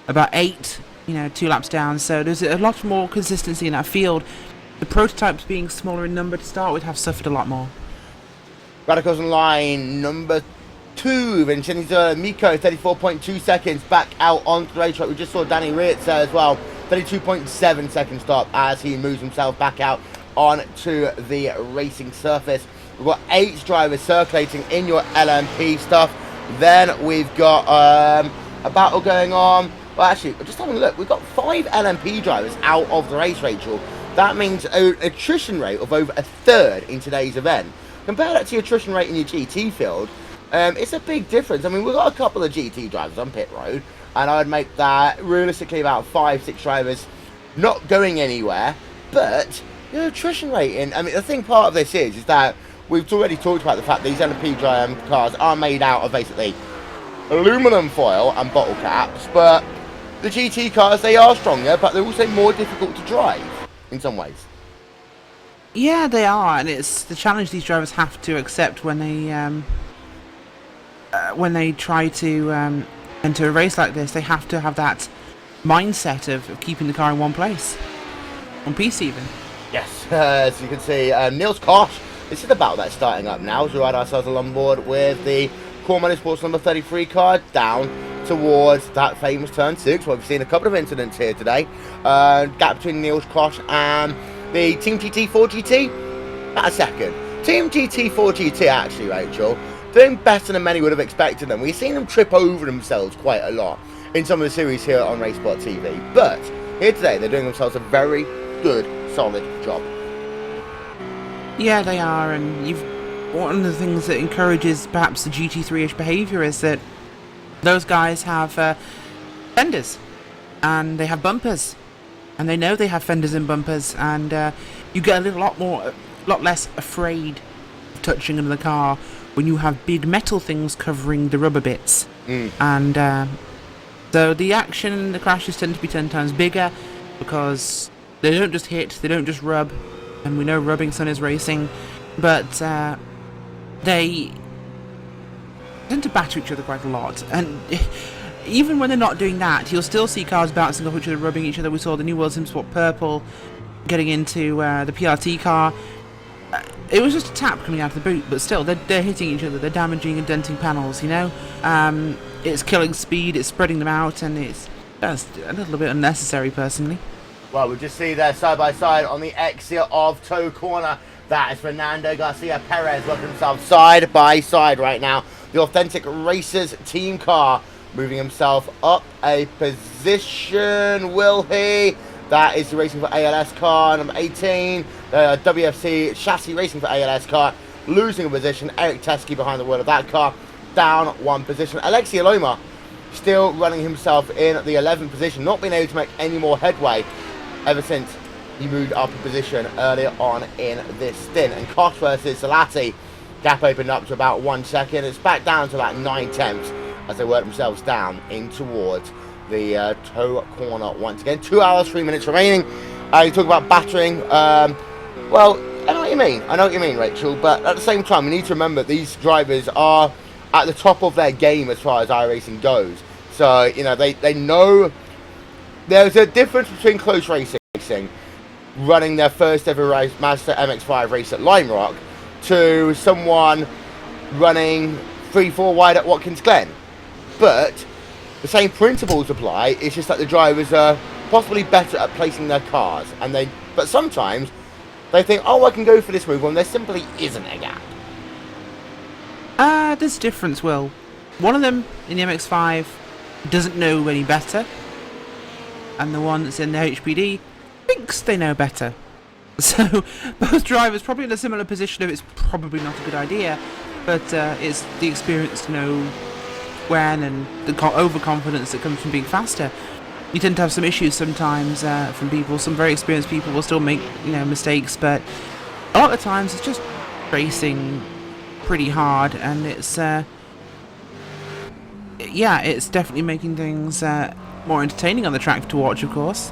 About 8, 2 laps down. So there's a lot more consistency in that field. The prototypes being smaller in number to start with have suffered a lot more. Radicals on line number 2, Vincenzo Miko, 34.2 seconds back out onto the racetrack. We just saw Danny Ritz as well, 32.7 second stop as he moves himself back out onto the racing surface. We've got 8 drivers circulating in your LMP stuff. Then we've got a battle going on. Well, actually, just having a look, we've got 5 LMP drivers out of the race, Rachel. That means an attrition rate of over 1/3 in today's event. Compare that to your attrition rate in your GT field, it's a big difference. I mean, we've got a couple of GT drivers on pit road, and I would make that realistically about 5-6 drivers not going anywhere. But your attrition rating, I mean, the thing part of this is that we've already talked about the fact that these LMP cars are made out of basically aluminum foil and bottle caps, but the GT cars, they are stronger, but they're also more difficult to drive in some ways. Yeah, they are, and it's the challenge these drivers have to accept when they try to enter a race like this. They have to have that mindset of keeping the car in one place, one piece even. Yes, as you can see, Niels Koch, this is the battle that's starting up now. So we ride ourselves along board with the Core Motorsports number 33 car down towards that famous turn 6. Well, we've seen a couple of incidents here today. Gap between Niels Koch and the Team GT4 GT, about a second. Team GT4 GT, actually, Rachel, doing better than many would have expected them. We've seen them trip over themselves quite a lot in some of the series here on RaceSpot TV. But here today, they're doing themselves a very good, solid job. Yeah, they are, and one of the things that encourages perhaps the GT3-ish behaviour is that those guys have fenders, and they have bumpers, and they know they have fenders and bumpers, and you get a lot less afraid of touching another car when you have big metal things covering the rubber bits. And so the action, the crashes tend to be 10 times bigger because they don't just hit, they don't just rub, and we know rubbing son is racing, but they tend to batter each other quite a lot. And even when they're not doing that, you'll still see cars bouncing off each other, rubbing each other. We saw the new World Sim Sport Purple getting into the PRT car. It was just a tap coming out of the boot, but still, they're hitting each other, they're damaging and denting panels, you know? It's killing speed, it's spreading them out, and it's just a little bit unnecessary, personally. Well, we just see there side by side on the exit of Toe Corner. That is Fernando Garcia Perez working himself side by side right now. The Authentic Racers team car moving himself up a position, will he? That is the Racing for ALS car, number 18. The WFC Chassis Racing for ALS car losing a position. Eric Teskey behind the wheel of that car, down 1 position. Alexi Aloma still running himself in the 11th position, not being able to make any more headway ever since he moved up a position earlier on in this stint. And Koch versus Salati, gap opened up to about 1 second. It's back down to about 9/10 as they work themselves down in towards the Toe Corner once again. 2 hours, 3 minutes remaining. You talk about battering. Well, I know what you mean. I know what you mean, Rachel. But at the same time, we need to remember these drivers are at the top of their game as far as iRacing goes. So, you know, they know there's a difference between close racing, running their first ever race, Mazda MX-5 race at Lime Rock, to someone running 3-4 wide at Watkins Glen. But the same principles apply. It's just that the drivers are possibly better at placing their cars, but sometimes they think, oh, I can go for this move when there simply isn't a gap. There's a difference, Will. One of them in the MX-5 doesn't know any better, and the one that's in the HPD thinks they know better. So both drivers probably in a similar position of it's probably not a good idea, but it's the experience to know when, and the overconfidence that comes from being faster. You tend to have some issues sometimes from people. Some very experienced people will still make mistakes, but a lot of times it's just racing pretty hard, and it's it's definitely making things more entertaining on the track to watch, of course.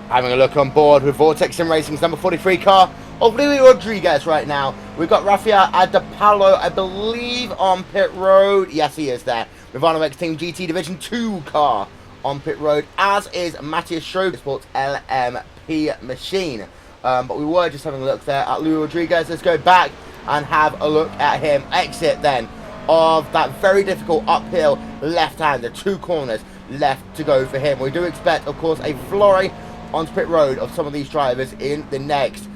Having a look on board with Vortex Sim Racing's number 43 car of Louis Rodriguez right now. We've got Rafael Adapalo, I believe, on pit road. Yes, he is there. Movano X Team GT Division 2 car on pit road, as is Matthias Schroeder Sports LMP machine. But we were just having a look there at Louis Rodriguez. Let's go back and have a look at him. Exit then of that very difficult uphill left-hander. 2 corners left to go for him. We do expect, of course, a flurry onto pit road of some of these drivers in the next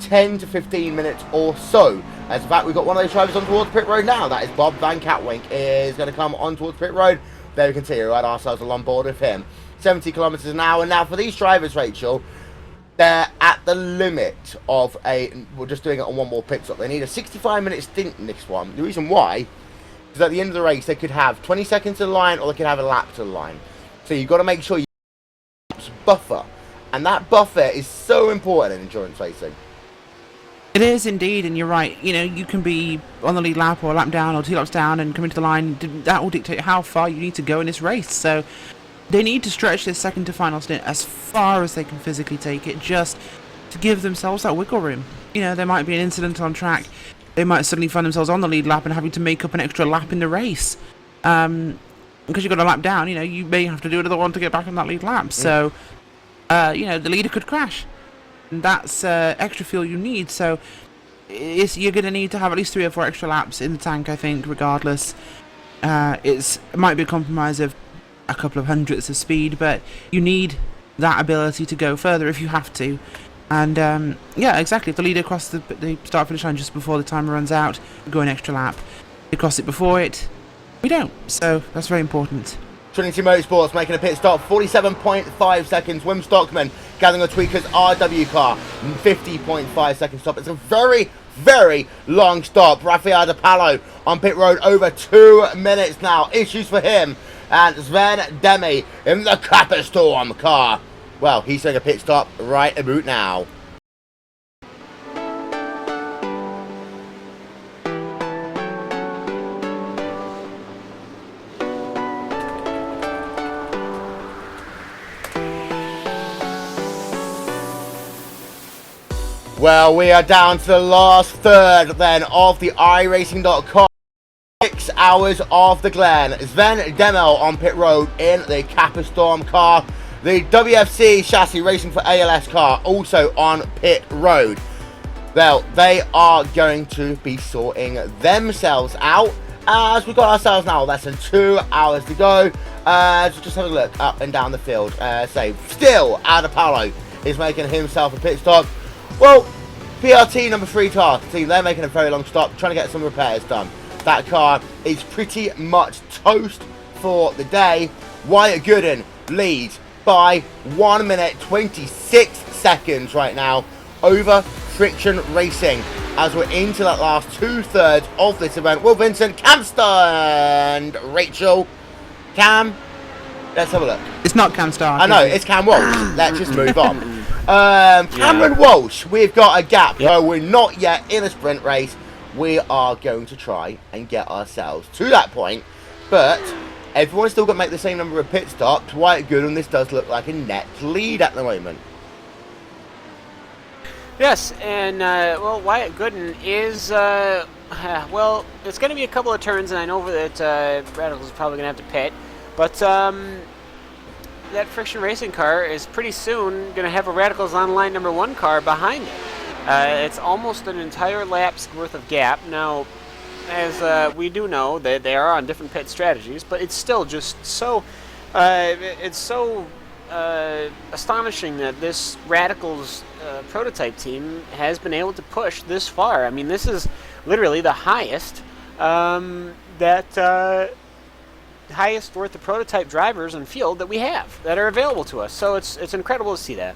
10 to 15 minutes or so. As in fact, we've got one of those drivers on towards pit road now. That is Bob Van Catwink is going to come on towards pit road. There we can see we had ourselves on board with him. 70 kilometers an hour. Now for these drivers, Rachel, they're at the limit of we're just doing it on one more pit stop. They need a 65-minute stint in this one. The reason why is at the end of the race, they could have 20 seconds to the line or they could have a lap to the line. So you've got to make sure you buffer. And that buffer is so important in endurance racing. It is indeed, and you're right. You know, you can be on the lead lap or a lap down or 2 laps down and come into the line. That will dictate how far you need to go in this race. So they need to stretch this second to final stint as far as they can physically take it, just to give themselves that wiggle room. You know, there might be an incident on track. They might suddenly find themselves on the lead lap and having to make up an extra lap in the race. Because you've got a lap down, you know, you may have to do another one to get back on that lead lap. So, you know, the leader could crash. And that's extra fuel you need. So you're going to need to have at least 3 or 4 extra laps in the tank, I think, regardless. It might be a compromise of a couple of hundredths of speed, but you need that ability to go further if you have to. And yeah, exactly. If the leader crosses the start-finish line just before the timer runs out, go an extra lap. If they cross it before it, we don't. So that's very important. Trinity Motorsports making a pit stop, 47.5 seconds. Wim Stockman gathering a Tweakers RW car, 50.5 second stop. It's a very, very long stop. Rafael De Palo on pit road, over 2 minutes now. Issues for him. And Sven Demi in the Capistorm car. Well, he's doing a pit stop right about now. Well, we are down to the last third then of the iRacing.com. 6 hours of the Glen. Sven Demel on pit road in the Capistorm car. The WFC chassis racing for ALS car also on pit road. Well, they are going to be sorting themselves out as we've got ourselves now less than 2 hours to go. So just have a look up and down the field. Still Adapalo is making himself a pit stop. Well, PRT number 3 car team, they're making a very long stop, trying to get some repairs done. That car is pretty much toast for the day. Wyatt Gooden leads by 1 minute 26 seconds right now over Friction Racing as we're into that last 2/3 of this event. Will Vincent, Cam Stern, Rachel, Cam, let's have a look. It's not Cam Stark. I know, it's Cam Walsh. Let's just move on. Cameron Walsh, we've got a gap. We're not yet in a sprint race. We are going to try and get ourselves to that point, but everyone's still got to make the same number of pit stops. Wyatt Gooden, this does look like a net lead at the moment. Yes, and well, Wyatt Gooden is well, it's going to be a couple of turns, and I know that Radical's probably going to have to pit, but that Friction Racing car is pretty soon going to have a Radicals Online number 1 car behind it. It's almost an entire lap's worth of gap. Now, as we do know, that they are on different pit strategies, but it's still just so astonishing that this Radicals prototype team has been able to push this far. I mean, this is literally the highest highest worth of prototype drivers in field that we have that are available to us. So it's incredible to see that.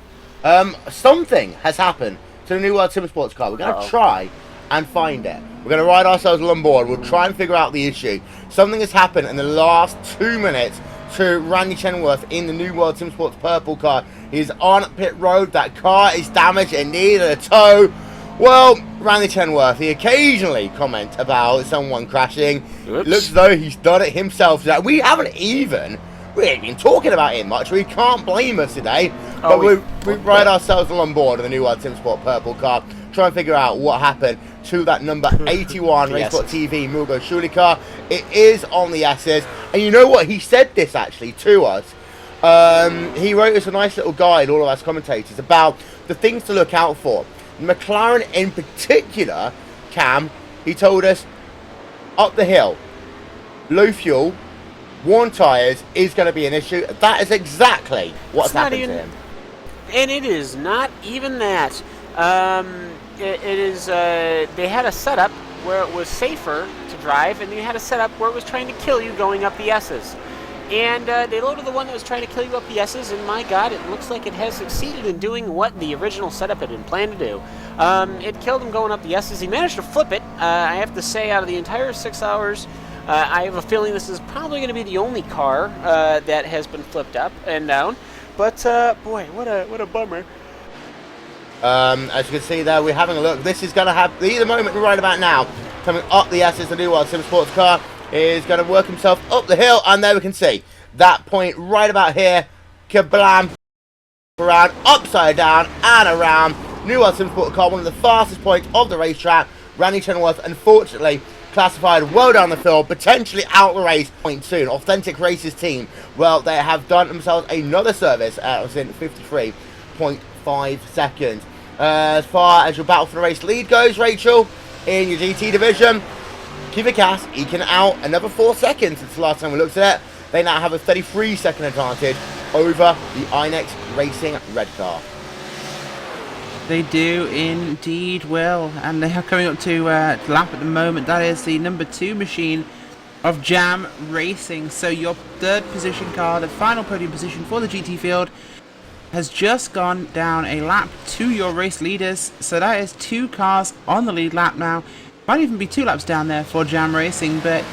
Something has happened to the new World Sim Sports car. We're going to try and find it. We're going to ride ourselves on board. We'll try and figure out the issue. Something has happened in the last 2 minutes to Randy Chenworth in the new World Sim Sports purple car. He's on pit road. That car is damaged and needed a tow. Well, Randy Chenworth, he occasionally comments about someone crashing. Oops. Looks as though he's done it himself. We haven't even really been talking about it much. We can't blame us today. But we ride ourselves on board in the new World Sim Sport purple car. Try and figure out what happened to that number 81 RaceSpot TV Mugo Shuli car. It is on the S's. And you know what? He said this actually to us. He wrote us a nice little guide, all of us commentators, about the things to look out for. McLaren in particular, Cam, he told us up the hill, low fuel, worn tyres is going to be an issue. That is exactly what's happened to him. And it is not even that. it is they had a setup where it was safer to drive, and they had a setup where it was trying to kill you going up the S's. And they loaded the one that was trying to kill you up the S's, and my God, it looks like it has succeeded in doing what the original setup had been planned to do. It killed him going up the S's. He managed to flip it. I have to say, out of the entire 6 hours, I have a feeling this is probably going to be the only car that has been flipped up and down. But boy, what a bummer. As you can see there, we're having a look. This is going to have the moment right about now. Coming up the S's, the New World Sim Sports car is going to work himself up the hill, and there we can see that point right about here. Kablam! Around, upside down, and around. New World Sim Sports car, one of the fastest points of the racetrack. Randy Chenoweth, unfortunately, classified well down the field, potentially out the race point soon. Authentic Races team, well, they have done themselves another service. It was in 53.5 seconds. As far as your battle for the race lead goes, Rachel, in your GT division, Kivikas eking out another 4 seconds since the last time we looked at it. They now have a 33-second advantage over the Inex Racing red car. They do indeed, Will, and they are coming up to lap at the moment. That is the number 2 machine of Jam Racing. So your third position car, the final podium position for the GT field, has just gone down a lap to your race leaders. So that is 2 cars on the lead lap now. Might even be 2 laps down there for Jam Racing, but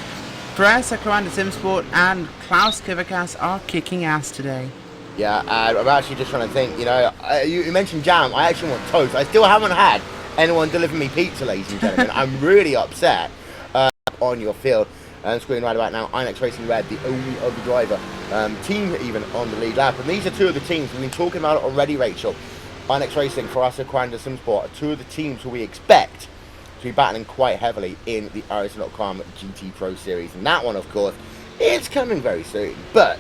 Professor Commander Simsport and Klaus Kivikas are kicking ass today. Yeah, I'm actually just trying to think, you know, you mentioned Jam. I actually want toast. I still haven't had anyone deliver me pizza, ladies and gentlemen. I'm really upset on your field. Screen right about now, Inex Racing Red, the only other driver team even on the lead lap. And these are 2 of the teams we've been talking about it already, Rachel. Inex Racing, Karasa, Kwanda, Simsport are 2 of the teams who we expect to be battling quite heavily in the RaceSpot GT Pro Series. And that one, of course, is coming very soon. But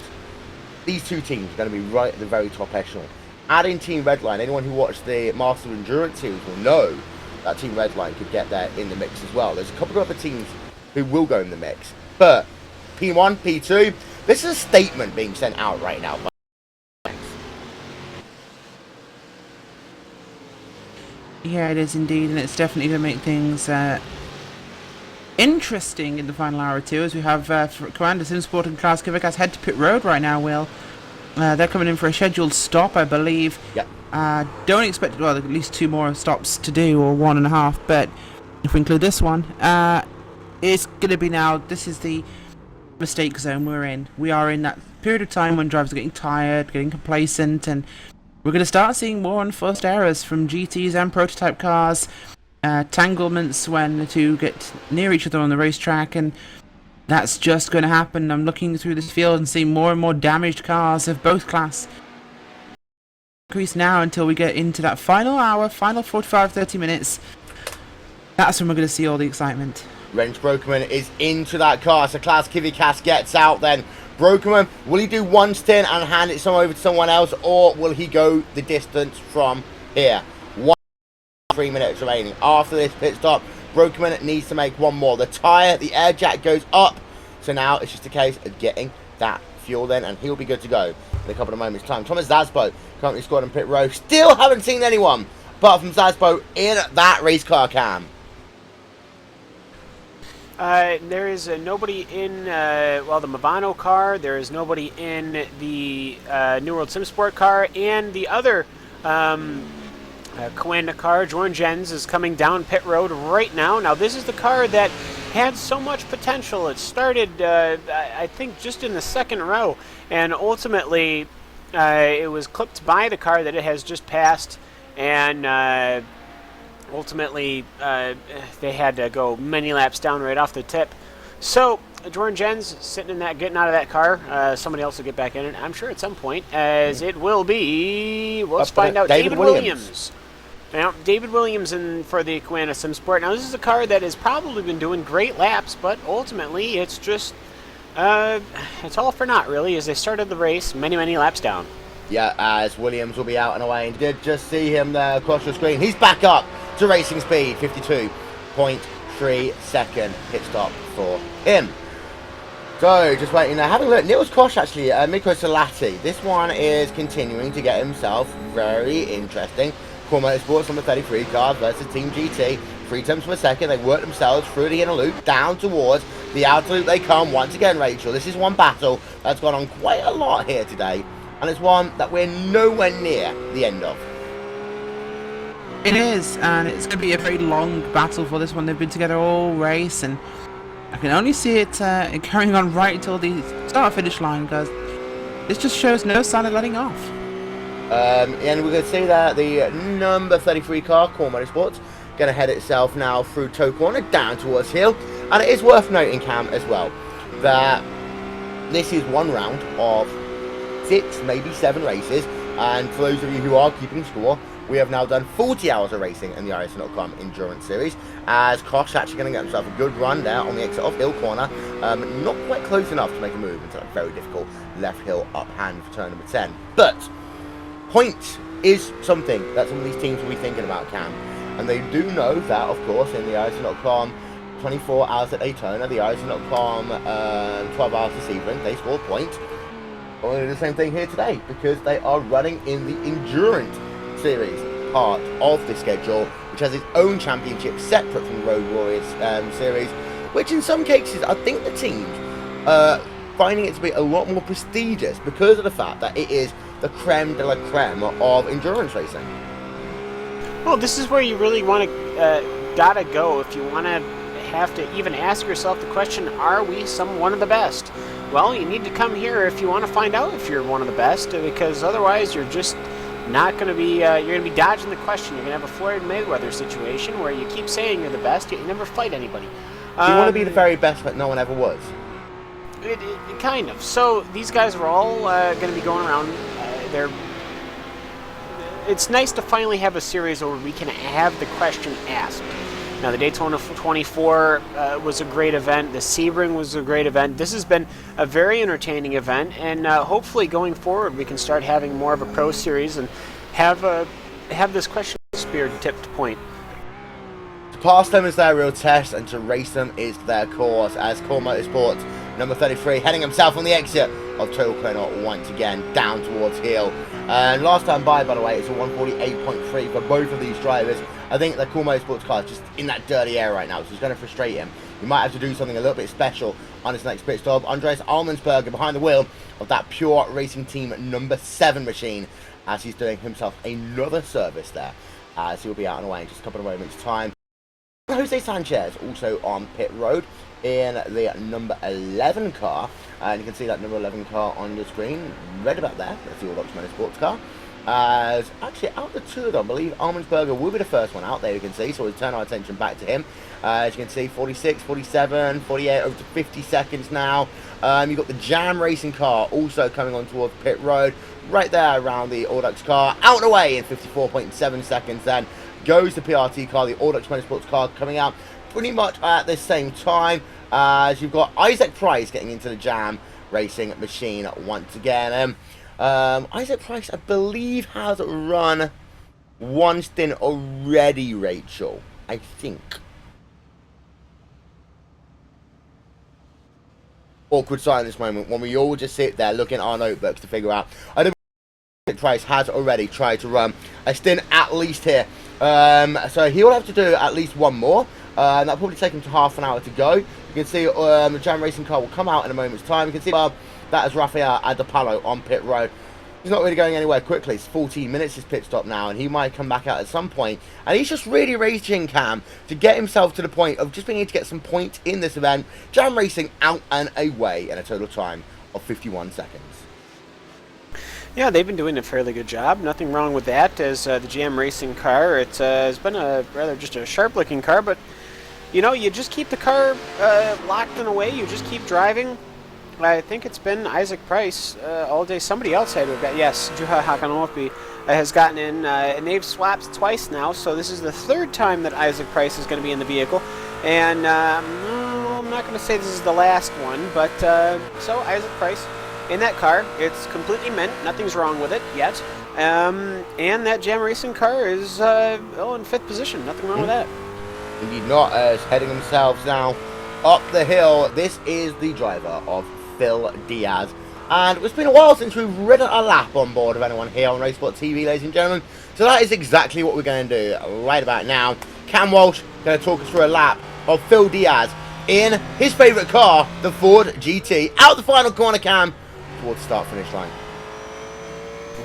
these 2 teams are going to be right at the very top echelon. Adding Team Redline, anyone who watched the Master of Endurance series will know that Team Redline could get there in the mix as well. There's a couple of other teams who will go in the mix. But P1, P2, this is a statement being sent out right now. Yeah, it is indeed, and it's definitely going to make things interesting in the final hour or 2, as we have Commander Simsport and Klaus Kivikas head to pit road right now, Will. They're coming in for a scheduled stop, I believe. Yep. Don't expect, well, at least 2 more stops to do, or 1.5, but if we include this one, it's going to be now, this is the mistake zone we're in. We are in that period of time when drivers are getting tired, getting complacent, and we're going to start seeing more unforced errors from GTs and prototype cars. Tanglements when the 2 get near each other on the racetrack, and that's just going to happen. I'm looking through this field and seeing more and more damaged cars of both class. Increase now until we get into that final hour, final 45-30 minutes. That's when we're going to see all the excitement. Wrench Brokerman is into that car, so Klaus Kivikas gets out then. Brokerman, will he do one stint and hand it over to someone else, or will he go the distance from here? 3 minutes remaining. After this pit stop, Brokerman needs to make 1 more. The tyre, the air jack goes up, so now it's just a case of getting that fuel then, and he'll be good to go in a couple of moments' time. Thomas Zasbo currently squad on pit row. Still haven't seen anyone apart from Zasbo in that race car cam. There is nobody in, well, the Movano car. There is nobody in the New World Simsport car, and the other Coanda car, Jorn Jens, is coming down pit road right now. Now, this is the car that had so much potential. It started, I think, just in the 2nd row, and ultimately it was clipped by the car that it has just passed, and ultimately they had to go many laps down right off the tip. So Jordan Jens sitting in that, getting out of that car. Somebody else will get back in it, I'm sure, at some point, as it will be, let's find out, David Williams. Now, David Williams in for the Coanda Simsport. Now, this is a car that has probably been doing great laps, but ultimately it's just, it's all for naught, really, as they started the race many, many laps down. Yeah, as Williams will be out and away, and did just see him there across the screen. He's back up to racing speed, 52.3 second pit stop for him. So, just waiting there. Having a look, Niels Kosh actually, Mikko Salati. This one is continuing to get himself very interesting. Core Motorsports number 33 car versus Team GT. 3 tenths of a second. They work themselves through the inner loop, down towards the outer loop they come once again, Rachel. This is one battle that's gone on quite a lot here today, and it's one that we're nowhere near the end of. It is, and it's going to be a very long battle for this one. They've been together all race, and I can only see it carrying on right until the start-finish line, because this just shows no sign of letting off. And we're going to see that the number 33 car, Core Motorsports, going to head itself now through toe corner down towards heel. And it is worth noting, Cam, as well, that this is one round of 6, maybe 7 races. And for those of you who are keeping score, we have now done 40 hours of racing in the RaceSpot Endurance Series, as Kosh actually going to get himself a good run there on the exit of hill corner. Not quite close enough to make a move into that very difficult left hill uphand for turn number 10. But points is something that some of these teams will be thinking about, Cam. And they do know that, of course, in the RaceSpot 24 hours at Daytona, the RaceSpot 12 hours to Sebring, they scored points. We're going to do the same thing here today, because they are running in the Endurance Series part of the schedule, which has its own championship separate from the Road Warriors Series, which in some cases I think the teams finding it to be a lot more prestigious because of the fact that it is the creme de la creme of endurance racing. Well, this is where you really want to gotta go if you want to have to even ask yourself the question, are we one of the best? Well, you need to come here if you want to find out if you're one of the best, because otherwise you're just not going to be, you're going to be dodging the question. You're going to have a Floyd Mayweather situation where you keep saying you're the best, yet you never fight anybody. Do you want to be the very best, but no one ever was? It kind of. So these guys are all going to be going around. It's nice to finally have a series where we can have the question asked. Now, the Daytona 24 was a great event. The Sebring was a great event. This has been a very entertaining event, and hopefully going forward we can start having more of a pro series and have this question spear tipped point. To pass them is their real test, and to race them is their course, as Core Motorsports number 33 heading himself on the exit of Total Corner once again down towards heel. And last time by the way, it's a 148.3 for both of these drivers. I think the Core Motorsports car is just in that dirty air right now, so it's going to frustrate him. He might have to do something a little bit special on his next pit stop. Andreas Almensberger behind the wheel of that Pure Racing Team number 7 machine, as he's doing himself another service there, as he'll be out and away in just a couple of moments' time. Jose Sanchez also on pit road in the number 11 car, and you can see that number 11 car on your screen, right about there. That's the All Motorsports car. As actually out the two of them, I believe Almensberger will be the first one out there, you can see, so we'll turn our attention back to him. As you can see, 46, 47, 48, over to 50 seconds now. You've got the Jam Racing car also coming on towards pit road, right there around the Audux car, out and away in 54.7 seconds. Then goes the PRT car, the Audux Motorsports car, coming out pretty much at the same time, as you've got Isaac Price getting into the Jam Racing machine once again. Isaac Price, I believe, has run one stint already, Rachel, I think. Awkward silence moment when we all just sit there looking at our notebooks to figure out. I don't think Price has already tried to run a stint at least here. So he'll have to do at least one more. And that'll probably take him to half an hour to go. You can see the Jam Racing car will come out in a moment's time. You can see that is Rafael Adapalo on pit road. He's not really going anywhere quickly. It's 14 minutes his pit stop now, and he might come back out at some point. And he's just really racing, Cam, to get himself to the point of just being able to get some points in this event. Jam Racing out and away in a total time of 51 seconds. Yeah, they've been doing a fairly good job. Nothing wrong with that. As the Jam Racing car, it's been a rather just a sharp-looking car, but you know, you just keep the car locked and away. You just keep driving. I think it's been Isaac Price all day. Somebody else had to have got, yes, Juha Hakanolfi has gotten in, and they've swapped twice now, so this is the third time that Isaac Price is going to be in the vehicle. And I'm not going to say this is the last one, but so Isaac Price in that car. It's completely mint. Nothing's wrong with it yet. And that Jam Racing car is in 5th position. Nothing wrong with that. Indeed not, as heading themselves now up the hill. This is the driver of Phil Diaz. And it's been a while since we've ridden a lap on board of anyone here on RaceSpot TV, ladies and gentlemen. So that is exactly what we're going to do right about now. Cam Walsh going to talk us through a lap of Phil Diaz in his favourite car, the Ford GT. Out the final corner, Cam, towards the start-finish line.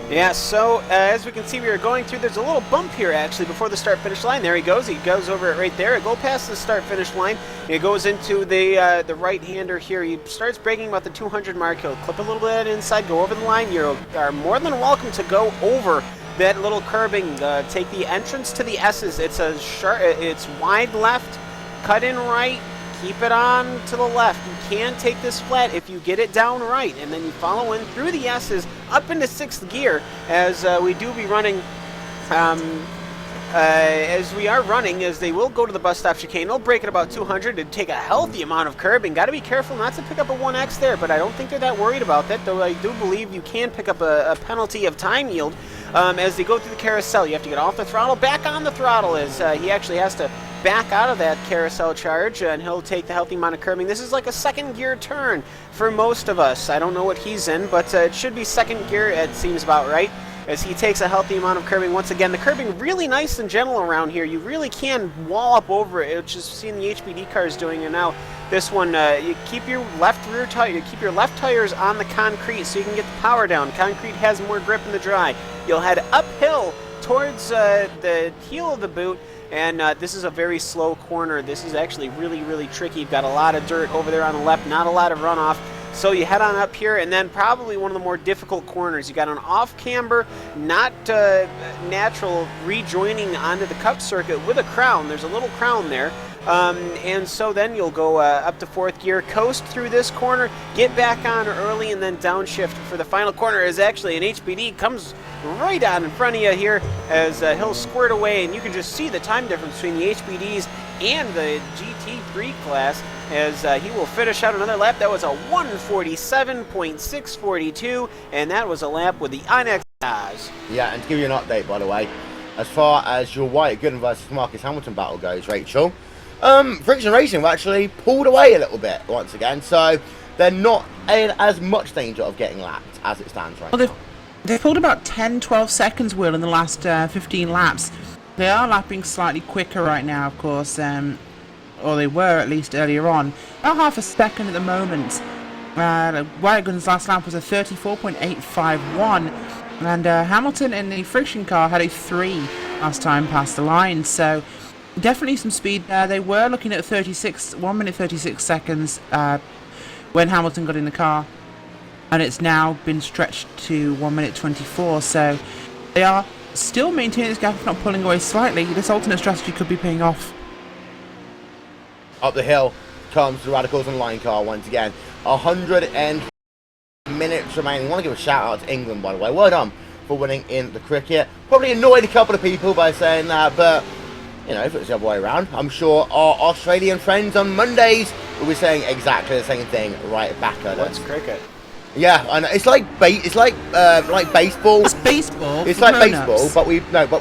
Yeah, so as we can see, we are going through, there's a little bump here actually before the start-finish line. There he goes over it right there. Go past the start-finish line. He goes into the right-hander here. He starts braking about the 200 mark. He'll clip a little bit inside, go over the line. You are more than welcome to go over that little curbing. Take the entrance to the S's. It's a it's wide left, cut in right. Keep it on to the left. You can take this flat if you get it down right, and then you follow in through the S's up into 6th gear as we do be running. As we are running, as they will go to the bus stop chicane, they'll brake at about 200 and take a healthy amount of curbing. Got to be careful not to pick up a 1X there, but I don't think they're that worried about that, though I do believe you can pick up a penalty of time yield as they go through the carousel. You have to get off the throttle, back on the throttle, as he actually has to back out of that carousel charge, and he'll take the healthy amount of curbing. This is like a 2nd gear turn for most of us. I don't know what he's in, but it should be 2nd gear. It seems about right, as he takes a healthy amount of curbing. Once again, the curbing really nice and gentle around here. You really can wall up over it, which is seen the HPD cars doing. And now this one, you keep your left rear tire, you keep your left tires on the concrete so you can get the power down. Concrete has more grip in the dry. You'll head uphill towards the heel of the boot. And this is a very slow corner. This is actually really, really tricky. You've got a lot of dirt over there on the left, not a lot of runoff. So you head on up here, and then probably one of the more difficult corners. You got an off camber, not natural rejoining onto the cup circuit with a crown. There's a little crown there. And so then you'll go up to 4th gear, coast through this corner, get back on early, and then downshift for the final corner. As actually an HPD comes right on in front of you here as he'll squirt away, and you can just see the time difference between the HPDs and the GT3 class as he will finish out another lap. That was a 147.642, and that was a lap with the Onyx cars. Yeah, and to give you an update, by the way, as far as your Wyatt Gooden versus Marcus Hamilton battle goes, Rachel, Friction Racing have actually pulled away a little bit once again, so they're not in as much danger of getting lapped as it stands right now. They've pulled about 10-12 seconds, Will, in the last 15 laps. They are lapping slightly quicker right now, of course, or they were at least earlier on. About half a second at the moment. Wyatt Gooden's last lap was a 34.851, and Hamilton in the friction car had a 3 last time past the line, so definitely some speed there. They were looking at 1 minute 36 seconds when Hamilton got in the car, and it's now been stretched to 1 minute 24, so they are still maintaining this gap, if not pulling away slightly. This alternate strategy could be paying off. Up the hill comes the Radicals and Line car once again. 100 minutes remaining. I want to give a shout out to England, by the way. Well done for winning in the cricket. Probably annoyed a couple of people by saying that, but you know, if it's the other way around, I'm sure our Australian friends on Mondays will be saying exactly the same thing right back at us. What's cricket? Yeah, I know. It's like baseball. It's baseball. It's like baseball, but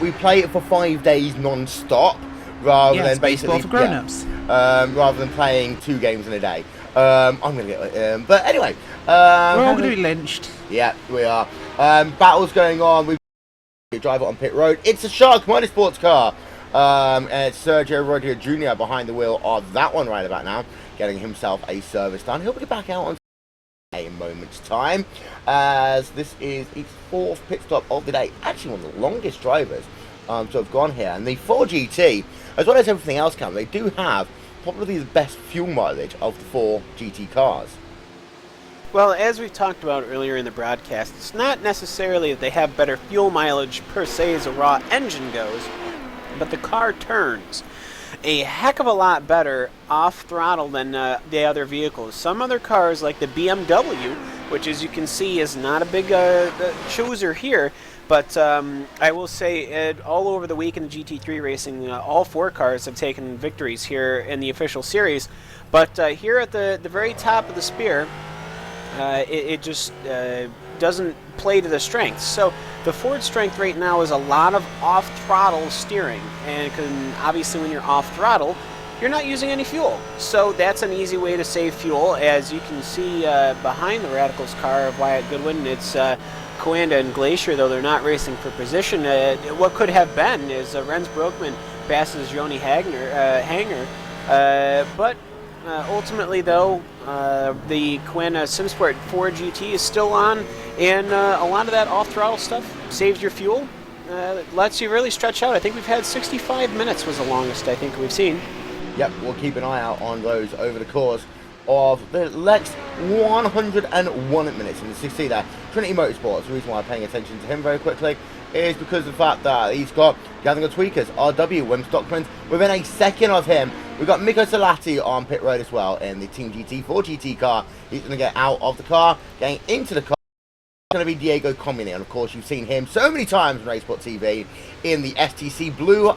we play it for 5 days non-stop rather than basically for grown-ups. Rather than playing 2 games in a day. I'm gonna get but anyway, we're all gonna be lynched. Yeah, we are. Battles going on. We drive it on pit road. It's a Shark Motorsports car. And it's Sergio Rodriguez Jr. behind the wheel of that one right about now, getting himself a service done. He'll be back out on a moment's time, as this is his 4th pit stop of the day. Actually, one of the longest drivers to have gone here. And the 4 GT, as well as everything else, they do have probably the best fuel mileage of the 4 GT cars. Well, as we've talked about earlier in the broadcast, it's not necessarily that they have better fuel mileage per se as a raw engine goes, but the car turns a heck of a lot better off throttle than the other vehicles. Some other cars, like the BMW, which as you can see is not a big chooser here, but I will say all over the week in the GT3 racing, all 4 cars have taken victories here in the official series. But here at the very top of the spear, it just doesn't play to the strengths. So the Ford strength right now is a lot of off-throttle steering, and obviously when you're off-throttle, you're not using any fuel. So that's an easy way to save fuel. As you can see behind the Radicals car of Wyatt Goodwin, it's Coanda and Glacier, though they're not racing for position, what could have been is Renz Broekman passes Joni Hanger. But ultimately, though, the Coanda SimSport 4 GT is still on, and a lot of that off-throttle stuff saves your fuel. Lets you really stretch out. I think we've had 65 minutes was the longest I think we've seen. Yep, we'll keep an eye out on those over the course of the next 101 minutes. And you see that Trinity Motorsports, the reason why I'm paying attention to him very quickly is because of the fact that he's got Gathering of Tweakers, RW, Wim Stockman within a second of him. We've got Mikko Salati on pit road as well in the Team GT4 GT car. He's going to get out of the car, getting into the car. Going to be Diego Comini, and of course you've seen him so many times on RaceSpot TV in the STC Blue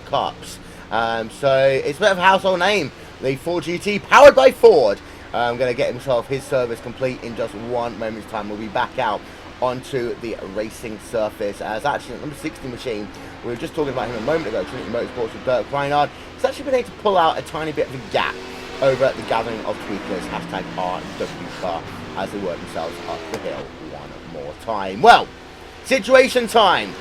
Cups. So it's a bit of a household name. The 4GT powered by Ford. Going to get himself his service complete in just 1 moment's time. We'll be back out onto the racing surface as actually number 60 machine. We were just talking about him a moment ago. Trinity Motorsports with Dirk Reinhardt. He's actually been able to pull out a tiny bit of a gap over at the Gathering of Tweakers. Hashtag RW car as they work themselves up the hill one more time. Well, situation time.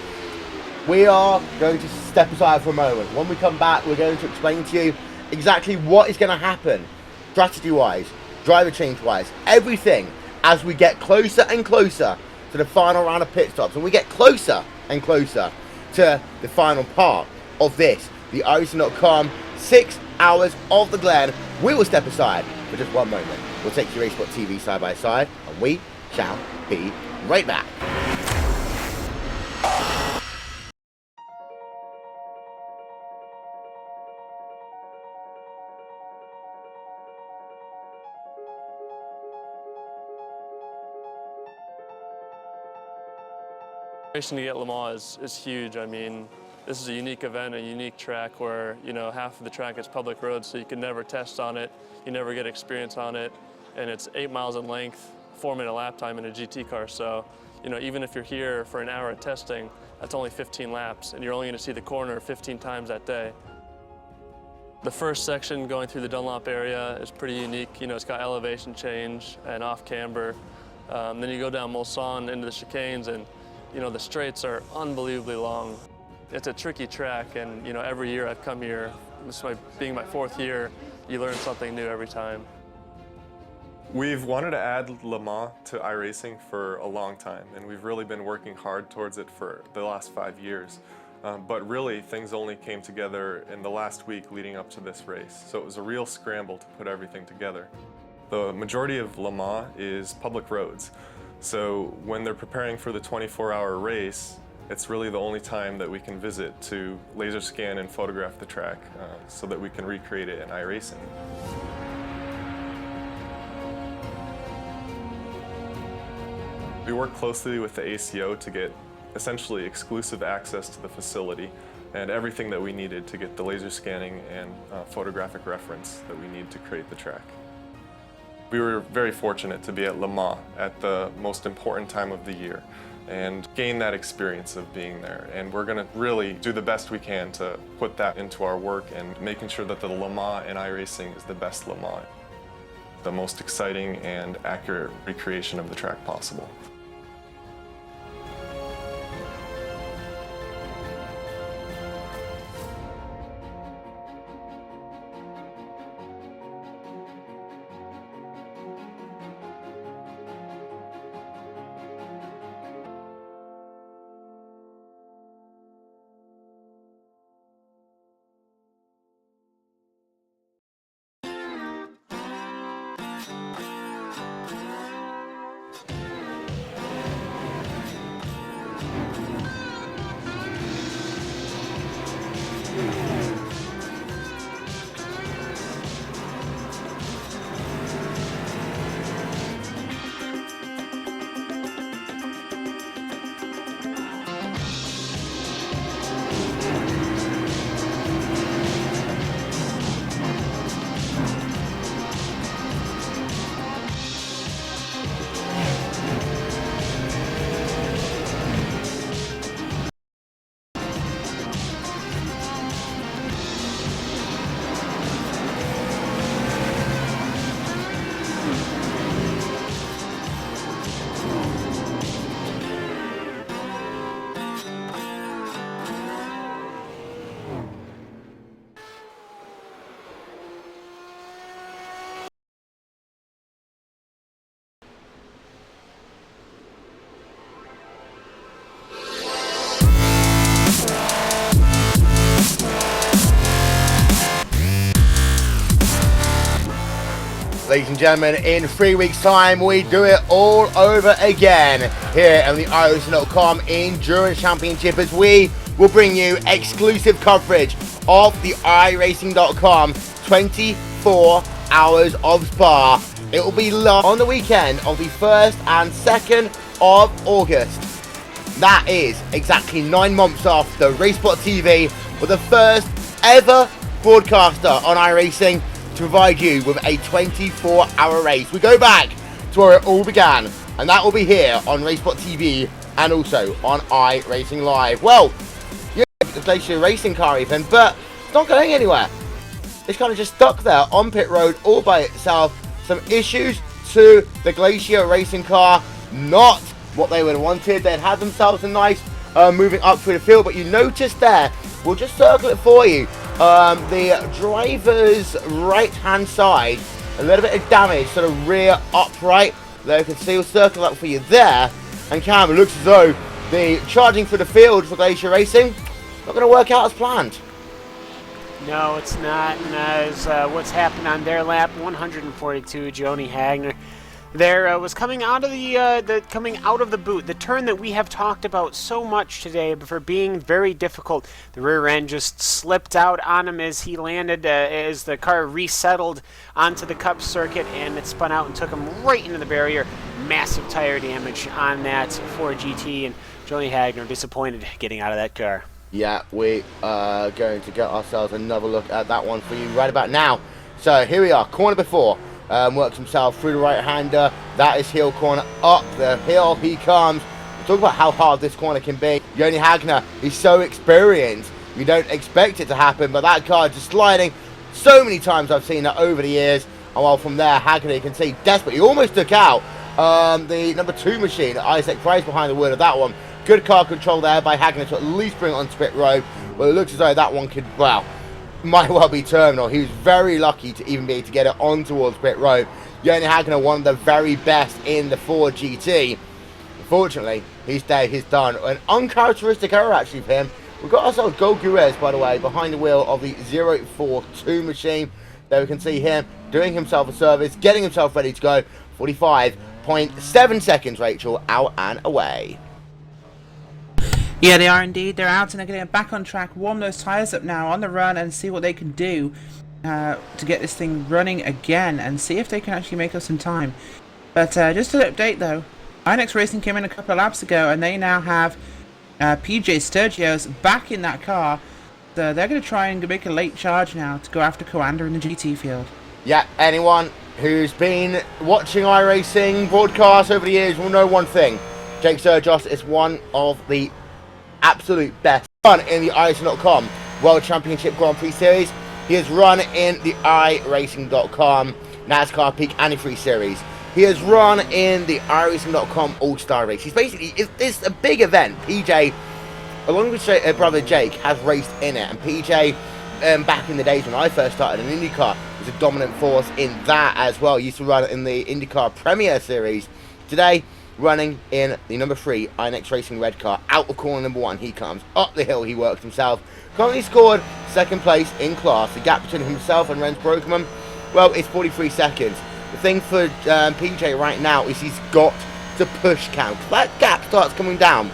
We are going to step aside for a moment. When we come back, we're going to explain to you exactly what is going to happen, strategy-wise, driver change-wise, everything as we get closer and closer to the final round of pit stops. And we get closer and closer to the final part of this, the iRacing.com 6 hours of the Glen. We will step aside for just 1 moment. We'll take your RaceSpot TV side by side, and we shall be right back. Racing to get Le Mans is huge. I mean, this is a unique event, a unique track where, you know, half of the track is public road, so you can never test on it, you never get experience on it, and it's 8 miles in length, 4-minute lap time in a GT car. So, you know, even if you're here for an hour of testing, that's only 15 laps, and you're only going to see the corner 15 times that day. The first section going through the Dunlop area is pretty unique. You know, it's got elevation change and off camber. Then you go down Mulsanne into the chicanes, and you know, the straights are unbelievably long. It's a tricky track, and you know, every year I've come here, this being my 4th year, you learn something new every time. We've wanted to add Le Mans to iRacing for a long time, and we've really been working hard towards it for the last 5 years. But really, things only came together in the last week leading up to this race. So it was a real scramble to put everything together. The majority of Le Mans is public roads. So when they're preparing for the 24-hour race, it's really the only time that we can visit to laser scan and photograph the track so that we can recreate it in iRacing. We work closely with the ACO to get essentially exclusive access to the facility and everything that we needed to get the laser scanning and photographic reference that we need to create the track. We were very fortunate to be at Le Mans at the most important time of the year and gain that experience of being there. And we're going to really do the best we can to put that into our work and making sure that the Le Mans in iRacing is the best Le Mans, the most exciting and accurate recreation of the track possible. ladies and gentlemen, in 3 weeks' time, we do it all over again here on the iRacing.com Endurance Championship, as we will bring you exclusive coverage of the iRacing.com 24 hours of Spa. It will be live on the weekend of the 1st and 2nd of August. That is exactly 9 months after RaceSpot TV was the first ever broadcaster on iRacing to provide you with a 24-hour race. We go back to where it all began, and that will be here on RaceSpot TV and also on iRacing Live. Well, you know, the Glacier Racing Car even, but it's not going anywhere. It's kind of just stuck there on pit road all by itself. Some issues to the Glacier Racing Car, not what they would have wanted. They'd had themselves a nice moving up through the field, but you notice there, we'll just circle it for you. The driver's right-hand side, a little bit of damage to the rear upright. There you can see, we'll circle that for you there. And Cam, it looks as though the charging for the field for Glacier Racing not going to work out as planned. No, it's not. And as what's happened on their lap, 142, Joni Hagner there was coming out of the boot, the turn that we have talked about so much today for being very difficult. The rear end just slipped out on him as he landed, as the car resettled onto the cup circuit, and it spun out and took him right into the barrier. Massive tire damage on that Ford GT, and Joni Hagner disappointed getting out of that car. Yeah, we are going to get ourselves another look at that one for you right about now. So here we are, corner before. Works himself through the right-hander. That is heel corner. Up the hill he comes. We'll talk about how hard this corner can be. Joni Hagner is so experienced. You don't expect it to happen, but that car just sliding. So many times I've seen that over the years. And while from there, Hagner, you can see, desperate. He almost took out the number 2 machine, Isaac Price, behind the wheel of that one. Good car control there by Hagner to at least bring it onto pit road. Well, it looks as though that one could, well, might well be terminal. He was very lucky to even be able to get it on towards pit road. Joni Hagner, one of the very best in the Ford GT. Unfortunately, his day is done. An uncharacteristic error actually for him. We've got ourselves Gold Gurez, by the way, behind the wheel of the 042 machine. There we can see him doing himself a service, getting himself ready to go. 45.7 seconds, Rachel, out and away. Yeah, they are indeed. They're out and they're getting back on track, warm those tyres up now on the run and see what they can do to get this thing running again and see if they can actually make us some time. But just to update though, INX Racing came in a couple of laps ago and they now have PJ Sturgio's back in that car. So they're going to try and make a late charge now to go after Coanda in the GT field. Yeah, anyone who's been watching iRacing broadcasts over the years will know one thing. Jake Sturgios is one of the absolute best run in the iRacing.com World Championship Grand Prix Series. He has run in the iRacing.com NASCAR Peak Antifreeze Series. He has run in the iRacing.com All-Star Race. He's basically, it's a big event. PJ, along with brother Jake, has raced in it. And PJ, back in the days when I first started in IndyCar, was a dominant force in that as well. He used to run in the IndyCar Premier Series. Today, running in the number 3 INX Racing red car, out of corner number 1 he comes, up the hill he works himself, currently scored 2nd place in class. The gap between himself and Renz Brokeman, well, it's 43 seconds. The thing for PJ right now is he's got to push count. That gap starts coming down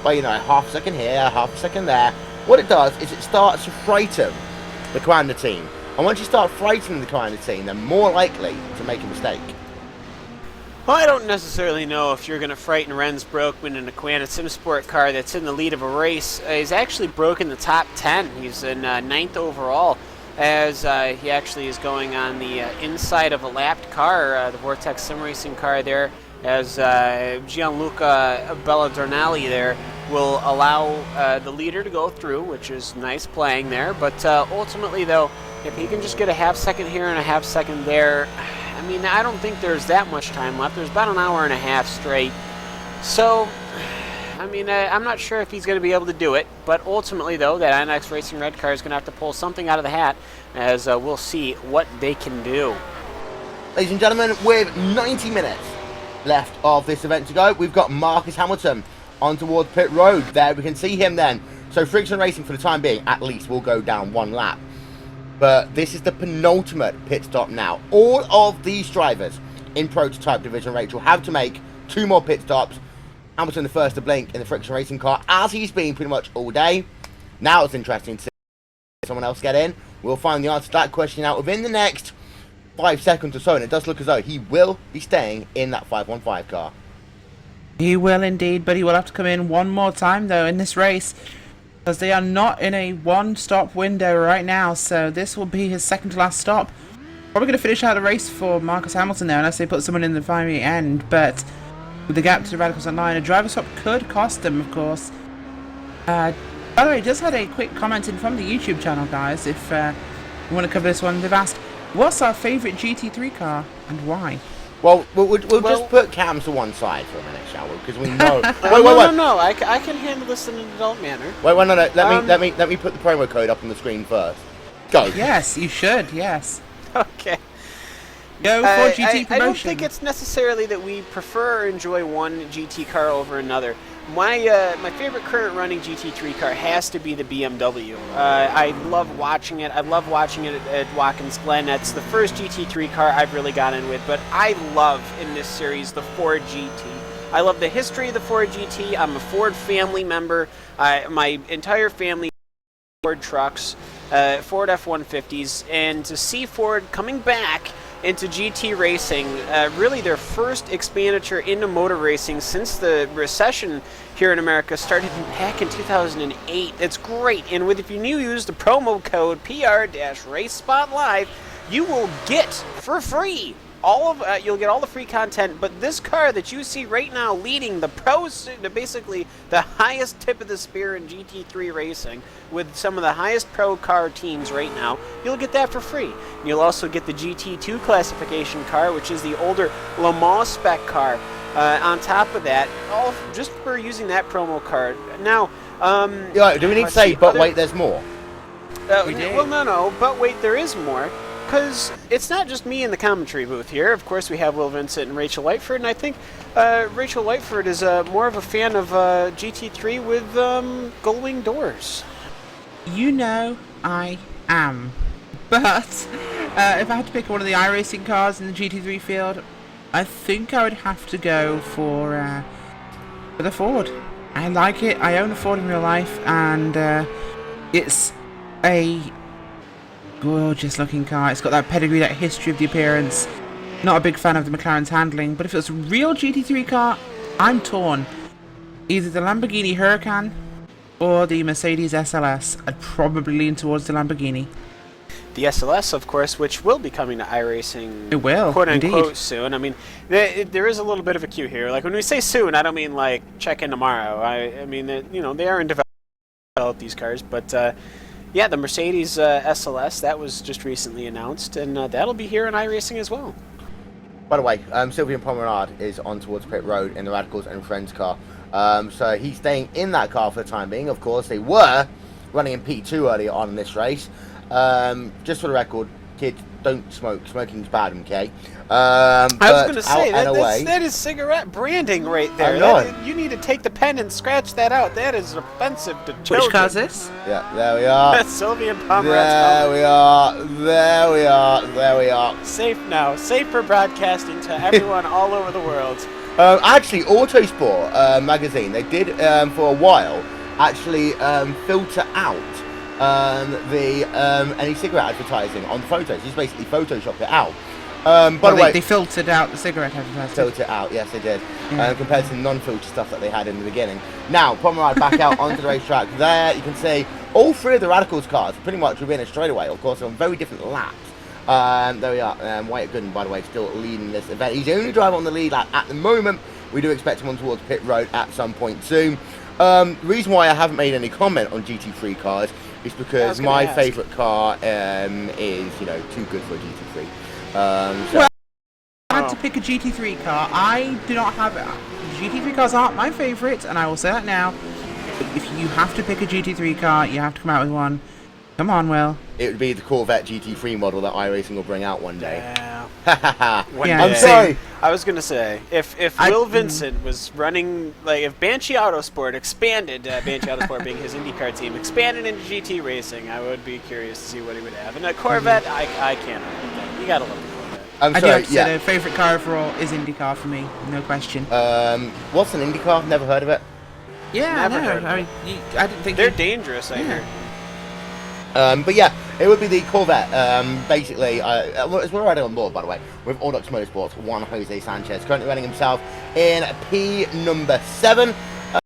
by, you know, half a second here, half a second there. What it does is it starts to frighten the Coanda team, and once you start frightening the Coanda team, they're more likely to make a mistake. Well, I don't necessarily know if you're going to frighten Renz Brokeman in a Coanda SimSport car that's in the lead of a race. He's actually broken the top 10. He's in 9th overall, as he actually is going on the inside of a lapped car, the Vortex Sim Racing car there, as Gianluca Belladornali there will allow the leader to go through, which is nice playing there. But ultimately, though, if he can just get a half second here and a half second there, I mean, I don't think there's that much time left. There's about an hour and a half straight. So, I mean, I'm not sure if he's going to be able to do it. But ultimately, though, that INX Racing red car is going to have to pull something out of the hat, as we'll see what they can do. Ladies and gentlemen, with 90 minutes left of this event to go, we've got Marcus Hamilton on towards pit road. There we can see him then. So Friction Racing, for the time being, at least will go down 1 lap. but this is the penultimate pit stop now. All of these drivers in Prototype Division, Rachel, have to make 2 more pit stops. Hamilton the first to blink in the Friction Racing car, as he's been pretty much all day. Now it's interesting to see someone else get in. We'll find the answer to that question out within the next 5 seconds or so, and it does look as though he will be staying in that 515 car. He will indeed, but he will have to come in one more time though in this race, because they are not in a one-stop window right now, so this will be his second to last stop. Probably going to finish out the race for Marcus Hamilton there, unless they put someone in the very end, but with the gap to the Radicals Online, a driver swap could cost them, of course. By the way, just had a quick comment in from the YouTube channel, guys, if you want to cover this one. They've asked, what's our favourite GT3 car and why? Well, we'll just put Cams to one side for a minute, shall we? Because we know. No, I can handle this in an adult manner. No. Let me put the promo code up on the screen first. Go. Yes, you should. Yes. Okay. Go for GT promotion. I don't think it's necessarily that we prefer or enjoy one GT car over another. My favorite current running GT3 car has to be the BMW. I love watching it. I love watching it at Watkins Glen. That's the first GT3 car I've really got in with. But I love in this series the Ford GT. I love the history of the Ford GT. I'm a Ford family member. My entire family Ford trucks, Ford F-150s, and to see Ford coming back into GT racing, really their first expenditure into motor racing since the recession here in America started back in 2008. It's great, and if you use the promo code PR-RaceSpot Live, you will get for free you'll get all the free content. But this car that you see right now leading the pros, basically the highest tip of the spear in GT3 racing, with some of the highest pro car teams right now, you'll get that for free. And you'll also get the GT2 classification car, which is the older Le Mans spec car. On top of that, all just for using that promo card. Now, do we need to say, but wait, there's more? Well, no, but wait, there is more. Because it's not just me in the commentary booth here. Of course, we have Will Vincent and Rachel Whiteford, and I think Rachel Whiteford is more of a fan of GT3 with gull-wing doors. You know I am. But if I had to pick one of the iRacing cars in the GT3 field, I think I would have to go for the Ford. I like it. I own a Ford in real life, and it's a gorgeous looking car. It's got that pedigree, that history of the appearance. Not a big fan of the McLaren's handling, but if it was a real GT3 car, I'm torn. Either the Lamborghini Huracan or the Mercedes SLS. I'd probably lean towards the Lamborghini. The SLS, of course, which will be coming to iRacing, it will, quote unquote, indeed. soon. I mean, there is a little bit of a queue here. Like when we say soon, I don't mean like check in tomorrow. I mean, they are in develop these cars, but yeah, the Mercedes SLS, that was just recently announced, and that'll be here in iRacing as well. By the way, Sylvian Pomerad is on towards pit road in the Radicals and Friends car. So he's staying in that car for the time being. Of course, they were running in P2 earlier on in this race. Just for the record, kids, don't smoke. Smoking's bad, okay? I was going to say, that is cigarette branding right there. You need to take the pen and scratch that out. That is offensive to children. Which car is this? Yeah, there we are. That's Sylvian Pomerad's There we are. Safe now. Safe for broadcasting to everyone all over the world. Actually, Autosport magazine, they did for a while actually filter out any cigarette advertising on the photos. Just basically photoshopped it out. By the way, they filtered out the cigarette advertising. Filtered it out, yes, they did. Compared to the non-filter stuff that they had in the beginning. Now, Pomerad back out onto the racetrack. There, you can see all three of the Radicals cars pretty much within a straightaway. Of course, on very different laps. There we are. Wyatt Gooden, by the way, still leading this event. He's the only driver on the lead lap at the moment. We do expect him on towards pit road at some point soon. The reason why I haven't made any comment on GT3 cars is because my favourite car is, too good for a GT3. Well, I had to pick a GT3 car. I do not have GT3 cars aren't my favourite, and I will say that now. If you have to pick a GT3 car, you have to come out with one. Come on, Will. It would be the Corvette GT3 model that iRacing will bring out one day. Damn. Yeah. Yeah, I'm sorry. I was gonna say, if Will Vincent was running, like, if Banshee Autosport expanded, Banshee Autosport being his IndyCar team, expanded into GT racing, I would be curious to see what he would have. And a Corvette, I can't. You gotta love the Corvette. I'm I do sorry. have to say, the favourite car overall is IndyCar for me, no question. What's an IndyCar? Never heard of it. Yeah, Never heard of I mean, I didn't think They're dangerous, I hear. But yeah, it would be the Corvette. Basically, as we're riding on board, by the way, with Audax Motorsports, Juan Jose Sanchez, currently running himself in P number 7. Have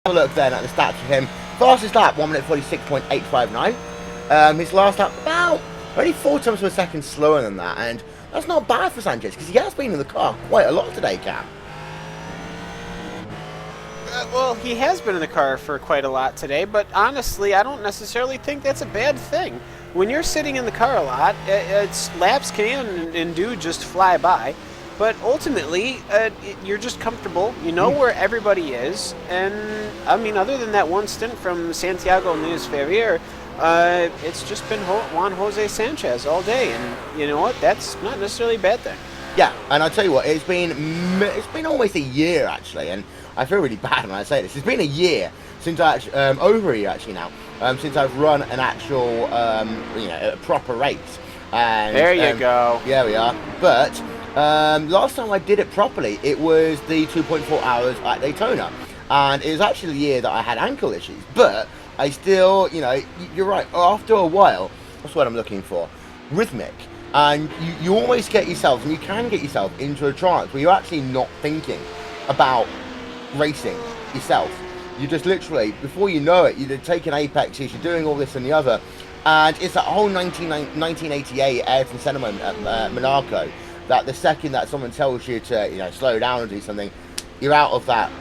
a look then at the stats for him. Fastest lap, 1 minute 46.859. His last lap, about only 4 times per second slower than that, and that's not bad for Sanchez, because he has been in the car quite a lot today, Cam. Well, he has been in the car for quite a lot today, but honestly, I don't necessarily think that's a bad thing. When you're sitting in the car a lot, laps can and do just fly by, but ultimately, you're just comfortable. You know where everybody is, and I mean, other than that one stint from Santiago Núñez Ferrer, it's just been Juan Jose Sanchez all day, and you know what? That's not necessarily a bad thing. Yeah, and I'll tell you what, it's been almost a year actually, and I feel really bad when I say this. It's been a year since over a year actually now, since I've run an actual, a proper race. And there you go. Yeah, we are. But last time I did it properly, it was the 2.4 hours at Daytona, and it was actually the year that I had ankle issues. But I still, you're right. After a while, that's what I'm looking for. Rhythmic. And you always get yourself, and you can get yourself into a trance where you're actually not thinking about racing yourself. You just literally, before you know it, you're taking apexes, you're doing all this and the other. And it's that whole 1988 Ayrton Senna moment at Monaco, that the second that someone tells you to, slow down and do something, you're out of that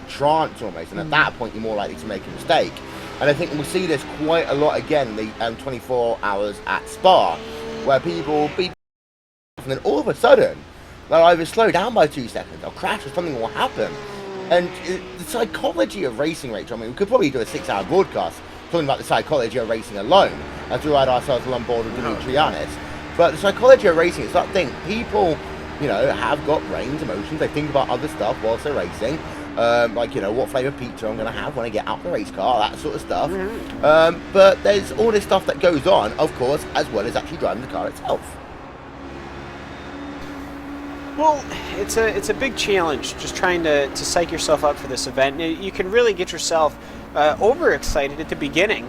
trance almost. And at that point, you're more likely to make a mistake. And I think we'll see this quite a lot again in the 24 hours at Spa, where people will be, and then all of a sudden, they'll either slow down by 2 seconds, they'll crash, or something will happen. And the psychology of racing, Rachel, I mean, we could probably do a 6-hour broadcast talking about the psychology of racing alone, as we ride ourselves on board with Dimitrianis. But the psychology of racing is that thing. People, have got brains, emotions, they think about other stuff whilst they're racing. What flavour pizza I'm going to have when I get out the race car, that sort of stuff. But there's all this stuff that goes on, of course, as well as actually driving the car itself. Well, it's a big challenge just trying to psych yourself up for this event. You can really get yourself overexcited at the beginning.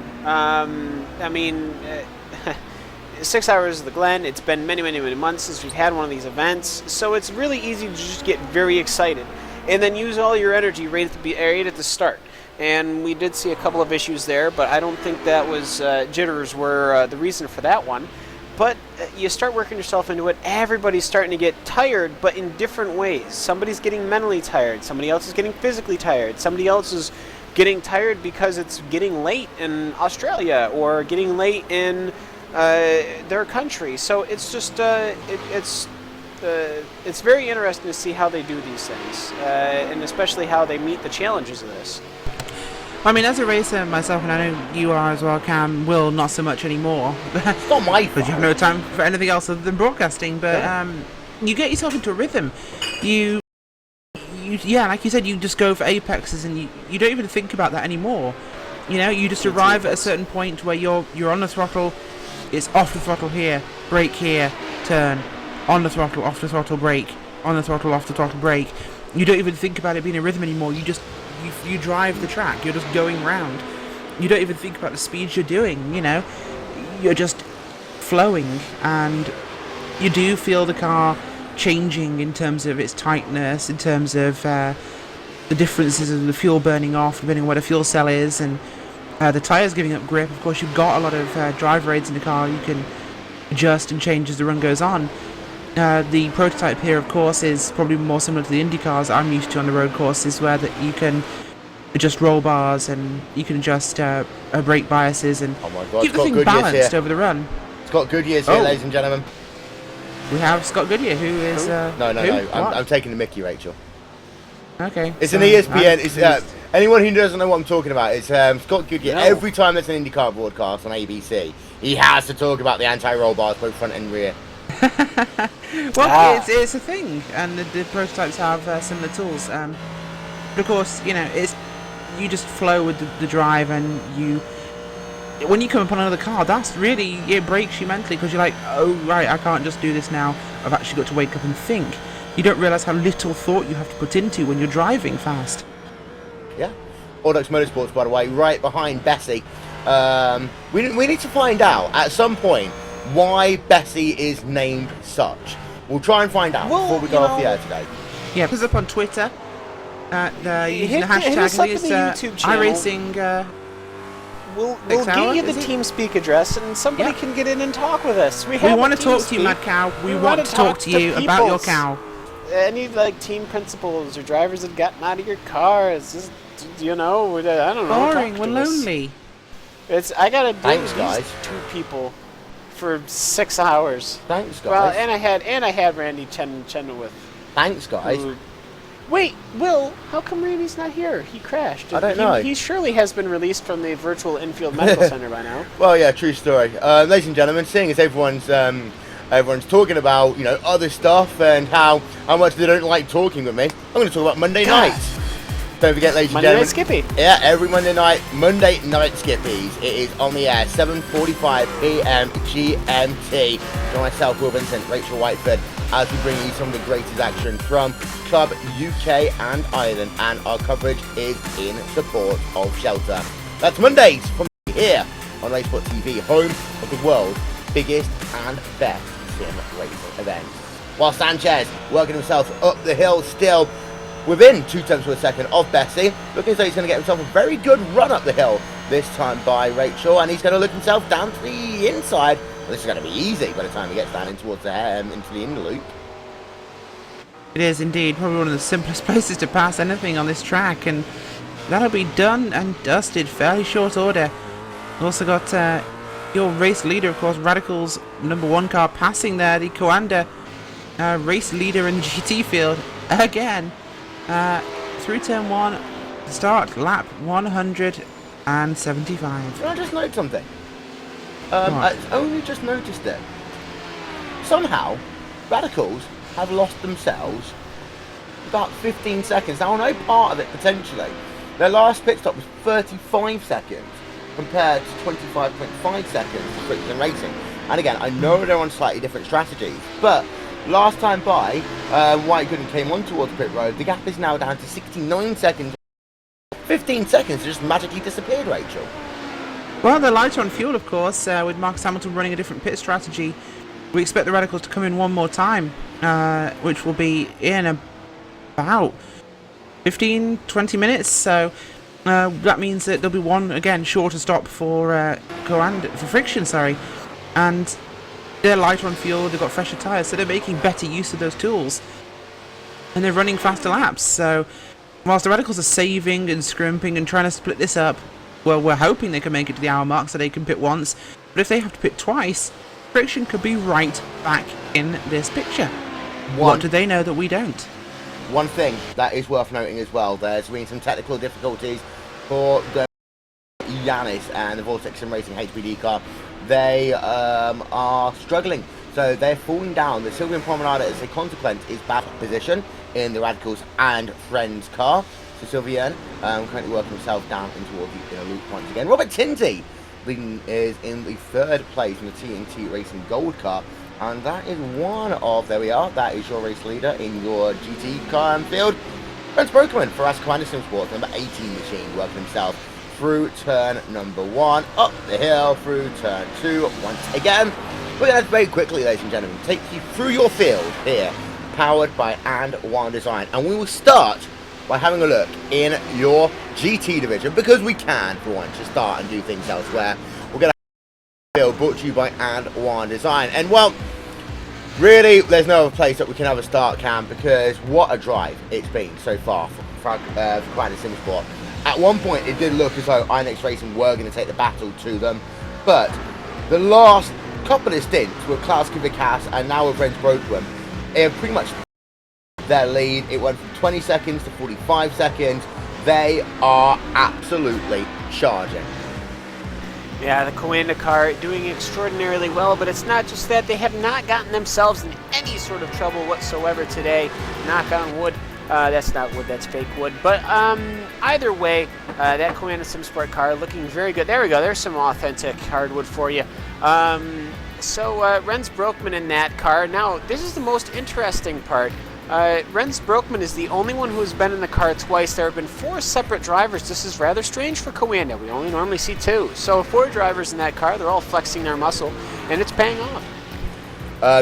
6 hours of the Glen, it's been many, many, many months since we've had one of these events, so it's really easy to just get very excited and then use all your energy right at the start. And we did see a couple of issues there, but I don't think that was jitters were the reason for that one. But you start working yourself into it, everybody's starting to get tired, but in different ways. Somebody's getting mentally tired, somebody else is getting physically tired, somebody else is getting tired because it's getting late in Australia or getting late in their country. So it's just, it's very interesting to see how they do these things, and especially how they meet the challenges of this. I mean, as a racer myself, and I know you are as well, Cam, Will, not so much anymore. It's not my fault. Because you have no time for anything else other than broadcasting, but you get yourself into a rhythm. You, like you said, you just go for apexes, and you don't even think about that anymore. You just arrive at a certain point where you're on the throttle, it's off the throttle here, brake here, turn, on the throttle, off the throttle, brake, on the throttle, off the throttle, brake. You don't even think about it being a rhythm anymore. You drive the track. You're just going round. You don't even think about the speeds you're doing. You're just flowing, and you do feel the car changing in terms of its tightness, in terms of the differences of the fuel burning off, depending on where the fuel cell is, and the tyres giving up grip. Of course, you've got a lot of driver aids in the car. You can adjust and change as the run goes on. The prototype here, of course, is probably more similar to the Indy cars I'm used to on the road courses, where that you can adjust roll bars and you can adjust brake biases and keep the thing balanced over the run. Scott Goodyear's here, ladies and gentlemen. We have Scott Goodyear, who is... No. I'm taking the mickey, Rachel. Okay. It's an ESPN. It's anyone who doesn't know what I'm talking about, it's Scott Goodyear. No. Every time there's an IndyCar broadcast on ABC, he has to talk about the anti-roll bars, both front and rear. Well, it's a thing, and the prototypes have similar tools. But of course, you know, you just flow with the drive, and when you come upon another car, that's really, it breaks you mentally, because you're like, oh right, I can't just do this now. I've actually got to wake up and think. You don't realise how little thought you have to put into when you're driving fast. Yeah. Audax Motorsports, by the way, right behind Bessie. We need to find out at some point why Bessie is named such. We'll try and find out before we go off the air today. Yeah, put us up on Twitter. Using the hit us up hashtag in the YouTube channel. iRacing. We'll get you the TeamSpeak address, and somebody can get in and talk with us. We want to talk to you, Mad Cow. We want to talk to you about your cow. Any team principals or drivers that have gotten out of your car? It's just, I don't know. Boring. We're lonely. I gotta deal with guys. these 2 people for 6 hours. Thanks, guys. Well, and I had Randy Chenoweth. Thanks, guys. Wait, Will, how come Randy's not here? He crashed. I don't know. He surely has been released from the virtual infield medical center by now. Well, yeah, true story. Ladies and gentlemen, seeing as everyone's talking about, other stuff and how much they don't like talking with me, I'm going to talk about Monday nights. Don't forget, ladies and gentlemen. Monday Night Skippy. Yeah, every Monday night, Monday Night Skippies. It is on the air, 7:45 p.m. GMT. So myself, Will Vincent, Rachel Whiteford, as we bring you some of the greatest action from Club UK and Ireland, and our coverage is in support of Shelter. That's Mondays from here on RaceSpot TV, home of the world's biggest and best sim racing event. While Sanchez working himself up the hill still within 0.2 of a second of Bessie, looking as though he's going to get himself a very good run up the hill this time by Rachel, and he's going to look himself down to the inside. Well, this is going to be easy by the time he gets down in towards the into the inner loop. It is indeed probably one of the simplest places to pass anything on this track, and that'll be done and dusted fairly short order. Also got your race leader, of course, Radical's #1 car passing there, the Coanda race leader in the GT field again. Through turn 1, start lap 175. Can I just note something? I only just noticed it. Somehow, Radicals have lost themselves about 15 seconds. Now, I know part of it potentially. Their last pit stop was 35 seconds compared to 25.5 seconds for Friction Racing. And again, I know they're on slightly different strategies, but last time by, White Gooden came on towards pit road. The gap is now down to 69 seconds. 15 seconds just magically disappeared, Rachel. Well, they're lighter on fuel, of course, with Marcus Hamilton running a different pit strategy. We expect the Radicals to come in one more time, which will be in about 15-20 minutes. So that means that there'll be one, again, shorter stop for Friction, and they're lighter on fuel, they've got fresher tyres, so they're making better use of those tools. And they're running faster laps, so whilst the Radicals are saving and scrimping and trying to split this up, well, we're hoping they can make it to the hour mark so they can pit once. But if they have to pit twice, Friction could be right back in this picture. What do they know that we don't? One thing that is worth noting as well, there's been some technical difficulties for the Yanis and the Vortex Sim Racing HPD car. They are struggling, so they're falling down. The Sylvian Promenade, as a consequence, is back position in the Radicals and Friends car. So Sylvian currently working himself down in towards the inner loop once again. Robert Tinsey is in the 3rd place in the TNT Racing Gold car, and that is one of, there we are, that is your race leader in your GT car and field. Brent Brokerman for Ascomanda Sim Sports, number 18 machine, working himself through turn number 1, up the hill, through turn 2, once again. We're going to very quickly, ladies and gentlemen, take you through your field here, powered by And1 Design, and we will start by having a look in your GT division, because we can, for once, just start and do things elsewhere. We're going to have a field brought to you by And1 Design, and well, really, there's no other place that we can have a start, Cam, because what a drive it's been so far for Ascomanda Sim Sport. At one point, it did look as though Inex Racing were going to take the battle to them, but the last couple of stints with Klaus Kivickas and now with Brent Brokerman, it pretty much their lead. It went from 20 seconds to 45 seconds. They are absolutely charging. Yeah, the Coanda car doing extraordinarily well, but it's not just that. They have not gotten themselves in any sort of trouble whatsoever today. Knock on wood. That's not wood, that's fake wood. But either way, that Coanda SimSport car looking very good. There we go. There's some authentic hardwood for you. So Rens Broekman in that car. Now, this is the most interesting part. Rens Broekman is the only one who's been in the car twice. There have been 4 separate drivers. This is rather strange for Coanda. We only normally see 2. So 4 drivers in that car. They're all flexing their muscle, and it's paying off.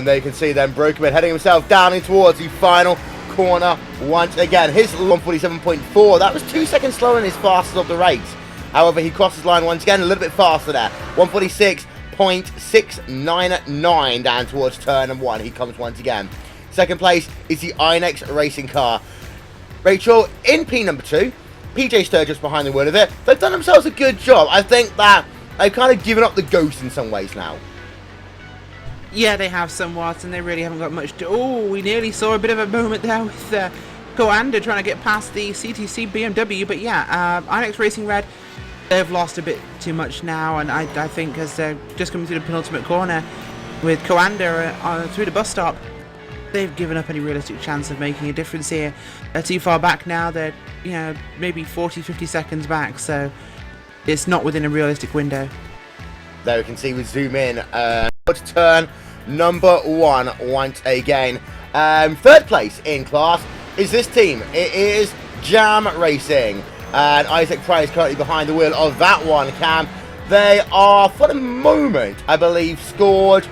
There you can see then Broekman heading himself down in towards the final corner once again. His 147.4. That was 2 seconds slower than his fastest of the race. However, he crosses line once again a little bit faster there. 146.699 down towards turn 1. He comes once again. Second place is the Inex racing car. Rachel, in P number 2, PJ Sturgis behind the wheel of it. They've done themselves a good job. I think that they've kind of given up the ghost in some ways now. Yeah, they have somewhat, and they really haven't got much to... Oh, we nearly saw a bit of a moment there with Coanda trying to get past the CTC BMW, but yeah, Inex Racing Red, they've lost a bit too much now, and I think as they're just coming through the penultimate corner with Coanda through the bus stop, they've given up any realistic chance of making a difference here. They're too far back now. They're, maybe 40-50 seconds back, so it's not within a realistic window. There we can see we zoom in to turn number 1 once again. Third place in class is this team. It is Jam Racing, and Isaac Price currently behind the wheel of that one. Cam, they are for the moment, I believe, scored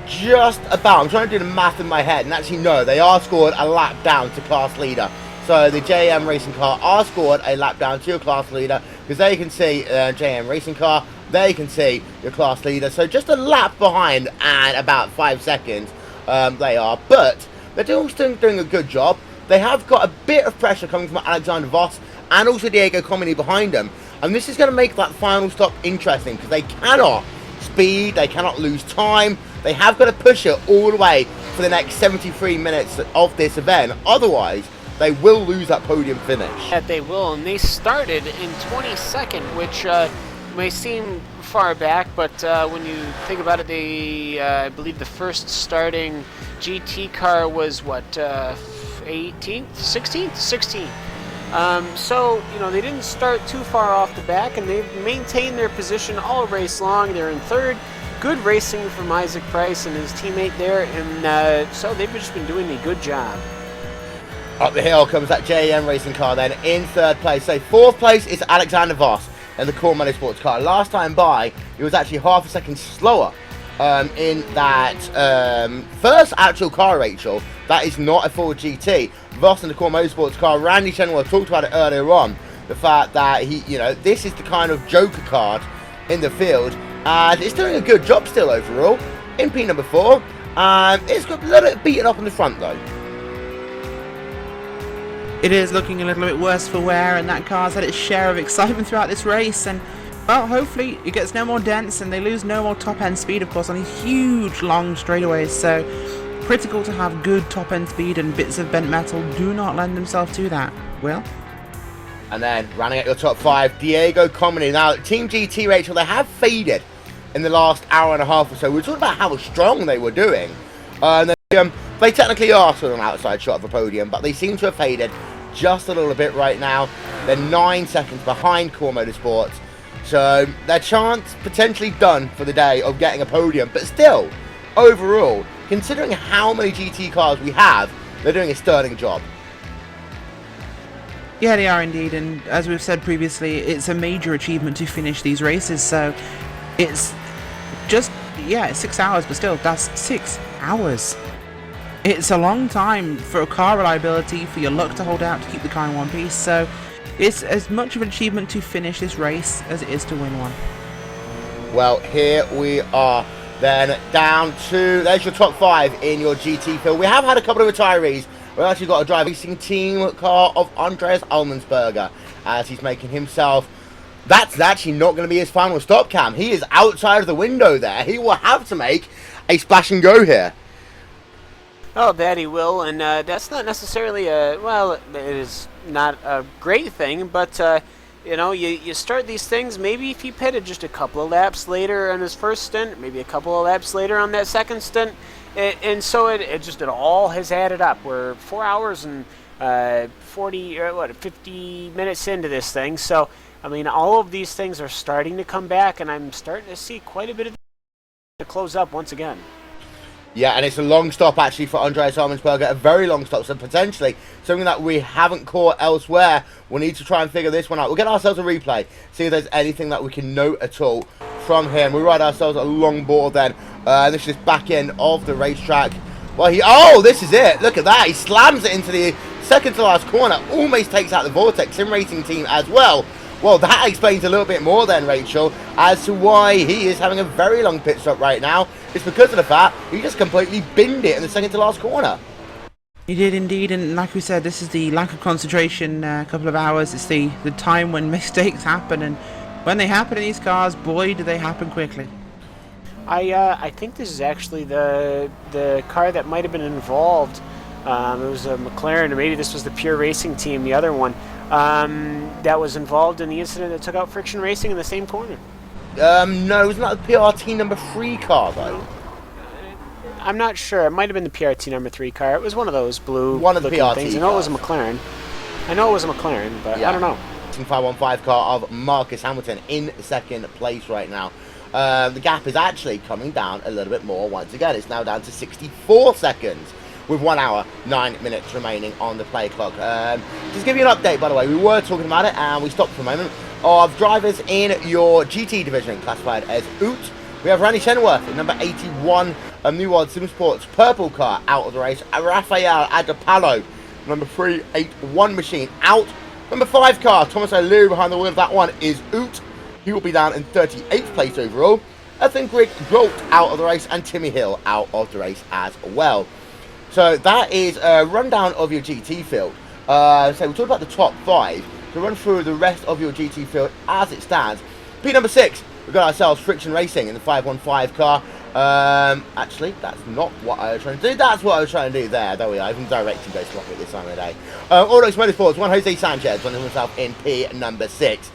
just about. I'm trying to do the math in my head, and actually no, they are scored a lap down to class leader. So the JM Racing car are scored a lap down to your class leader, because there you can see JM Racing car, there you can see your class leader. So just a lap behind and about 5 seconds they are, but they're still doing a good job. They have got a bit of pressure coming from Alexander Voss and also Diego Comini behind them, and this is going to make that final stop interesting, because they cannot speed, they cannot lose time. They have got to push it all the way for the next 73 minutes of this event. Otherwise, they will lose that podium finish. That they will, and they started in 22nd, which may seem far back, but when you think about it, they, I believe the first starting GT car was, what, 18th? 16th? 16th. So, they didn't start too far off the back, and they've maintained their position all race long. They're in 3rd. Good racing from Isaac Price and his teammate there, and so they've just been doing a good job. Up the hill comes that JM Racing car then in 3rd place. So 4th place is Alexander Voss in the Core Motorsports car. Last time by, he was actually half a second slower in that first actual car, Rachel. That is not a full GT. Voss in the Core Motorsports car. Randy Chenwell talked about it earlier on. The fact that he, this is the kind of joker card in the field. And it's doing a good job still overall in P number 4. It's got a little bit beaten up on the front though. It is looking a little bit worse for wear, and that car's had its share of excitement throughout this race, and well, hopefully it gets no more dents and they lose no more top end speed, of course, on these huge long straightaways. So critical to have good top end speed, and bits of bent metal do not lend themselves to that. Will? And then running at your top 5, Diego Comini. Now Team GT, Rachel, they have faded in the last hour and a half or so. We were talking about how strong they were doing. They technically are sort of an outside shot of a podium, but they seem to have faded just a little bit right now. They're 9 seconds behind Core Motorsports. So their chance potentially done for the day of getting a podium. But still, overall, considering how many GT cars we have, they're doing a sterling job. Yeah, they are indeed, and as we've said previously, it's a major achievement to finish these races, so it's just, it's 6 hours, but still, that's 6 hours. It's a long time for car reliability, for your luck to hold out to keep the car in one piece, so it's as much of an achievement to finish this race as it is to win one. Well, here we are then down to, there's your top 5 in your GT field. We have had a couple of retirees. We've actually got a driver racing team car of Andreas Allmansberger as he's making himself. That's actually not going to be his final stop, Cam. He is outside of the window there. He will have to make a splash and go here. Oh, that he will, and that's not necessarily a, well, it is not a great thing, but You know, you start these things, maybe if he pitted just a couple of laps later on his first stint, maybe a couple of laps later on that second stint, and so it all has added up. We're 4 hours and 50 minutes into this thing, so, I mean, all of these things are starting to come back, and I'm starting to see quite a bit of to close up once again. Yeah, and it's a long stop actually for Andreas Armensperger, a very long stop, so potentially something that we haven't caught elsewhere. We'll need to try and figure this one out. We'll get ourselves a replay, see if there's anything that we can note at all from him. We ride ourselves a long board then, and this is back end of the racetrack. Well, oh, this is it. Look at that. He slams it into the second to last corner, almost takes out the Vortex Sim Racing team as well. Well, that explains a little bit more then, Rachel, as to why he is having a very long pit stop right now. It's because of the fact he just completely binned it in the second to last corner. He did indeed, and like we said, this is the lack of concentration, a couple of hours. It's the time when mistakes happen, and when they happen in these cars, boy, do they happen quickly. I think this is actually the car that might have been involved. It was a McLaren, or maybe this was the Pure Racing team, the other one, that was involved in the incident that took out Friction Racing in the same corner. No, wasn't that the PRT number 3 car, though? I'm not sure. It might have been the PRT number 3 car. It was one of those blue one of the PRT things. I know it was a McLaren. But yeah. I don't know. 515 car of Marcus Hamilton in second place right now. The gap is actually coming down a little bit more once again. It's now down to 64 seconds with 1 hour, 9 minutes remaining on the play clock. Just give you an update, by the way. We were talking about it and we stopped for a moment. Of drivers in your GT division classified as OOT. We have Randy Chenoweth in number 81 of New World Sim Sports purple car out of the race. Rafael Agapalo, number 381 machine out. Number 5 car, Thomas O'Leary behind the wheel of that one is OOT. He will be down in 38th place overall. I think Greg Grolt out of the race and Timmy Hill out of the race as well. So that is a rundown of your GT field. So we'll talk about the top 5. To run through the rest of your GT field as it stands. P number 6, we've got ourselves Friction Racing in the 515 car. Actually, that's not what I was trying to do. That's what I was trying to do there. There we are. Even directing goes properly this time of the day. Auto Motorsports, one Jose Sanchez, running himself in P number 6.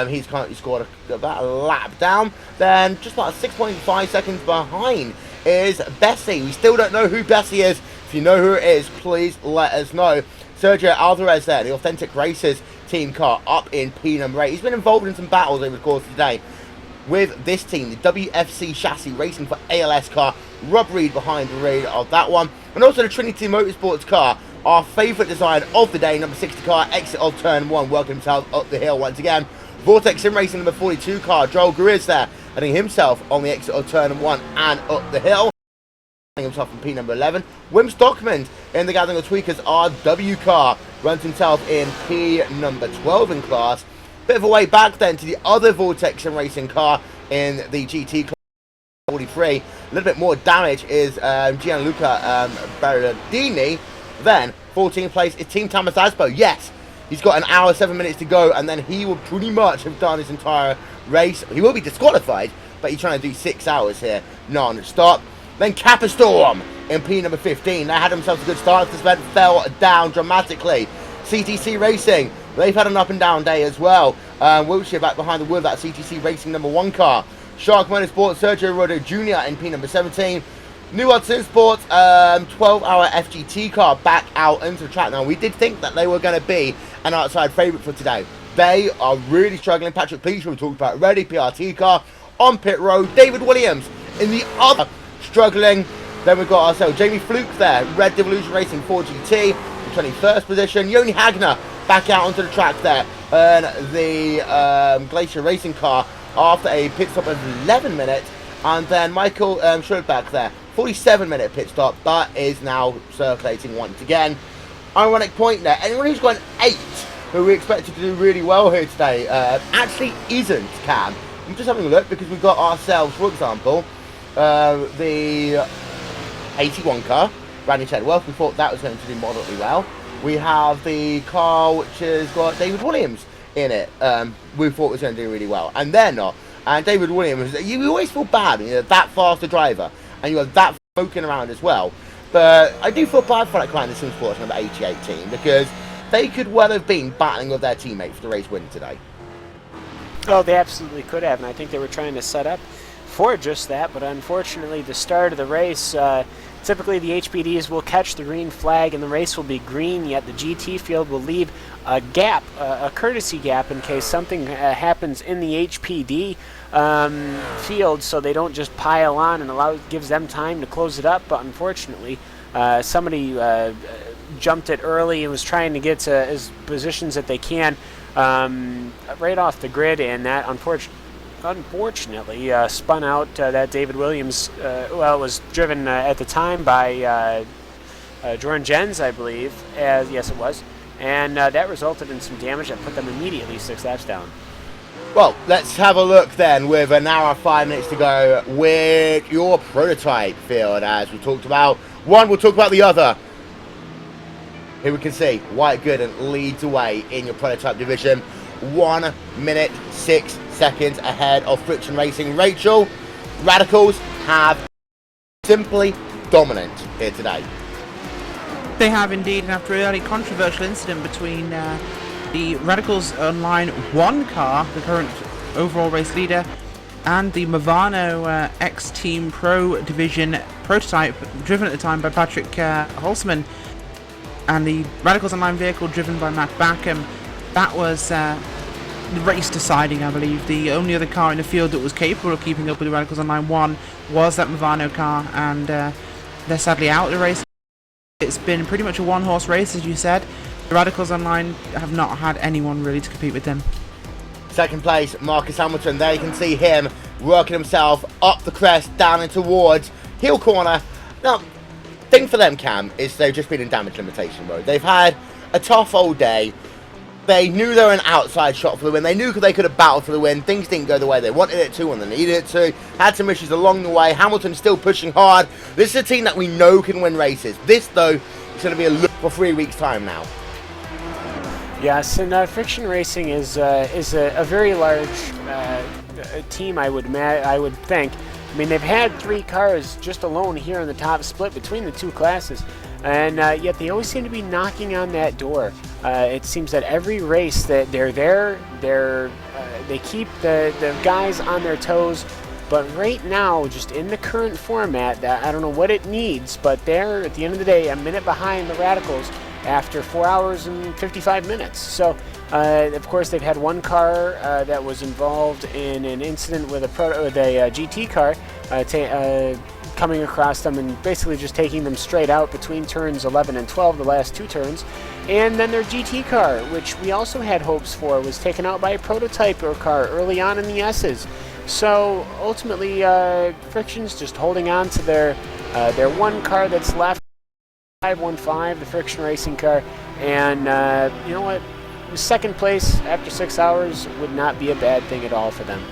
He's currently scored about a lap down. Then just about 6.5 seconds behind is Bessie. We still don't know who Bessie is. If you know who it is, please let us know. Sergio Alvarez there, the Authentic Racers team car, up in P number 8. He's been involved in some battles over the course of the day with this team, the WFC Chassis Racing for ALS car. Rob Reed behind the rear of that one. And also the Trinity Motorsports car, our favourite design of the day, number 60 car, exit of turn 1, working himself up the hill once again. Vortex Sim Racing number 42 car, Joel Greer's there, heading himself on the exit of turn 1 and up the hill. Himself in P number 11. Wim Stockman in the Gathering of Tweakers RW car runs himself in P number 12 in class. Bit of a way back then to the other Vortex and Racing car in the GT class 43. A little bit more damage is Gianluca Berardini. Then 14th place is Team Thomas Aspo. Yes, he's got an hour 7 minutes to go, and then he will pretty much have done his entire race. He will be disqualified, but he's trying to do 6 hours here non-stop. Then Capistorm in P number 15. They had themselves a good start. This event fell down dramatically. CTC Racing, they've had an up and down day as well. Wiltshire back behind the wheel of that CTC Racing number 1 car. Shark Motorsport, Sergio Rodo Jr. in P number 17. New World Sim Sports, 12-hour FGT car back out into the track. Now, we did think that they were going to be an outside favourite for today. They are really struggling. Patrick Pleasure, we talked about already, PRT car on pit road. David Williams in the other struggling. Then we've got ourselves Jamie Fluke there, Red Devolution Racing 4GT in 21st position. Yoni Hagner back out onto the track there, and the Glacier Racing car after a pit stop of 11 minutes. And then Michael Schulbach there, 47-minute pit stop, but is now circulating once again. Ironic point there, anyone who's got an 8 who we expected to do really well here today actually isn't Cam. I'm just having a look because we've got ourselves, for example, the 81 car, Randy Chedworth. We thought that was going to do moderately well. We have the car which has got David Williams in it. We thought was going to do really well, and they're not. And David Williams, you always feel bad when you're that fast a driver and you're that smoking around as well. But I do feel bad for that client, the SimSports number 88 team, because they could well have been battling with their teammate for the race win today. Oh, they absolutely could have, and I think they were trying to set up for just that, but unfortunately the start of the race, typically the HPDs will catch the green flag and the race will be green, yet the GT field will leave a gap, a courtesy gap, in case something happens in the HPD field, so they don't just pile on, and gives them time to close it up. But unfortunately, somebody jumped it early and was trying to get to as positions that they can right off the grid, and that unfortunately spun out that David Williams. Well, it was driven at the time by Jordan Jens, I believe. Yes, it was. And that resulted in some damage that put them immediately 6 laps down. Well, let's have a look then, with an hour and 5 minutes to go, with your prototype field. As we talked about one, we'll talk about the other. Here we can see White Gooden leads away in your prototype division, 1 minute 6 seconds ahead of Friction Racing. Rachel, Radicals have simply dominant here today. They have indeed, and after a really controversial incident between the Radicals Online 1 car, the current overall race leader, and the Movano X Team Pro Division prototype, driven at the time by Patrick Holzman, and the Radicals Online vehicle driven by Matt Backham, that was the race deciding, I believe. The only other car in the field that was capable of keeping up with the Radicals Online 1 was that Movano car, and they're sadly out of the race. It's been pretty much a one-horse race, as you said. The Radicals Online have not had anyone really to compete with them. Second place, Marcus Hamilton. There you can see him working himself up the crest, down and towards heel corner. Now, thing for them, Cam, is they've just been in damage limitation mode. They've had a tough old day. They knew they were an outside shot for the win. They knew they could have battled for the win. Things didn't go the way they wanted it to and they needed it to. Had some issues along the way. Hamilton still pushing hard. This is a team that we know can win races. This, though, is going to be a look for 3 weeks' time now. Yes, and Friction Racing is a very large team, I would think. I mean, they've had 3 cars just alone here in the top split between the 2 classes, and yet they always seem to be knocking on that door. It seems that every race that they're there, they keep the guys on their toes. But right now, just in the current format, that I don't know what it needs, but they're, at the end of the day, a minute behind the Radicals after 4 hours and 55 minutes. So, of course, they've had one car that was involved in an incident with a GT car coming across them and basically just taking them straight out between turns 11 and 12, the last 2 turns. And then their GT car, which we also had hopes for, was taken out by a prototype car early on in the S's. So ultimately, Friction's just holding on to their one car that's left, 515, the Friction Racing car, and you know what? Second place after 6 hours would not be a bad thing at all for them.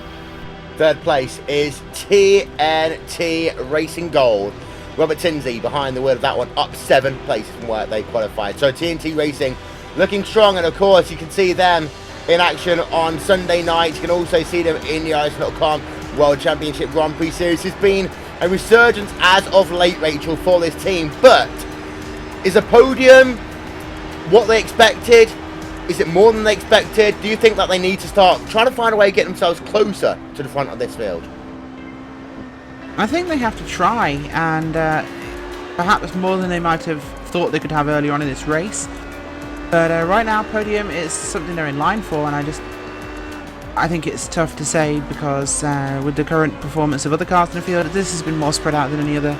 Third place is TNT Racing Gold. Robert Tinsey behind the wheel of that one, up 7 places from where they qualified. So TNT Racing looking strong, and of course you can see them in action on Sunday night. You can also see them in the iRacing.com World Championship Grand Prix Series. It's been a resurgence as of late, Rachel, for this team, but is a podium what they expected? Is it more than they expected? Do you think that they need to start trying to find a way to get themselves closer to the front of this field? I think they have to try, and perhaps more than they might have thought they could have earlier on in this race. But right now, podium is something they're in line for, and I think it's tough to say because with the current performance of other cars in the field, this has been more spread out than any other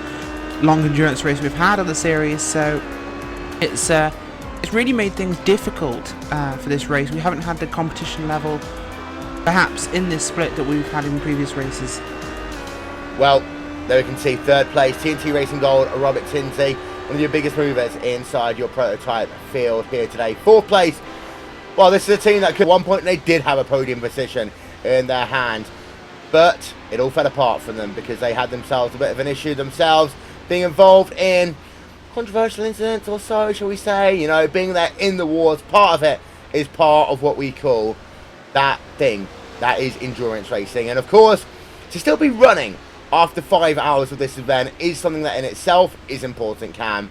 long endurance race we've had on the series. So it's really made things difficult for this race. We haven't had the competition level, perhaps, in this split that we've had in previous races. Well, there we can see third place, TNT Racing Gold, Robert Tinsey, one of your biggest movers inside your prototype field here today. Fourth place, well, this is a team that could, at one point they did have a podium position in their hand, but it all fell apart for them because they had themselves a bit of an issue themselves, being involved in controversial incidents or so, shall we say. You know, being there in the wars, part of it is part of what we call that thing that is endurance racing. And of course, to still be running after 5 hours of this event is something that in itself is important, Cam.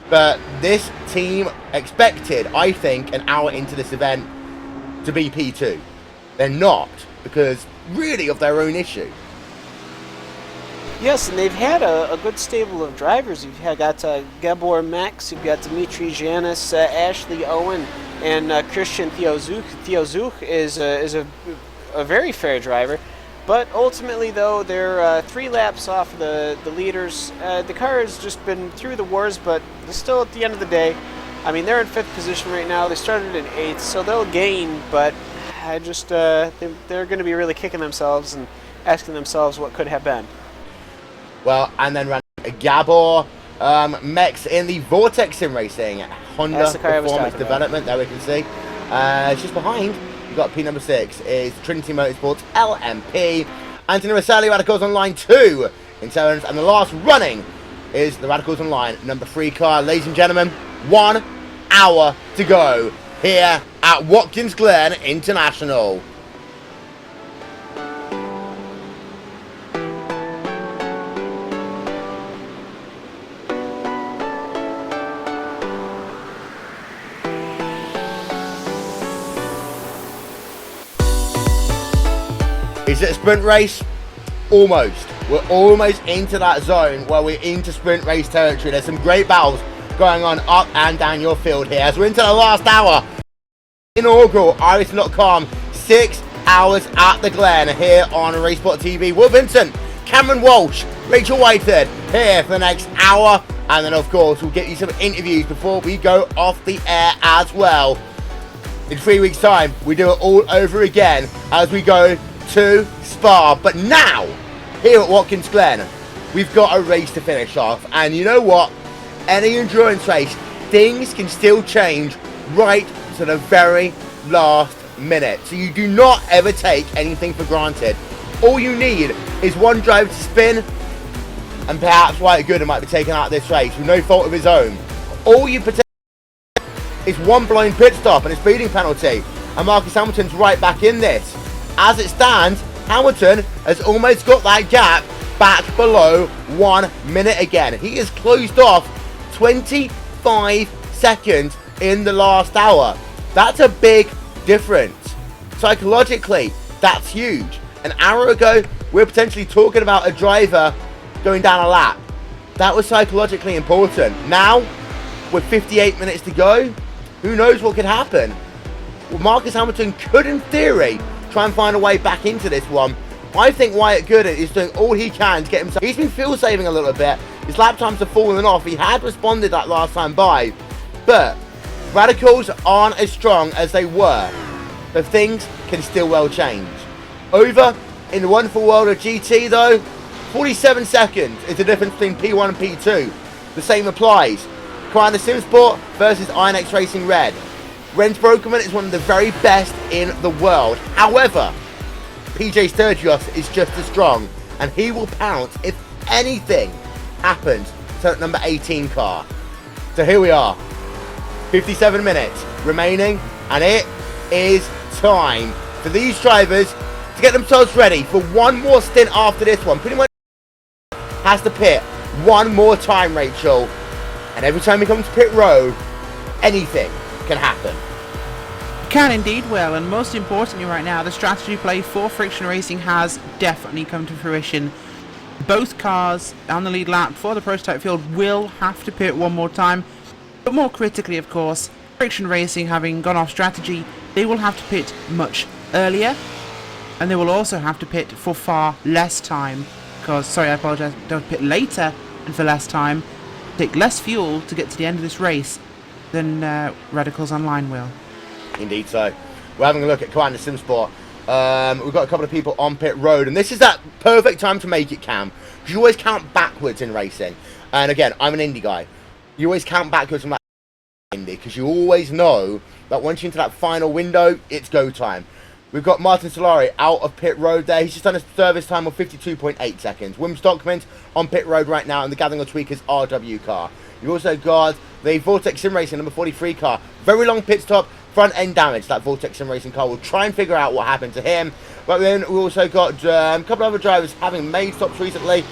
But this team expected, I think, an hour into this event to be P2. they're not, because really of their own issue. Yes, and they've had a good stable of drivers. You've got Gabor Max, you've got Dimitri Janis, Ashley Owen, and Christian Theozuk. Theozuk is a very fair driver, but ultimately, though, they're 3 laps off the leaders. The car has just been through the wars, but still, at the end of the day, I mean, they're in 5th position right now. They started in 8th, so they'll gain, but I just they're going to be really kicking themselves and asking themselves what could have been. Well, and then Gabor Mex in the Vortex Sim Racing Honda Performance Development. There we can see. Just behind, you've got P number 6 is Trinity Motorsports LMP. Anthony Rosselli, Radicals Online 2 in 7th, and the last running is the Radicals Online number 3 car. Ladies and gentlemen, 1 hour to go here at Watkins Glen International. Is it a sprint race? Almost. We're almost into that zone where we're into sprint race territory. There's some great battles going on up and down your field here as we're into the last hour. Inaugural iRacing.com 6 hours at the Glen here on RaceSpot TV. Will Vincent, Cameron Walsh, Rachel Whitehead here for the next hour, and then of course we'll get you some interviews before we go off the air as well. In 3 weeks time we do it all over again as we go to Spa, but now here at Watkins Glen we've got a race to finish off, and you know what, any endurance race, things can still change right to the very last minute, so you do not ever take anything for granted. All you need is one driver to spin, and perhaps White Gooden might be taken out of this race with no fault of his own. All you potentially is one blown pit stop and a speeding penalty, and Marcus Hamilton's right back in this. As it stands, Hamilton has almost got that gap back below 1 minute again. He has closed off 25 seconds in the last hour. That's a big difference. Psychologically, that's huge. An hour ago, we were potentially talking about a driver going down a lap. That was psychologically important. Now, with 58 minutes to go, who knows what could happen? Well, Marcus Hamilton could, in theory, try and find a way back into this one. I think Wyatt Gooden is doing all he can to get himself. He's been fuel saving a little bit. His lap times have fallen off. He had responded that last time by, but Radicals aren't as strong as they were. So things can still well change. Over in the wonderful world of GT though, 47 seconds is the difference between P1 and P2. The same applies. Crying Sim Sport versus Iron X Racing Red. Renz Brokerman is one of the very best in the world. However, PJ Sturgios is just as strong, and he will pounce if anything happens to that number 18 car. So here we are, 57 minutes remaining, and it is time for these drivers to get themselves ready for one more stint after this one. Pretty much has to pit one more time, Rachel, and every time we come to pit road, anything can happen. Can indeed, Will, and most importantly right now, the strategy play for Friction Racing has definitely come to fruition. Both cars on the lead lap for the prototype field will have to pit one more time, but more critically, of course, Friction Racing having gone off strategy, they will have to pit much earlier, and they will also have to pit for far less time, because, sorry, I apologise, they'll pit later and for less time, take less fuel to get to the end of this race than Radicals Online will. Indeed so. We're having a look at Commander Sim Sport. We've got a couple of people on pit road, and this is that perfect time to make it, Cam, because you always count backwards in racing. And again, I'm an Indy guy. You always count backwards from that Indy, because you always know that once you're into that final window, it's go time. We've got Martin Solari out of pit road there. He's just done a service time of 52.8 seconds. Wim Stockman on pit road right now in the Gathering of Tweakers RW car. You've also got the Vortex Sim Racing number 43 car. Very long pit stop, front end damage. That Vortex Sim Racing car will try and figure out what happened to him. But then we also got a couple of other drivers having made stops recently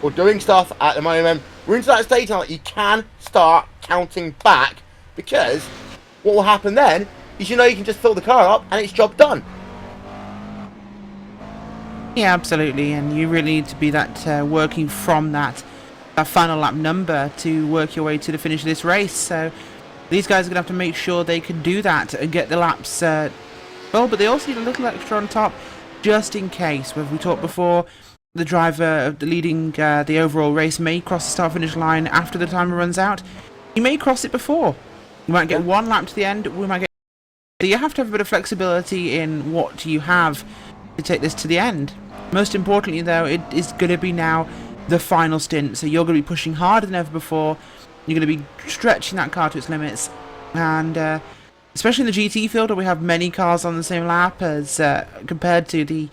or doing stuff at the moment. We're into that stage now that you can start counting back, because what will happen then is, you know, you can just fill the car up and it's job done. Yeah, absolutely, and you really need to be that working from that final lap number to work your way to the finish of this race. So these guys are going to have to make sure they can do that and get the laps well, but they also need a little extra on top just in case. Where we talked before, the driver leading the overall race may cross the start-finish line after the timer runs out. He may cross it before. You might get one lap to the end, we might get... So you have to have a bit of flexibility in what you have to take this to the end. Most importantly, though, it is going to be now the final stint, so you're going to be pushing harder than ever before. You're going to be stretching that car to its limits, and especially in the GT field, where we have many cars on the same lap as compared to the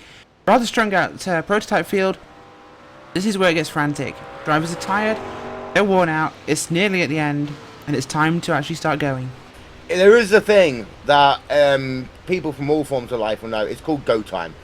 rather strung out prototype field. This is where it gets frantic. Drivers are tired, they're worn out, it's nearly at the end, and it's time to actually start going. There is a thing that people from all forms of life will know. It's called go time.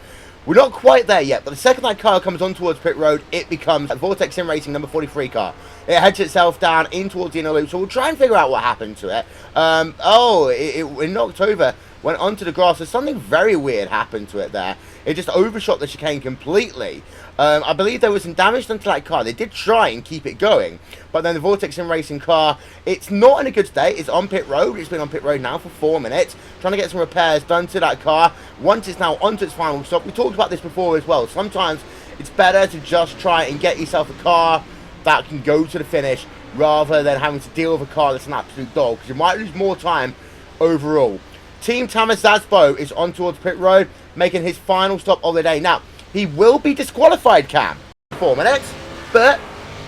We're not quite there yet, but the second that car comes on towards pit road, it becomes a Vortex Sim Racing number 43 car. It heads itself down in towards the inner loop, so we'll try and figure out what happened to it. It knocked over, went onto the grass. There's something very weird happened to it there. It just overshot the chicane completely. I believe there was some damage done to that car. They did try and keep it going, but then the Vortex Sim Racing car, it's not in a good state. It's on pit road. It's been on pit road now for 4 minutes, trying to get some repairs done to that car. Once it's now onto its final stop, we talked about this before as well. Sometimes it's better to just try and get yourself a car that can go to the finish rather than having to deal with a car that's an absolute dog, because you might lose more time overall. Team Tamas Zazbo is on towards pit road, making his final stop of the day. Now, he will be disqualified, Cam, 4 minutes, but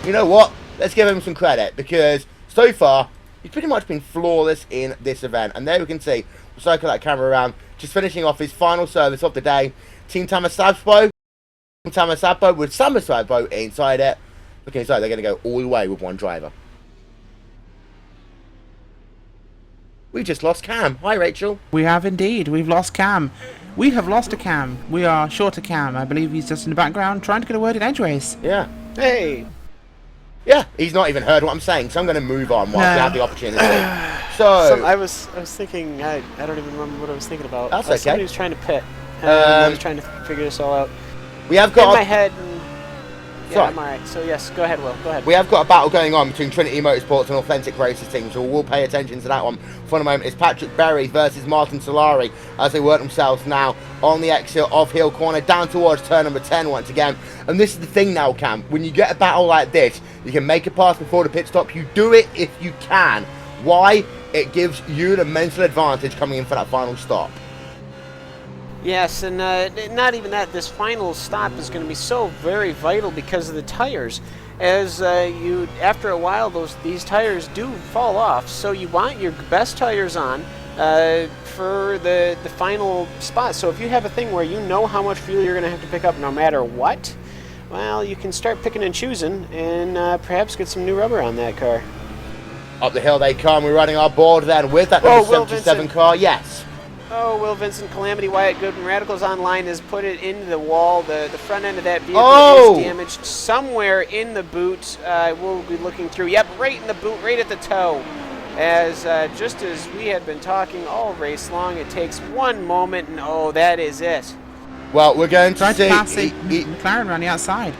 you know what? Let's give him some credit, because so far, he's pretty much been flawless in this event. And there we can see, we'll circle that camera around, just finishing off his final service of the day. Team Tamas Zazbo with Tamas Zazbo inside it. Okay, so they're going to go all the way with one driver. We just lost Cam. Hi, Rachel. We have indeed. We've lost Cam. We have lost a Cam. We are short a Cam. I believe he's just in the background trying to get a word in edgeways. Yeah. Hey. Yeah, he's not even heard what I'm saying, so I'm going to move on while I have the opportunity. So I was thinking, I don't even remember what I was thinking about. That's okay. Somebody was trying to pit. I was trying to figure this all out. We have got... In my head... Yeah, I'm alright. So yes, go ahead, Will. Go ahead. We have got a battle going on between Trinity Motorsports and Authentic Races team, so we'll pay attention to that one for a moment. It's Patrick Berry versus Martin Solari as they work themselves now on the exit of Hill Corner down towards turn number 10 once again. And this is the thing now, Cam. When you get a battle like this, you can make a pass before the pit stop. You do it if you can. Why? It gives you the mental advantage coming in for that final stop. Yes, and not even that. This final stop is going to be so very vital because of the tires. As after a while, these tires do fall off. So you want your best tires on for the final spot. So if you have a thing where you know how much fuel you're going to have to pick up no matter what, well, you can start picking and choosing and perhaps get some new rubber on that car. Up the hill they come. We're running our board then with that number 77 car. Yes. Oh, Will Vincent, Calamity, Wyatt Goodwin, Radicals Online has put it into the wall. The front end of that vehicle is damaged somewhere in the boot. We'll be looking through. Yep, right in the boot, right at the toe. As just as we had been talking all race long, it takes one moment, and oh, that is it. Well, we're going to see... McLaren around the outside.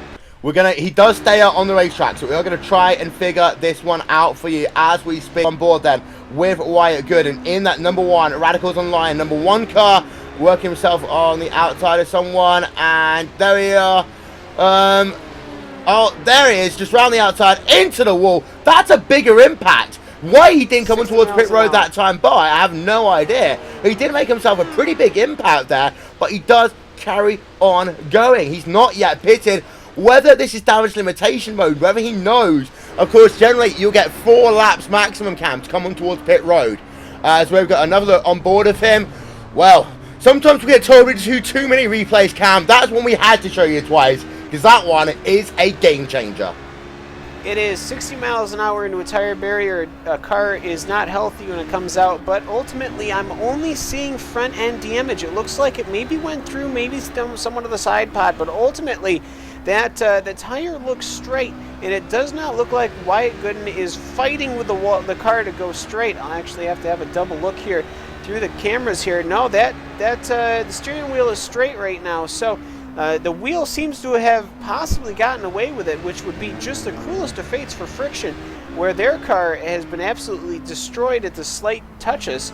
He does stay out on the racetrack, so we're going to try and figure this one out for you as we speak. On board then with Wyatt Gooden in that number 1 Radicals Online number 1 car, working himself on the outside of someone, and there we are. Oh, there he is, just round the outside into the wall. That's a bigger impact. Why he didn't come towards pit road that time by, I have no idea. He did make himself a pretty big impact there, but he does carry on going. He's not yet pitted. Whether this is damage limitation mode, whether he knows, of course, generally you'll get 4 laps maximum, Cam, to come on towards pit road. So we've got another look on board of him. Well, sometimes we get told we do too many replays, Cam. That's when we had to show you twice, because that one is a game changer. It is 60 miles an hour into a tire barrier. A car is not healthy when it comes out, but ultimately I'm only seeing front end damage. It looks like it maybe went through maybe somewhat of the side pod, but ultimately that the tire looks straight, and it does not look like Wyatt Gooden is fighting with the car to go straight. I'll actually have to have a double look here through the cameras here. No, the steering wheel is straight right now. So The wheel seems to have possibly gotten away with it, which would be just the cruelest of fates for Friction, where their car has been absolutely destroyed at the slightest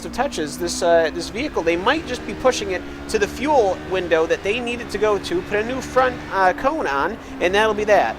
of touches. This vehicle, they might just be pushing it to the fuel window that they needed to go to, put a new front cone on, and that'll be that.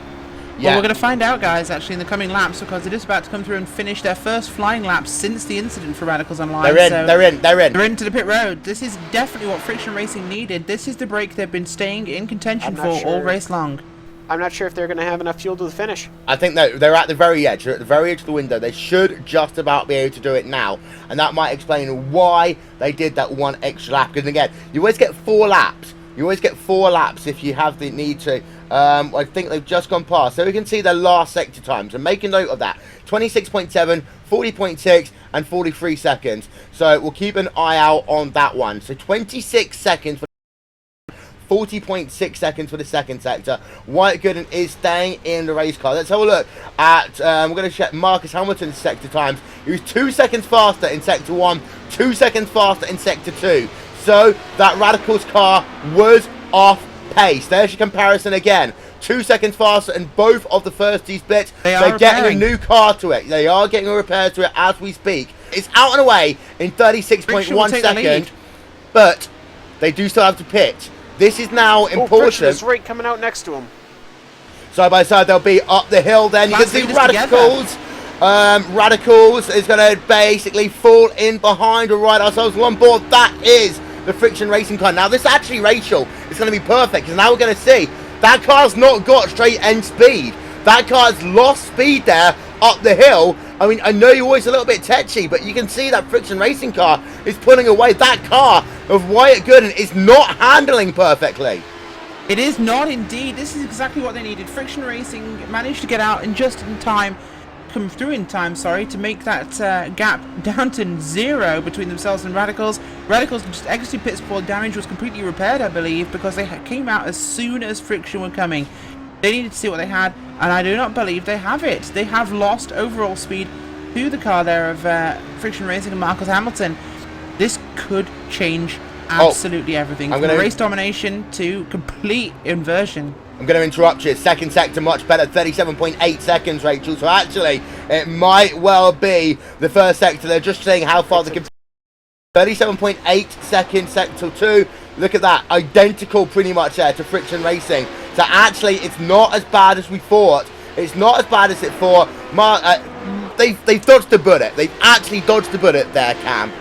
Yeah. Well, we're going to find out, guys, actually, in the coming laps, because it is about to come through and finish their first flying lap since the incident for Radicals Online. They're in. They're into the pit road. This is definitely what Friction Racing needed. This is the break they've been staying in contention for all race long. I'm not sure if they're going to have enough fuel to the finish. I think they're at the very edge. They're at the very edge of the window. They should just about be able to do it now. And that might explain why they did that one extra lap. Because, again, you always get 4 laps. You always get 4 laps if you have the need to. I think they've just gone past. So we can see their last sector times. And make a note of that. 26.7, 40.6, and 43 seconds. So we'll keep an eye out on that one. So 26 seconds for 40.6 seconds for the second sector. Wyatt Gooden is staying in the race car. Let's have a look at, we're going to check Marcus Hamilton's sector times. He was 2 seconds faster in sector 1, 2 seconds faster in sector 2. So that Radicals car was off pace. There's your comparison again. 2 seconds faster in both of the first two splits. They're getting a new car to it. They are getting a repair to it as we speak. It's out and away in 36.1 seconds, but they do still have to pit. This is now important. Friction is right coming out next to him. Side by side, they'll be up the hill then. You can see Radicals. Radicals is going to basically fall in behind or ride ourselves on board. That is the Friction Racing car. Now, this actually, Rachel, is going to be perfect, because now we're going to see that car's not got straight end speed. That car's lost speed there up the hill. I mean, I know you're always a little bit tetchy, but you can see that Friction Racing car is pulling away. That car of Wyatt Gooden is not handling perfectly. It is not indeed. This is exactly what they needed. Friction Racing managed to get out in just in time, come through in time, sorry, to make that gap down to 0 between themselves and Radicals. Radicals just exited pits before damage was completely repaired, I believe, because they came out as soon as Friction were coming. They needed to see what they had, and I do not believe they have it. They have lost overall speed to the car there of Friction Racing and Marcus Hamilton. This could change absolutely everything. From race domination to complete inversion. I'm going to interrupt you. Second sector much better, 37.8 seconds, Rachel. So actually, it might well be the first sector. They're just saying how far they can. 37.8 seconds, sector 2. Look at that, identical pretty much there to Friction Racing. So actually, it's not as bad as we thought. It's not as bad as it thought. They've dodged the bullet. They've actually dodged the bullet there, Cam.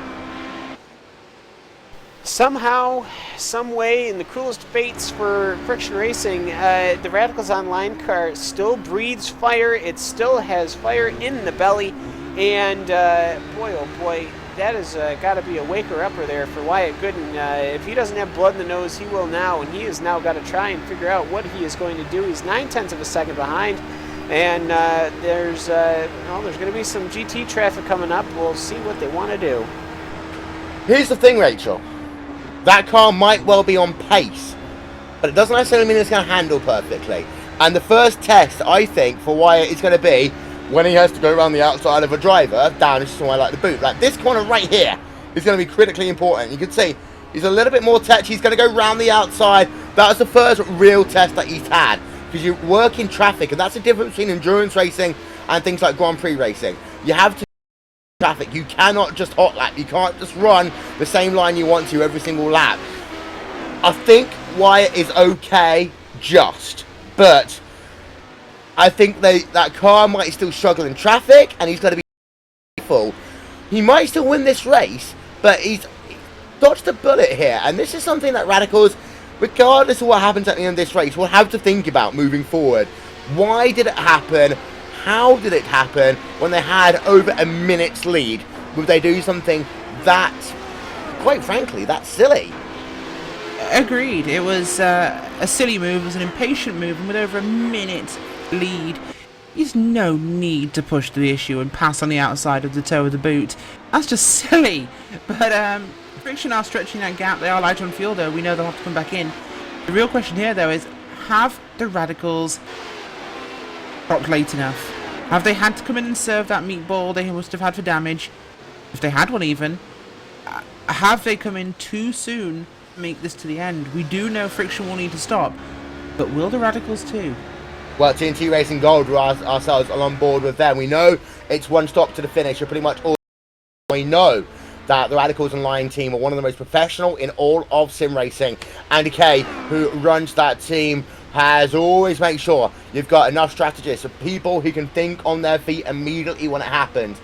Somehow, some way, in the cruelest fates for Friction Racing, the Radicals Online car still breathes fire. It still has fire in the belly. And boy, oh boy, that has got to be a waker-upper there for Wyatt Gooden. If he doesn't have blood in the nose, he will now. And he has now got to try and figure out what he is going to do. He's 0.9 of a second behind. And there's going to be some GT traffic coming up. We'll see what they want to do. Here's the thing, Rachel. That car might well be on pace, but it doesn't necessarily mean it's going to handle perfectly. And the first test, I think, for Wyatt is going to be when he has to go around the outside of a driver down somewhere like the boot. Like this corner right here is going to be critically important. You can see he's a little bit more touchy. He's going to go around the outside. That was the first real test that he's had, because you work in traffic, and that's the difference between endurance racing and things like Grand Prix racing. You have to traffic. You cannot just hot lap. You can't just run the same line you want to every single lap. I think Wyatt is okay, but I think that car might still struggle in traffic, and he's got to be careful. He might still win this race, but he's dodged a bullet here, and this is something that Radicals, regardless of what happens at the end of this race, will have to think about moving forward. Why did it happen? How did it happen when they had over a minute's lead? Would they do something that, quite frankly, that's silly? Agreed. It was a silly move. It was an impatient move, and with over a minute lead, there's no need to push the issue and pass on the outside of the toe of the boot. That's just silly. But Friction are stretching that gap. They are light on fuel, though. We know they'll have to come back in. The real question here, though, is have the Radicals stopped late enough? Have they had to come in and serve that meatball they must have had for damage? If they had one even, have they come in too soon to make this to the end? We do know friction will need to stop, but will the Radicals too? Well, TNT Racing Gold, we're ourselves on board with them. We know it's one stop to the finish. We're pretty much all. We know that the Radicals and Lion team are one of the most professional in all of sim racing. Andy Kay, who runs that team, has always made sure you've got enough strategists of people who can think on their feet immediately when it happens.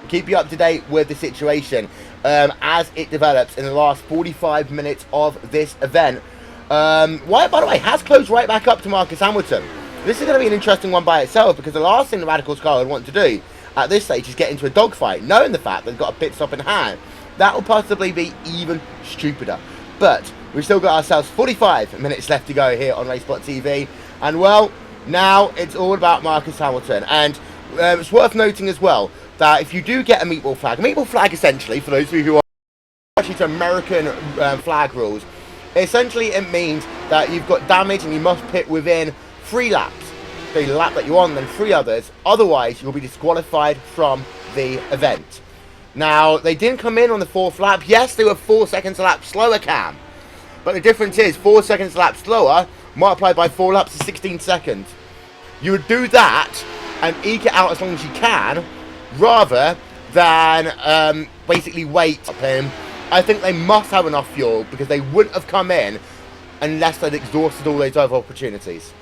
Keep you up to date with the situation as it develops in the last 45 minutes of this event. Wyatt, by the way, has closed right back up to Marcus Hamilton. This is going to be an interesting one by itself, because the last thing the Radicals car would want to do at this stage is get into a dogfight, knowing the fact they've got a pit stop in hand. That will possibly be even stupider. But we've still got ourselves 45 minutes left to go here on RaceSpot TV. And, well, now it's all about Marcus Hamilton. And it's worth noting as well that if you do get a meatball flag essentially, for those of you who are actually to American flag rules, essentially it means that you've got damage and you must pit within 3 laps. The lap that you're on, then 3 others. Otherwise, you'll be disqualified from the event. Now, they didn't come in on the 4th lap. Yes, they were 4 seconds a lap slower, Cam. But the difference is 4 seconds a lap slower multiplied by 4 laps is 16 seconds. You would do that and eke it out as long as you can, rather than basically wait up him. I think they must have enough fuel, because they wouldn't have come in unless they'd exhausted all those other opportunities.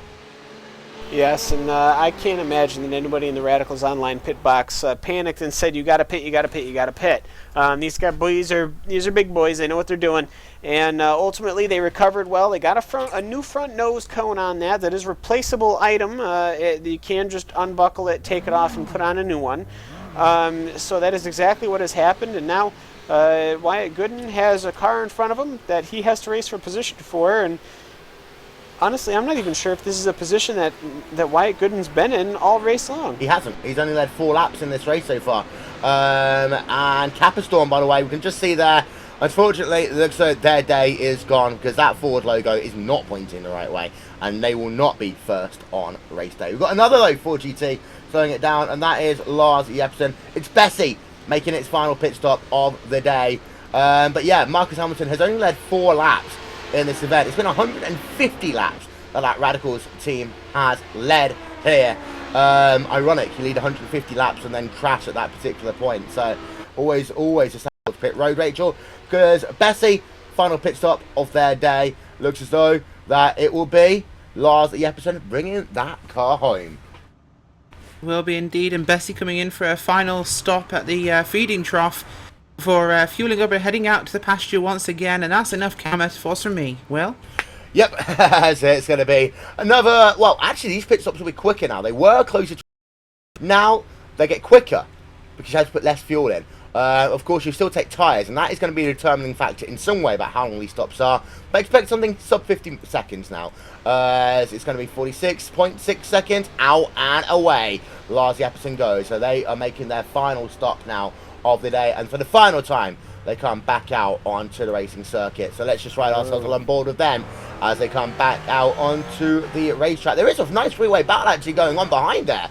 Yes, and I can't imagine that anybody in the Radicals Online pit box panicked and said, "You got to pit, you got to pit, you got to pit." These are big boys. They know what they're doing, and ultimately they recovered well. They got a new front nose cone on that. That is a replaceable item. You can just unbuckle it, take it off, and put on a new one. So that is exactly what has happened, and now Wyatt Gooden has a car in front of him that he has to race for position for, and honestly, I'm not even sure if this is a position that Wyatt Gooden's been in all race long. He hasn't. He's only led 4 laps in this race so far. And Capistorm, by the way, we can just see there, unfortunately, it looks like their day is gone, because that Ford logo is not pointing the right way, and they will not be first on race day. We've got another though, Ford GT, slowing it down, and that is Lars Jepsen. It's Bessie making its final pit stop of the day. But yeah, Marcus Hamilton has only led 4 laps in this event. It's been 150 laps that Radicals team has led here. Ironic, you lead 150 laps and then crash at that particular point. So always a sound pit road, Rachel, because Bessie, final pit stop of their day, looks as though that it will be Lars Jepsen bringing that car home. Will be indeed, and Bessie coming in for a final stop at the feeding trough for fueling up and heading out to the pasture once again, and that's enough metaphors from me. Well, yep, so it's going to be another. Well, actually, these pit stops will be quicker now. They were closer to. Now they get quicker because you have to put less fuel in. Of course, you still take tyres, and that is going to be a determining factor in some way about how long these stops are. But expect something sub 50 seconds now. It's going to be 46.6 seconds. Out and away, Lars Jepsen goes. So they are making their final stop now of the day, and for the final time they come back out onto the racing circuit. So let's just ride ourselves on board with them as they come back out onto the racetrack. There is a nice freeway battle actually going on behind there,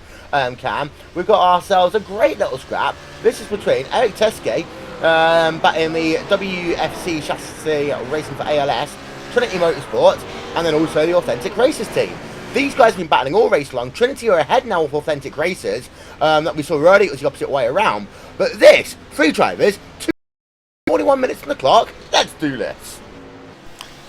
Cam. We've got ourselves a great little scrap. This is between Eric Teske, but in the WFC chassis racing for ALS, Trinity Motorsports, and then also the Authentic Racers team. These guys have been battling all race long. Trinity are ahead now of Authentic Racers. That we saw earlier, it was the opposite way around. But this, 3 drivers, 41 minutes on the clock. Let's do this.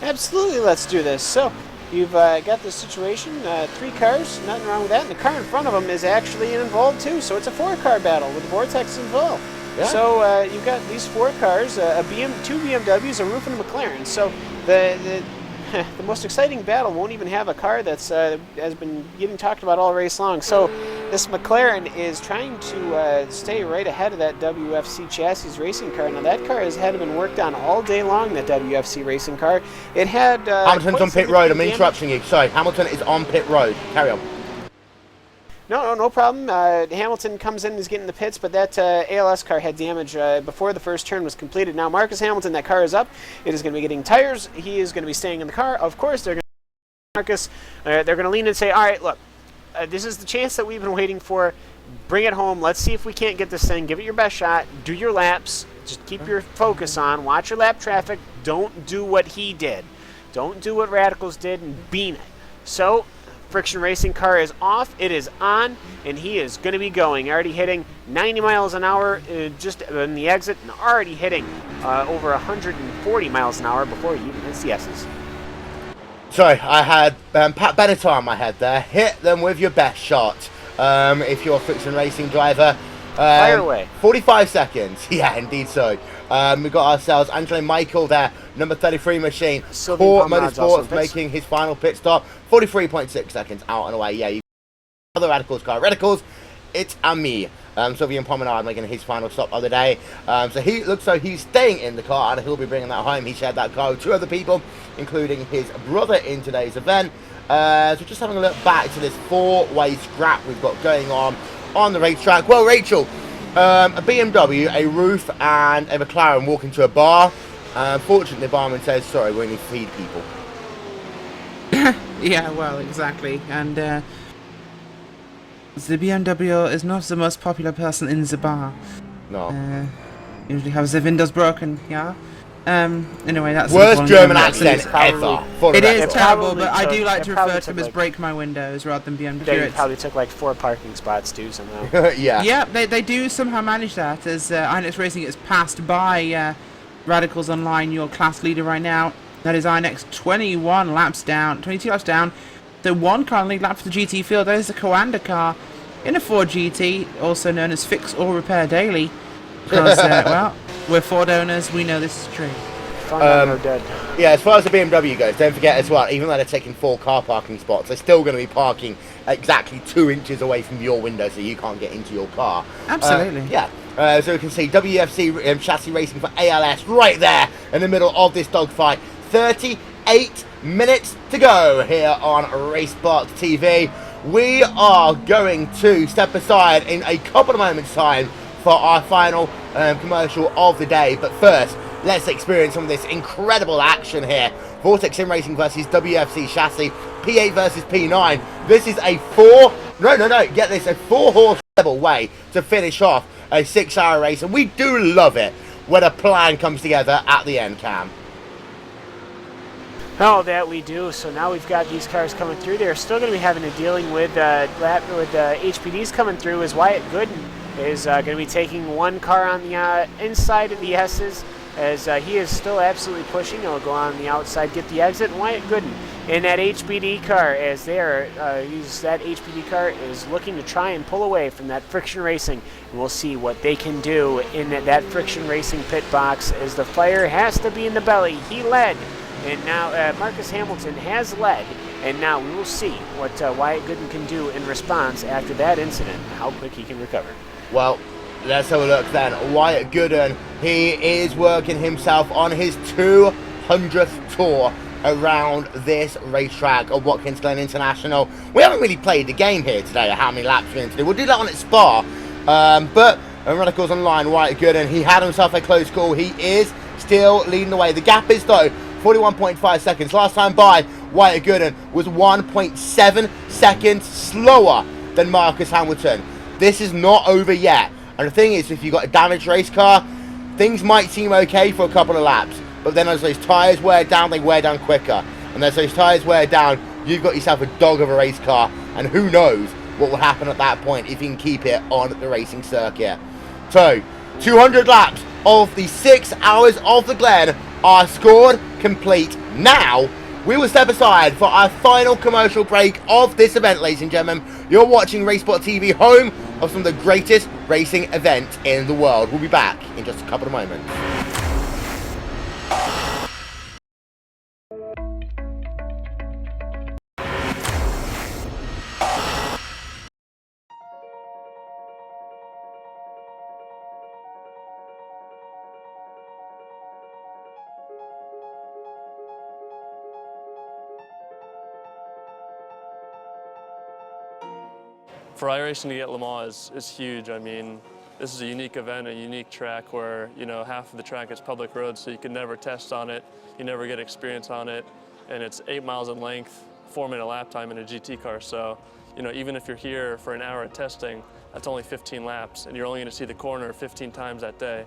Absolutely, let's do this. So, you've got this situation, 3 cars, nothing wrong with that. And the car in front of them is actually involved too. So it's a 4-car battle with the Vortex involved. Yeah. So you've got these 4 cars, 2 BMWs, a Roof, and a McLaren. So the most exciting battle won't even have a car that's has been getting talked about all race long. So this McLaren is trying to stay right ahead of that WFC chassis racing car. Now that car had been worked on all day long, that WFC racing car. It had... Hamilton's on pit road. I'm interrupting you. Sorry, Hamilton is on pit road. Carry on. No problem. Hamilton comes in and is getting the pits, but that ALS car had damage before the first turn was completed. Now Marcus Hamilton, that car is up. It is going to be getting tires. He is going to be staying in the car. Of course, they're going to Marcus. They're going to lean in and say, all right, look, this is the chance that we've been waiting for. Bring it home. Let's see if we can't get this thing. Give it your best shot. Do your laps. Just keep your focus on, watch your lap traffic. Don't do what he did. Don't do what Radicals did and beam it. So, Friction Racing car is off, it is on, and he is going to be going. Already hitting 90 miles an hour just in the exit, and already hitting over 140 miles an hour before he even hits the S's. Sorry, I had Pat Benatar on my head there. Hit them with your best shot. If you're a Friction Racing driver. Fire away. 45 seconds. Yeah, indeed so. We've got ourselves Angelo Michael there, number 33 machine. Core Motorsports making his final pit stop. 43.6 seconds out and away. Yeah, you other Radicals car. Radicals, it's Ami. Sylvian Pomenard making his final stop of the day. So he looks like he's staying in the car and he'll be bringing that home. He shared that car with two other people, including his brother in today's event. So just having a look back to this four-way scrap we've got going on the racetrack. Well, Rachel, a BMW, a Roof, and a McLaren walk into a bar. Unfortunately, the barman says, sorry, we only feed people. Yeah, well, exactly. And the BMW is not the most popular person in the bar. No. Usually has the windows broken, yeah? Anyway, that's worst German accent ever. It is terrible, but I do like to refer to him as break my windows rather than BMW. They probably took like 4 parking spots too somehow. Yeah. Yeah, they do somehow manage that, as Inex Racing is passed by Radicals Online, your class leader right now. That is Inex 22 laps down. The one car in lead lap for the GT field. That is the Coanda car in a Ford GT, also known as Fix or Repair Daily. Because, well, we're Ford owners, we know this is true. Yeah, as far as the BMW goes, don't forget as well, even though they're taking 4 car parking spots, they're still going to be parking exactly 2 inches away from your window so you can't get into your car. Absolutely. Yeah. So we can see WFC chassis racing for ALS right there in the middle of this dogfight. 38 minutes to go here on RaceSpot TV. We are going to step aside in a couple of moments' time for our final commercial of the day. But first, let's experience some of this incredible action here. Vortex Sim Racing versus WFC Chassis, P8 versus P9. This is a 4-horse level way to finish off a 6-hour race, and we do love it when a plan comes together at the end, Cam. Oh, that we do. So now we've got these cars coming through. They're still going to be having to dealing with HPDs coming through, as Wyatt Gooden is going to be taking one car on the inside of the S's, as he is still absolutely pushing. He'll go on the outside, get the exit, and Wyatt Gooden in that HPD car, as that HPD car is looking to try and pull away from that Friction Racing, and we'll see what they can do in that Friction Racing pit box, as the fire has to be in the belly. He led, and now Marcus Hamilton has led, and now we will see what Wyatt Gooden can do in response after that incident, how quick he can recover. Well, let's have a look then. Wyatt Gooden, he is working himself on his 200th tour around this racetrack of Watkins Glen International. We haven't really played the game here today, how many laps we're going to do. We'll do that one at Spa. But Radicals Online, Wyatt Gooden, he had himself a close call. He is still leading the way. The gap is, though, 41.5 seconds. Last time by, Wyatt Gooden was 1.7 seconds slower than Marcus Hamilton. This is not over yet. And the thing is, if you've got a damaged race car, things might seem okay for a couple of laps. But then as those tyres wear down, they wear down quicker. And as those tyres wear down, you've got yourself a dog of a race car. And who knows what will happen at that point if you can keep it on the racing circuit. So, 200 laps of the 6 hours of the Glen are scored complete. Now, we will step aside for our final commercial break of this event, ladies and gentlemen. You're watching RaceSpot TV, home of some of the greatest racing events in the world. We'll be back in just a couple of moments. For iRacing to get Le Mans is huge. I mean, this is a unique event, a unique track where, you know, half of the track is public road, so you can never test on it, you never get experience on it, and it's 8 miles in length, 4-minute lap time in a GT car. So, you know, even if you're here for an hour of testing, that's only 15 laps, and you're only going to see the corner 15 times that day.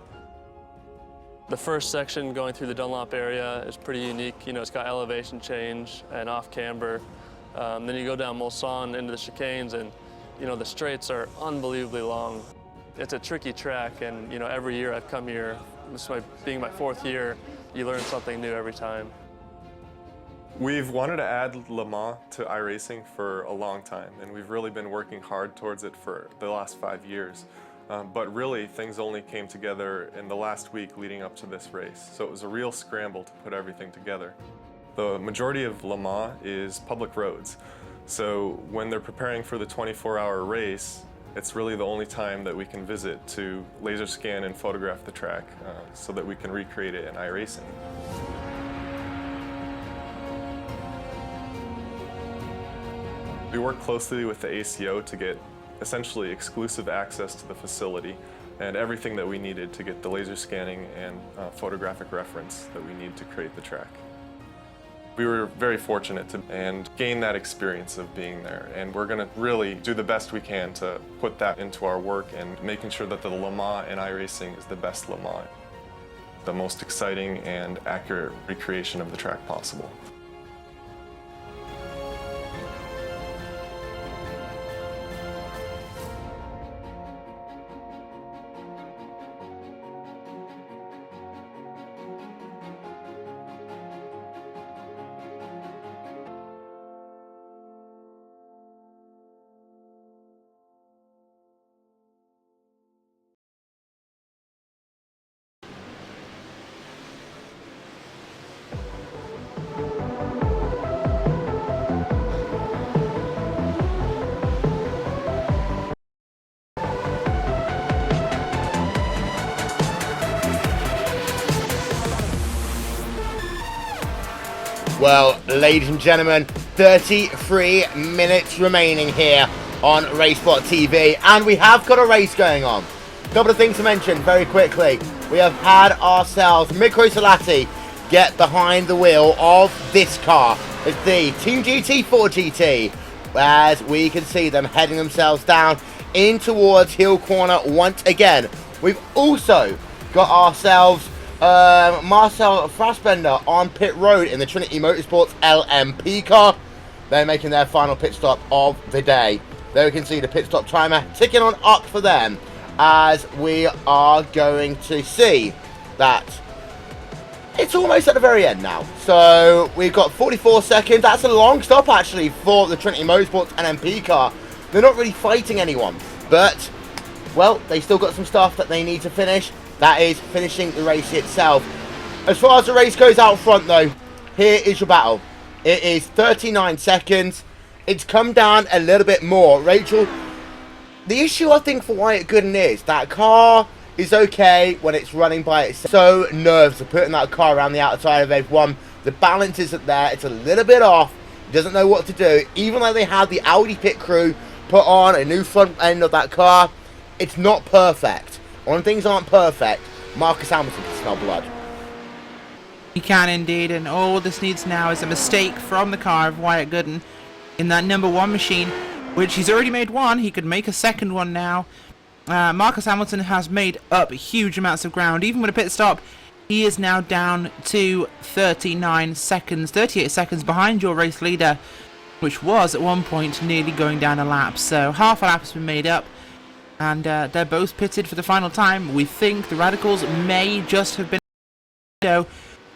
The first section going through the Dunlop area is pretty unique. You know, it's got elevation change and off camber. Then you go down Mulsanne into the chicanes, and you know the straights are unbelievably long. It's a tricky track, and you know every year I've come here, being my 4th year, you learn something new every time. We've wanted to add Le Mans to iRacing for a long time, and we've really been working hard towards it for the last 5 years. But really, things only came together in the last week leading up to this race. So it was a real scramble to put everything together. The majority of Le Mans is public roads. So when they're preparing for the 24-hour race, it's really the only time that we can visit to laser scan and photograph the track so that we can recreate it in iRacing. We work closely with the ACO to get essentially exclusive access to the facility and everything that we needed to get the laser scanning and photographic reference that we need to create the track. We were very fortunate to gain that experience of being there, and we're going to really do the best we can to put that into our work and making sure that the Le Mans in iRacing is the best Le Mans, the most exciting and accurate recreation of the track possible. Well, ladies and gentlemen, 33 minutes remaining here on RaceSpot TV, and we have got a race going on. A couple of things to mention very quickly. We have had ourselves Mikko Salati get behind the wheel of this car. It's the Team GT4 GT, as we can see them heading themselves down in towards Hill Corner once again. We've also got ourselves Marcel Fassbender on pit road in the Trinity Motorsports LMP car. They're making their final pit stop of the day. There we can see the pit stop timer ticking on up for them, as we are going to see that it's almost at the very end now. So we've got 44 seconds. That's a long stop actually for the Trinity Motorsports LMP car. They're not really fighting anyone, but well, they still got some stuff that they need to finish. That is finishing the race itself. As far as the race goes out front though, here is your battle. It is 39 seconds. It's come down a little bit more. Rachel, the issue I think for Wyatt Gooden is that car is okay when it's running by itself. So nerves of putting that car around the outside of everyone. The balance isn't there. It's a little bit off. He doesn't know what to do. Even though they had the Audi pit crew put on a new front end of that car, it's not perfect. When things aren't perfect, Marcus Hamilton can smell blood. He can indeed, and all this needs now is a mistake from the car of Wyatt Gooden in that number 1 machine, which he's already made one. He could make a second one now. Marcus Hamilton has made up huge amounts of ground. Even with a pit stop, he is now down to 39 seconds, 38 seconds behind your race leader, which was at one point nearly going down a lap. So half a lap has been made up, and they're both pitted for the final time. We think the Radicals may just have been. So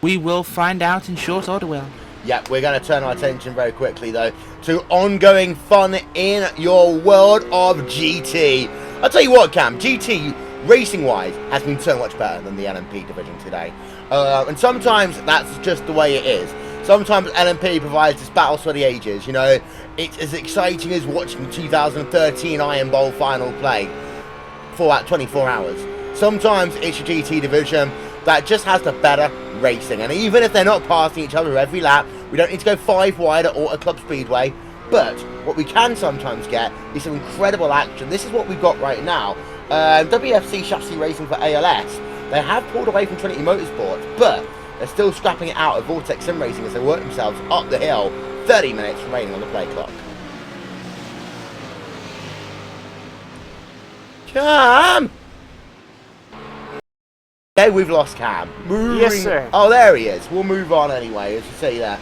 we will find out in short order, Will. Yep, we're going to turn our attention very quickly, though, to ongoing fun in your world of GT. I'll tell you what, Cam, GT, racing-wise, has been so much better than the LMP division today. And sometimes that's just the way it is. Sometimes LMP provides this battle for the ages, you know. It's as exciting as watching the 2013 Iron Bowl final play for that 24 hours. Sometimes it's your GT division that just has the better racing. And even if they're not passing each other every lap, we don't need to go 5 wide at Auto Club Speedway. But what we can sometimes get is some incredible action. This is what we've got right now. WFC Chassis Racing for ALS. They have pulled away from Trinity Motorsports, but they're still scrapping it out of Vortex Sim Racing as they work themselves up the hill. 30 minutes remaining on the play clock. Come! Okay, we've lost Cam. Yes, sir. Oh, there he is. We'll move on anyway, as you see there.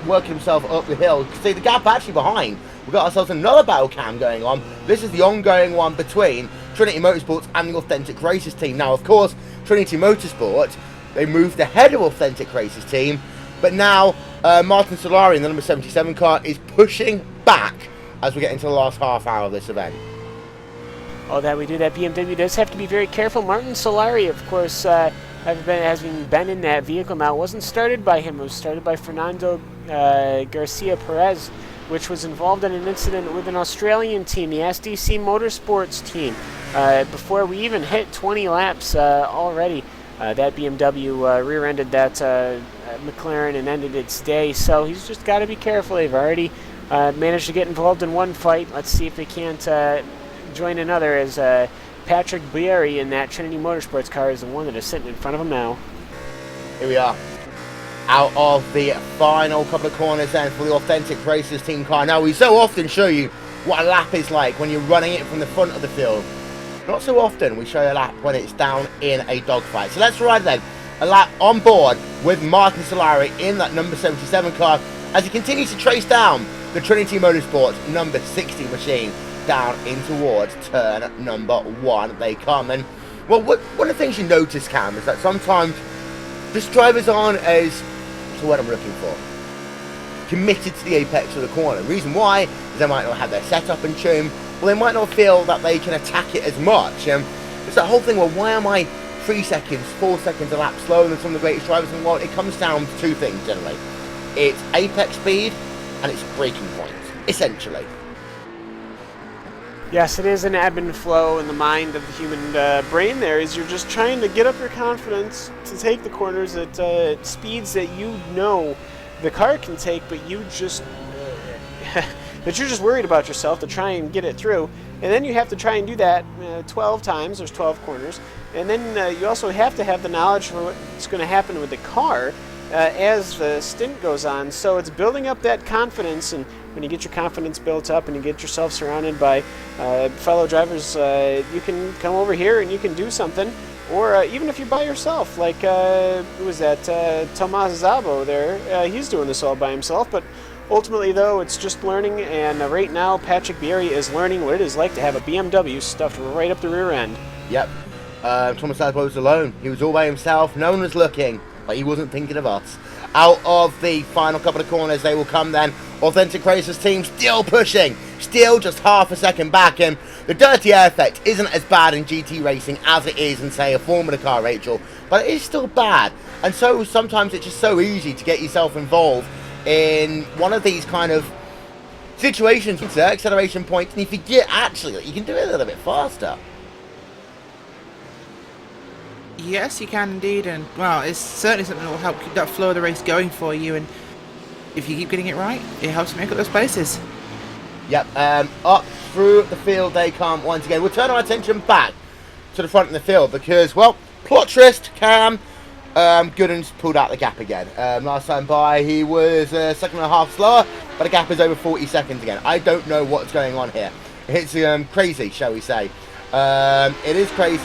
Working himself up the hill. You can see the gap actually behind. We've got ourselves another battle cam going on. This is the ongoing one between Trinity Motorsports and the Authentic Races team. Now, of course, Trinity Motorsports, they moved ahead of Authentic Races team, but now Martin Solari in the number 77 car is pushing back as we get into the last half hour of this event. Oh, that we do. That BMW does have to be very careful. Martin Solari, of course, has been in that vehicle now. It wasn't started by him. It was started by Fernando Garcia Perez, which was involved in an incident with an Australian team, the SDC Motorsports team. Before we even hit 20 laps already, that BMW rear-ended that McLaren and ended its day. So he's just got to be careful. They've already managed to get involved in one fight. Let's see if they can't join another, as Patrick Bieri in that Trinity Motorsports car is the one that is sitting in front of him now. Here we are, out of the final couple of corners then for the Authentic Races team car. Now, we so often show you what a lap is like when you're running it from the front of the field. Not so often we show you a lap when it's down in a dogfight. So let's ride then a lap on board with Martin Solari in that number 77 car as he continues to trace down the Trinity Motorsports number 60 machine down in towards turn number 1. They come, and well, one of the things you notice, Cam, is that sometimes just drivers aren't as, what's the word I'm looking for, committed to the apex of the corner. The reason why is they might not have their setup in tune, or they might not feel that they can attack it as much. It's that whole thing, well, why am I 3 seconds, 4 seconds a lap slower than some of the greatest drivers in the world? It comes down to two things generally. It's apex speed and it's braking points, essentially. Yes, it is an ebb and flow in the mind of the human brain there, as you're just trying to get up your confidence to take the corners at speeds that you know the car can take, but you just that you're just worried about yourself to try and get it through. And then you have to try and do that 12 times, there's 12 corners, and then you also have to have the knowledge for what's going to happen with the car as the stint goes on. So it's building up that confidence, and when you get your confidence built up and you get yourself surrounded by fellow drivers, you can come over here and you can do something. Or even if you're by yourself, like who was that, Tomas Zabo there, he's doing this all by himself. But ultimately, though, it's just learning, and right now Patrick Bieri is learning what it is like to have a BMW stuffed right up the rear end. Yep, Tomas Zabo was alone. He was all by himself, no one was looking, but he wasn't thinking of us. Out of the final couple of corners they will come then. Authentic Races team still pushing, still just half a second back, and the dirty air effect isn't as bad in GT racing as it is in, say, a Formula car, Rachel, but it is still bad. And so sometimes it's just so easy to get yourself involved in one of these kind of situations with acceleration points, and you forget actually that you can do it a little bit faster. Yes, you can indeed, and well, it's certainly something that will help keep that flow of the race going for you, and if you keep getting it right, it helps you make up those places. Yep, up through the field they come once again. We'll turn our attention back to the front of the field because, well, plot twist, Cam Gooden's pulled out the gap again. Last time by, he was a second and a half slower, but the gap is over 40 seconds again. I don't know what's going on here. It's crazy, shall we say. It is crazy.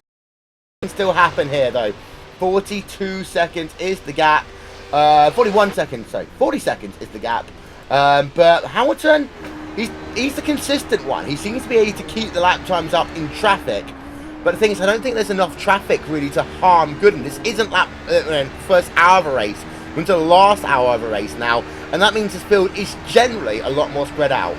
It can still happen here, though. 42 seconds is the gap. 41 seconds, sorry. 40 seconds is the gap. But Hamilton, he's the consistent one. He seems to be able to keep the lap times up in traffic. But the thing is, I don't think there's enough traffic really to harm Gooden. This isn't that first hour of a race. We're into the last hour of a race now. And that means this field is generally a lot more spread out.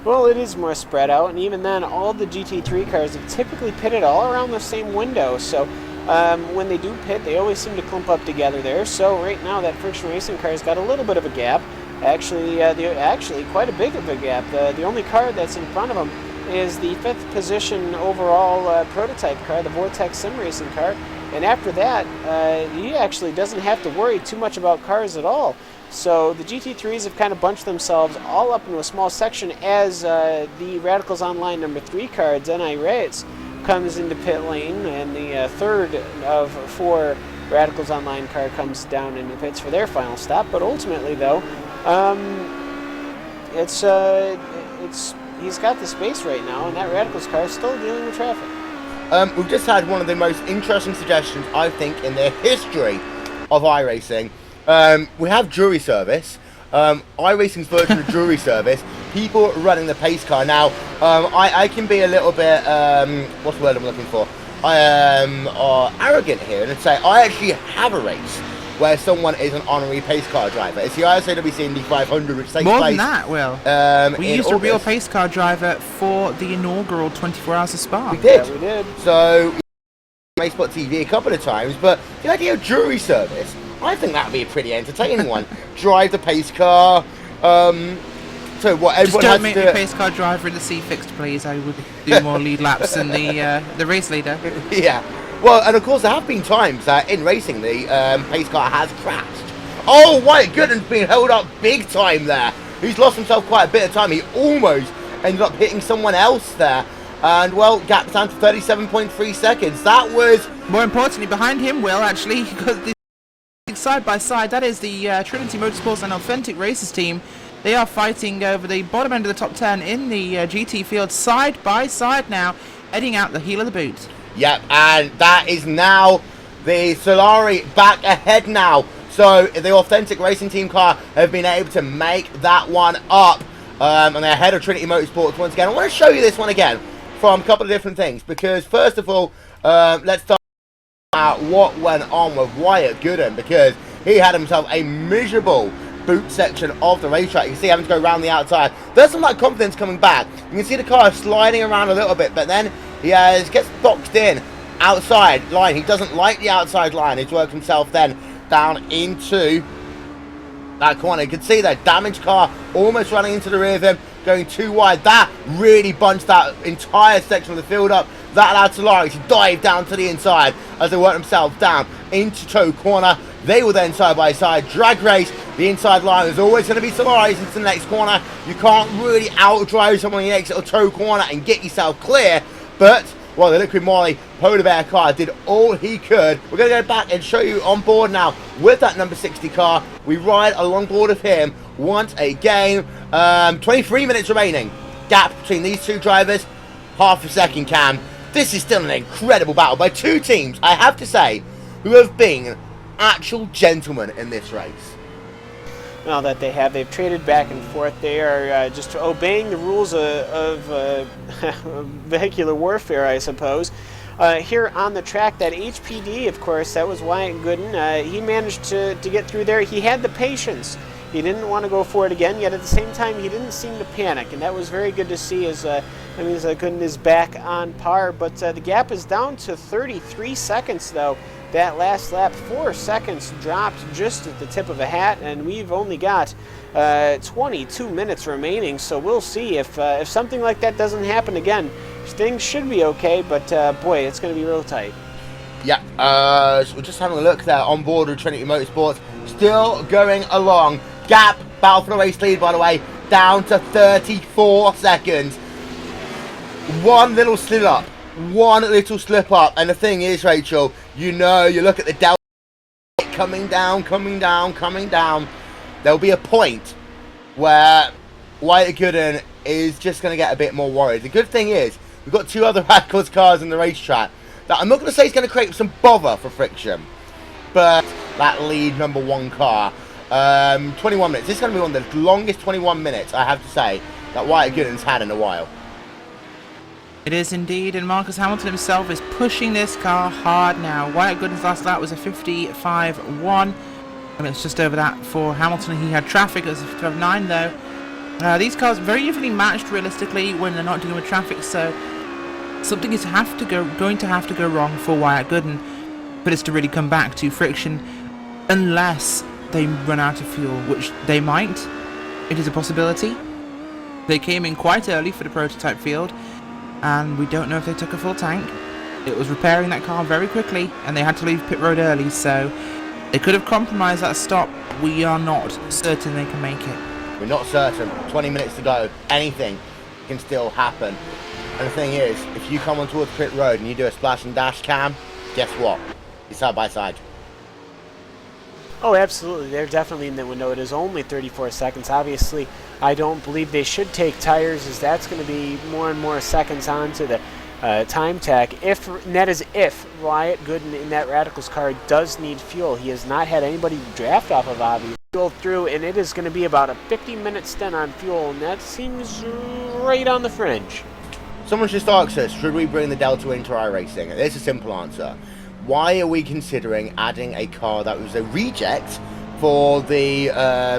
Well, it is more spread out, and even then, all the GT3 cars have typically pitted all around the same window. So when they do pit, they always seem to clump up together there. So right now, that Friction Racing car's got a little bit of a gap. Actually, quite a big of a gap. The only car that's in front of them is the 5th position overall prototype car, the Vortex Sim Racing car. And after that, he actually doesn't have to worry too much about cars at all. So the GT3s have kind of bunched themselves all up into a small section as the Radicals Online number 3 car, Denai Reyes, comes into pit lane, and the third of 4 Radicals Online car comes down into the pits for their final stop. But ultimately, though, he's got the space right now, and that Radicals car is still dealing with traffic. we've just had one of the most interesting suggestions, I think, in the history of iRacing. We have jury service. iRacing's version of jury service. People running the pace car. Now, I can be a little bit, what's the word I'm looking for? I am arrogant here and say I actually have a race where someone is an honorary pace car driver. It's the ISAWC Indy 500, which takes More place... than that, Will. We used August. a real pace car driver for the inaugural 24 Hours of Spa. We did. Yeah, we did. So, RaceSpot TV a couple of times, but the idea of jury service, I think that would be a pretty entertaining one. Drive the pace car. So what everyone Just don't has make to me a pace car driver in the C fixed, please. I would do more lead laps than the race leader. Yeah. Well, and of course there have been times that in racing the pace car has crashed. Oh, Wyatt Gooden's been held up big time there. He's lost himself quite a bit of time. He almost ended up hitting someone else there. And, well, gap down to 37.3 seconds. That was... More importantly, behind him, Will, actually, because the side by side, that is the Trinity Motorsports and Authentic Races team. They are fighting over the bottom end of the top 10 in the GT field, side by side now, heading out the heel of the boot. Yep, and that is now the Solari back ahead now. So the Authentic Racing Team car have been able to make that one up. And they're ahead of Trinity Motorsports once again. I want to show you this one again from a couple of different things. Because first of all, let's start out what went on with Wyatt Gooden. Because he had himself a miserable boot section of the racetrack. You can see having to go around the outside. There's some like confidence coming back. You can see the car sliding around a little bit, but then he gets boxed in outside line. He doesn't like the outside line. He's worked himself then down into that corner. You can see that damaged car almost running into the rear of him, going too wide. That really bunched that entire section of the field up. That allowed Solari to dive down to the inside as they work themselves down into toe corner. They will then side by side drag race. The inside line is always going to be Solari's into the next corner. You can't really outdrive someone in the next little toe corner and get yourself clear. But, well, the Liquid Molly Polar Bear car did all he could. We're going to go back and show you on board now with that number 60 car. We ride along board of him once again. 23 minutes remaining. Gap between these two drivers, half a second, Cam. This is still an incredible battle by two teams, I have to say, who have been actual gentlemen in this race. Well, that they have. They've traded back and forth. They are just obeying the rules of vehicular warfare, I suppose. Here on the track, that HPD, of course, that was Wyatt Gooden. He managed to get through there. He had the patience. He didn't want to go for it again, yet at the same time, he didn't seem to panic, and that was very good to see as Gooden is back on par. But the gap is down to 33 seconds, though. That last lap, 4 seconds dropped just at the tip of a hat, and we've only got 22 minutes remaining. So we'll see if something like that doesn't happen again. Things should be okay, but boy, it's going to be real tight. Yeah, so we're just having a look there on board with Trinity Motorsports. Still going along. Gap, battle for the race lead, by the way, down to 34 seconds. One little slip up. One little slip up. And the thing is, Rachel, you know, you look at the delta coming down, coming down, coming down. There'll be a point where Wyatt Gooden is just going to get a bit more worried. The good thing is, we've got two other Radicals cars in the racetrack that I'm not going to say is going to create some bother for friction. But that lead number one car, 21 minutes. This is going to be one of the longest 21 minutes, I have to say, that Wyatt Gooden's had in a while. It is indeed, and Marcus Hamilton himself is pushing this car hard now. Wyatt Gooden's last lap was a 55.1, and it's just over that for Hamilton. He had traffic as a 12.9 though. These cars are very evenly matched realistically when they're not dealing with traffic, so something is going to have to go wrong for Wyatt Gooden, but it's to really come back to friction, unless they run out of fuel, which they might. It is a possibility. They came in quite early for the prototype field, and we don't know if they took a full tank. It was repairing that car very quickly, and they had to leave pit road early, so they could have compromised that stop. We are not certain they can make it. We're not certain. 20 minutes to go. Anything can still happen. And the thing is, if you come on towards pit road and you do a splash and dash, Cam, guess what? You're side by side. Oh, absolutely. They're definitely in the window. It is only 34 seconds. Obviously, I don't believe they should take tires, as that's going to be more and more seconds onto the time tech. And that is if Wyatt Gooden in that Radicals car does need fuel. He has not had anybody draft off of Avi fuel through, and it is going to be about a 50-minute stint on fuel, and that seems right on the fringe. Someone just asked us, should we bring the Delta into iRacing? And there's a simple answer. Why are we considering adding a car that was a reject for the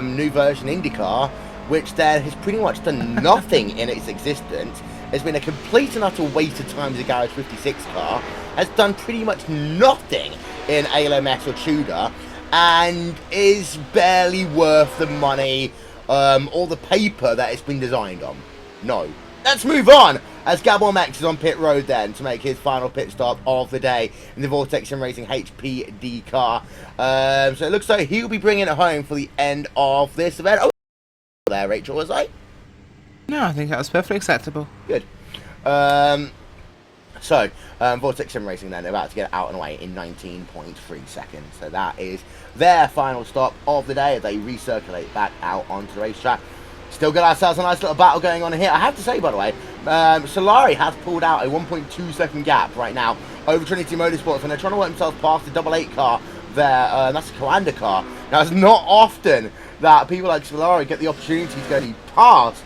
new version IndyCar, which then has pretty much done nothing in its existence? Has been a complete and utter waste of time as a Garage 56 car, has done pretty much nothing in ALMS or Tudor, and is barely worth the money or the paper that it's been designed on. No. Let's move on, as Gabon Max is on pit road then to make his final pit stop of the day in the Vortex Sim Racing HPD car. So it looks like he'll be bringing it home for the end of this event. Oh, there, Rachel, was I? No, I think that was perfectly acceptable. Good. Vortex Sim Racing then about to get out and away in 19.3 seconds. So that is their final stop of the day as they recirculate back out onto the racetrack. Still got ourselves a nice little battle going on here. I have to say, by the way, Solari has pulled out a 1.2 second gap right now over Trinity Motorsports, and they're trying to work themselves past the 88 car there. That's a Coanda car. Now, it's not often that people like Solari get the opportunity to go past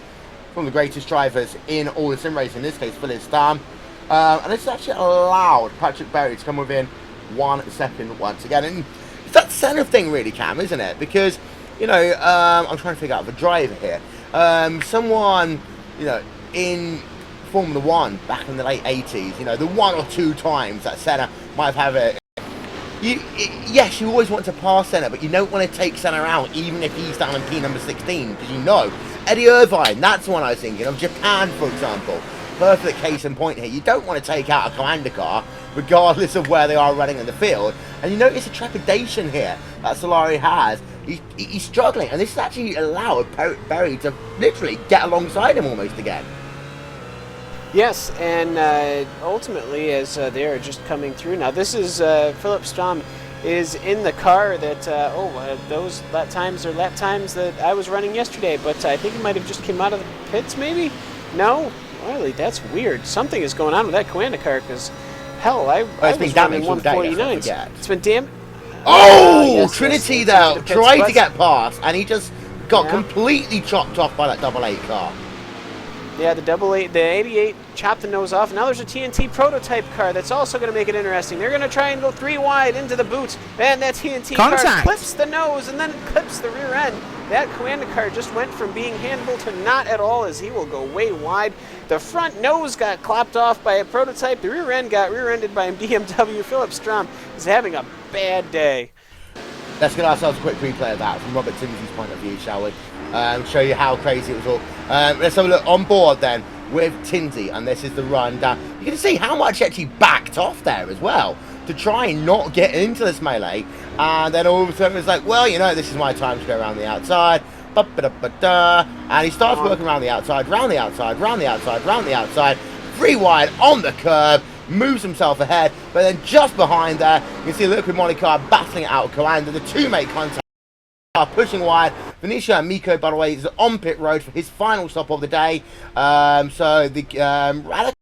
one of the greatest drivers in all the sim racing, in this case, Philip Stam. And it's actually allowed Patrick Berry to come within 1 second once again. And it's that centre thing, really, Cam, isn't it? Because, you know, I'm trying to figure out the driver here. Someone, you know, in Formula 1 back in the late 80s, you know, the 1 or 2 times that Senna might have it. Yes, you always want to pass Senna, but you don't want to take Senna out, even if he's down in P number 16, because you know. Eddie Irvine, that's the one I was thinking of. Japan, for example. Perfect case in point here. You don't want to take out a Coanda car, regardless of where they are running in the field. And you notice a trepidation here that Solari has. He's struggling, and this has actually allowed Berry to literally get alongside him almost again. Yes, and ultimately, as they are just coming through now, this is Philip Strom is in the car that those lap times that I was running yesterday, but I think he might have just came out of the pits, maybe. No, really, that's weird. Something is going on with that Coanda car, because hell, I was running 149. It's been damn. Yes, Trinity though tried to get past, and he just got completely chopped off by that 88 car. Yeah, the 88 chopped the nose off. Now there's a TNT prototype car that's also going to make it interesting. They're going to try and go 3 wide into the boot, and that TNT car clips the nose and then clips the rear end. That Coanda car just went from being handleable to not at all, as he will go way wide. The front nose got clapped off by a prototype. The rear end got rear-ended by a BMW. Philip Strom is having a bad day. Let's get ourselves a quick replay of that from Robert Timothy's point of view, shall we? Show you how crazy it was all. Let's have a look on board then with Tinsy, and this is the run down. You can see how much he actually backed off there as well to try and not get into this melee, and then all of a sudden it's like, well, you know, this is my time to go around the outside, and he starts working around the outside, round the outside, round the outside, round the outside, 3 wide on the curb, moves himself ahead, but then just behind there, you can see the Liquid Molly car battling it out of Coanda. The 2 make contact, are pushing wide. Venetia and Miko, by the way, is on pit road for his final stop of the day. So the Radicals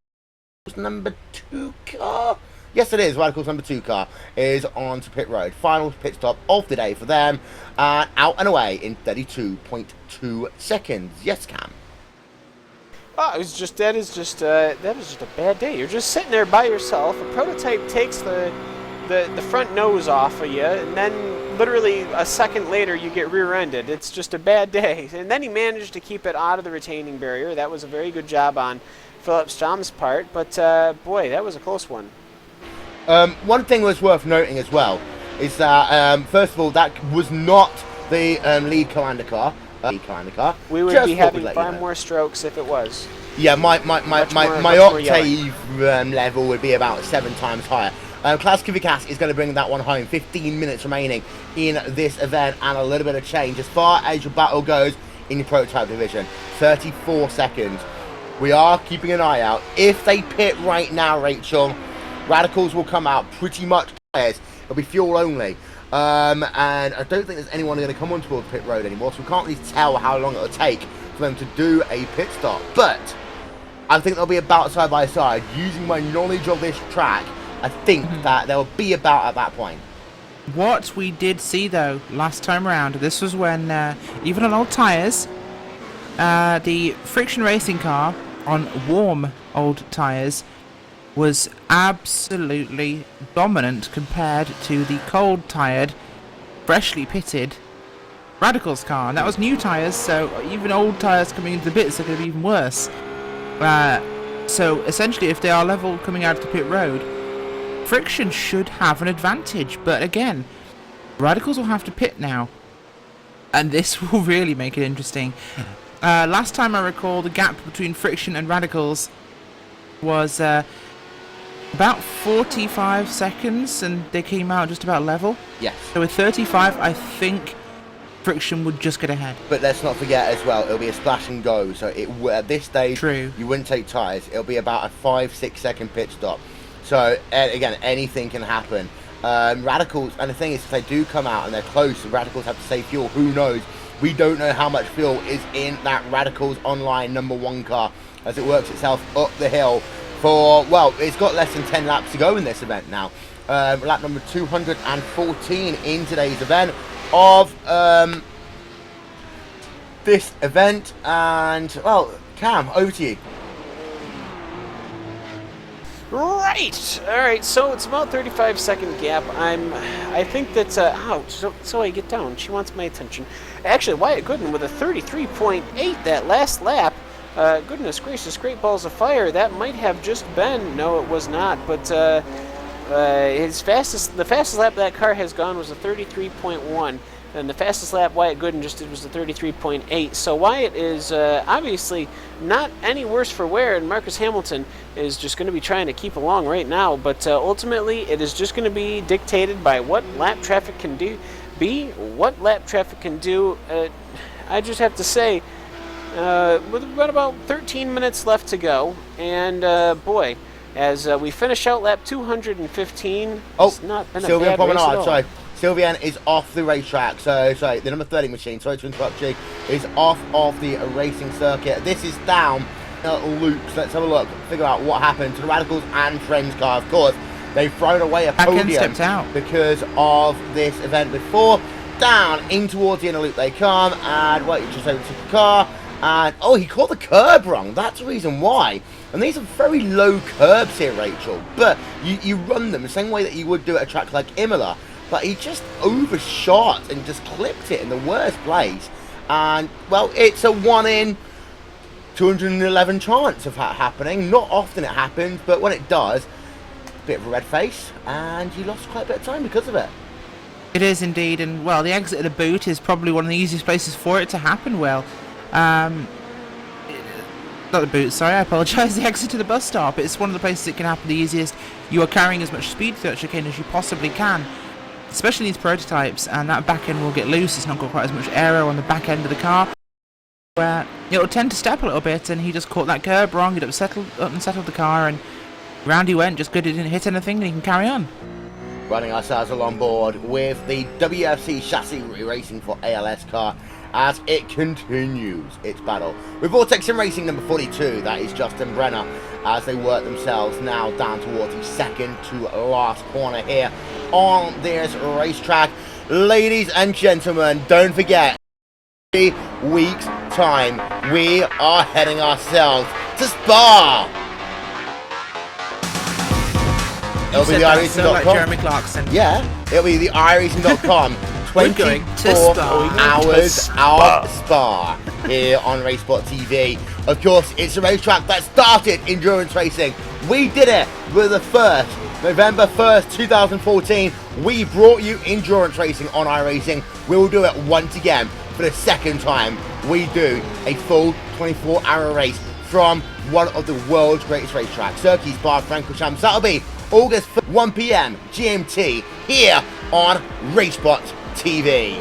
number 2 car, yes it is, Radicals number 2 car is on to pit road. Final pit stop of the day for them, out and away in 32.2 seconds. Yes, Cam. Oh, that was just a bad day. You're just sitting there by yourself. A prototype takes the front nose off of you, and then literally a second later you get rear-ended. It's just a bad day. And then he managed to keep it out of the retaining barrier. That was a very good job on Philip Strom's part, but boy, that was a close one. One thing was worth noting as well is that first of all, that was not the lead Coanda car. We would be having far more strokes if it was. Yeah, my octave level would be about 7 times higher. Klaus Kivikas is going to bring that one home. 15 minutes remaining in this event, and a little bit of change as far as your battle goes in your prototype division. 34 seconds. We are keeping an eye out. If they pit right now, Rachel, Radicals will come out pretty much players. It'll be fuel only. And I don't think there's anyone going to come onto the pit road anymore, so we can't really tell how long it'll take for them to do a pit stop. But I think they'll be about side by side. Using my knowledge of this track, I think that they'll be about at that point. What we did see though last time around, this was when even on old tyres, the friction racing car on warm old tyres was absolutely dominant compared to the cold tired, freshly pitted Radicals car, and that was new tyres, so even old tyres coming into the bits are going to be even worse. So essentially, if they are level coming out of the pit road, friction should have an advantage, but again, Radicals will have to pit now, and this will really make it interesting. Last time I recall, the gap between friction and Radicals was about 45 seconds, and they came out just about level. Yes. So with 35, I think friction would just get ahead. But let's not forget as well, it'll be a splash and go, so at this stage, True. You wouldn't take tyres. It'll be about a 5-6 second pit stop. So, again, anything can happen. Radicals, and the thing is, if they do come out and they're close, the Radicals have to save fuel, who knows? We don't know how much fuel is in that Radicals Online #1 car as it works itself up the hill for, well, it's got less than 10 laps to go in this event now. Lap number 214 in today's event of this event, and well, Cam, over to you. Right. All right. So it's about 35-second gap. I think that's ouch. So I get down. She wants my attention. Actually, Wyatt Gooden with a 33.8 that last lap. Goodness gracious, great balls of fire. That might have just been. No, it was not. But the fastest lap that car has gone was a 33.1. And the fastest lap Wyatt Gooden just did was a 33.8. So Wyatt is obviously not any worse for wear, and Marcus Hamilton is just going to be trying to keep along right now. But ultimately, it is just going to be dictated by what lap traffic can do. I just have to say, we've got about 13 minutes left to go, and boy, as we finish out lap 215, it's not been a bad race at all. Sorry. Sylvian is off the racetrack, so sorry, the number 30 machine, sorry to interrupt you, is off of the racing circuit. This is down loops. Let's have a look, figure out what happened to the Radicals and Friends car. Of course, they've thrown away a podium because of this event before. Down in towards the inner loop they come, and well, he just overtook the car, and oh, he caught the curb wrong. That's the reason why. And these are very low curbs here, Rachel, but you run them the same way that you would do at a track like Imola. But he just overshot and just clipped it in the worst place. And, well, it's a 1 in 211 chance of that happening. Not often it happens, but when it does, a bit of a red face, and you lost quite a bit of time because of it. It is indeed, and, well, the exit of the boot is probably one of the easiest places for it to happen, well. Not the boot, sorry, I apologise. The exit to the bus stop. It's one of the places it can happen the easiest. You are carrying as much speed through that chicane as you possibly can, especially these prototypes, and that back end will get loose. It's not got quite as much aero on the back end of the car, where it'll tend to step a little bit, and he just caught that curb wrong. He'd unsettled the car, and round he went. Just good it didn't hit anything, and he can carry on. Running ourselves along board with the WFC chassis racing for ALS car as it continues its battle with Vortex Sim Racing number 42. That is Justin Brenner, as they work themselves now down towards the second to last corner here on this racetrack. Ladies and gentlemen, don't forget, 3 weeks time we are heading ourselves to Spa. It'll be the iRacing.com. Like Jeremy Clarkson. Yeah, it'll be the iRacing.com. 24 hours of Spa here on RaceSpot TV. Of course, it's a racetrack that started endurance racing. We did it with the first, November 1st, 2014. We brought you endurance racing on iRacing. We will do it once again for the second time. We do a full 24-hour race from one of the world's greatest racetracks, Circuit Spa-Francorchamps. That'll be August 1 p.m. GMT here on RaceSpot TV.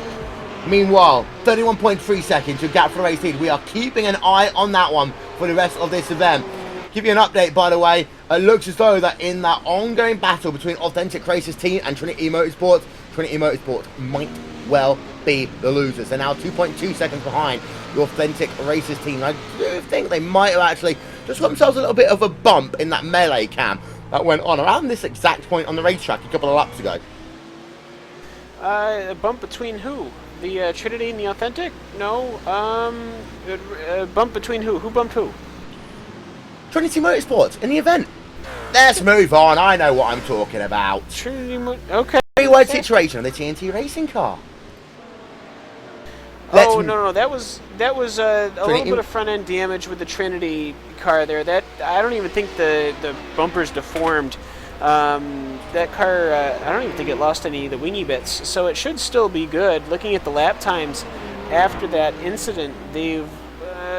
Meanwhile, 31.3 seconds to gap for the race lead. We are keeping an eye on that one for the rest of this event. Give you an update, by the way. It looks as though that in that ongoing battle between Authentic Racers team and Trinity Motorsports, Trinity Motorsports might well be the losers. They're now 2.2 seconds behind the Authentic Racers team. I do think they might have actually just got themselves a little bit of a bump in that melee cam that went on around this exact point on the racetrack a couple of laps ago. A bump between who? The Trinity and the Authentic? No. A bump between who? Who bumped who? Trinity Motorsports in the event. Let's move on. I know what I'm talking about. Okay. Three-word situation on the TNT racing car. No. That was a little bit of front end damage with the Trinity car there. That I don't even think the bumpers deformed. That car, I don't even think it lost any of the wingy bits, so it should still be good. Looking at the lap times after that incident, there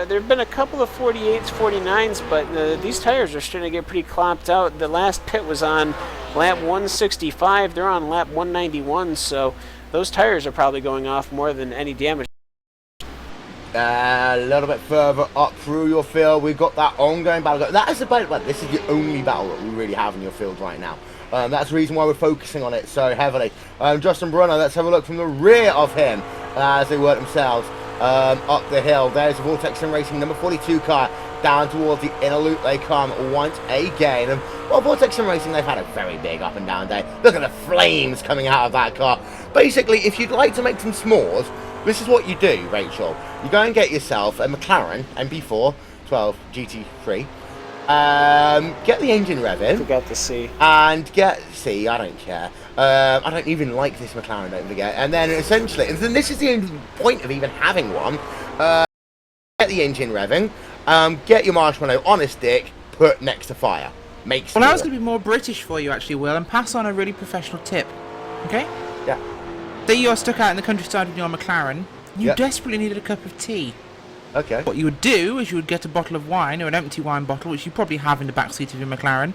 have been a couple of 48s, 49s, but these tires are starting to get pretty clomped out. The last pit was on lap 165. They're on lap 191, so those tires are probably going off more than any damage. A little bit further up through your field, we've got that ongoing battle. That is about, well, this is the only battle that we really have in your field right now. That's the reason why we're focusing on it so heavily. Justin Brunner, let's have a look from the rear of him as they work themselves up the hill. There's the Vortex Sim Racing number 42 car down towards the inner loop. They come once again. And well, Vortex Sim Racing, they've had a very big up and down day. Look at the flames coming out of that car. Basically, if you'd like to make some s'mores, this is what you do, Rachel. You go and get yourself a McLaren MP4 12 GT3. Get the engine revving. Forgot the C. And get C. I don't care. I don't even like this McLaren. Don't forget. And then essentially, and then this is the only point of even having one. Get the engine revving. Get your marshmallow on a stick. Put next to fire. Makes. Well, I was going to be more British for you, actually, Will, and pass on a really professional tip. Okay? Yeah. Say you're stuck out in the countryside with your McLaren. You desperately needed a cup of tea. Okay. What you would do is you would get a bottle of wine, or an empty wine bottle, which you probably have in the backseat of your McLaren,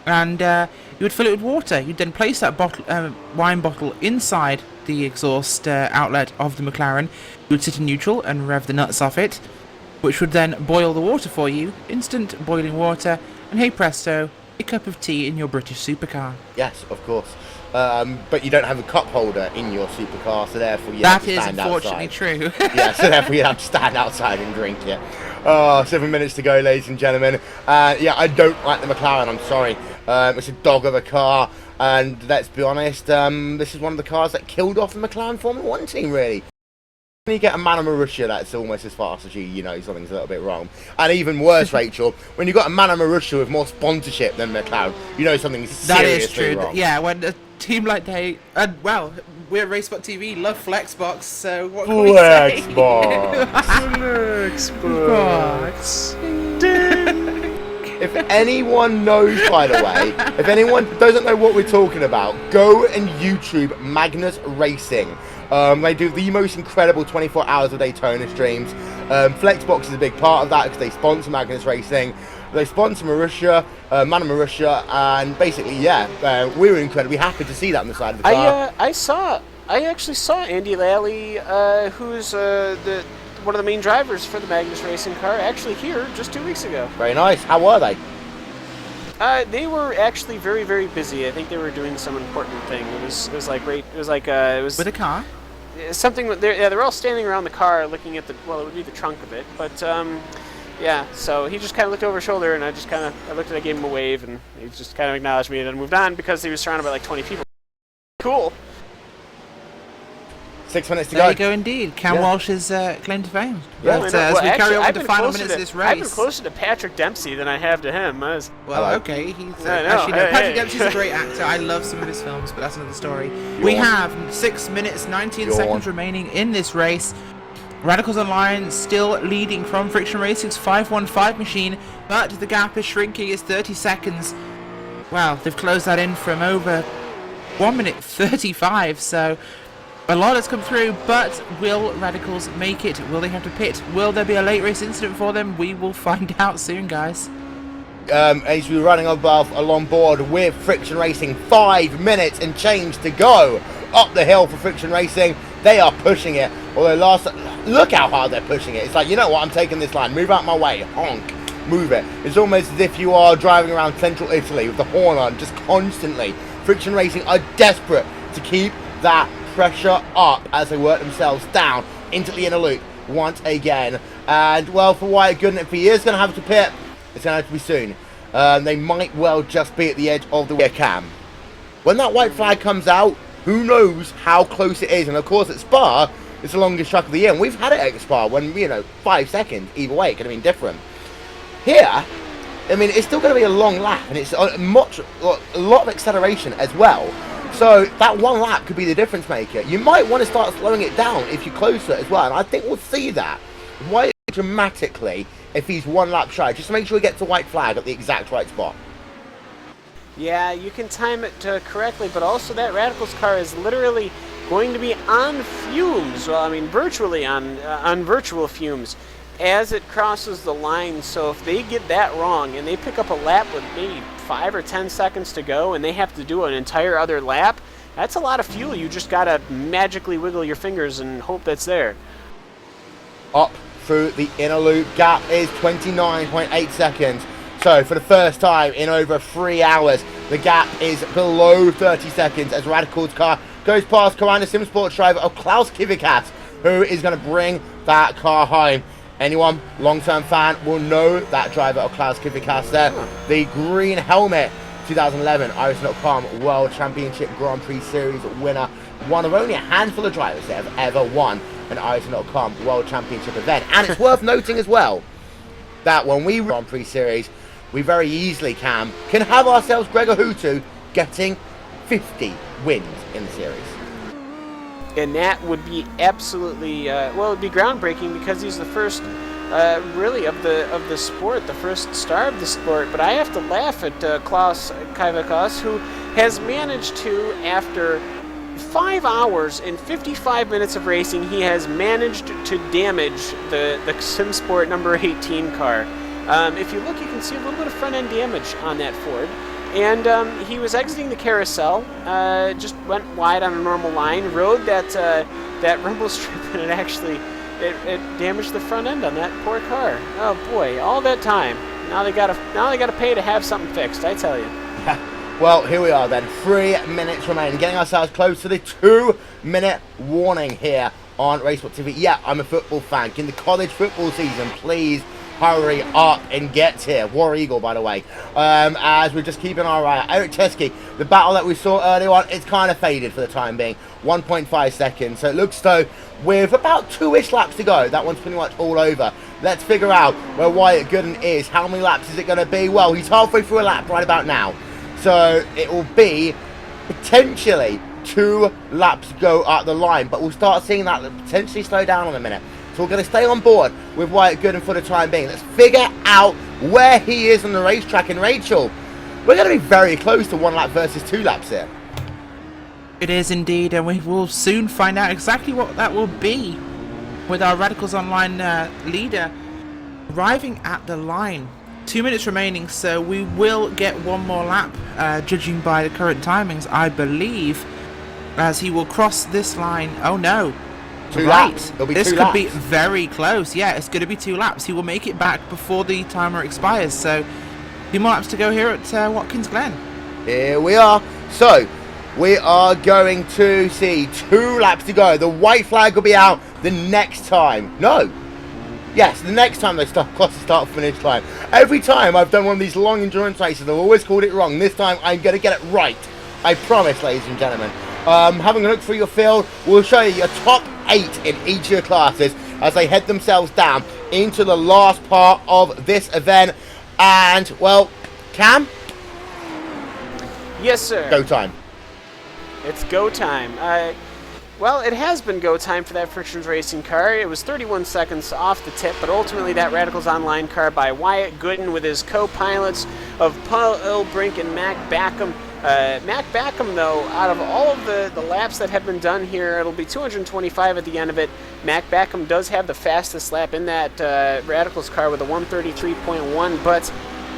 and you would fill it with water. You'd then place that wine bottle inside the exhaust outlet of the McLaren. You would sit in neutral and rev the nuts off it, which would then boil the water for you. Instant boiling water, and hey presto, a cup of tea in your British supercar. Yes, of course. But you don't have a cup holder in your supercar, so therefore you have to stand outside. That is unfortunately true. Yeah, so therefore you have to stand outside and drink it. 7 minutes to go, ladies and gentlemen. Yeah, I don't like the McLaren, I'm sorry. It's a dog of a car, and let's be honest, this is one of the cars that killed off the McLaren Formula 1 team, really. When you get a man of Marussia that's almost as fast as you know something's a little bit wrong. And even worse, Rachel, when you've got a man of Marussia with more sponsorship than McLaren, you know something's seriously wrong. Yeah, when a team like they, and well, we're at RaceSpot TV, love Flexbox, so what can we say? Flexbox. If anyone knows, by the way, if anyone doesn't know what we're talking about, go and YouTube Magnus Racing. They do the most incredible 24 hours of Daytona streams. Flexbox is a big part of that because they sponsor Magnus Racing. They sponsor Marussia, Man of Marussia, and basically, yeah, we were incredibly happy to see that on the side of the car. I actually saw Andy Lally, who's one of the main drivers for the Magnus Racing car, actually here just 2 weeks ago. Very nice. How were they? They were actually very, very busy. I think they were doing some important thing. It was with a car. Something. They're all standing around the car, looking at it would be the trunk of it. But yeah. So he just kind of looked over his shoulder, and I looked at, I gave him a wave, and he just kind of acknowledged me and then moved on because he was surrounded by like 20 people. Cool. 6 minutes to there go. There you go, indeed. Cam Walsh's claim to fame. Yeah. But, as we carry on with the final minutes of this race, I've been closer to Patrick Dempsey than I have to him. Okay, he's Patrick Dempsey's a great actor. I love some of his films, but that's another story. We have 6 minutes 19 seconds remaining in this race. Radicals Online still leading from Friction Racing's 515 machine, but the gap is shrinking. It's 30 seconds. Well, they've closed that in from over 1 minute 35, so a lot has come through, but will Radicals make it? Will they have to pit? Will there be a late race incident for them? We will find out soon, guys. As we're running along board with Friction Racing, 5 minutes and change to go. Up the hill for Friction Racing, they are pushing it. Although look how hard they're pushing it. It's like, you know what, I'm taking this line, move out my way, honk, move it. It's almost as if you are driving around central Italy with the horn on, just constantly. Friction Racing are desperate to keep that pressure up as they work themselves down into the inner loop once again. And well, for Wyatt Goodenough, if he is going to have to pit, It's going to have to be soon. They might well just be at the edge of the rear cam. When that white flag comes out, who knows how close it is. And of course at Spa, it's the longest track of the year. And we've had it at Spa when, 5 seconds, either way, it could have been different. Here, I mean, it's still going to be a long lap. And it's a lot of acceleration as well. So that one lap could be the difference maker. You might want to start slowing it down if you're closer as well. And I think we'll see that dramatically if he's one lap shy. Just to make sure he gets the white flag at the exact right spot. Yeah, you can time it correctly, but also that Radicals car is literally going to be on fumes. Well, I mean, virtually on virtual fumes as it crosses the line. So if they get that wrong and they pick up a lap with maybe 5 or 10 seconds to go and they have to do an entire other lap, that's a lot of fuel. You just gotta magically wiggle your fingers and hope that's there. Up through the inner loop, gap is 29.8 seconds. So for the first time in over 3 hours, the gap is below 30 seconds as Radical's car goes past Corona Sim Sports driver of Klaus Kivikas, who is going to bring that car home. Anyone long-term fan will know that driver of Klaus Kivikas there. The green helmet 2011 Iris.com World Championship Grand Prix Series winner. One of only a handful of drivers that have ever won an Iris.com World Championship event. And it's worth noting as well that when we Grand Prix Series, we very easily can have ourselves Gregor Hutu getting 50 wins in the series. And that would be absolutely, it would be groundbreaking because he's the first, really, of the sport, the first star of the sport. But I have to laugh at Klaus Kivikas, who has managed to, after 5 hours and 55 minutes of racing, he has managed to damage the SimSport number 18 car. If you look, you can see a little bit of front-end damage on that Ford. And he was exiting the carousel, just went wide on a normal line, rode that rumble strip, and it actually it damaged the front end on that poor car. Oh boy, all that time. Now they gotta pay to have something fixed, I tell you. Well, here we are then. 3 minutes remain, getting ourselves close to the 2-minute warning here on RaceSpot TV. Yeah, I'm a football fan. In the college football season, please hurry up and get here. War Eagle, by the way. As we're just keeping our eye out. Eric Chesky, the battle that we saw earlier on, it's kind of faded for the time being. 1.5 seconds. So it looks though, with about 2-ish laps to go, that one's pretty much all over. Let's figure out where Wyatt Gooden is. How many laps is it going to be? Well, he's halfway through a lap right about now. So it will be potentially 2 laps go at the line. But we'll start seeing that potentially slow down in a minute. So we're going to stay on board with Wyatt Gooden for the time being. Let's figure out where he is on the racetrack. And Rachel, we're going to be very close to 1 lap versus 2 laps here. It is indeed, and we will soon find out exactly what that will be with our Radicals Online leader arriving at the line. 2 minutes remaining, so we will get 1 more lap, judging by the current timings, I believe, as he will cross this line. Oh no. 2 right. laps. It'll be this 2 could laps. be very close. Yeah, it's going to be 2 laps. He will make it back before the timer expires. So, 2 more laps to go here at Watkins Glen. Here we are. So, we are going to see 2 laps to go. The white flag will be out the next time. No. Yes, the next time they cross the start-finish line. Every time I've done one of these long endurance races, I've always called it wrong. This time, I'm going to get it right. I promise, ladies and gentlemen. Having a look through your field, we'll show you your top 8 in each of your classes as they head themselves down into the last part of this event. And, well, Cam? Yes, sir. Go time. It's go time. Well, it has been go time for that Frictions Racing car. It was 31 seconds off the tip, but ultimately that Radicals Online car by Wyatt Gooden with his co-pilots of Paul Ilbrink and Mac Backham. Mac Backham, though, out of all of the laps that have been done here, it'll be 225 at the end of it. Mac Backham does have the fastest lap in that Radicals car with a 133.1, but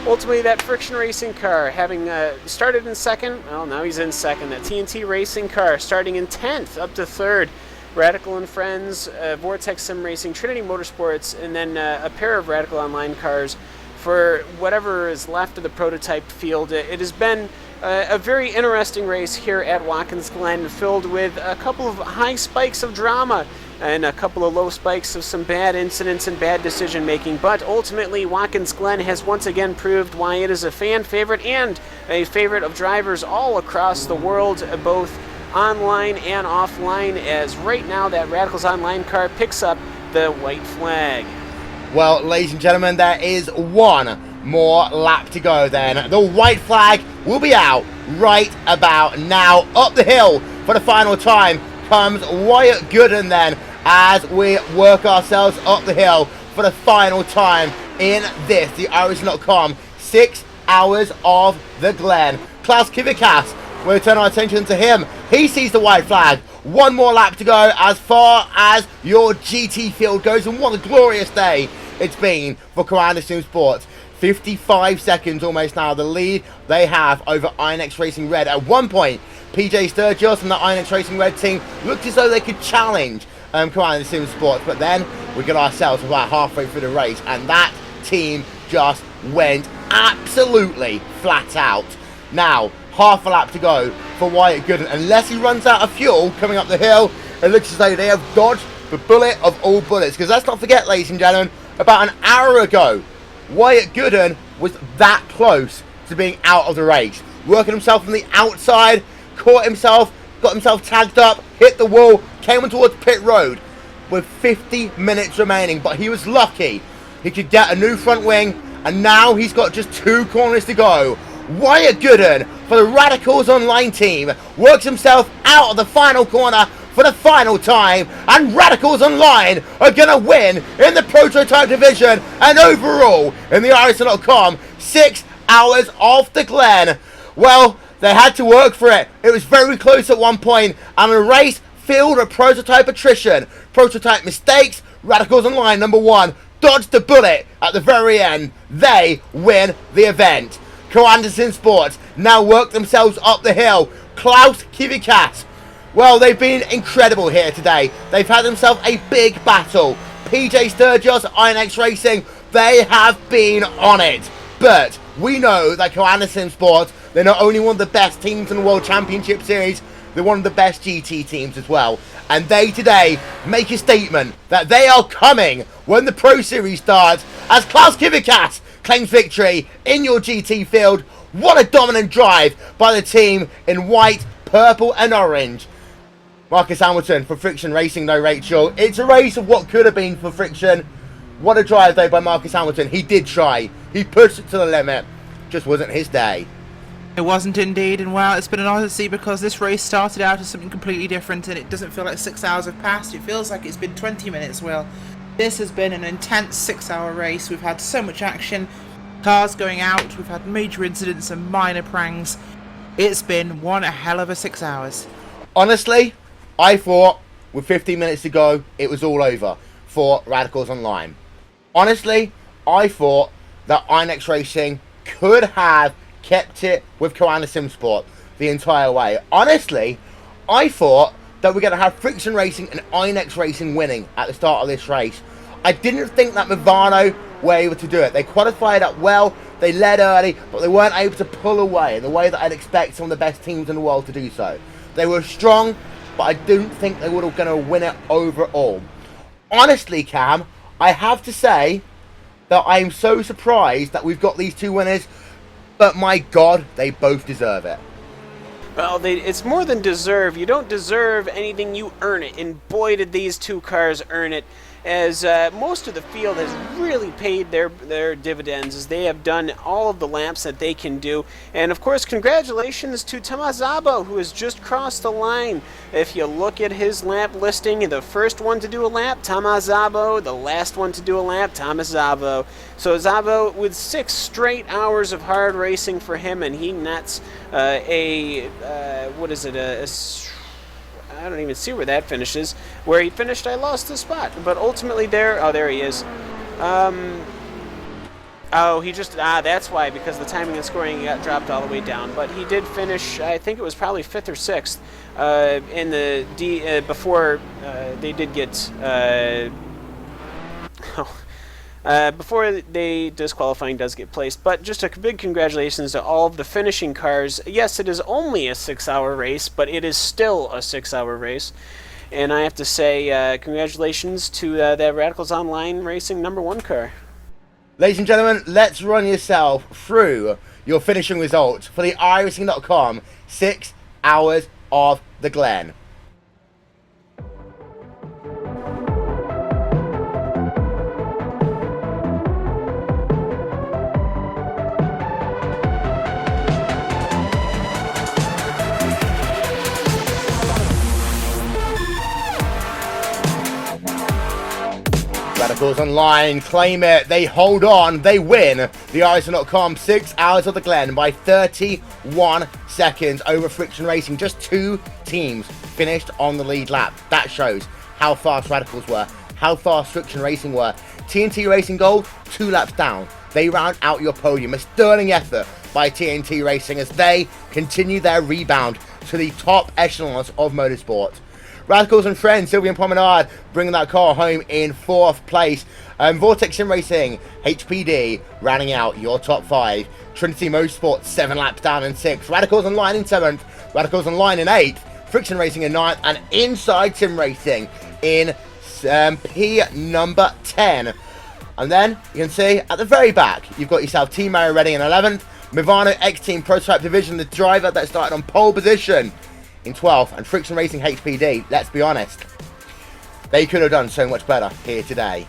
ultimately that Friction Racing car, having started in second, well, now he's in second. That TNT Racing car starting in 10th up to third. Radical and Friends, Vortex Sim Racing, Trinity Motorsports, and then a pair of Radical Online cars for whatever is left of the prototype field. It has been a very interesting race here at Watkins Glen, filled with a couple of high spikes of drama. and a couple of low spikes of some bad incidents and bad decision making, but ultimately Watkins Glen has once again proved why it is a fan favorite and a favorite of drivers all across the world, both online and offline, as right now that Radicals Online car picks up the white flag. Well, ladies and gentlemen, there is one more lap to go then. The white flag will be out right about now. Up the hill for the final time comes Wyatt Gooden then, as we work ourselves up the hill for the final time in this, the Irish.com 6 hours of the Glen. Klaus Kivikas, we'll turn our attention to him. He sees the white flag. One more lap to go as far as your GT field goes, and what a glorious day it's been for Commander Sim Sports. 55 seconds almost now, the lead they have over INX Racing Red. At one point, PJ Sturgis and the INX Racing Red team looked as though they could challenge Commander Sim Sports, but then we got ourselves about halfway through the race, and that team just went absolutely flat out. Now, half a lap to go for Wyatt Gooden. Unless he runs out of fuel coming up the hill, it looks as though they have dodged the bullet of all bullets. Because let's not forget, ladies and gentlemen, about an hour ago, Wyatt Gooden was that close to being out of the race. Working himself from the outside, caught himself, got himself tagged up, hit the wall, came on towards pit road with 50 minutes remaining. But he was lucky. He could get a new front wing, and now he's got just 2 corners to go. Wyatt Gooden for the Radicals Online team works himself out of the final corner for the final time, and Radicals Online are going to win in the prototype division and overall in the Irish.com 6 hours of the Glen. Well, they had to work for it. It was very close at one point, and a race filled with prototype attrition, prototype mistakes. Radicals Online number 1 dodged the bullet at the very end. They win the event. Co-Anderson Sports now work themselves up the hill. Klaus Kivikas, well, they've been incredible here today. They've had themselves a big battle. PJ Sturgis, INX Racing, they have been on it. But we know that Co-Anderson Sports, they're not only one of the best teams in the World Championship Series, they're one of the best GT teams as well. And they today make a statement that they are coming when the Pro Series starts, as Klaus Kivikas claims victory in your GT field. What a dominant drive by the team in white, purple and orange. Marcus Hamilton for Friction Racing though, Rachel. It's a race of what could have been for Friction. What a drive though by Marcus Hamilton. He did try. He pushed it to the limit. Just wasn't his day. It wasn't indeed, and well, it's been an odyssey because this race started out as something completely different, and it doesn't feel like 6 hours have passed. It feels like it's been 20 minutes, Will. This has been an intense 6-hour race. We've had so much action, cars going out, we've had major incidents and minor prangs. It's been one hell of a 6 hours. Honestly, I thought with 15 minutes to go, it was all over for Radicals Online. Honestly, I thought that INX Racing could have kept it with Commander Sim Sport the entire way. Honestly, I thought that we're going to have Friction Racing and INX Racing winning at the start of this race. I didn't think that Movano were able to do it. They qualified up well, they led early, but they weren't able to pull away in the way that I'd expect some of the best teams in the world to do so. They were strong, but I didn't think they were going to win it overall. Honestly, Cam, I have to say that I am so surprised that we've got these 2 winners, but my God, they both deserve it. Well, it's more than deserve. You don't deserve anything, you earn it. And boy, did these 2 cars earn it, as most of the field has really paid their dividends, as they have done all of the laps that they can do. And of course, congratulations to Tamazabo, who has just crossed the line. If you look at his lap listing, the first one to do a lap, Tamazabo, the last one to do a lap, Tamazabo. So Zabo with 6 straight hours of hard racing for him, and he nets I don't even see where that finishes. Where he finished, I lost the spot. But ultimately there he is. He just, that's why, because the timing and scoring got dropped all the way down. But he did finish, I think it was probably 5th or 6th in the before they did get, before the disqualifying does get placed. But just a big congratulations to all of the finishing cars. Yes, it is only a 6-hour race, but it is still a 6-hour race. And I have to say congratulations to that Radicals Online Racing #1 car. Ladies and gentlemen, let's run yourself through your finishing results for the iRacing.com 6 hours of the Glen. Radicals Online claim it, they hold on, they win the iRacing.com 6 hours of the Glen by 31 seconds over Friction Racing. Just 2 teams finished on the lead lap. That shows how fast Radicals were, how fast Friction Racing were. TNT Racing Gold, 2 laps down. They round out your podium. A sterling effort by TNT Racing as they continue their rebound to the top echelons of motorsport. Radicals and friends, Sylvian Promenade, bringing that car home in 4th place. Vortex Sim Racing, HPD, rounding out your top 5. Trinity Motorsport, 7 laps down in 6th. Radicals Online in 7th. Radicals Online in 8th. Friction Racing in 9th. And Inside Sim Racing in P number 10. And then, you can see, at the very back, you've got yourself Team Mario Redding in 11th. Movano X Team Prototype Division, the driver that started on pole position, in 12th, and Friction Racing HPD, let's be honest, they could have done so much better here today.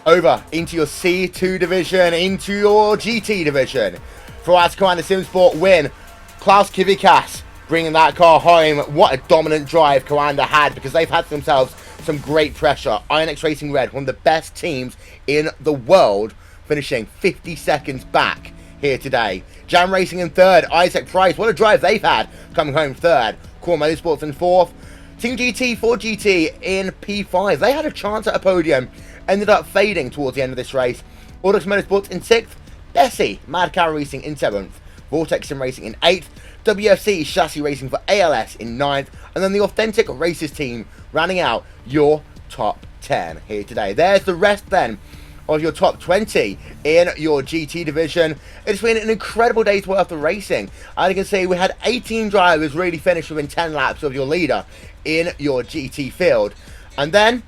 Over into your C2 division, into your GT division. For our Commander Simsport win, Klaus Kivikas bringing that car home. What a dominant drive Commander had, because they've had themselves some great pressure. IronX Racing Red, one of the best teams in the world, finishing 50 seconds back here today. Jam Racing in 3rd, Isaac Price, what a drive they've had, coming home 3rd. Core Motorsports in 4th. Team GT, 4GT in P5. They had a chance at a podium, ended up fading towards the end of this race. Audix Motorsports in 6th. Bessie, Mad Cow Racing in 7th. Vortex Sim Racing in 8th. WFC Chassis Racing for ALS in 9th. And then the Authentic Races team rounding out your top 10 here today. There's the rest then of your top 20 in your GT division. It's been an incredible day's worth of racing. And you can see we had 18 drivers really finish within 10 laps of your leader in your GT field. And then,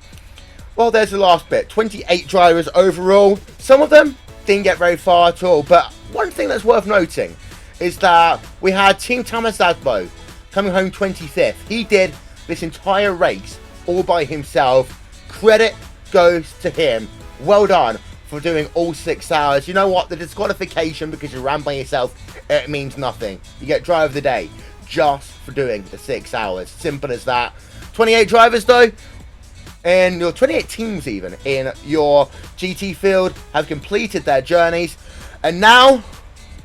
well, there's the last bit. 28 drivers overall. Some of them didn't get very far at all. But one thing that's worth noting is that we had Team Thomas Zasbo coming home 25th. He did this entire race all by himself. Credit goes to him. Well done for doing all 6 hours. You know what? The disqualification because you ran by yourself, it means nothing. You get driver of the day just for doing the 6 hours. Simple as that. 28 drivers though, and your 28 teams even in your GT field have completed their journeys. And now,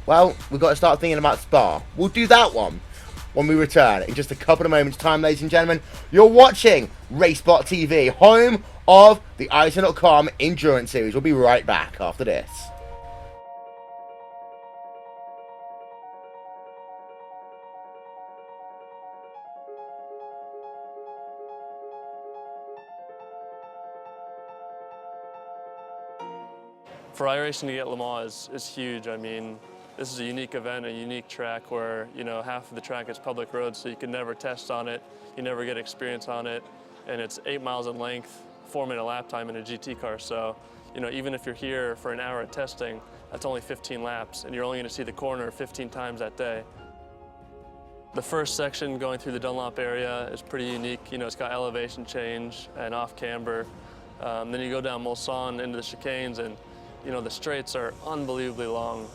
well, we've got to start thinking about Spa. We'll do that one when we return in just a couple of moments' time, ladies and gentlemen. You're watching RaceSpot TV, home of the iRacing.com Endurance Series. We'll be right back after this. For iRacing to get Le Mans is huge. I mean, this is a unique event, a unique track where, you know, half of the track is public road, so you can never test on it, you never get experience on it, and it's 8 miles in length, 4-minute lap time in a GT car. So, you know, even if you're here for an hour of testing, that's only 15 laps, and you're only going to see the corner 15 times that day. The first section going through the Dunlop area is pretty unique. You know, it's got elevation change and off camber. Then you go down Mulsanne into the chicanes, and you know, the straights are unbelievably long.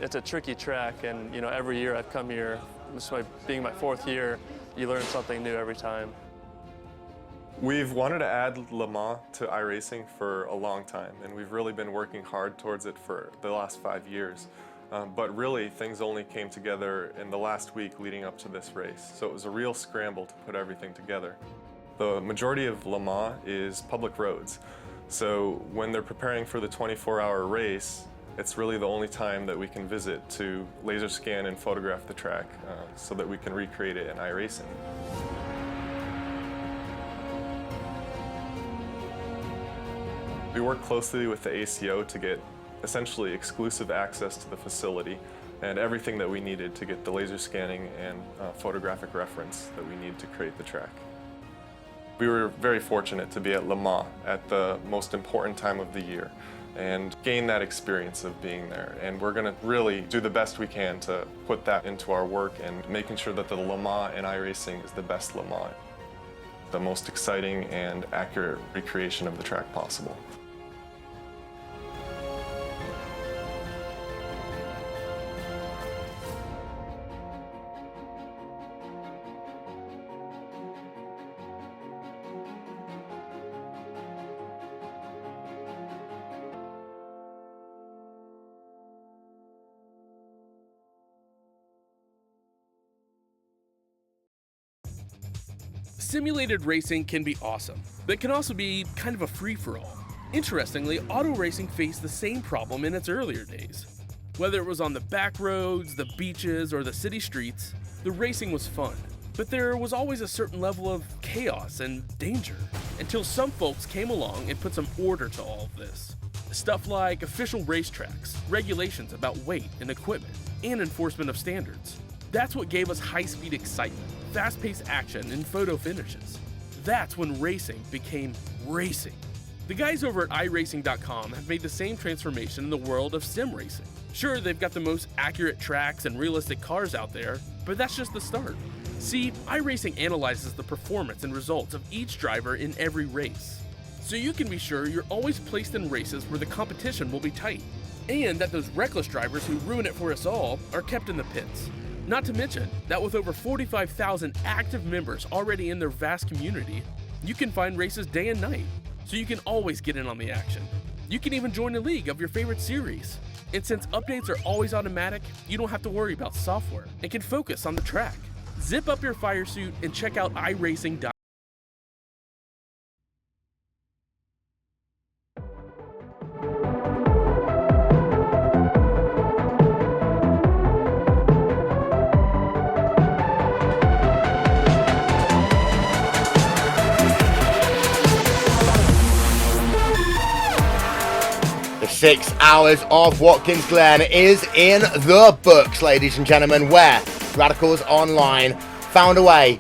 It's a tricky track, and you know, every year I've come here, this being my 4th year, you learn something new every time. We've wanted to add Le Mans to iRacing for a long time, and we've really been working hard towards it for the last 5 years. But really, things only came together in the last week leading up to this race. So it was a real scramble to put everything together. The majority of Le Mans is public roads. So when they're preparing for the 24-hour race, it's really the only time that we can visit to laser scan and photograph the track so that we can recreate it in iRacing. We work closely with the ACO to get essentially exclusive access to the facility and everything that we needed to get the laser scanning and photographic reference that we need to create the track. We were very fortunate to be at Le Mans at the most important time of the year and gain that experience of being there. And we're going to really do the best we can to put that into our work and making sure that the Le Mans in iRacing is the best Le Mans, the most exciting and accurate recreation of the track possible. Simulated racing can be awesome, but it can also be kind of a free-for-all. Interestingly, auto racing faced the same problem in its earlier days. Whether it was on the back roads, the beaches, or the city streets, the racing was fun. But there was always a certain level of chaos and danger, until some folks came along and put some order to all of this. Stuff like official racetracks, regulations about weight and equipment, and enforcement of standards. That's what gave us high-speed excitement, fast-paced action, and photo finishes. That's when racing became racing. The guys over at iRacing.com have made the same transformation in the world of sim racing. Sure, they've got the most accurate tracks and realistic cars out there, but that's just the start. See, iRacing analyzes the performance and results of each driver in every race, so you can be sure you're always placed in races where the competition will be tight, and that those reckless drivers who ruin it for us all are kept in the pits. Not to mention that with over 45,000 active members already in their vast community, you can find races day and night, so you can always get in on the action. You can even join a league of your favorite series. And since updates are always automatic, you don't have to worry about software and can focus on the track. Zip up your fire suit and check out iRacing.com. The 6 hours of Watkins Glen is in the books, ladies and gentlemen, where Radicals Online found a way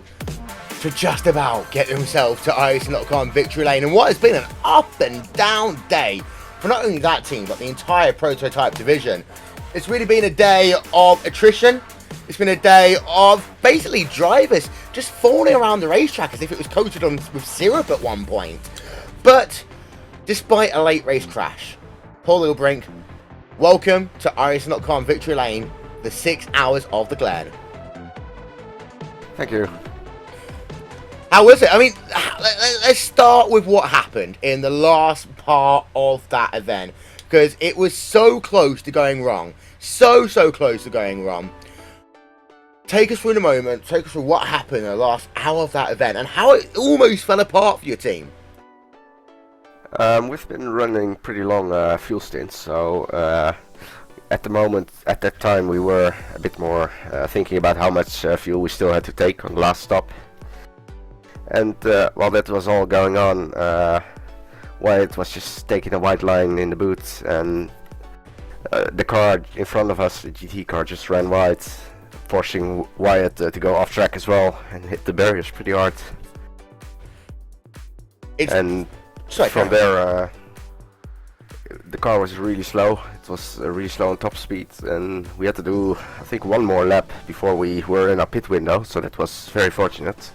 to just about get themselves to iRacing.com victory lane in what has been an up and down day for not only that team, but the entire prototype division. It's really been a day of attrition. It's been a day of basically drivers just falling around the racetrack as if it was coated on with syrup at one point. But despite a late race crash, Paul Lilbrink, welcome to iRacing.com victory lane, the 6 hours of the Glen. Thank you. How was it? I mean, let's start with what happened in the last part of that event, because it was so close to going wrong. So close to going wrong. Take us through the moment, take us through what happened in the last hour of that event, and how it almost fell apart for your team. We've been running pretty long fuel stints, so at the moment, at that time, we were a bit more thinking about how much fuel we still had to take on the last stop. And while that was all going on, Wyatt was just taking a white line in the boots, and the car in front of us, the GT car, just ran wide, forcing Wyatt to go off track as well and hit the barriers pretty hard. From there, the car was really slow. It was really slow on top speed, and we had to do, I think, one more lap before we were in our pit window, so that was very fortunate.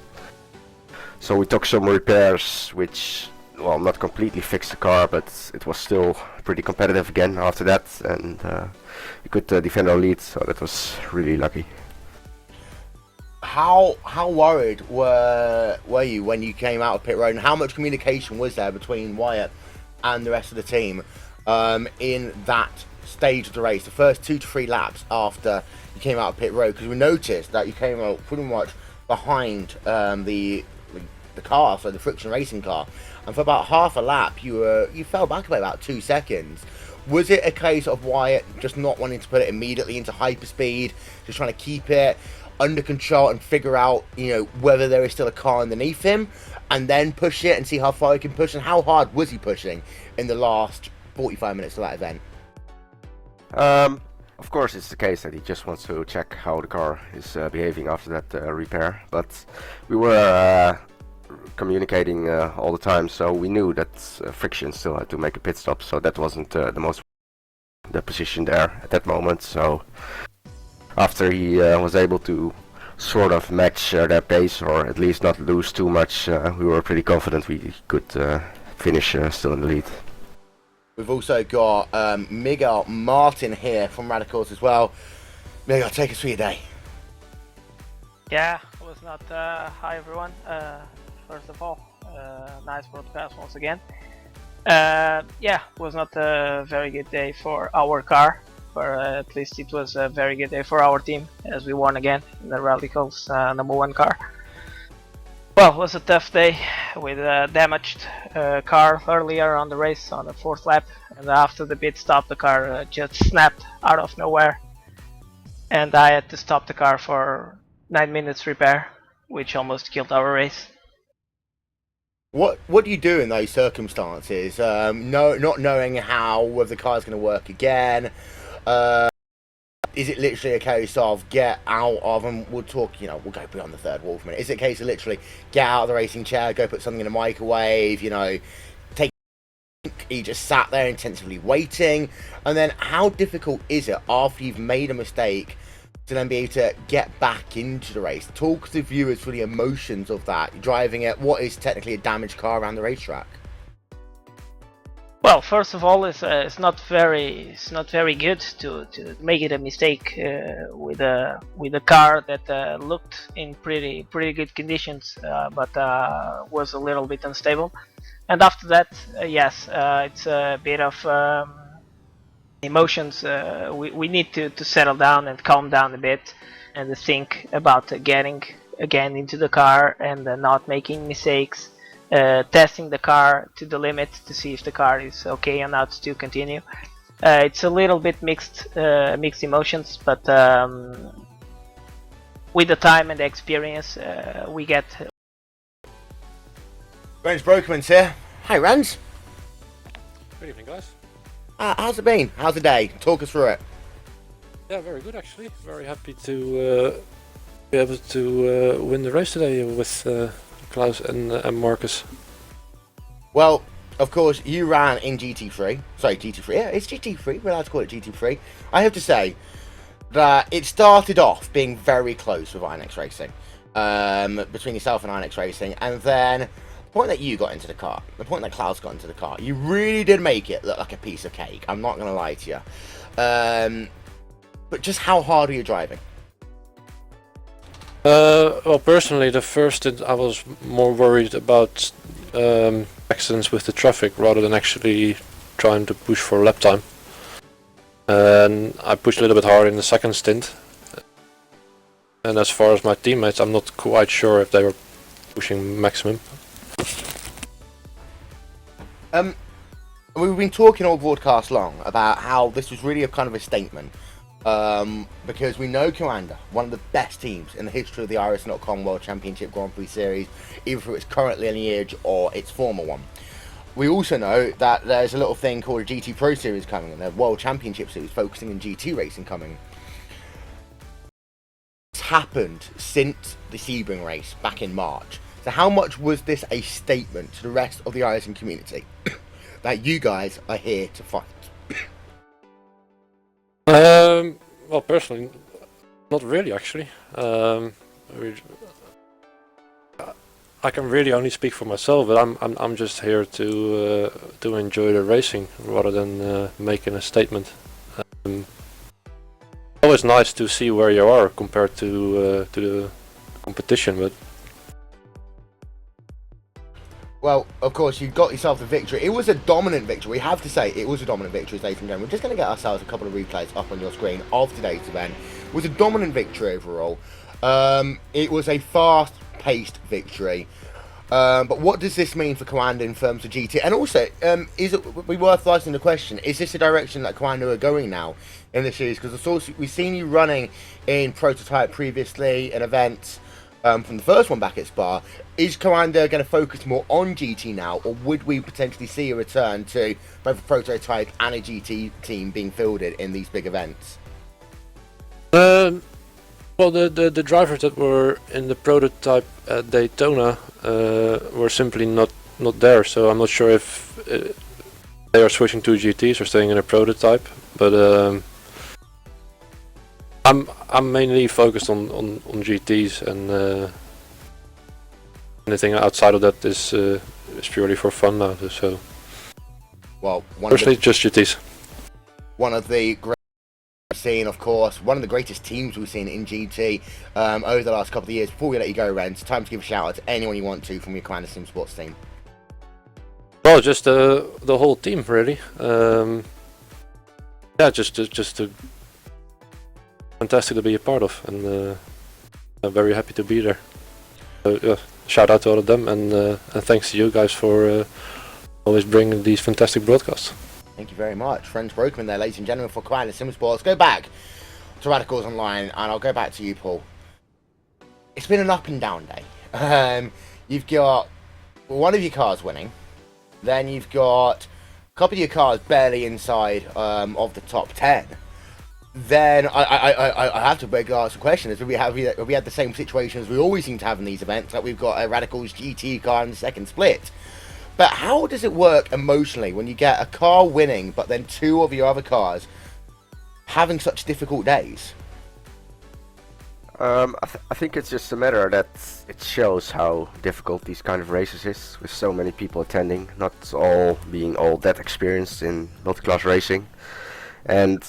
So we took some repairs, which, well, not completely fixed the car, but it was still pretty competitive again after that, and we could defend our lead, so that was really lucky. How worried were you when you came out of pit road, and how much communication was there between Wyatt and the rest of the team in that stage of the race, the first 2 to 3 laps after you came out of pit road? Because we noticed that you came out pretty much behind the car, so the friction racing car, and for about half a lap you fell back by about 2 seconds. Was it a case of Wyatt just not wanting to put it immediately into hyperspeed, just trying to keep it under control and figure out, whether there is still a car underneath him, and then push it and see how far he can push? And how hard was he pushing in the last 45 minutes of that event? Of course, it's the case that he just wants to check how the car is behaving after that repair, but we were communicating all the time, so we knew that Friction still had to make a pit stop, so that wasn't the position there at that moment. So after he was able to sort of match their pace, or at least not lose too much, we were pretty confident we could finish still in the lead. We've also got Miguel Martin here from Radicals as well. Miguel, take us through your day. Yeah, it was not. Hi everyone. First of all, nice broadcast once again. Yeah, it was not a very good day for our car, but at least it was a very good day for our team as we won again in the Radicals #1 car. Well, it was a tough day with a damaged car earlier on the race on the 4th lap, and after the pit stop the car just snapped out of nowhere, and I had to stop the car for 9 minutes repair, which almost killed our race. What do you do in those circumstances? Not knowing whether the car's going to work again. Is it literally a case of get out of, and we'll talk, we'll go beyond the third wall for a minute. Is it a case of literally get out of the racing chair, go put something in a microwave, take, you just sat there intensively waiting? And then how difficult is it after you've made a mistake to then be able to get back into the race? Talk to the viewers for the emotions of that. You're driving at what is technically a damaged car around the racetrack. Well, first of all, it's not very good to make it a mistake with a car that looked in pretty good conditions, but was a little bit unstable. And after that, yes, it's a bit of emotions. We need to settle down and calm down a bit and to think about getting again into the car and not making mistakes. Testing the car to the limit to see if the car is okay or not to continue. It's a little bit mixed emotions, but with the time and the experience, we get. Rens Brokerman's here. Hi, Rens. Good evening, guys. How's it been? How's the day? Talk us through it. Yeah, very good actually. Very happy to be able to win the race today with Klaus and Marcus. Well, of course, you ran in GT3. Sorry, GT3. Yeah, it's GT3. We're allowed to call it GT3. I have to say that it started off being very close with Inex Racing, between yourself and Inex Racing, and then the point that you got into the car, the point that Klaus got into the car, you really did make it look like a piece of cake. I'm not going to lie to you. But just how hard are you driving? Well, personally, the first stint I was more worried about accidents with the traffic rather than actually trying to push for lap time. And I pushed a little bit harder in the second stint. And as far as my teammates, I'm not quite sure if they were pushing maximum. We've been talking all broadcast long about how this was really a kind of a statement. Because we know Commander, one of the best teams in the history of the RaceSpot World Championship Grand Prix Series, either through its current lineage or its former one. We also know that there's a little thing called a GT Pro Series coming, and a World Championship Series focusing on GT racing coming. What's happened since the Sebring race back in March? So how much was this a statement to the rest of the iRacing community that you guys are here to fight? Well, personally, not really actually. I can really only speak for myself, but I'm just here to enjoy the racing rather than making a statement. Always nice to see where you are compared to the competition, but. Well, of course, you got yourself the victory. It was a dominant victory. We have to say it was a dominant victory, ladies and gentlemen. We're just going to get ourselves a couple of replays up on your screen of today's event. It was a dominant victory overall. It was a fast-paced victory. But what does this mean for Commander in terms of GT? And also, is it be worth asking the question, is this the direction that Commander are going now in the series? Because of course, we've seen you running in Prototype previously, in events from the first one back at Spa. Is Commander going to focus more on GT now, or would we potentially see a return to both a Prototype and a GT team being fielded in these big events? Well, Well, the drivers that were in the prototype at Daytona were simply not there, so I'm not sure if they are switching to GTs or staying in a prototype. But I'm mainly focused on GTs, and anything outside of that is purely for fun now. So, well, personally, just GTs. One of the great seen, of course, one of the greatest teams we've seen in GT over the last couple of years. Before we let you go, Ren, it's time to give a shout out to anyone you want to from your Commander Sim Sports team. Well, just the whole team, really. Yeah, just fantastic to be a part of, and I'm very happy to be there. So, yeah, shout out to all of them, and thanks to you guys for always bringing these fantastic broadcasts. Thank you very much. Friends Brokeman there, ladies and gentlemen, for Commander Sim Sports. Go back to Radicals Online, and I'll go back to you, Paul. It's been an up and down day. You've got one of your cars winning, then you've got a couple of your cars barely inside of the top 10. Then I have to beg ask the question: is we had the same situation as we always seem to have in these events? Like we've got a Radicals GT car in the second split. But how does it work emotionally when you get a car winning, but then two of your other cars having such difficult days? I think it's just a matter that it shows how difficult these kind of races is, with so many people attending, not all being all that experienced in multi-class racing. And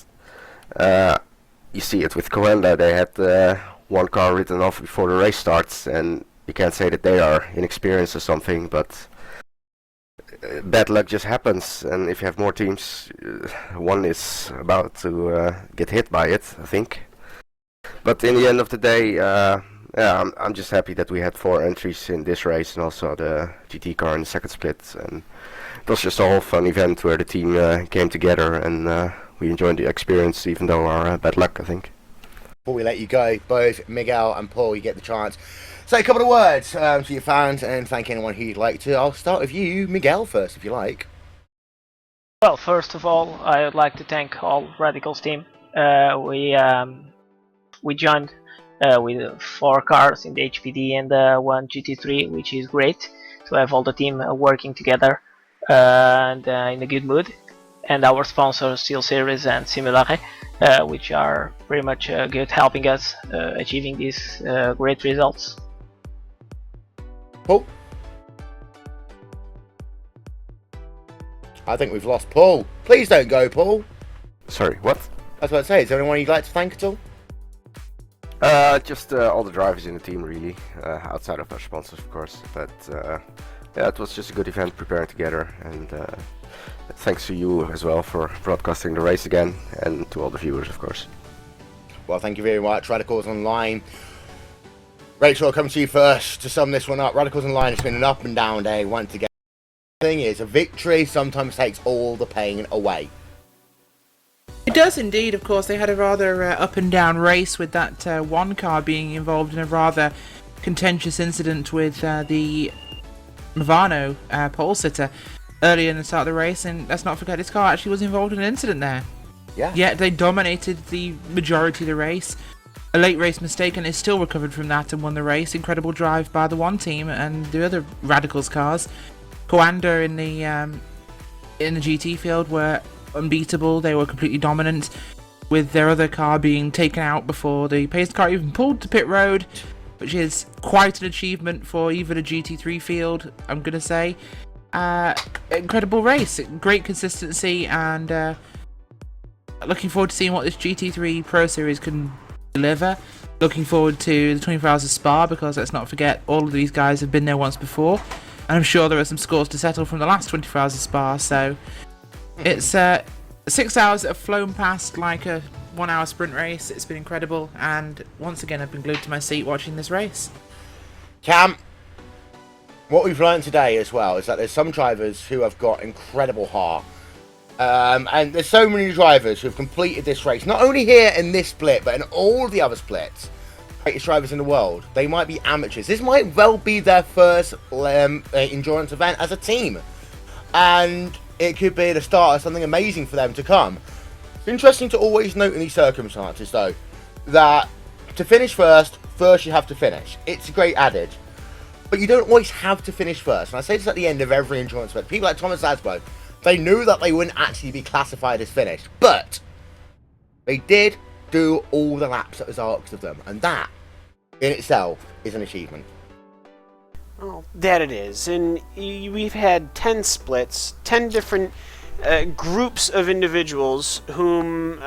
you see it with Coanda. They had one car written off before the race starts, and you can't say that they are inexperienced or something, but bad luck just happens, and if you have more teams, one is about to get hit by it, I think. But in the end of the day, yeah, I'm just happy that we had 4 entries in this race, and also the GT car in the second split, and it was just a whole fun event where the team came together, and we enjoyed the experience, even though our bad luck, I think. Before we let you go, both Miguel and Paul, you get the chance. Say a couple of words to your fans and thank anyone who you'd like to. I'll start with you, Miguel, first, if you like. Well, first of all, I would like to thank all Radicals team. We joined with 4 cars in the HPD and 1 GT3, which is great to have all the team working together and in a good mood. And our sponsors, Steel Series and Simulare, which are pretty much good, helping us achieving these great results. Paul? I think we've lost Paul. Please don't go, Paul. Sorry, what? I was about to say, is there anyone you'd like to thank at all? Just all the drivers in the team, really, outside of our sponsors, of course. But yeah, it was just a good event preparing together, and thanks to you as well for broadcasting the race again, and to all the viewers, of course. Well, thank you very much. Radicals Online. Rachel, I'll come to you first to sum this one up. Radicals Online has been an up and down day once again. The thing is, a victory sometimes takes all the pain away. It does indeed. Of course, they had a rather up and down race with that one car being involved in a rather contentious incident with the Movano pole sitter earlier in the start of the race, and let's not forget this car actually was involved in an incident there. Yeah. Yet they dominated the majority of the race. A late race mistake, and is still recovered from that and won the race. Incredible drive by the one team and the other Radicals cars. Coanda in the GT field were unbeatable. They were completely dominant, with their other car being taken out before the pace car even pulled to pit road, which is quite an achievement for even a GT3 field, I'm gonna say. Incredible race, great consistency, and looking forward to seeing what this GT3 Pro Series can deliver. Looking forward to the 24 Hours of Spa, because let's not forget all of these guys have been there once before, and I'm sure there are some scores to settle from the last 24 Hours of Spa. So it's 6 hours that have flown past like a 1 hour sprint race. It's been incredible, and once again I've been glued to my seat watching this race. Cam, what we've learned today as well is that there's some drivers who have got incredible heart. And there's so many drivers who have completed this race, not only here in this split, but in all the other splits. Greatest drivers in the world. They might be amateurs. This might well be their first endurance event as a team. And it could be the start of something amazing for them to come. It's interesting to always note in these circumstances, though, that to finish first you have to finish. It's a great adage. But you don't always have to finish first. And I say this at the end of every endurance event. People like Thomas Lasbo, they knew that they wouldn't actually be classified as finished. But they did do all the laps that was asked of them. And that, in itself, is an achievement. Well, that it is. And we've had 10 splits, 10 different groups of individuals whom,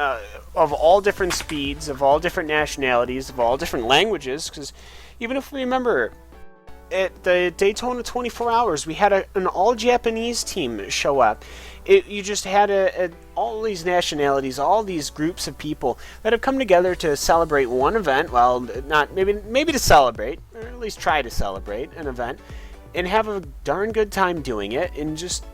of all different speeds, of all different nationalities, of all different languages, because even if we remember, at the Daytona 24 Hours, we had an all-Japanese team show up. You just had all these nationalities, all these groups of people that have come together to celebrate one event. Well, not maybe to celebrate, or at least try to celebrate an event, and have a darn good time doing it, and just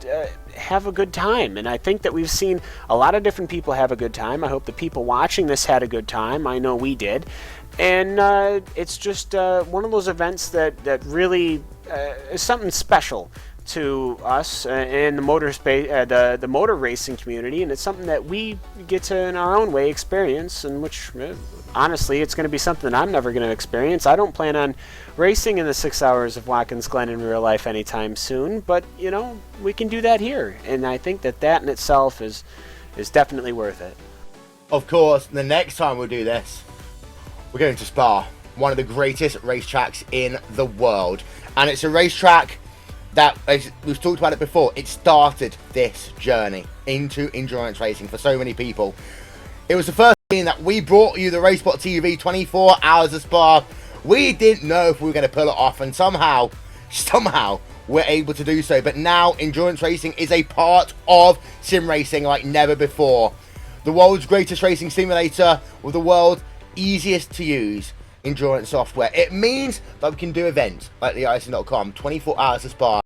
have a good time. And I think that we've seen a lot of different people have a good time. I hope the people watching this had a good time. I know we did. And it's just one of those events that really is something special to us in the motor space, the motor racing community, and it's something that we get to, in our own way, experience. And which, honestly, it's going to be something that I'm never going to experience. I don't plan on racing in the 6 hours of Watkins Glen in real life anytime soon. But we can do that here, and I think that in itself is definitely worth it. Of course, the next time we'll do this, we're going to Spa, one of the greatest racetracks in the world. And it's a racetrack that, as we've talked about it before, it started this journey into endurance racing for so many people. It was the first thing that we brought you, the RaceSpot TV 24 hours of Spa. We didn't know if we were going to pull it off, and somehow we're able to do so. But now endurance racing is a part of sim racing like never before. The world's greatest racing simulator with the world's easiest to use endurance software. It means that we can do events like the iRacing.com 24 hours of Spa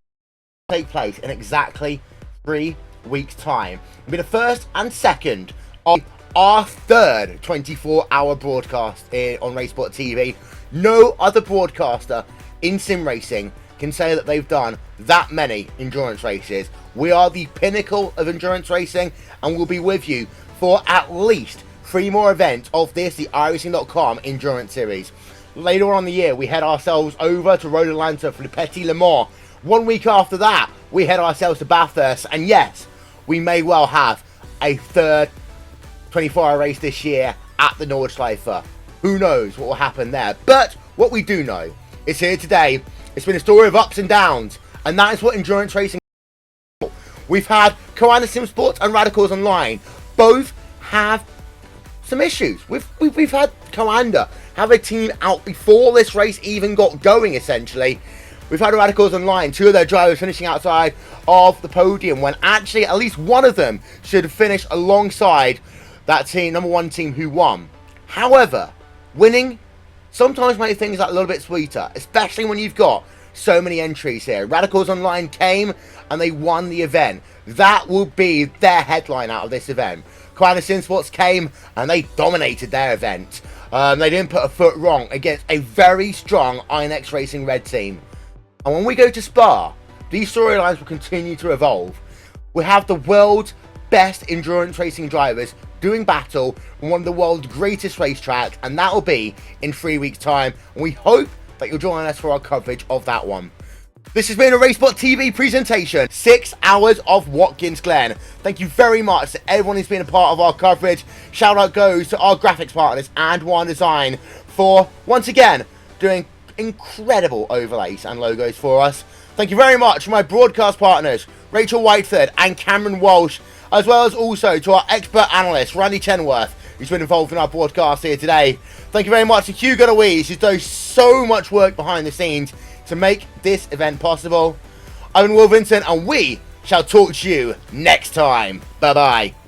take place in exactly 3 weeks time. It'll be the first and second of our third 24-hour broadcast here on RaceSpot TV. No other broadcaster in sim racing can say that they've done that many endurance races. We are the pinnacle of endurance racing, and we'll be with you for at least 3 more events of this, the iRacing.com Endurance Series. Later on in the year, we head ourselves over to Road Atlanta for the Petit Le Mans. 1 week after that, we head ourselves to Bathurst. And yes, we may well have a third 24-hour race this year at the Nordschleife. Who knows what will happen there? But what we do know is here today, it's been a story of ups and downs. And that is what endurance racing is. We've had Koala Sim Sports and Radicals Online. Both have some issues. We've had Coanda have a team out before this race even got going, essentially. We've had Radicals Online, 2 of their drivers finishing outside of the podium, when actually at least one of them should have finished alongside that team, number 1 team who won. However, winning sometimes makes things a little bit sweeter, especially when you've got so many entries here. Radicals Online came and they won the event. That will be their headline out of this event. Koala Sim Sports came and they dominated their event. They didn't put a foot wrong against a very strong INX Racing Red team. And when we go to Spa, these storylines will continue to evolve. We have the world's best endurance racing drivers doing battle on one of the world's greatest racetracks, and that will be in 3 weeks' time. And we hope that you'll join us for our coverage of that one. This has been a RaceSpot TV presentation, 6 hours of Watkins Glen. Thank you very much to everyone who's been a part of our coverage. Shout out goes to our graphics partners and One Design for, once again, doing incredible overlays and logos for us. Thank you very much to my broadcast partners, Rachel Whiteford and Cameron Walsh, as well as also to our expert analyst, Randy Chenworth, who's been involved in our broadcast here today. Thank you very much to Hugo Louise, who does so much work behind the scenes to make this event possible. I'm Will Vincent, and we shall talk to you next time. Bye-bye.